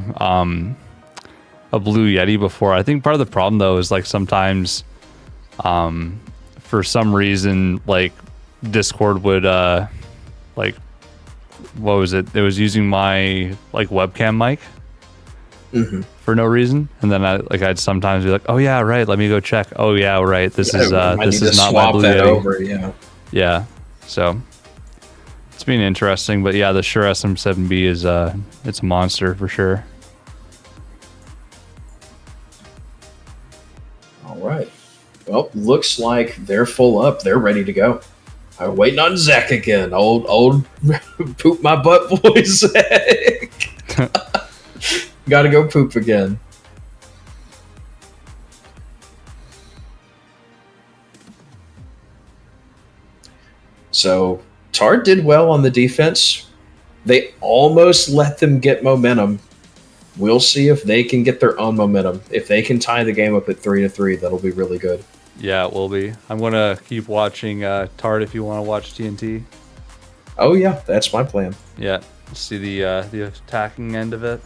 Blue Yeti before. I think part of the problem though is like sometimes, for some reason, like Discord would like, what was it? It was using my like webcam mic for no reason, and then I'd sometimes be like, oh yeah, right, let me go check. Oh yeah, right, this is not my Blue Yeti. Over, yeah. Yeah, so it's been interesting, but yeah, the Shure SM7B is it's a monster for sure. All right. Well, looks like they're full up. They're ready to go. I'm waiting on Zach again. Old poop my butt boy Zach. Gotta go poop again. So Tard did well on the defense. They almost let them get momentum. We'll see if they can get their own momentum. If they can tie the game up at 3-3, that'll be really good. Yeah, it will be. I'm gonna keep watching Tard if you want to watch TNT. Oh yeah, that's my plan. Yeah, see the attacking end of it.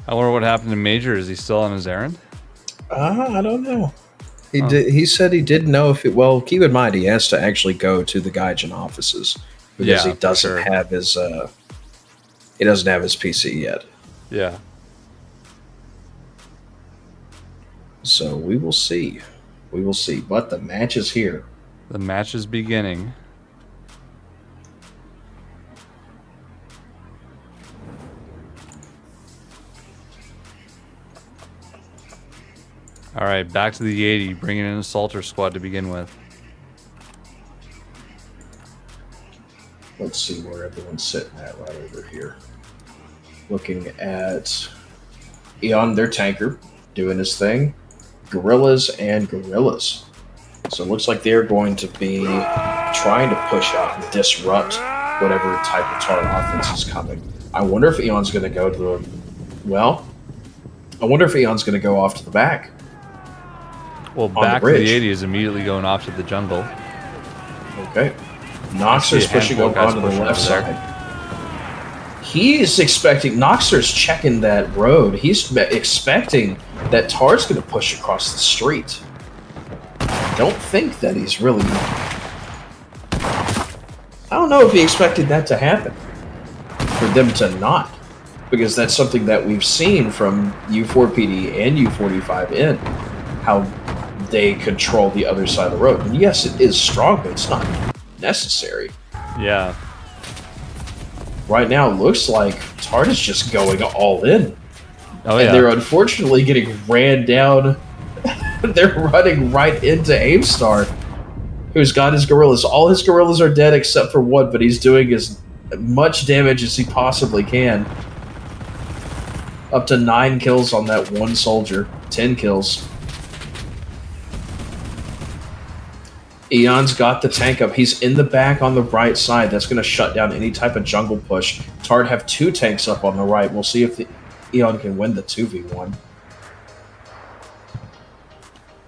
I wonder what happened to Major. Is he still on his errand? I don't know. He said he didn't know if it. Well, keep in mind he has to actually go to the Gaijin offices because he doesn't have his. He doesn't have his PC yet. Yeah. So we will see. We will see. But the match is here. The match is beginning. All right, back to the 80, bringing in a Salter squad to begin with. Let's see where everyone's sitting at right over here. Looking at Eon, their tanker, doing his thing. Gorillas and Gorillas. So it looks like they're going to be trying to push out and disrupt whatever type of Tard offense is coming. I wonder if Eon's going to go to the... Well, I wonder if Eon's going to go off to the back. Well, back to the 80 is immediately going off to the jungle. Okay. Noxer's pushing over onto the left side. He's expecting... Noxer's checking that road. He's expecting that Tard's going to push across the street. I don't think that he's really... I don't know if he expected that to happen. For them to not. Because that's something that we've seen from U4PD and U45N. How they control the other side of the road. And yes, it is strong, but it's not necessary. Yeah. Right now, it looks like Tard is just going all in. Oh, and yeah. they're unfortunately getting ran down. They're running right into Aimstar, who's got his gorillas. All his gorillas are dead except for one, but he's doing as much damage as he possibly can. Up to 9 kills on that one soldier. 10 kills. Eon's got the tank up. He's in the back on the right side. That's going to shut down any type of jungle push. Tard have 2 tanks up on the right. We'll see if Eon can win the 2v1.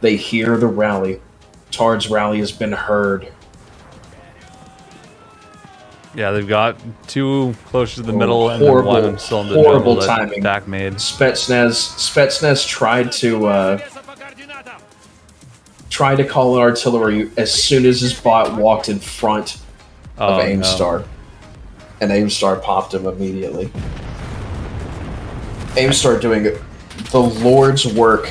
They hear the rally. Tard's rally has been heard. Yeah, they've got 2 close to the middle and then one still in the horrible jungle that timing. Dak made. Spetsnaz tried to call an artillery as soon as his bot walked in front of Aimstar. No. And Aimstar popped him immediately. Aimstar doing the Lord's work.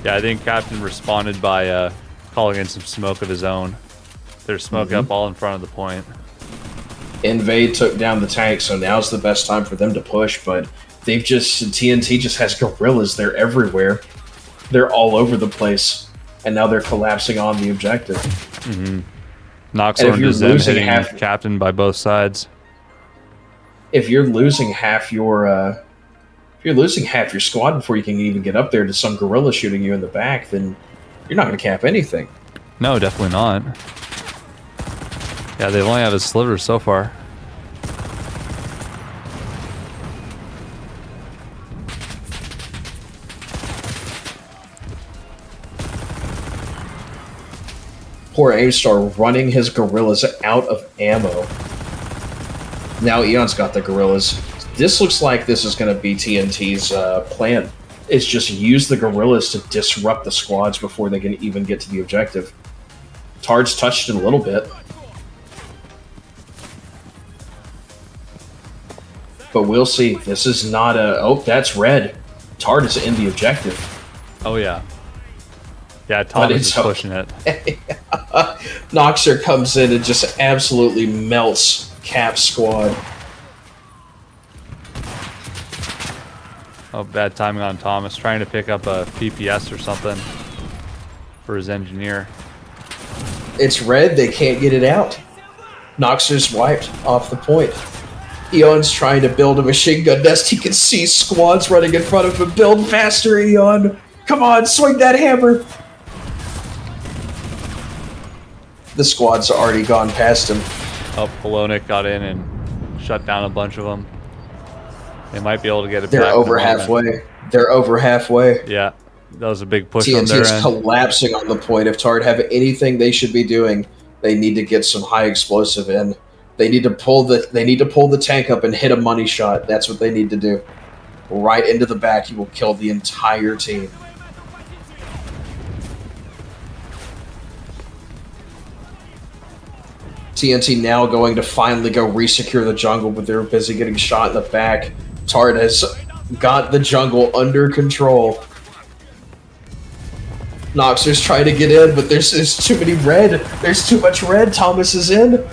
Yeah, I think Captain responded by calling in some smoke of his own. There's smoke up all in front of the point. Invade took down the tank, so now's the best time for them to push, but they've just... TNT just has gorillas. They're everywhere. They're all over the place, and now they're collapsing on the objective. Noxor and Zem hitting Captain by both sides. If you're losing half your... if you're losing half your squad before you can even get up there to some gorilla shooting you in the back, then you're not going to cap anything. No, definitely not. Yeah, they only have a sliver so far. Poor Aimstar running his gorillas out of ammo. Now Eon's got the gorillas. This looks like this is going to be TNT's plan. is just use the guerrillas to disrupt the squads before they can even get to the objective. Tard's touched it a little bit. But we'll see. This is not a... Oh, that's red. Tard is in the objective. Oh, yeah. Yeah, Thomas is pushing it. Noxer comes in and just absolutely melts Cap's squad. Oh, bad timing on Thomas. Trying to pick up a PPS or something for his engineer. It's red. They can't get it out. Noxer's wiped off the point. Eon's trying to build a machine gun nest. He can see squads running in front of him. Build faster, Eon. Come on, swing that hammer. The squad's already gone past him. Oh, Polonic got in and shut down a bunch of them. They might be able to get it They're back. over halfway. They're over halfway. Yeah, that was a big push on TNT their is end. collapsing on the point. If Tard have anything they should be doing, they need to get some high explosive in. They need to pull the tank up and hit a money shot. That's what they need to do. Right into the back, you will kill the entire team. TNT now going to finally go resecure the jungle, but they're busy getting shot in the back. Tard has got the jungle under control. Noxer's trying to get in, but there's too many red. There's too much red. Thomas is in.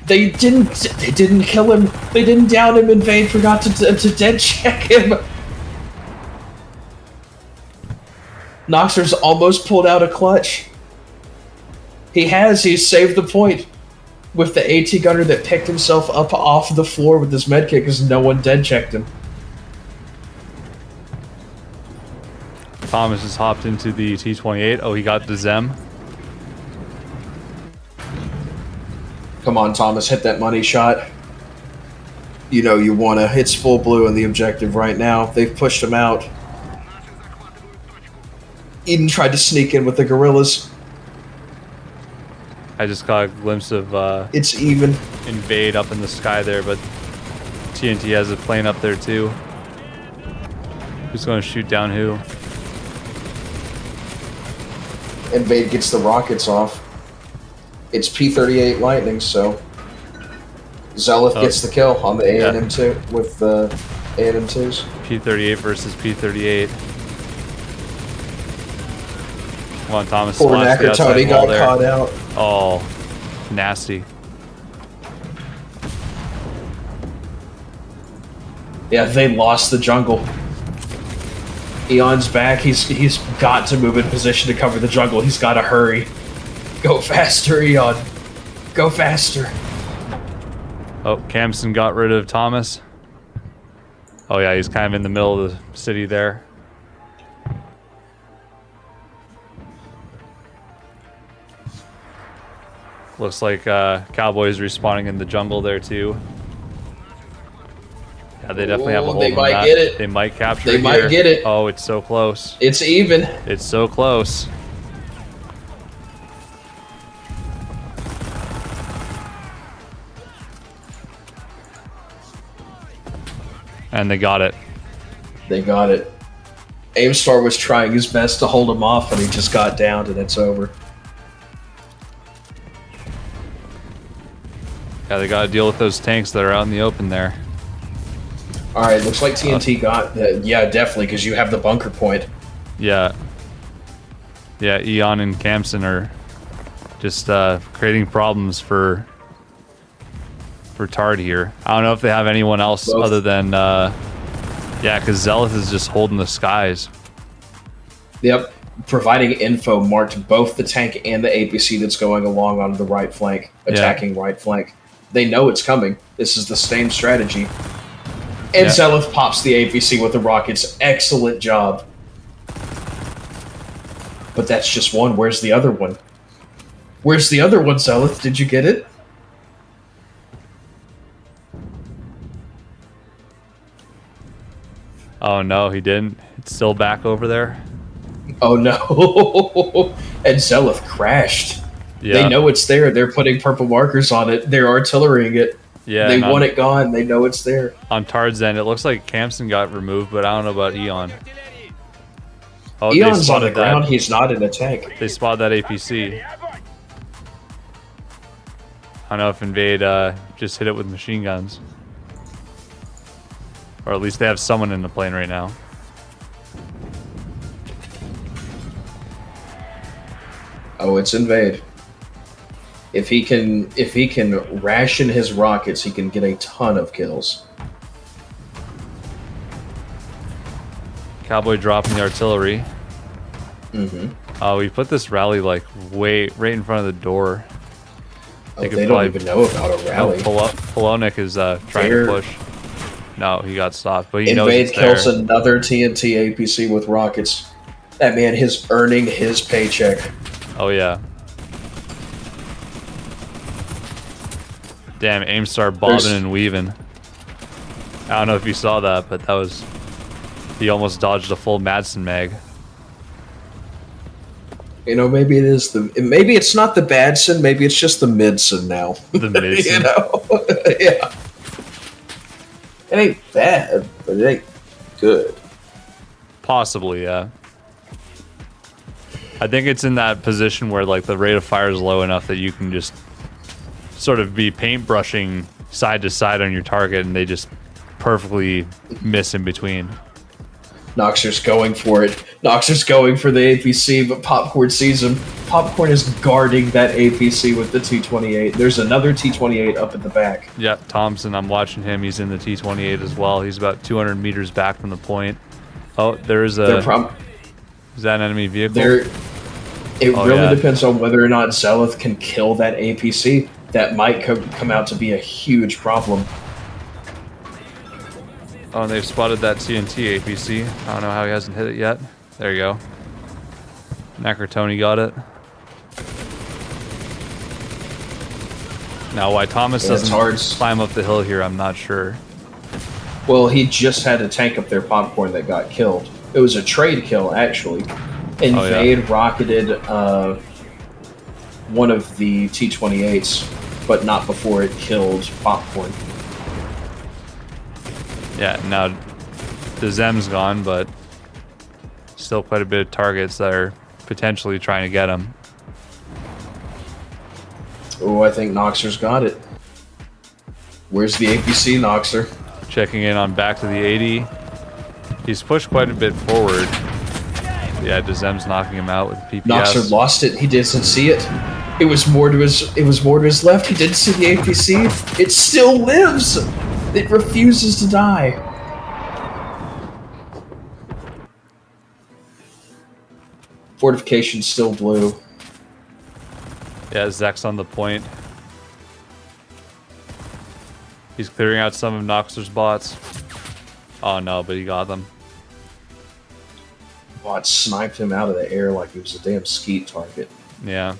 They didn't kill him. They didn't down him. Invade forgot to dead check him. Noxer's almost pulled out a clutch. He's saved the point with the AT gunner that picked himself up off the floor with his medkit because no one dead checked him. Thomas has hopped into the T-28. Oh, he got the Zem. Come on, Thomas, hit that money shot. You know you want to. It's full blue in the objective right now. They've pushed him out. Eden tried to sneak in with the gorillas. I just got a glimpse of it's even invade up in the sky there, but TNT has a plane up there too. Who's going to shoot down who? Invade gets the rockets off. It's P-38 Lightning, so Zealot gets the kill on the A&M2 with the A&M2s. P-38 versus P-38. Come on, Thomas. Poor Nakatoni got caught out. Oh, nasty. Yeah, they lost the jungle. Eon's back. He's got to move in position to cover the jungle. He's got to hurry. Go faster, Eon. Go faster. Oh, Camson got rid of Thomas. Oh yeah, he's kind of in the middle of the city there. Looks like Cowboys respawning in the jungle there too. Yeah, they definitely have a hold They on might that. get it. They might capture They it might here. get it. Oh, it's so close. It's even. It's so close. And they got it. They got it. Aimstar was trying his best to hold him off, and he just got downed, and it's over. Yeah, they got to deal with those tanks that are out in the open there. All right, looks like TNT got the... Yeah, definitely, because you have the bunker point. Yeah. Yeah, Eon and Camson are just creating problems for Tard here. I don't know if they have anyone else other than... yeah, because Zealot is just holding the skies. Yep. Providing info marked both the tank and the APC that's going along on the right flank, attacking right flank. They know it's coming. This is the same strategy. And Zealot pops the APC with the rockets. Excellent job. But that's just one. Where's the other one? Where's the other one, Zealot? Did you get it? Oh no, he didn't. It's still back over there. Oh no. And Zealot crashed. Yeah. They know it's there. They're putting purple markers on it. They're artillerying it. Yeah, they and want it gone. They know it's there. On Tard's end, it looks like Campson got removed, but I don't know about Eon. Oh, they Eon's on spotted the ground. that. He's not in a tank. They spotted that APC. I don't know if Invade just hit it with machine guns. Or at least they have someone in the plane right now. Oh, it's Invade. If he can ration his rockets, he can get a ton of kills. Cowboy dropping the artillery. Mm-hmm. We put this rally like right in front of the door. Oh, they don't even know about a rally. Polonic is trying to push. No, he got stopped, but he knows Invade it's kills there. another TNT APC with rockets. That man is earning his paycheck. Oh yeah. Damn, Aimstar bobbing and weaving. I don't know if you saw that, but that was... He almost dodged a full Madsen mag. You know, maybe it is the... Maybe it's not the Badson, maybe it's just the Midson now. The Midson. You know? Yeah. It ain't bad, but it ain't good. Possibly, yeah. I think it's in that position where like the rate of fire is low enough that you can just sort of be paintbrushing side to side on your target and they just perfectly miss in between. Noxer's going for it. Noxer's going for the APC, but Popcorn sees him. Popcorn is guarding that APC with the T-28. There's another T-28 up at the back. Yep, Thompson, I'm watching him. He's in the T-28 as well. He's about 200 meters back from the point. Oh, there's a... Is that an enemy vehicle? It really depends on whether or not Zelith can kill that APC. That might come out to be a huge problem. Oh, and they've spotted that TNT APC. I don't know how he hasn't hit it yet. There you go. Necrotony got it. Now, why Thomas doesn't climb up the hill here, I'm not sure. Well, he just had a tank up there, Popcorn, that got killed. It was a trade kill, actually. Invade rocketed one of the T-28s, but not before it killed Popcorn. Yeah, now the Zem's gone, but still quite a bit of targets that are potentially trying to get him. Oh, I think Noxer's got it. Where's the APC, Noxer? Checking in on back to the 80. He's pushed quite a bit forward. Yeah, Dezem's knocking him out with PPS. Noxer lost it. He doesn't see it. It was more to his left. He didn't see the APC. It still lives. It refuses to die. Fortification still blue. Yeah, Zek's on the point. He's clearing out some of Noxer's bots. Oh no, but he got them. Bot sniped him out of the air like he was a damn skeet target. Yeah.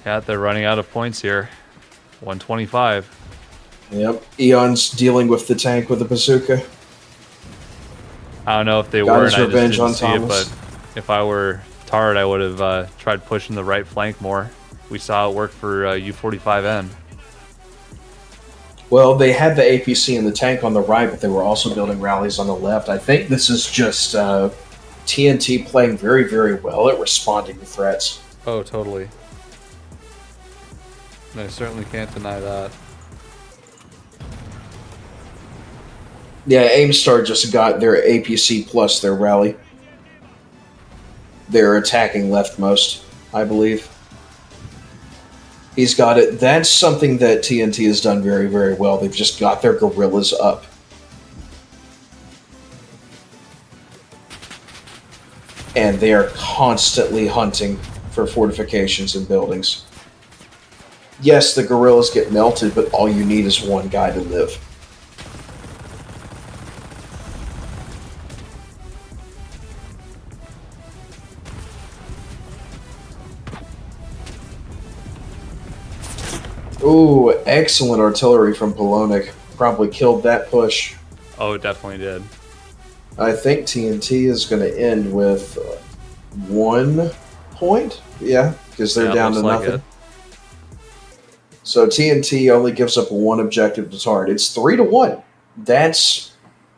Yeah, they're running out of points here. 125. Yep. Eon's dealing with the tank with a bazooka. I don't know if they were, and I just didn't see it, but if I were Tard, I would have tried pushing the right flank more. We saw it work for U45N. Well, they had the APC and the tank on the right, but they were also building rallies on the left. I think this is just TNT playing very, very well at responding to threats. Oh, totally. I certainly can't deny that. Yeah, Aimstar just got their APC plus their rally. They're attacking leftmost, I believe. He's got it. That's something that TNT has done very, very well. They've just got their guerrillas up. And they are constantly hunting for fortifications and buildings. Yes, the guerrillas get melted, but all you need is one guy to live. Ooh, excellent artillery from Polonic. Probably killed that push. Oh, it definitely did. I think TNT is going to end with 1 point. Yeah, because they're down to nothing. So TNT only gives up one objective to Tard. It's 3-1. That's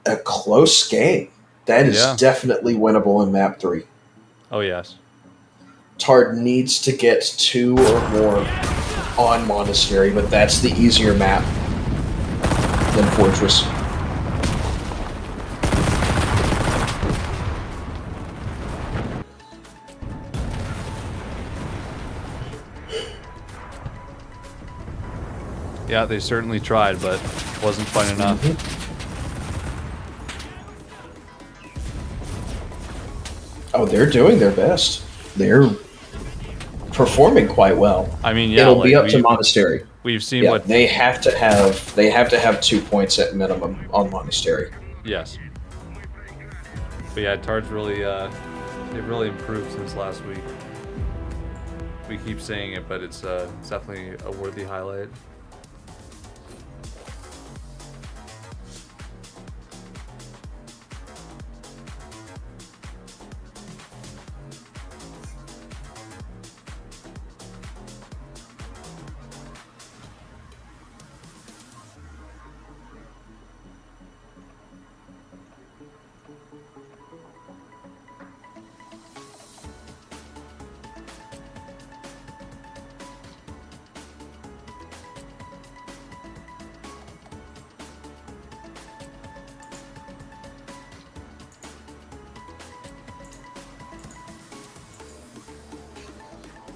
a close game. That is definitely winnable in map 3. Oh, yes. Tard needs to get 2 or more on Monastery, but that's the easier map than Fortress. Yeah, they certainly tried, but wasn't quite enough. Oh, they're doing their best. They're performing quite well. I mean, yeah, it'll be like up to Monastery. We've seen Yeah, what they have to have. They have to have 2 points at minimum on Monastery. Yes. But yeah, Tard's really they've really improved since last week. We keep saying it, but it's definitely a worthy highlight.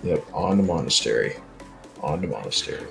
Yep, on to Monastery. On to Monastery.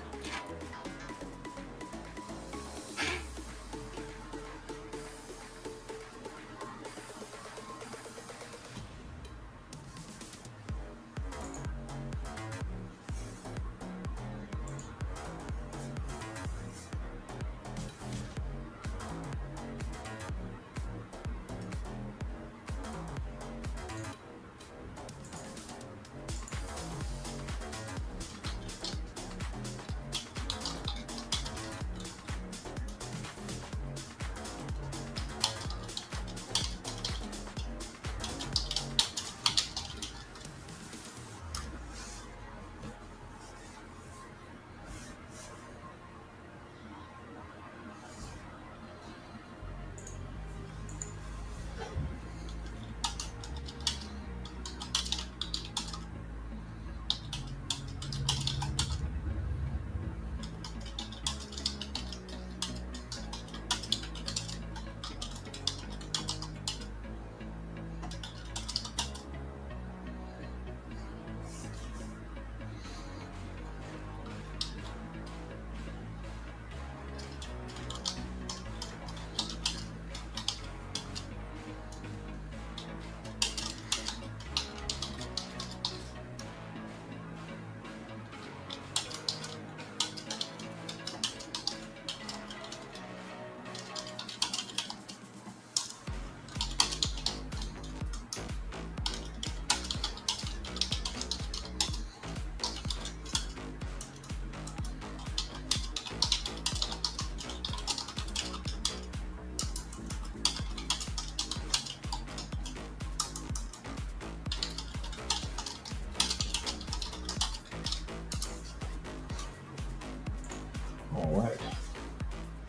Alright.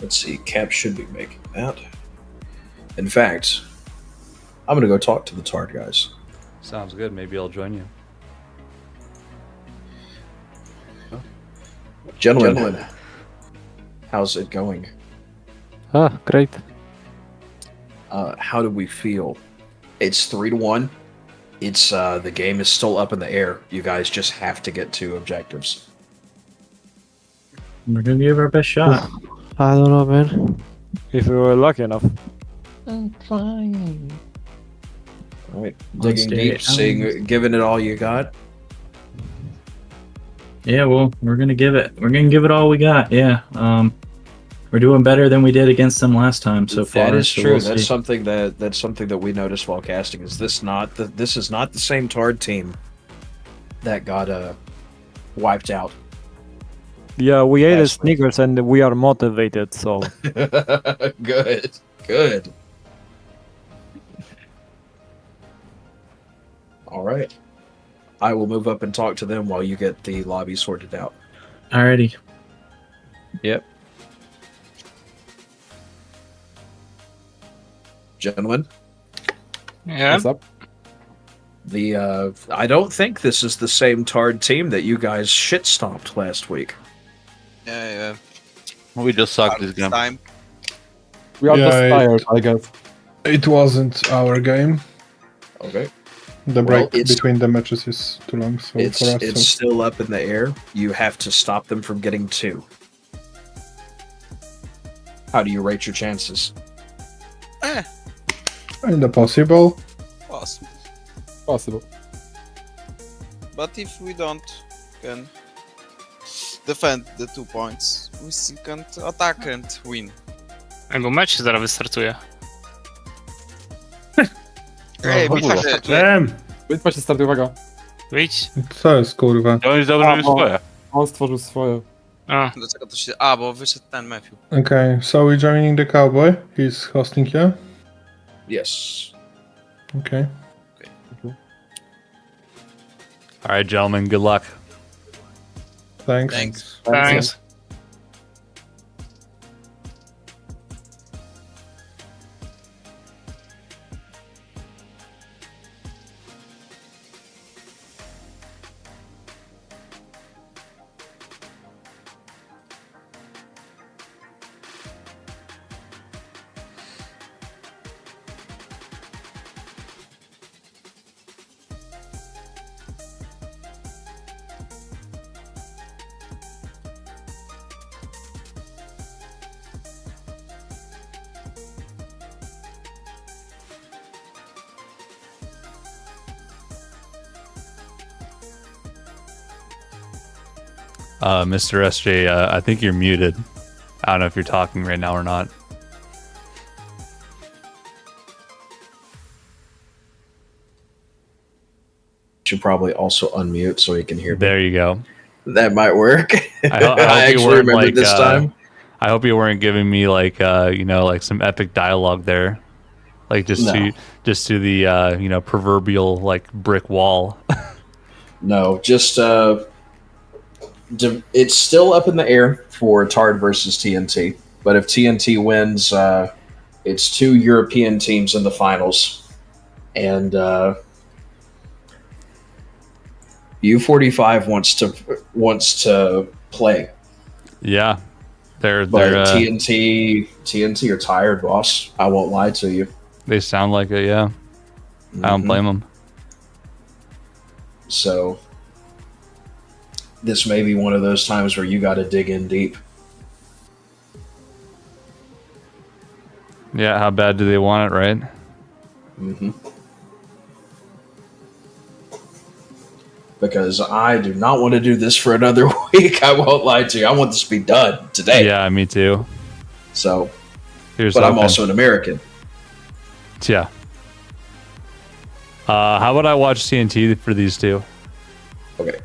Let's see, Cap should be making that. In fact, I'm gonna go talk to the Tard guys. Sounds good. Maybe I'll join you. Gentlemen, how's it going? Great. How do we feel? It's 3-1. It's the game is still up in the air. You guys just have to get 2 objectives. We're gonna give our best shot. I don't know, man. If we were lucky enough. I'm trying. All right, digging deep, seeing, giving it all you got. Yeah, well, we're gonna give it all we got. Yeah, we're doing better than we did against them last time so far. That is so true. we'll That's see. something that we noticed while casting. Is this not this is not the same Tard team that got wiped out? Yeah, we ate a Snickers and we are motivated, so. Good. All right. I will move up and talk to them while you get the lobby sorted out. Alrighty. Yep. Gentlemen, Yeah. what's up? I don't think this is the same Tard team that you guys shit stomped last week. Yeah. We just sucked this game. We are Yeah, just tired, I guess. It wasn't our game. Okay. The Well, break between the matches is too long, so It's for us. it's still up in the air. You have to stop them from getting 2. How do you rate your chances? And the possible. Possible. Possible. But if we don't can defend the 2 points, we still can't attack and win. Ej, bo mecz się zaraz wystartuje. Ej, bitwa się startuje. Bitwa się startuje, uwaga. Wyjdź. Co jest kurwa? To jest dobrze swoje. On stworzył swoje. Dlaczego to się... A, bo wyszedł ten Matthew. Okay, so we're joining the cowboy. He's hosting here. Yes. Okay. All right, gentlemen. Good luck. Thanks. Thanks. Mr. SJ, I think you're muted. I don't know if you're talking right now or not. Should probably also unmute so he can hear me. There you go. That might work. I hope you actually weren't remembered like this time. I hope you weren't giving me like like some epic dialogue there, like just No. to the proverbial like brick wall. No, just it's still up in the air for Tard versus TNT. But if TNT wins, it's 2 European teams in the finals, and U45 wants to play. Yeah, they're TNT are tired, boss. I won't lie to you. They sound like it. Yeah, I don't blame them. So this may be one of those times where you got to dig in deep. Yeah, how bad do they want it, right? Mm-hmm. Because I do not want to do this for another week. I won't lie to you. I want this to be done today. Yeah, me too. So, Here's but I'm hoping. also an American. Yeah. How about I watch TNT for these two? Okay.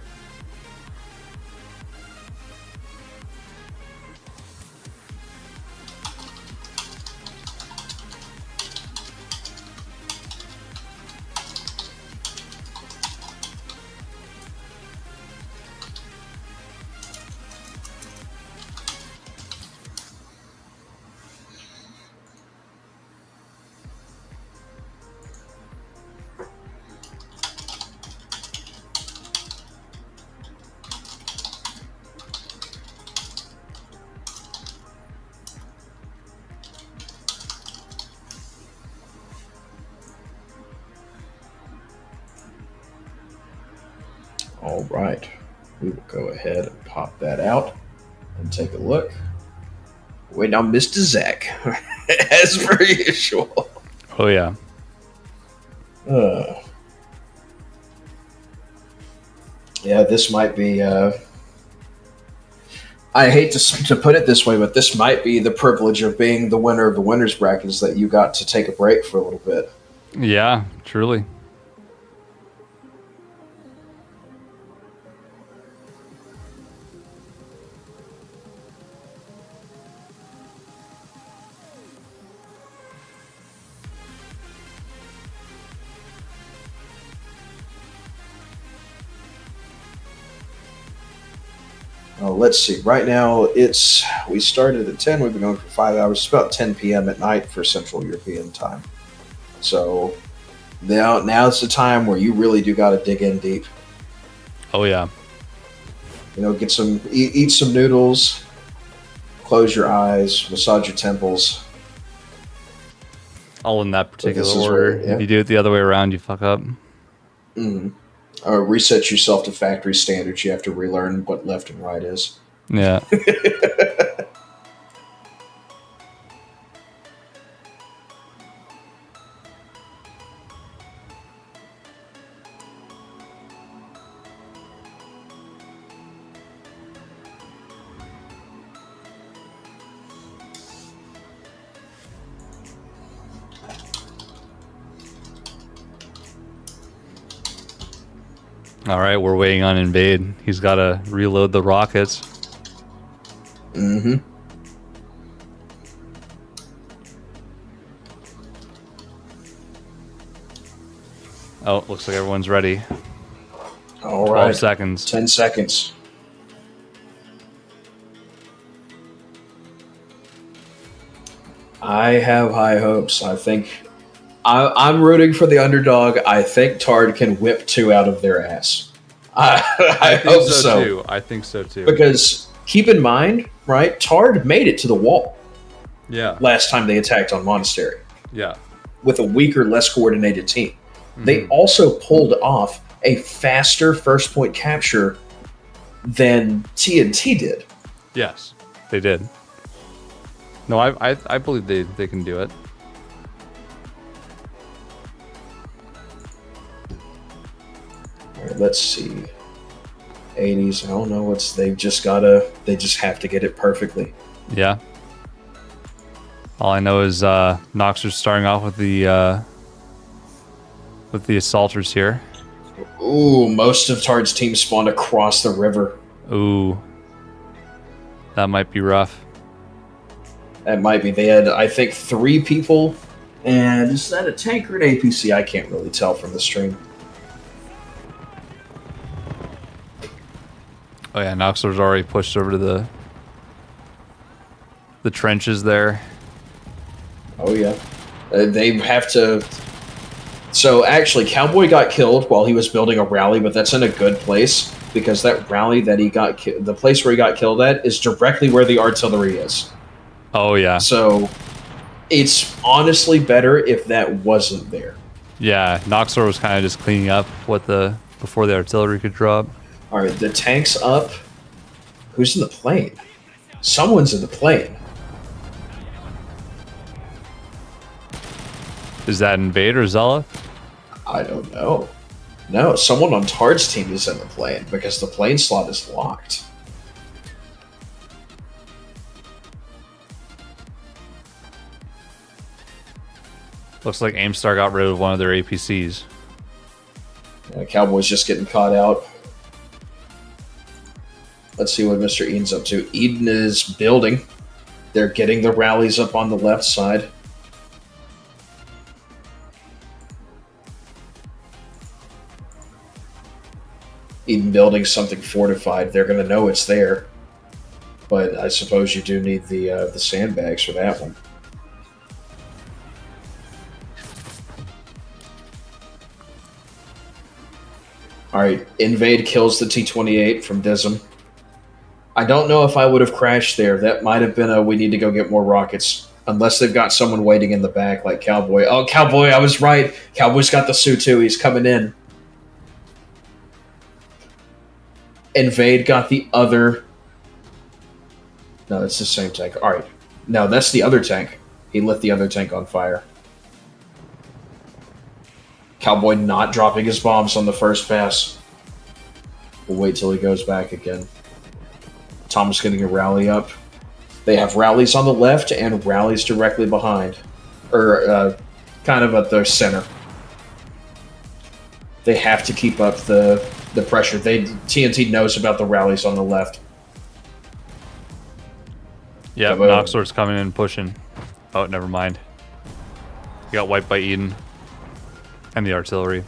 All right. We will go ahead and pop that out and take a look. Wait on Mr. Zach, as per usual. Oh yeah. Yeah, this might be. I hate to put it this way, but this might be the privilege of being the winner of the winners bracket, is that you got to take a break for a little bit. Yeah, truly. Let's see. Right now, we started at 10. We've been going for 5 hours. It's about 10 p.m. at night for Central European time. So now's the time where you really do got to dig in deep. Oh yeah. Get some eat some noodles. Close your eyes. Massage your temples. All in that particular is order. where- yeah. If you do it the other way around, you fuck up. Or reset yourself to factory standards. You have to relearn what left and right is. Yeah. All right, we're waiting on Invade. He's got to reload the rockets. Mm-hmm. Oh, looks like everyone's ready. All 12 right. seconds. 10 seconds. I have high hopes. I think I'm rooting for the underdog. I think Tard can whip 2 out of their ass. I think hope so. too. I think so too. Because keep in mind, right? Tard made it to the wall Yeah. last time they attacked on Monastery Yeah. with a weaker, less coordinated team. Mm-hmm. They also pulled off a faster first point capture than TNT did. Yes, they did. No, I believe they can do it. All right, let's see. 80s. I don't know they just have to get it perfectly. Yeah. All I know is Noxer's starting off with the assaulters here. Ooh, most of Tard's team spawned across the river. Ooh. That might be rough. That might be. They had, I think, 3 people. And is that a tank or an APC? I can't really tell from the stream. Oh yeah, Noxer's already pushed over to the trenches there. Oh yeah. They have to... So actually, Cowboy got killed while he was building a rally, but that's in a good place. Because that rally that he got... The place where he got killed at is directly where the artillery is. Oh yeah. So it's honestly better if that wasn't there. Yeah, Noxer was kind of just cleaning up before the artillery could drop. All right, the tank's up. Who's in the plane? Someone's in the plane. Is that Invade or Zella? I don't know. No, someone on Tard's team is in the plane because the plane slot is locked. Looks like Aimstar got rid of one of their APCs. Cowboy's just getting caught out. Let's see what Mr. Eden's up to. Eden is building. They're getting the rallies up on the left side. Eden building something fortified. They're going to know it's there. But I suppose you do need the sandbags for that one. Alright, Invade kills the T-28 from Dism. I don't know if I would have crashed there. That might have been a we need to go get more rockets. Unless they've got someone waiting in the back like Cowboy. Oh, Cowboy, I was right. Cowboy's got the suit too. He's coming in. Invade got the other... No, it's the same tank. Alright. No, that's the other tank. He lit the other tank on fire. Cowboy not dropping his bombs on the first pass. We'll wait till he goes back again. Tom's getting a rally up. They have rallies on the left and rallies directly behind. Or kind of at their center. They have to keep up the pressure. TNT knows about the rallies on the left. Yeah, Noxor's coming in pushing. Oh, never mind. He got wiped by Eden. And the artillery.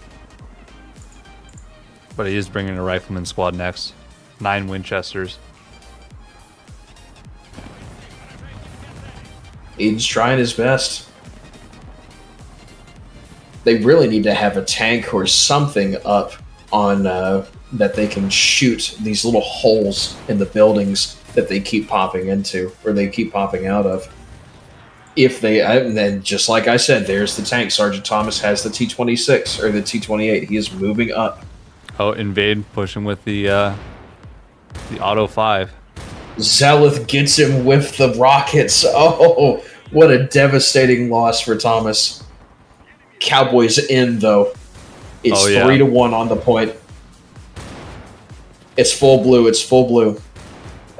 But he is bringing a rifleman squad next. 9 Winchesters. Eden's trying his best. They really need to have a tank or something up on that they can shoot these little holes in the buildings that they keep popping into, or they keep popping out of. If they, and then just like I said, there's the tank. Sergeant Thomas has the T-26 or the T-28. He is moving up. Oh, Invade pushing with the Auto 5. Zelith gets him with the rockets. Oh, what a devastating loss for Thomas. Cowboys in, though. It's 3-1 on the point. It's full blue. It's full blue.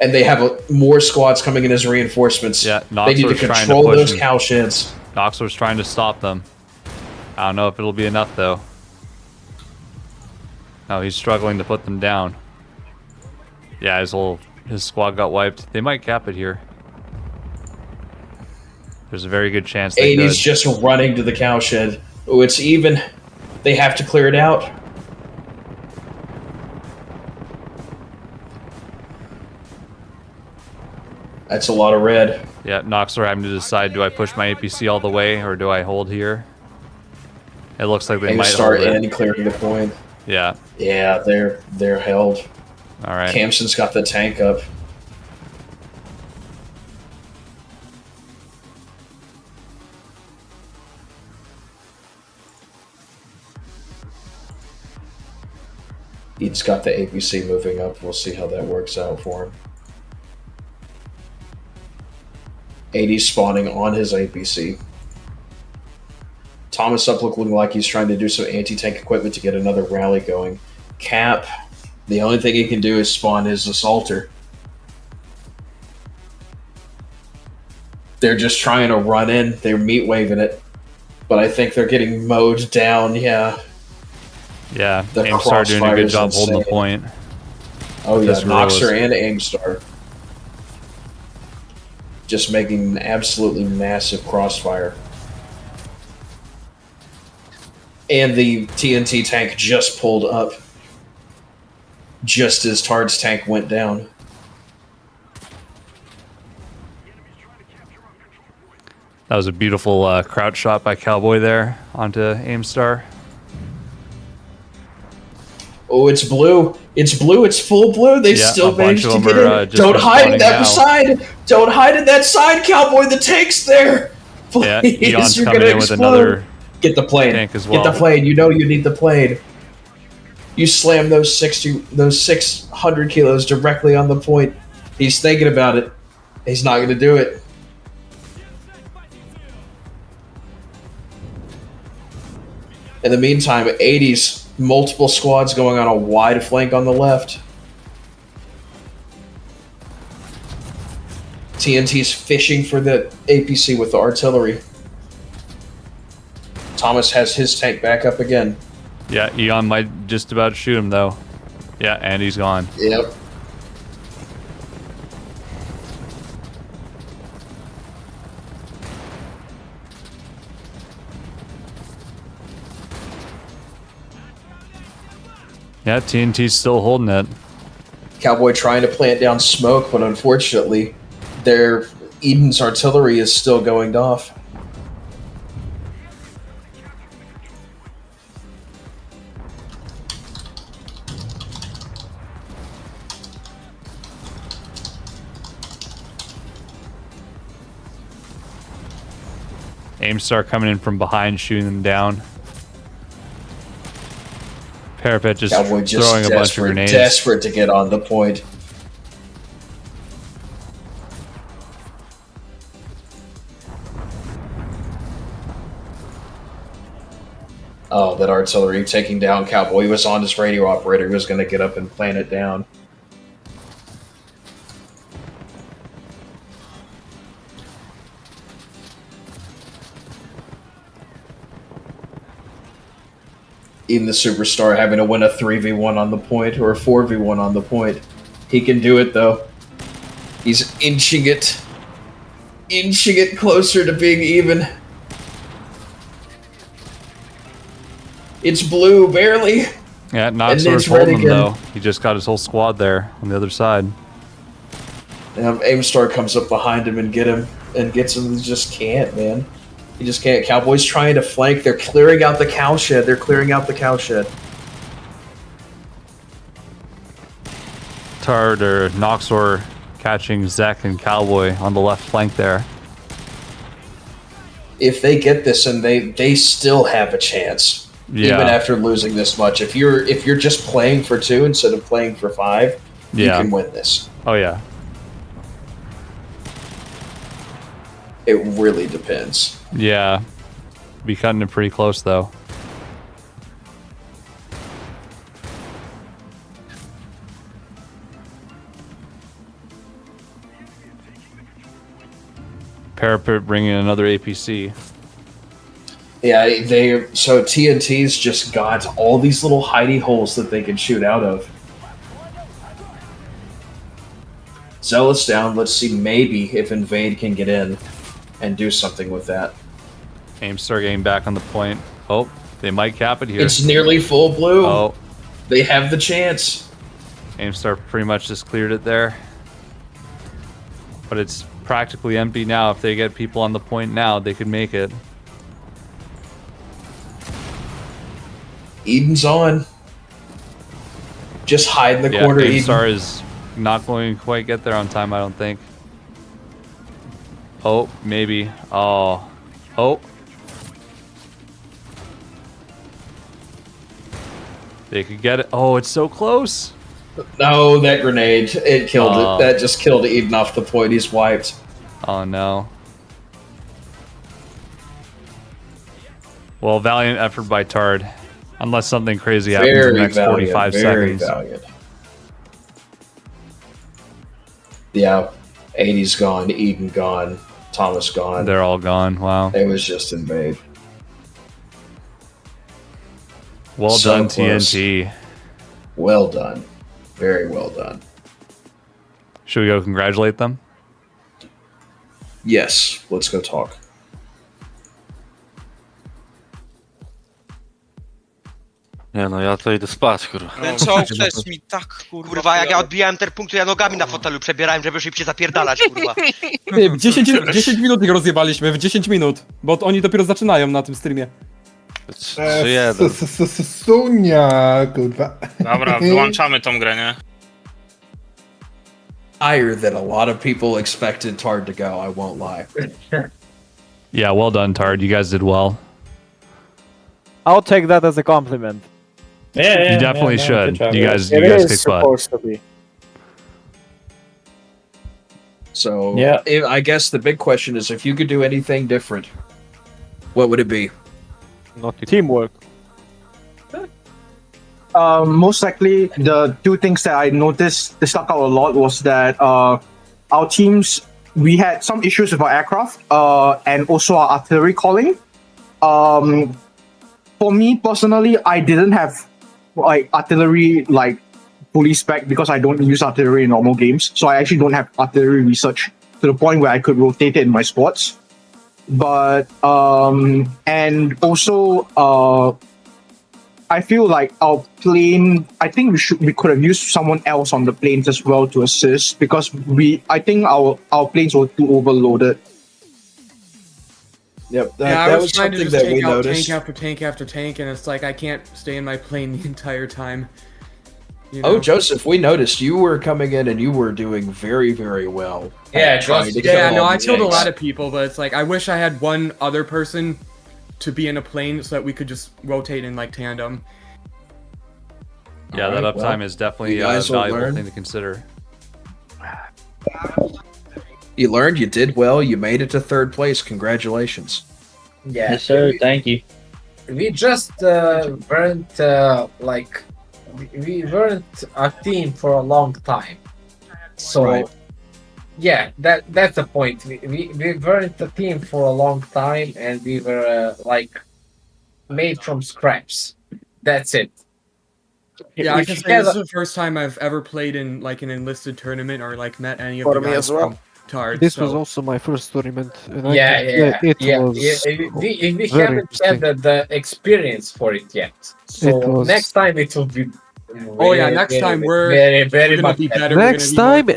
And they have more squads coming in as reinforcements. Yeah, they need to control those cow sheds. Noxor's trying to stop them. I don't know if it'll be enough, though. No, he's struggling to put them down. Yeah, his squad got wiped. They might cap it here. There's a very good chance they could. 80's just running to the cow shed. Oh, it's even. They have to clear it out. That's a lot of red. Yeah, Noxor having to decide, do I push my APC all the way or do I hold here? It looks like they might start hold it. in clearing the point. Yeah. Yeah, they're held. All right. Campson's got the tank up. He's got the APC moving up. We'll see how that works out for him. 80's spawning on his APC. Thomas up looking like he's trying to do some anti-tank equipment to get another rally going. Cap, the only thing he can do is spawn his assaulter. They're just trying to run in. They're meat waving it. But I think they're getting mowed down, yeah. Yeah, The Aimstar doing a good crossfire's job holding the insane. point. Oh yeah, This Noxer Rose. and Aimstar. Just making an absolutely massive crossfire. And the TNT tank just pulled up. Just as Tard's tank went down. That was a beautiful crouch shot by Cowboy there onto Aimstar. Oh, it's blue. It's blue. It's full blue. They Yeah, still a bunch managed of to them get are, in. just Don't hide in respawning that now. side. Don't hide in that side, Cowboy. The tank's there. Yeah, Please, Eon's you're coming gonna in with explode. another Get the plane. tank as well. Get the plane. You know you need the plane. You slam those 600 kilos directly on the point. He's thinking about it. He's not going to do it. In the meantime, 80's multiple squads going on a wide flank on the left. TNT's fishing for the APC with the artillery. Thomas has his tank back up again. Yeah, Eon might just about shoot him though. Yeah, and he's gone. Yep. Yeah, TNT's still holding it. Cowboy trying to plant down smoke, but unfortunately, their Eden's artillery is still going off. Aimstar coming in from behind, shooting them down. Parapet just Cowboy just throwing a bunch of grenades. desperate to get on the point. Oh, that artillery taking down Cowboy. He was on his radio operator. He was going to get up and plant it down. Even the superstar having to win a 3v1 on the point or a 4v1 on the point. He can do it though. He's inching it closer to being even. It's blue, barely. Yeah, And Noxor's it's red holding him again. though. He just got his whole squad there on the other side. Aimstar comes up behind him and get him. and gets him. He just can't, man. He just can't. Cowboys trying to flank. They're clearing out the cow shed. They're clearing out the cow shed. Tard or Noxor catching Zek and Cowboy on the left flank there. If they get this, and they still have a chance, even after losing this much. If you're just playing for 2 instead of playing for 5, you can win this. Oh yeah. It really depends. Yeah. Be cutting it pretty close though. Parapet bringing another APC. Yeah, so TNT's just got all these little hidey holes that they can shoot out of. Zealot's down. Let's see maybe if Invade can get in and do something with that. Aimstar getting back on the point. Oh, they might cap it here. It's nearly full blue. Oh. They have the chance. Aimstar pretty much just cleared it there. But it's practically empty now. If they get people on the point now, they could make it. Eden's on. Just hide in the corner, Eden. Aimstar is not going to quite get there on time, I don't think. Oh, maybe. Oh. Oh. They could get it. Oh, it's so close. No, that grenade. It killed it. That just killed Eden off the point. He's wiped. Oh, no. Well, valiant effort by Tard. Unless something crazy happens in the next 45 seconds. Valiant. Yeah. 80's gone. Eden gone. Thomas gone. They're all gone. Wow. It was just Invade. Well So done, close. TNT. Well done. Very well done. Should we go congratulate them? Yes. Let's go talk. Nie no, ja to idę spać, kurwa. Ten czołg to jest mi tak, kurwa. Kurwa, jak ja odbijałem ten punkt, to ja nogami na fotelu przebierałem, żeby szybciej zapierdalać, kurwa. Ty, w 10 minut ich rozjebaliśmy, w 10 minut. Bo oni dopiero zaczynają na tym streamie. 3-1. Sunia, kurwa. Dobra, wyłączamy tą grę, nie? Higher than a lot of people expected Tard to go, I won't lie. Yeah, well done, Tard. You guys did well. I'll take that as a compliment. You definitely should. You guys kick butt. to be. So, I guess the big question is, if you could do anything different, what would it be? Teamwork. Most likely, the 2 things that I noticed that stuck out a lot was that our teams, we had some issues with our aircraft and also our artillery calling. For me personally, I didn't have artillery fully spec because I don't use artillery in normal games. So I actually don't have artillery research to the point where I could rotate it in my squads. But and also I feel like our plane, I think we could have used someone else on the planes as well to assist, because I think our planes were too overloaded. Yep, I was trying to just take out tank after tank after tank, and it's like I can't stay in my plane the entire time. You know? Oh, Joseph, we noticed you were coming in and you were doing very, very well. I killed a lot of of people, but it's like I wish I had one other person to be in a plane so that we could just rotate in tandem. Yeah, that uptime is definitely a valuable thing to consider. You learned, you did well, you made it to 3rd place. Congratulations. Yeah. Yes, sir. Thank you. We just weren't we weren't a team for a long time. So yeah, that's the point. We weren't a team for a long time, and we were made from scraps. That's it. Yeah, I can say this is the first time I've ever played in an enlisted tournament or met any of the guys from Tard. This was also my first tournament. And We very haven't had the experience for it yet. So was- next time it will be Oh yeah, next time we're very gonna much be better. Next time,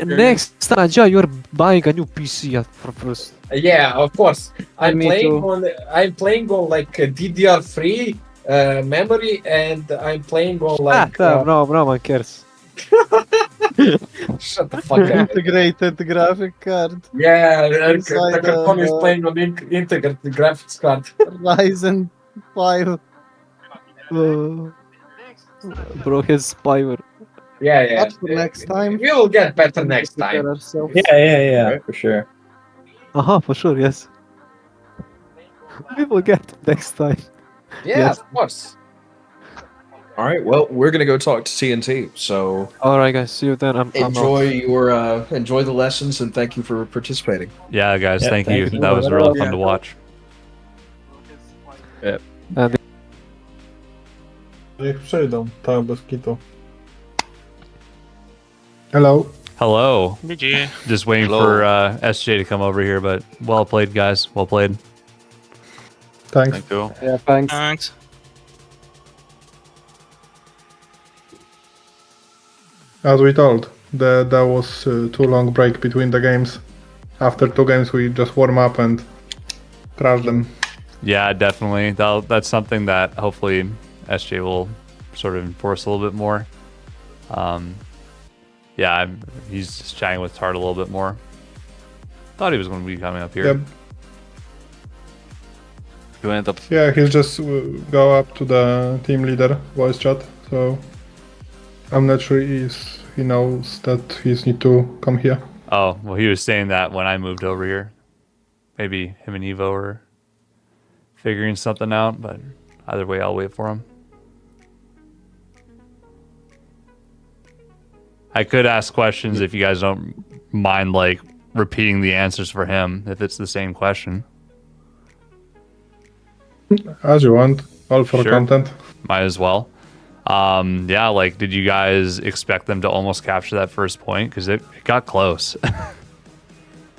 Aja, you're buying a new PC at first. Yeah, of course. I'm me playing too. on. I'm playing on like DDR3 memory, and I'm playing on like. No one cares. Shut the fuck up. Integrated graphic card. Yeah, Inside the cartoon is playing on integrated graphics card. Ryzen 5. Bro, his power. Yeah. Up for next time. We will get better next Prepare time. ourselves. Yeah, for sure. For sure, yes. We will get next time. Yeah, Yes. of course. All right. Well, we're gonna go talk to TNT. So Alright, guys, see you then. I'm enjoy the lessons and thank you for participating. Yeah, guys, Yeah, thank you. thank you. That was really fun to watch. Niech przejdą, tak, bez kitu. Hello. Hello. GG. Just waiting for SJ to come over here, but well played, guys. Well played. Thanks. Thank you. Yeah, thanks. Thanks. As we told, there was too long break between the games. After 2 games, we just warm up and crash them. Yeah, definitely. That's something that hopefully SJ will sort of enforce a little bit more. Yeah, he's just chatting with Tart a little bit more. Thought he was going to be coming up here. Yep. You end up. Yeah, he'll just go up to the team leader voice chat. So I'm not sure he knows that he need to come here. Oh, well, he was saying that when I moved over here. Maybe him and Evo are figuring something out, but either way, I'll wait for him. I could ask questions if you guys don't mind, like, repeating the answers for him, if it's the same question. As you want, all for Sure. content. Might as well. Yeah, like, did you guys expect them to almost capture that first point? Because it got close.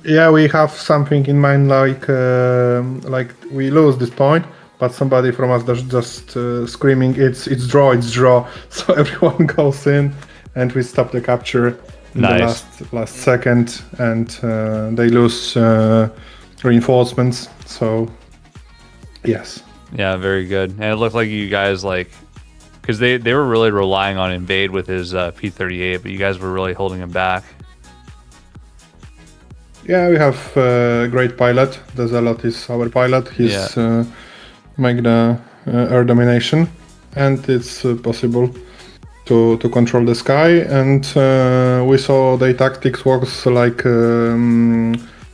Yeah, we have something in mind, like we lose this point, but somebody from us does just screaming, "It's draw, it's draw!" So everyone goes in, and we stop the capture in Nice. the last second, and they lose reinforcements. So yes, Yeah, very good. And it looked like you guys, like, because they were really relying on Invade with his P38, but you guys were really holding him back. yeah, we have a great pilot. The Zealot is our pilot. He's make the air domination, and it's possible to control the sky. And we saw their tactics works like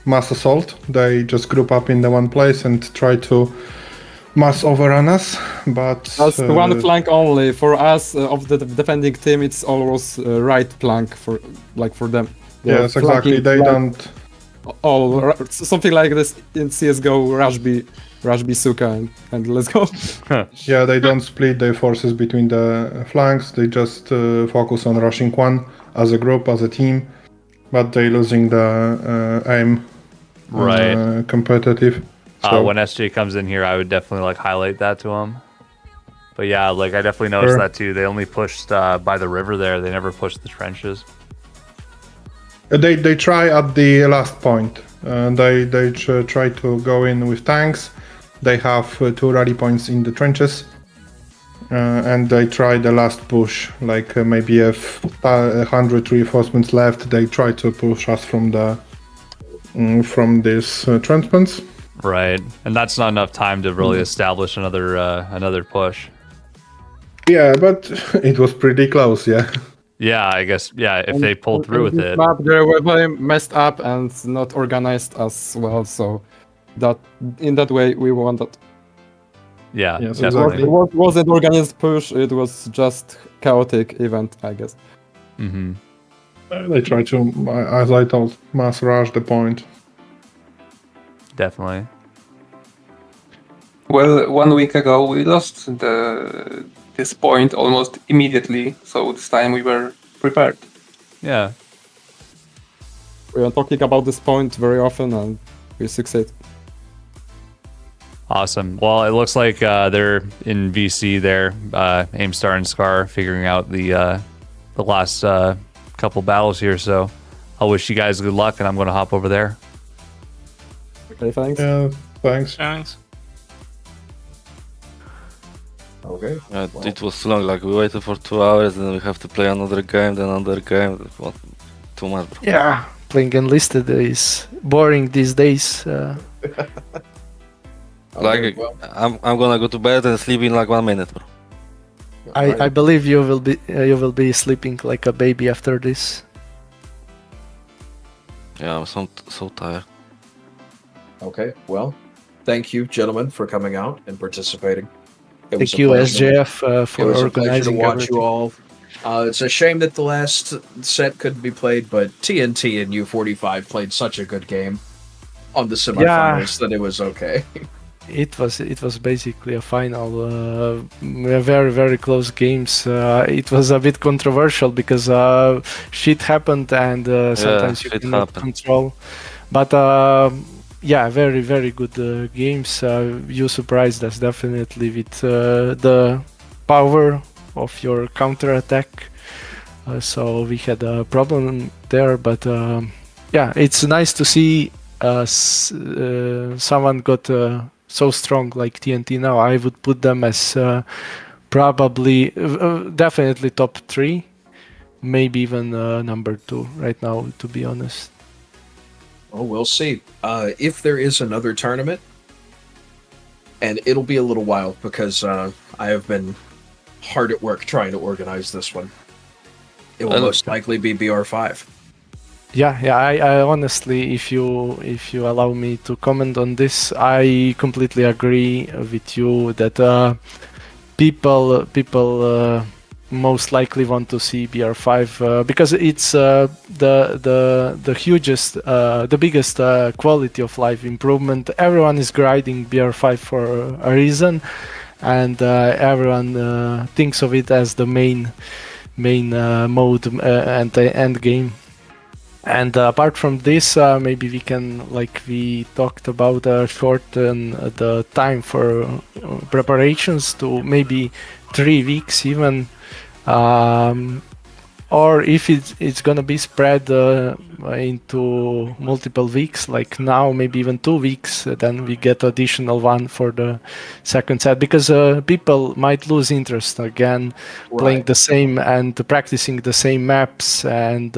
mass assault. They just group up in the one place and try to mass overrun us. But That's one flank only. For us of the defending team, it's always right flank for them. They're yes, exactly. flanking They flank. don't. Something like this in CS:GO, Rush B Suka, and let's go. Yeah, they don't split their forces between the flanks. They just focus on rushing one as a group, as a team, but they losing the aim. Right. Competitive. So, When SJ comes in here, I would definitely like highlight that to him. But yeah, like I definitely noticed Sure. that too. They only pushed by the river there. They never pushed the trenches. They try at the last point. They try to go in with tanks. They have 2 rally points in the trenches, and they try the last push. Like maybe if 100 reinforcements left, they try to push us from from these transplants. Right, and that's not enough time to really establish another push. Yeah, but it was pretty close. Yeah. Yeah, I guess. Yeah, if they pulled through with it. Map, they were very messed up and not organized as well. So that in that way we won that. Yeah, Yes, definitely. It wasn't organized push. It was just chaotic event, I guess. Mm-hmm. They try to, as I told, mass rush the point. Definitely. Well, 1 week ago we lost this point almost immediately, so this time we were prepared. Yeah. We are talking about this point very often, and we succeed. Awesome. Well, it looks like they're in VC there, Aimstar and Scar, figuring out the last couple battles here. So I'll wish you guys good luck, and I'm going to hop over there. Okay, thanks. Yeah, thanks. Thanks. Okay. It was long, like we waited for 2 hours, then we have to play another game, then another game. It was too much, bro. Yeah, playing Enlisted is boring these days. Like, I'm gonna go to bed and sleep in like 1 minute, bro. I believe you will be sleeping like a baby after this. Yeah, I'm so tired. Okay, well, thank you, gentlemen, for coming out and participating. Thank you, SJF, for it was organizing a pleasure to watch everything. you all. It's a shame that the last set couldn't be played, but TNT and U45 played such a good game on the semifinals that it was okay. It was basically a final, very very close games. It was a bit controversial because shit happened and sometimes you cannot control. But yeah, very very good games. You surprised us definitely with the power of your counter attack. So we had a problem there, but yeah, it's nice to see someone got so strong like TNT now. I would put them as probably definitely top 3, maybe even number 2 right now, to be honest. Oh, we'll see. If there is another tournament, and it'll be a little while because I have been hard at work trying to organize this one. It will most likely be BR5. Yeah, I honestly, if you allow me to comment on this, I completely agree with you that people most likely want to see BR5 because it's the hugest, the biggest quality of life improvement. Everyone is grinding BR5 for a reason, and everyone thinks of it as the main mode and the end game. And apart from this, maybe we can, like we talked about, shorten the time for preparations to maybe 3 weeks even. Or if it's gonna be spread into multiple weeks, like now, maybe even 2 weeks, then we get additional one for the second set, because people might lose interest again, playing the same and practicing the same maps and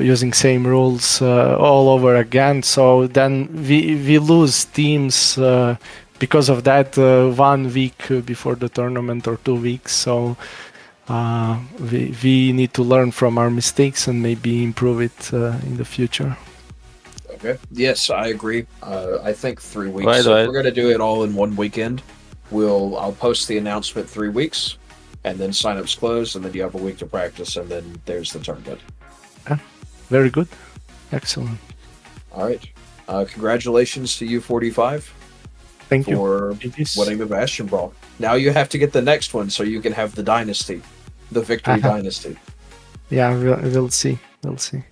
using same rules all over again. So then we lose teams because of that 1 week before the tournament or 2 weeks. So we need to learn from our mistakes and maybe improve it in the future. Okay. Yes, I agree. I think 3 weeks. Right. If we're going to do it all in one weekend, I'll post the announcement 3 weeks, and then signups close, and then you have a week to practice, and then there's the tournament. Very good. Excellent. All right. Congratulations to U45. Thank you for winning the Bastion Brawl. Now you have to get the next one so you can have the Dynasty, the Victory Dynasty. Yeah, we'll see. We'll see.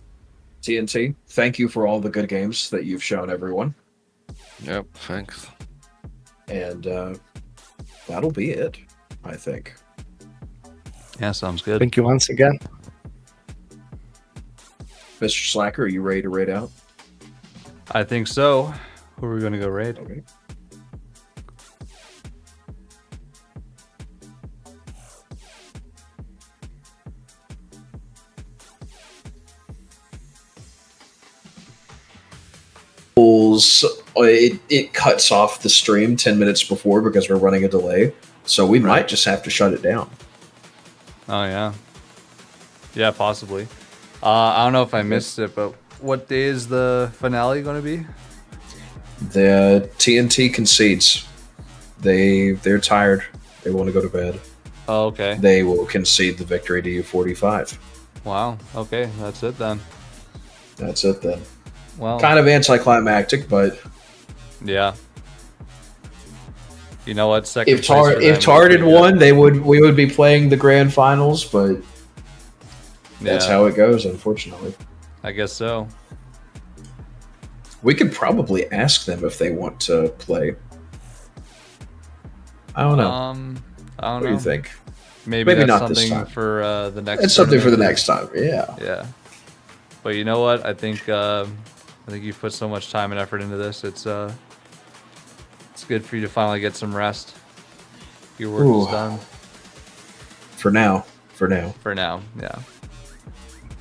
TNT, thank you for all the good games that you've shown everyone. Yep, thanks. And that'll be it, I think. Yeah, sounds good. Thank you once again. Mr. Slacker, are you ready to raid out? I think so. Who are we going to go raid? Okay. It cuts off the stream 10 minutes before because we're running a delay. So we might just have to shut it down. Oh, yeah. Yeah, possibly. I don't know if I missed it, but what day is the finale going to be? The TNT concedes. They're tired. They want to go to bed. Oh, okay. They will concede the victory to U45. Wow. Okay, that's it then. That's it then. Well, kind of anticlimactic, but yeah. You know what? If Tard had won, we would be playing the grand finals, but that's how it goes, unfortunately. I guess so. We could probably ask them if they want to play. I don't know. I don't What know. do you think? Maybe Maybe that's not this something time. for the next. It's something for the tournament. next time. Yeah. Yeah. But you know what? I think you've put so much time and effort into this. It's good for you to finally get some rest. Your work Ooh. is done. For now. For now. For now, yeah.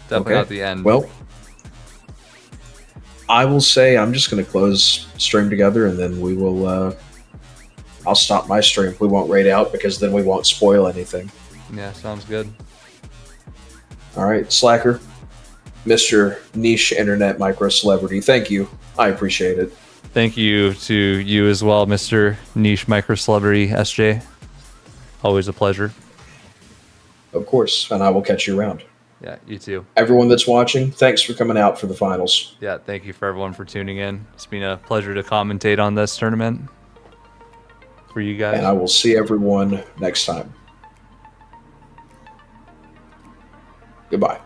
Definitely Okay. not the end. Well, I will say I'm just going to close stream together, and then we will. I'll stop my stream. We won't raid out because then we won't spoil anything. Yeah, sounds good. All right, Slacker, Mr. Niche Internet Micro Celebrity. Thank you. I appreciate it. Thank you to you as well, Mr. Niche Micro Celebrity SJ. Always a pleasure. Of course, and I will catch you around. Yeah, you too. Everyone that's watching, thanks for coming out for the finals. Yeah, thank you for everyone for tuning in. It's been a pleasure to commentate on this tournament for you guys. And I will see everyone next time. Goodbye.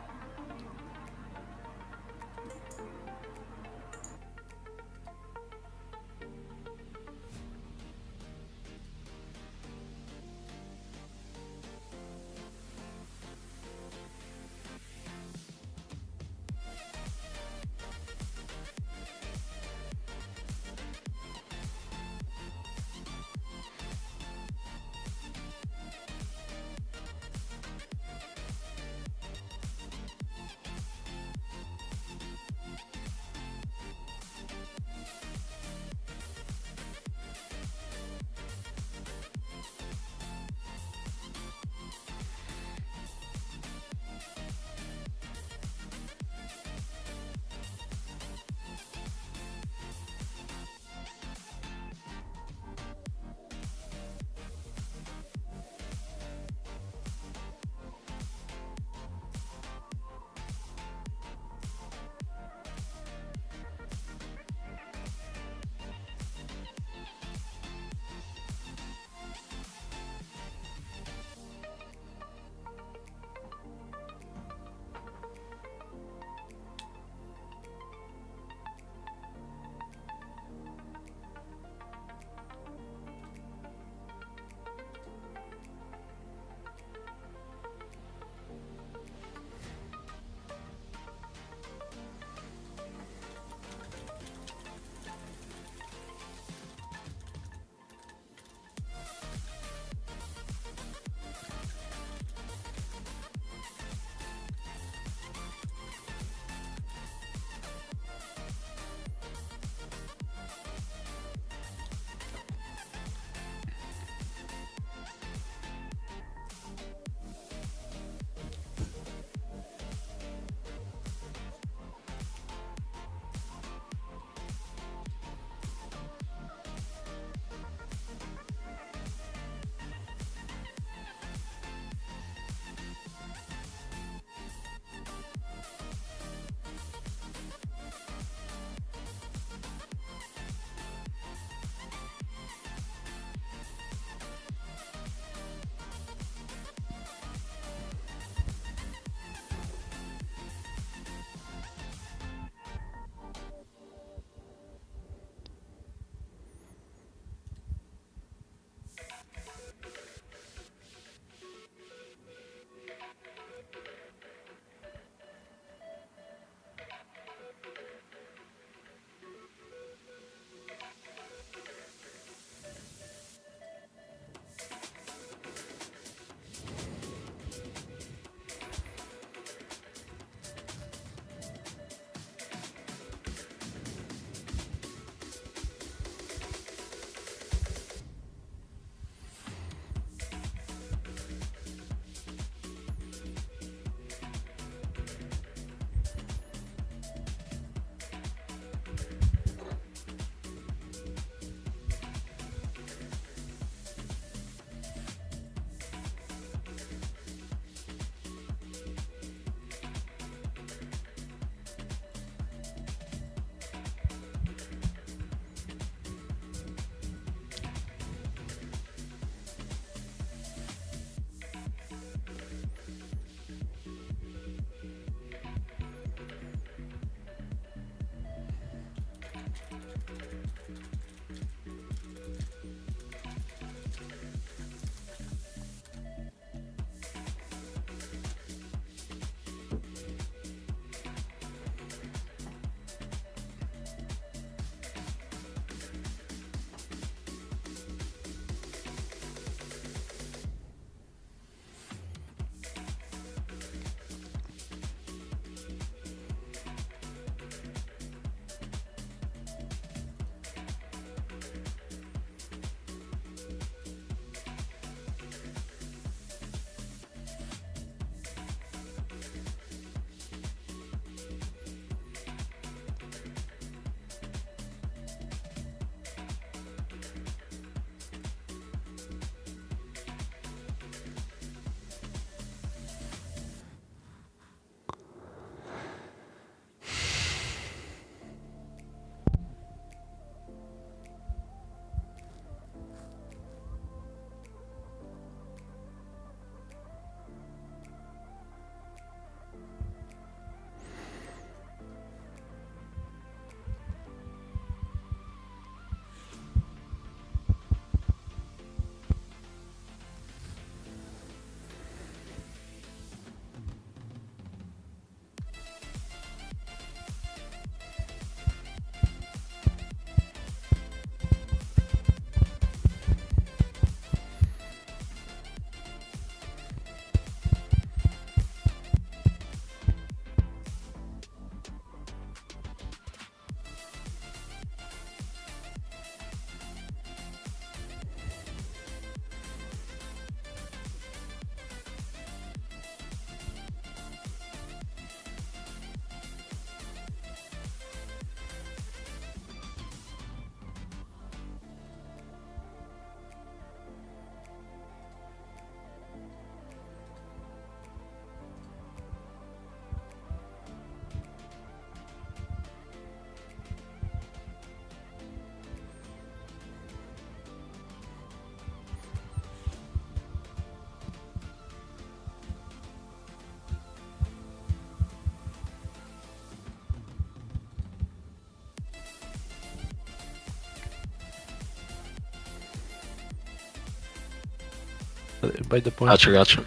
by the point. Gotcha.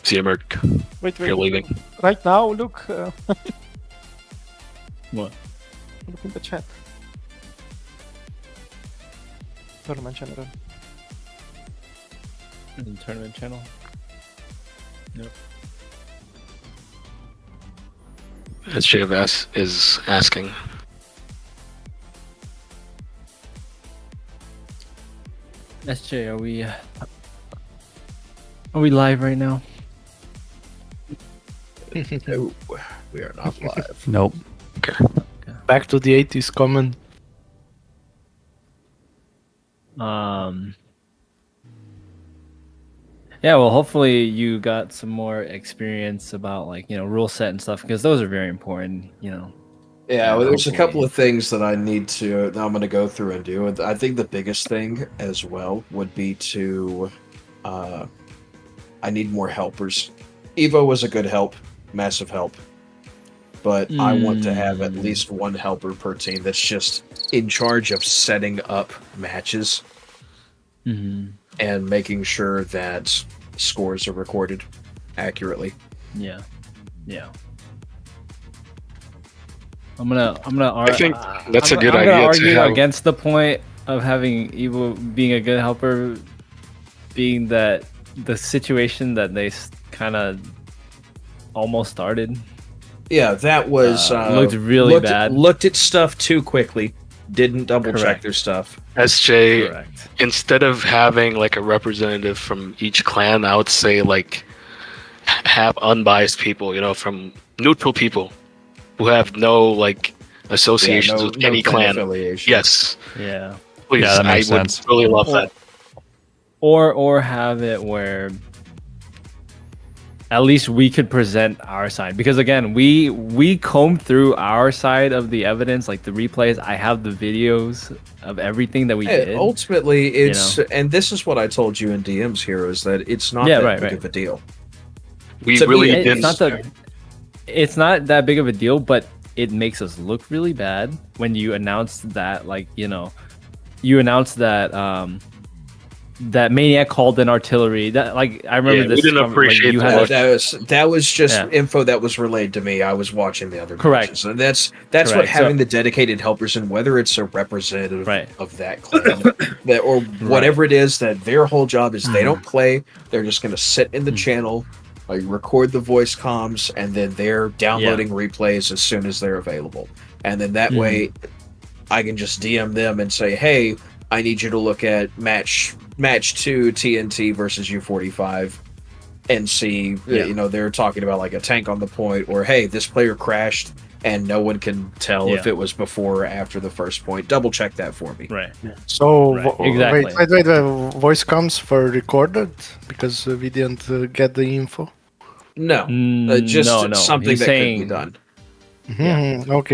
See you, Merc. Wait. You're leaving. Right now, look. What? Look in the chat. Tournament channel. Tournament channel. Yep. SJFS is asking. SJ, are we live right now? No, we are not live. Nope. Okay. Back to the 80s comment. Yeah, well, hopefully you got some more experience about rule set and stuff, because those are very important. Yeah, well, there's a couple of things that I'm going to go through and do. I think the biggest thing as well would be I need more helpers. Evo was a good help, massive help. But I want to have at least one helper per team that's just in charge of setting up matches and making sure that scores are recorded accurately. Yeah. I'm gonna I think that's a good I'm idea gonna argue to have. against the point of having Evo being a good helper, being that the situation that they kind of almost started. Yeah, that was looked really bad. Looked at stuff too quickly. Didn't double check Correct. their stuff. SJ, Correct. instead of having like a representative from each clan, I would say like have unbiased people, from neutral people who have no like associations with any clan. Affiliation. Yes. Yeah. Please, Yeah, that I makes would sense. really love that. Or have it where at least we could present our side, because again, we combed through our side of the evidence, like the replays. I have the videos of everything that we did. Ultimately, it's and this is what I told you in DMs here, is that it's not that big of a deal. We To really me, didn't. It's not that big of a deal, but it makes us look really bad when you announce that, you announced that that Maniac called in artillery. That I remember this. We didn't appreciate that was just info that was relayed to me. I was watching the other matches. And that's what having the dedicated helpers, and whether it's a representative of that clan or whatever it is, that their whole job is they don't play. They're just going to sit in the channel, record the voice comms, and then they're downloading replays as soon as they're available. And then that way I can just DM them and say, hey, I need you to look at match 2 TNT versus U45 and see, they're talking about like a tank on the point, or hey, this player crashed and no one can tell if it was before or after the first point. Double check that for me. Right. So Exactly. wait, voice comes for recorded because we didn't get the info. No, just something He's that saying, could be done. Okay.